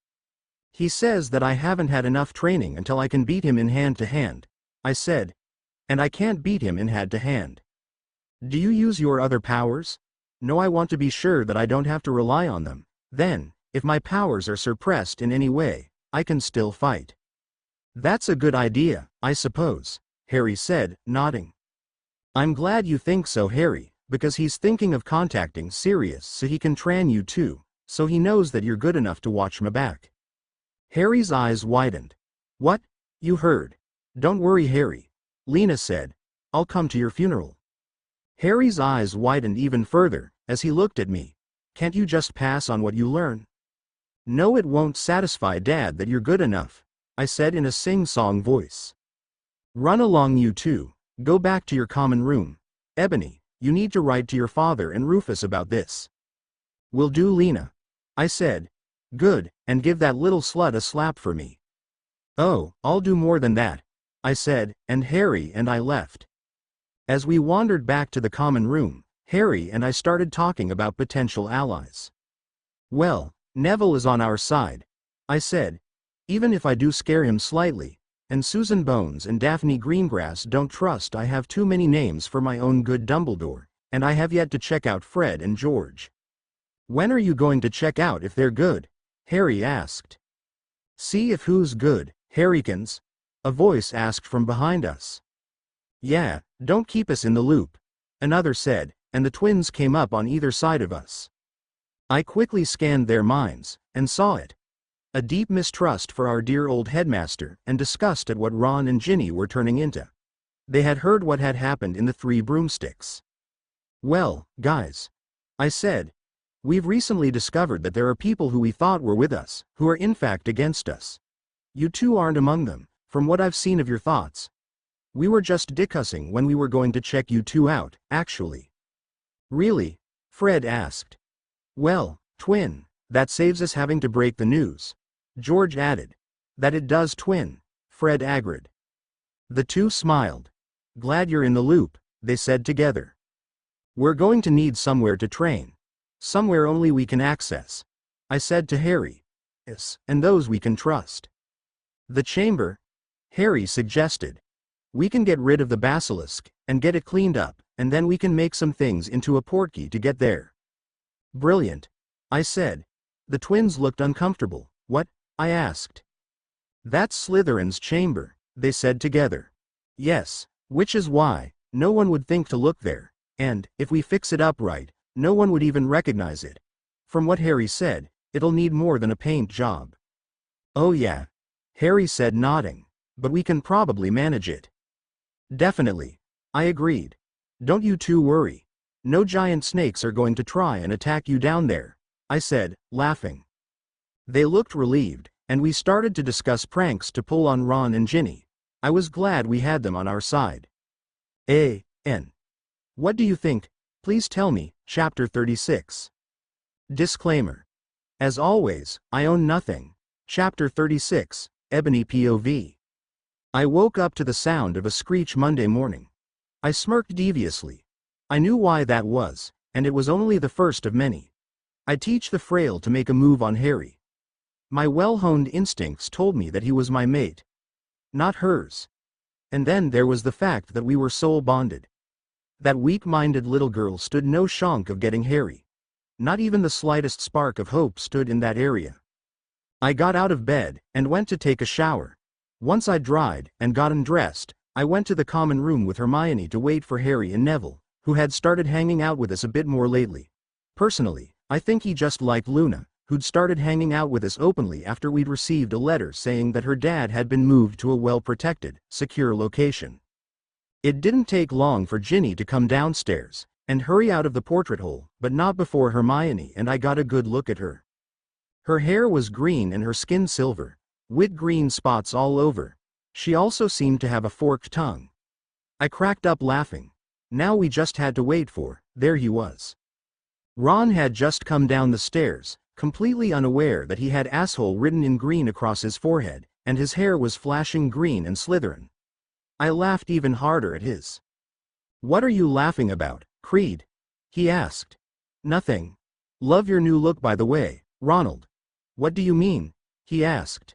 He says that I haven't had enough training until I can beat him in hand-to-hand, I said. And I can't beat him in hand-to-hand. Do you use your other powers? No, I want to be sure that I don't have to rely on them. Then, if my powers are suppressed in any way, I can still fight. That's a good idea, I suppose, Harry said, nodding. I'm glad you think so, Harry, because he's thinking of contacting Sirius so he can train you too, so he knows that you're good enough to watch me back. Harry's eyes widened. What? You heard. Don't worry, Harry, Lena said. I'll come to your funeral. Harry's eyes widened even further as he looked at me. Can't you just pass on what you learn? No, it won't satisfy Dad that you're good enough, I said in a sing-song voice. Run along, you two. Go back to your common room. Ebony, you need to write to your father and Rufus about this. Will do, Lena, I said. Good, and give that little slut a slap for me. Oh, I'll do more than that, I said, and Harry and I left. As we wandered back to the common room, Harry and I started talking about potential allies. Well, Neville is on our side, I said. Even if I do scare him slightly, and Susan Bones and Daphne Greengrass don't trust I have too many names for my own good Dumbledore, and I have yet to check out Fred and George. When are you going to check out if they're good? Harry asked. See if who's good, Harrykins? A voice asked from behind us. Yeah, don't keep us in the loop, another said, and the twins came up on either side of us. I quickly scanned their minds, and saw it. A deep mistrust for our dear old headmaster and disgust at what Ron and Ginny were turning into. They had heard what had happened in the Three Broomsticks. Well, guys, I said, we've recently discovered that there are people who we thought were with us, who are in fact against us. You two aren't among them, from what I've seen of your thoughts. We were just discussing when we were going to check you two out, actually. Really? Fred asked. Well, twin, that saves us having to break the news. George added. That it does, twin, Fred agreed. The two smiled. Glad you're in the loop, they said together. We're going to need somewhere to train. Somewhere only we can access, I said to Harry. Yes, and those we can trust. The chamber, Harry suggested. We can get rid of the basilisk, and get it cleaned up, and then we can make some things into a portkey to get there. Brilliant, I said. The twins looked uncomfortable. What? I asked. That's Slytherin's chamber, they said together. Yes, which is why no one would think to look there, and, if we fix it up right, no one would even recognize it. From what Harry said, it'll need more than a paint job. Oh yeah, Harry said, nodding, but we can probably manage it. Definitely, I agreed. Don't you two worry. No giant snakes are going to try and attack you down there, I said, laughing. They looked relieved, and we started to discuss pranks to pull on Ron and Ginny. I was glad we had them on our side. N. What do you think? Please tell me. Chapter 36. Disclaimer. As always, I own nothing. Chapter 36, Ebony POV. I woke up to the sound of a screech Monday morning. I smirked deviously. I knew why that was, and it was only the first of many. I teach the frail to make a move on Harry. My well-honed instincts told me that he was my mate, not hers. And then there was the fact that we were soul bonded. That weak-minded little girl stood no chance of getting Harry. Not even the slightest spark of hope stood in that area. I got out of bed and went to take a shower. Once I dried and got undressed, I went to the common room with Hermione to wait for Harry and Neville, who had started hanging out with us a bit more lately. Personally, I think he just liked Luna, who'd started hanging out with us openly after we'd received a letter saying that her dad had been moved to a well-protected, secure location. It didn't take long for Ginny to come downstairs and hurry out of the portrait hole, but not before Hermione and I got a good look at her. Her hair was green and her skin silver, with green spots all over. She also seemed to have a forked tongue. I cracked up laughing. Now we just had to wait for, there he was. Ron had just come down the stairs, completely unaware that he had asshole written in green across his forehead, and his hair was flashing green and Slytherin. I laughed even harder at his. What are you laughing about, Creed? He asked. Nothing. Love your new look, by the way, Ronald. What do you mean? he asked.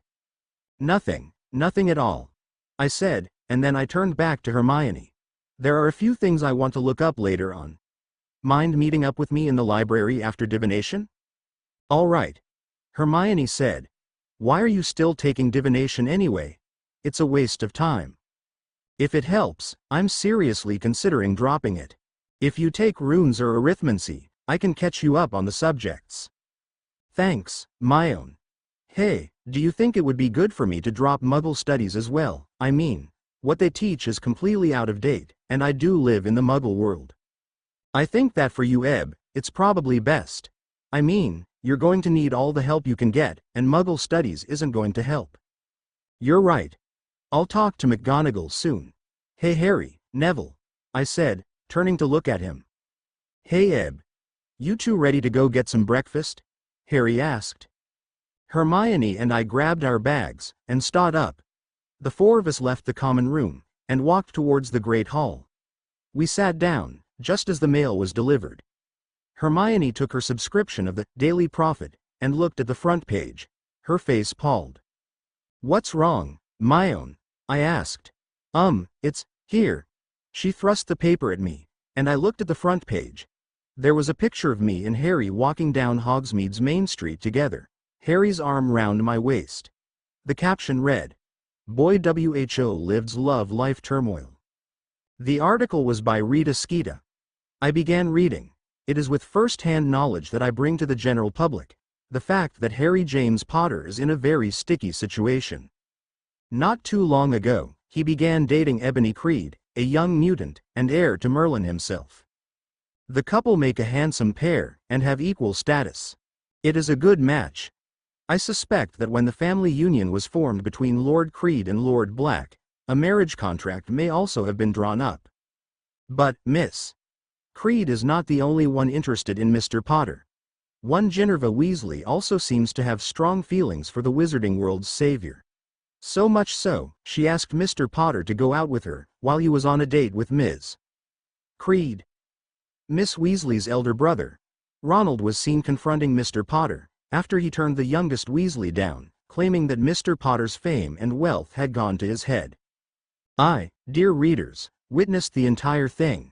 Nothing at all, I said, and then I turned back to Hermione. There are a few things I want to look up later on. Mind meeting up with me in the library after divination? All right, Hermione said. Why are you still taking divination anyway? It's a waste of time. If it helps, I'm seriously considering dropping it. If you take runes or arithmancy, I can catch you up on the subjects. Thanks, Myone. Hey, do you think it would be good for me to drop Muggle studies as well? I mean, what they teach is completely out of date, and I do live in the Muggle world. I think that for you, Eb, it's probably best. I mean, you're going to need all the help you can get, and Muggle studies isn't going to help. You're right. I'll talk to McGonagall soon. Hey Harry, Neville, I said, turning to look at him. Hey Eb. You two ready to go get some breakfast? Harry asked. Hermione and I grabbed our bags, and stood up. The four of us left the common room, and walked towards the Great Hall. We sat down, just as the mail was delivered. Hermione took her subscription of the Daily Prophet, and looked at the front page. Her face palled. What's wrong, Myone? I asked. It's here. She thrust the paper at me, and I looked at the front page. There was a picture of me and Harry walking down Hogsmeade's Main Street together, Harry's arm round my waist. The caption read, Boy WHO lives love life turmoil. The article was by Rita Skeeta. I began reading. It is with first-hand knowledge that I bring to the general public the fact that Harry James Potter is in a very sticky situation. Not too long ago, he began dating Ebony Creed, a young mutant, and heir to Merlin himself. The couple make a handsome pair, and have equal status. It is a good match. I suspect that when the family union was formed between Lord Creed and Lord Black, a marriage contract may also have been drawn up. But, Miss Creed is not the only one interested in Mr. Potter. One Ginevra Weasley also seems to have strong feelings for the wizarding world's savior. So much so, she asked Mr. Potter to go out with her, while he was on a date with Ms. Creed. Miss Weasley's elder brother, Ronald, was seen confronting Mr. Potter, after he turned the youngest Weasley down, claiming that Mr. Potter's fame and wealth had gone to his head. I, dear readers, witnessed the entire thing.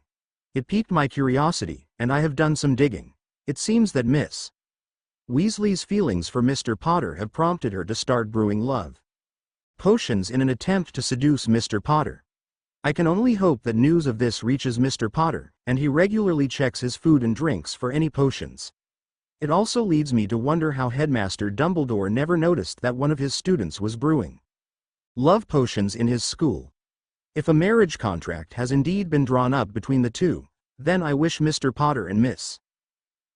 It piqued my curiosity, and I have done some digging. It seems that Miss Weasley's feelings for Mr. Potter have prompted her to start brewing love potions in an attempt to seduce Mr. Potter. I can only hope that news of this reaches Mr. Potter, and he regularly checks his food and drinks for any potions. It also leads me to wonder how Headmaster Dumbledore never noticed that one of his students was brewing love potions in his school. If a marriage contract has indeed been drawn up between the two, then I wish Mr. Potter and Miss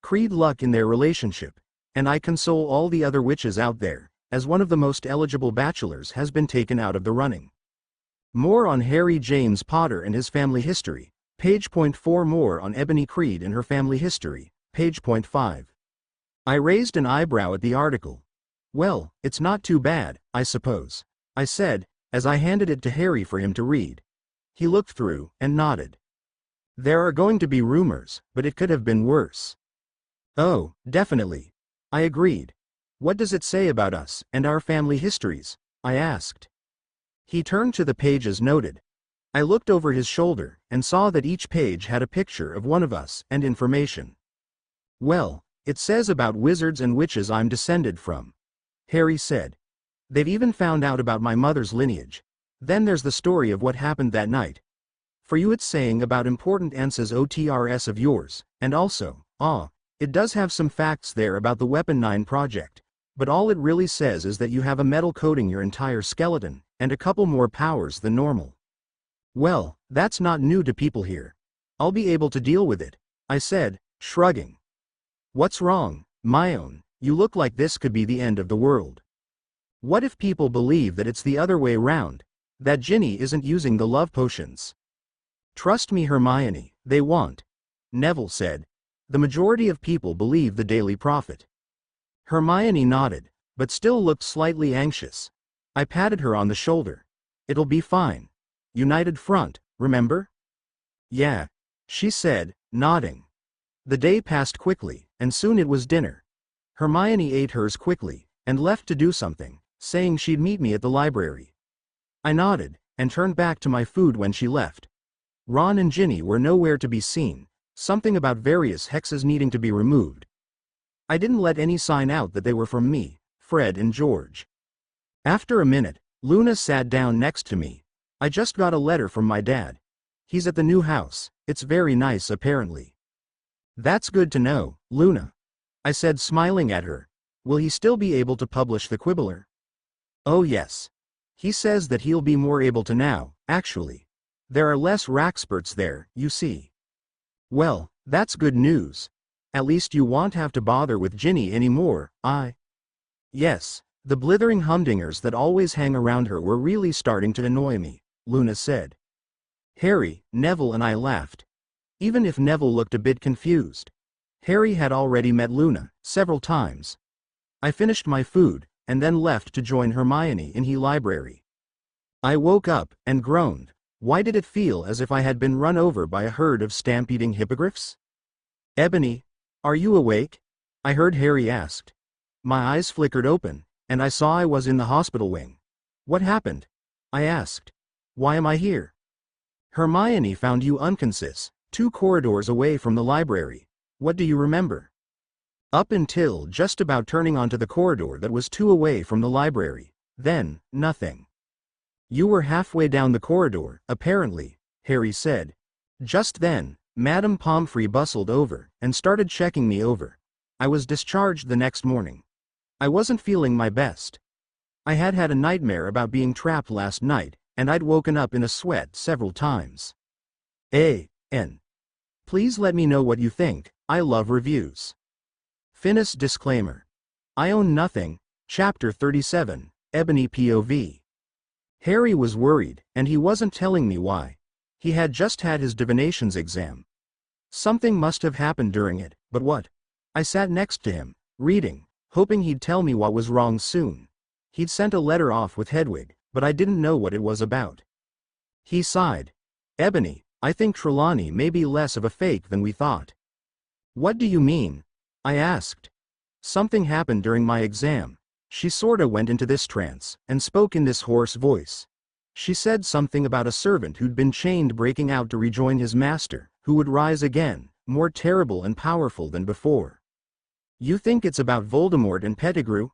Creed luck in their relationship, and I console all the other witches out there, as one of the most eligible bachelors has been taken out of the running. More on Harry James Potter and his family history, page .4. More on Ebony Creed and her family history, page .5. I raised an eyebrow at the article. Well, it's not too bad, I suppose, I said, as I handed it to Harry for him to read. He looked through, and nodded. There are going to be rumors, but it could have been worse. Oh, definitely. I agreed. What does it say about us, and our family histories? I asked. He turned to the pages noted. I looked over his shoulder, and saw that each page had a picture of one of us, and information. Well, it says about wizards and witches I'm descended from, Harry said. They've even found out about my mother's lineage. Then there's the story of what happened that night. For you it's saying about important answers OTRS of yours, and also, it does have some facts there about the Weapon 9 project, but all it really says is that you have a metal coating your entire skeleton, and a couple more powers than normal. Well, that's not new to people here. I'll be able to deal with it, I said, shrugging. What's wrong, Myone? You look like this could be the end of the world. What if people believe that it's the other way round, that Ginny isn't using the love potions? Trust me, Hermione, they won't, Neville said. The majority of people believe the Daily Prophet. Hermione nodded, but still looked slightly anxious. I patted her on the shoulder. It'll be fine. United front, remember? Yeah, she said, nodding. The day passed quickly, and soon it was dinner. Hermione ate hers quickly, and left to do something, saying she'd meet me at the library. I nodded, and turned back to my food when she left. Ron and Ginny were nowhere to be seen, something about various hexes needing to be removed. I didn't let any sign out that they were from me, Fred and George. After a minute, Luna sat down next to me. I just got a letter from my dad. He's at the new house. It's very nice apparently. That's good to know, Luna, I said, smiling at her. Will he still be able to publish the Quibbler? Oh yes. He says that he'll be more able to now, actually. There are less Raxperts there, you see. Well, that's good news. At least you won't have to bother with Ginny anymore, Yes, the blithering humdingers that always hang around her were really starting to annoy me, Luna said. Harry, Neville and I laughed. Even if Neville looked a bit confused. Harry had already met Luna several times. I finished my food, and then left to join Hermione in the library. I woke up, and groaned. Why did it feel as if I had been run over by a herd of stampeding hippogriffs? Ebony, are you awake? I heard Harry ask. My eyes flickered open, and I saw I was in the hospital wing. What happened? I asked. Why am I here? Hermione found you unconscious, 2 corridors away from the library. What do you remember? Up until just about turning onto the corridor that was 2 away from the library. Then, nothing. You were halfway down the corridor, apparently, Harry said. Just then, Madame Pomfrey bustled over, and started checking me over. I was discharged the next morning. I wasn't feeling my best. I had had a nightmare about being trapped last night, and I'd woken up in a sweat several times. Please let me know what you think, I love reviews. Finis disclaimer. I own nothing, Chapter 37, Ebony POV. Harry was worried, and he wasn't telling me why. He had just had his divinations exam. Something must have happened during it, but what? I sat next to him, reading, hoping he'd tell me what was wrong soon. He'd sent a letter off with Hedwig, but I didn't know what it was about. He sighed. Ebony, I think Trelawney may be less of a fake than we thought. What do you mean? I asked. Something happened during my exam. She sorta went into this trance, and spoke in this hoarse voice. She said something about a servant who'd been chained breaking out to rejoin his master, who would rise again, more terrible and powerful than before. You think it's about Voldemort and Pettigrew?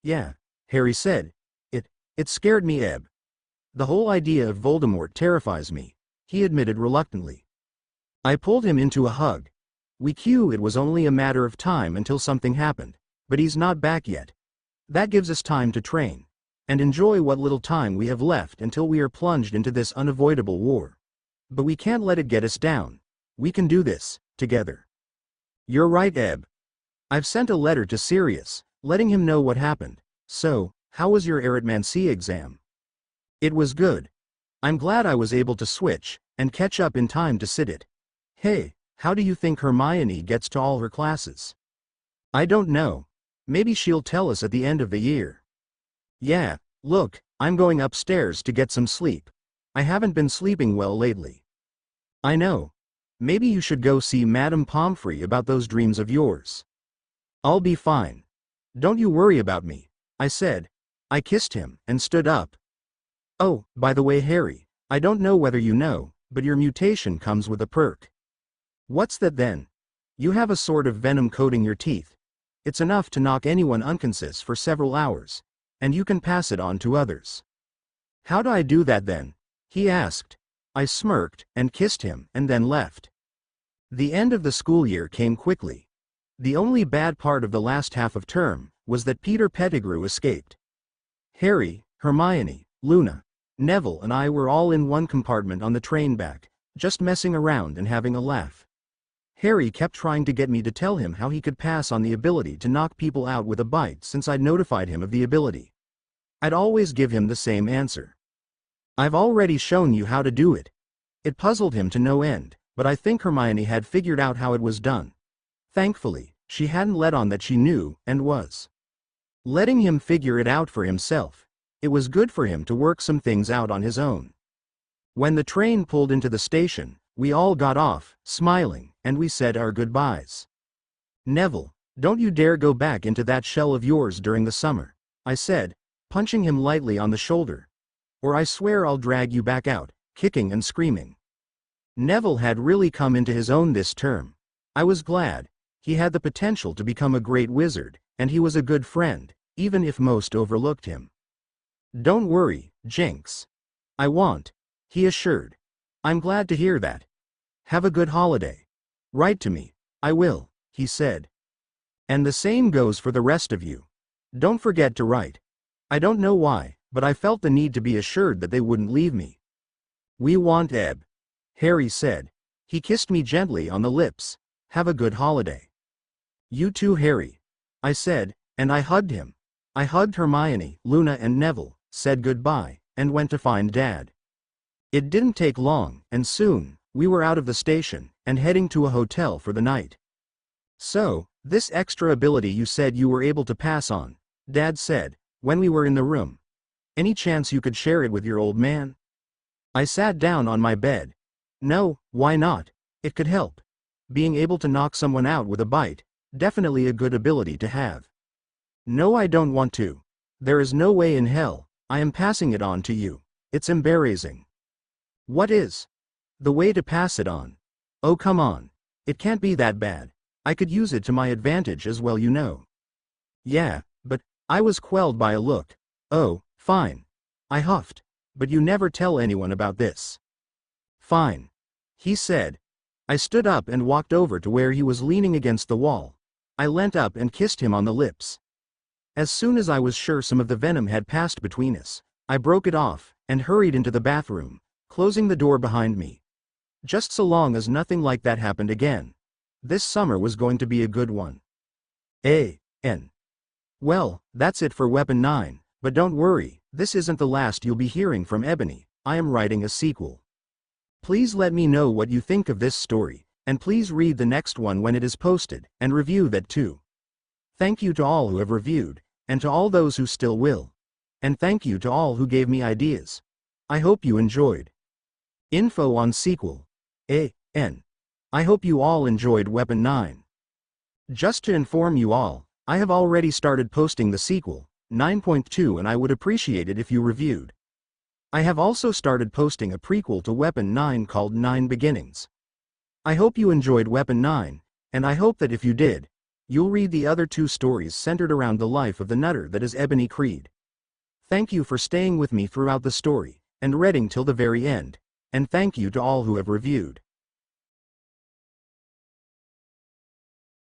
Yeah, Harry said. It scared me, Eb. The whole idea of Voldemort terrifies me, he admitted reluctantly. I pulled him into a hug. It was only a matter of time until something happened, but he's not back yet. That gives us time to train, and enjoy what little time we have left until we are plunged into this unavoidable war. But we can't let it get us down. We can do this, together. You're right, Eb. I've sent a letter to Sirius, letting him know what happened. So, how was your arithmancy exam? It was good. I'm glad I was able to switch, and catch up in time to sit it. Hey, how do you think Hermione gets to all her classes? I don't know. Maybe she'll tell us at the end of the year. Yeah, look, I'm going upstairs to get some sleep. I haven't been sleeping well lately. I know. Maybe you should go see Madame Pomfrey about those dreams of yours. I'll be fine. Don't you worry about me, I said. I kissed him, and stood up. Oh, by the way, Harry, I don't know whether you know, but your mutation comes with a perk. What's that then? You have a sort of venom coating your teeth. It's enough to knock anyone unconscious for several hours, and you can pass it on to others. How do I do that then? He asked. I smirked, and kissed him, and then left. The end of the school year came quickly. The only bad part of the last half of term was that Peter Pettigrew escaped. Harry, Hermione, Luna, Neville and I were all in one compartment on the train back, just messing around and having a laugh. Harry kept trying to get me to tell him how he could pass on the ability to knock people out with a bite since I'd notified him of the ability. I'd always give him the same answer. I've already shown you how to do it. It puzzled him to no end, but I think Hermione had figured out how it was done. Thankfully, she hadn't let on that she knew, and was letting him figure it out for himself. It was good for him to work some things out on his own. When the train pulled into the station, we all got off, smiling, and we said our goodbyes. Neville, Don't you dare go back into that shell of yours during the summer, I said, punching him lightly on the shoulder. Or I swear I'll drag you back out, kicking and screaming. Neville had really come into his own this term. I was glad. He had the potential to become a great wizard, and he was a good friend, even if most overlooked him. Don't worry, Jinx. I won't, he assured. I'm glad to hear that. Have a good holiday. Write to me. I will, he said. And the same goes for the rest of you. Don't forget to write. I don't know why, but I felt the need to be assured that they wouldn't leave me. We want Eb, Harry said. He kissed me gently on the lips. Have a good holiday. You too, Harry, I said, and I hugged him. I hugged Hermione, Luna and Neville, said goodbye, and went to find Dad. It didn't take long, and soon, we were out of the station, and heading to a hotel for the night. So, this extra ability you said you were able to pass on, Dad said, when we were in the room. Any chance you could share it with your old man? I sat down on my bed. No, why not? It could help. Being able to knock someone out with a bite, definitely a good ability to have. No, I don't want to. There is no way in hell, I am passing it on to you. It's embarrassing. What is? The way to pass it on. Oh come on. It can't be that bad. I could use it to my advantage as well, you know. Yeah, but, I was quelled by a look. Oh, fine. I huffed. But you never tell anyone about this. Fine. He said. I stood up and walked over to where he was leaning against the wall. I leant up and kissed him on the lips. As soon as I was sure some of the venom had passed between us, I broke it off, and hurried into the bathroom, closing the door behind me. Just so long as nothing like that happened again. This summer was going to be a good one. A.N. Well, that's it for Weapon 9, but don't worry, this isn't the last you'll be hearing from Ebony. I am writing a sequel. Please let me know what you think of this story, and please read the next one when it is posted, and review that too. Thank you to all who have reviewed, and to all those who still will. And thank you to all who gave me ideas. I hope you enjoyed. Info on sequel. A.N. I hope you all enjoyed Weapon 9. Just to inform you all, I have already started posting the sequel, 9.2, and I would appreciate it if you reviewed. I have also started posting a prequel to Weapon 9 called 9 Beginnings. I hope you enjoyed Weapon 9, and I hope that if you did, you'll read the other two stories centered around the life of the nutter that is Ebony Creed. Thank you for staying with me throughout the story, and reading till the very end, and thank you to all who have reviewed.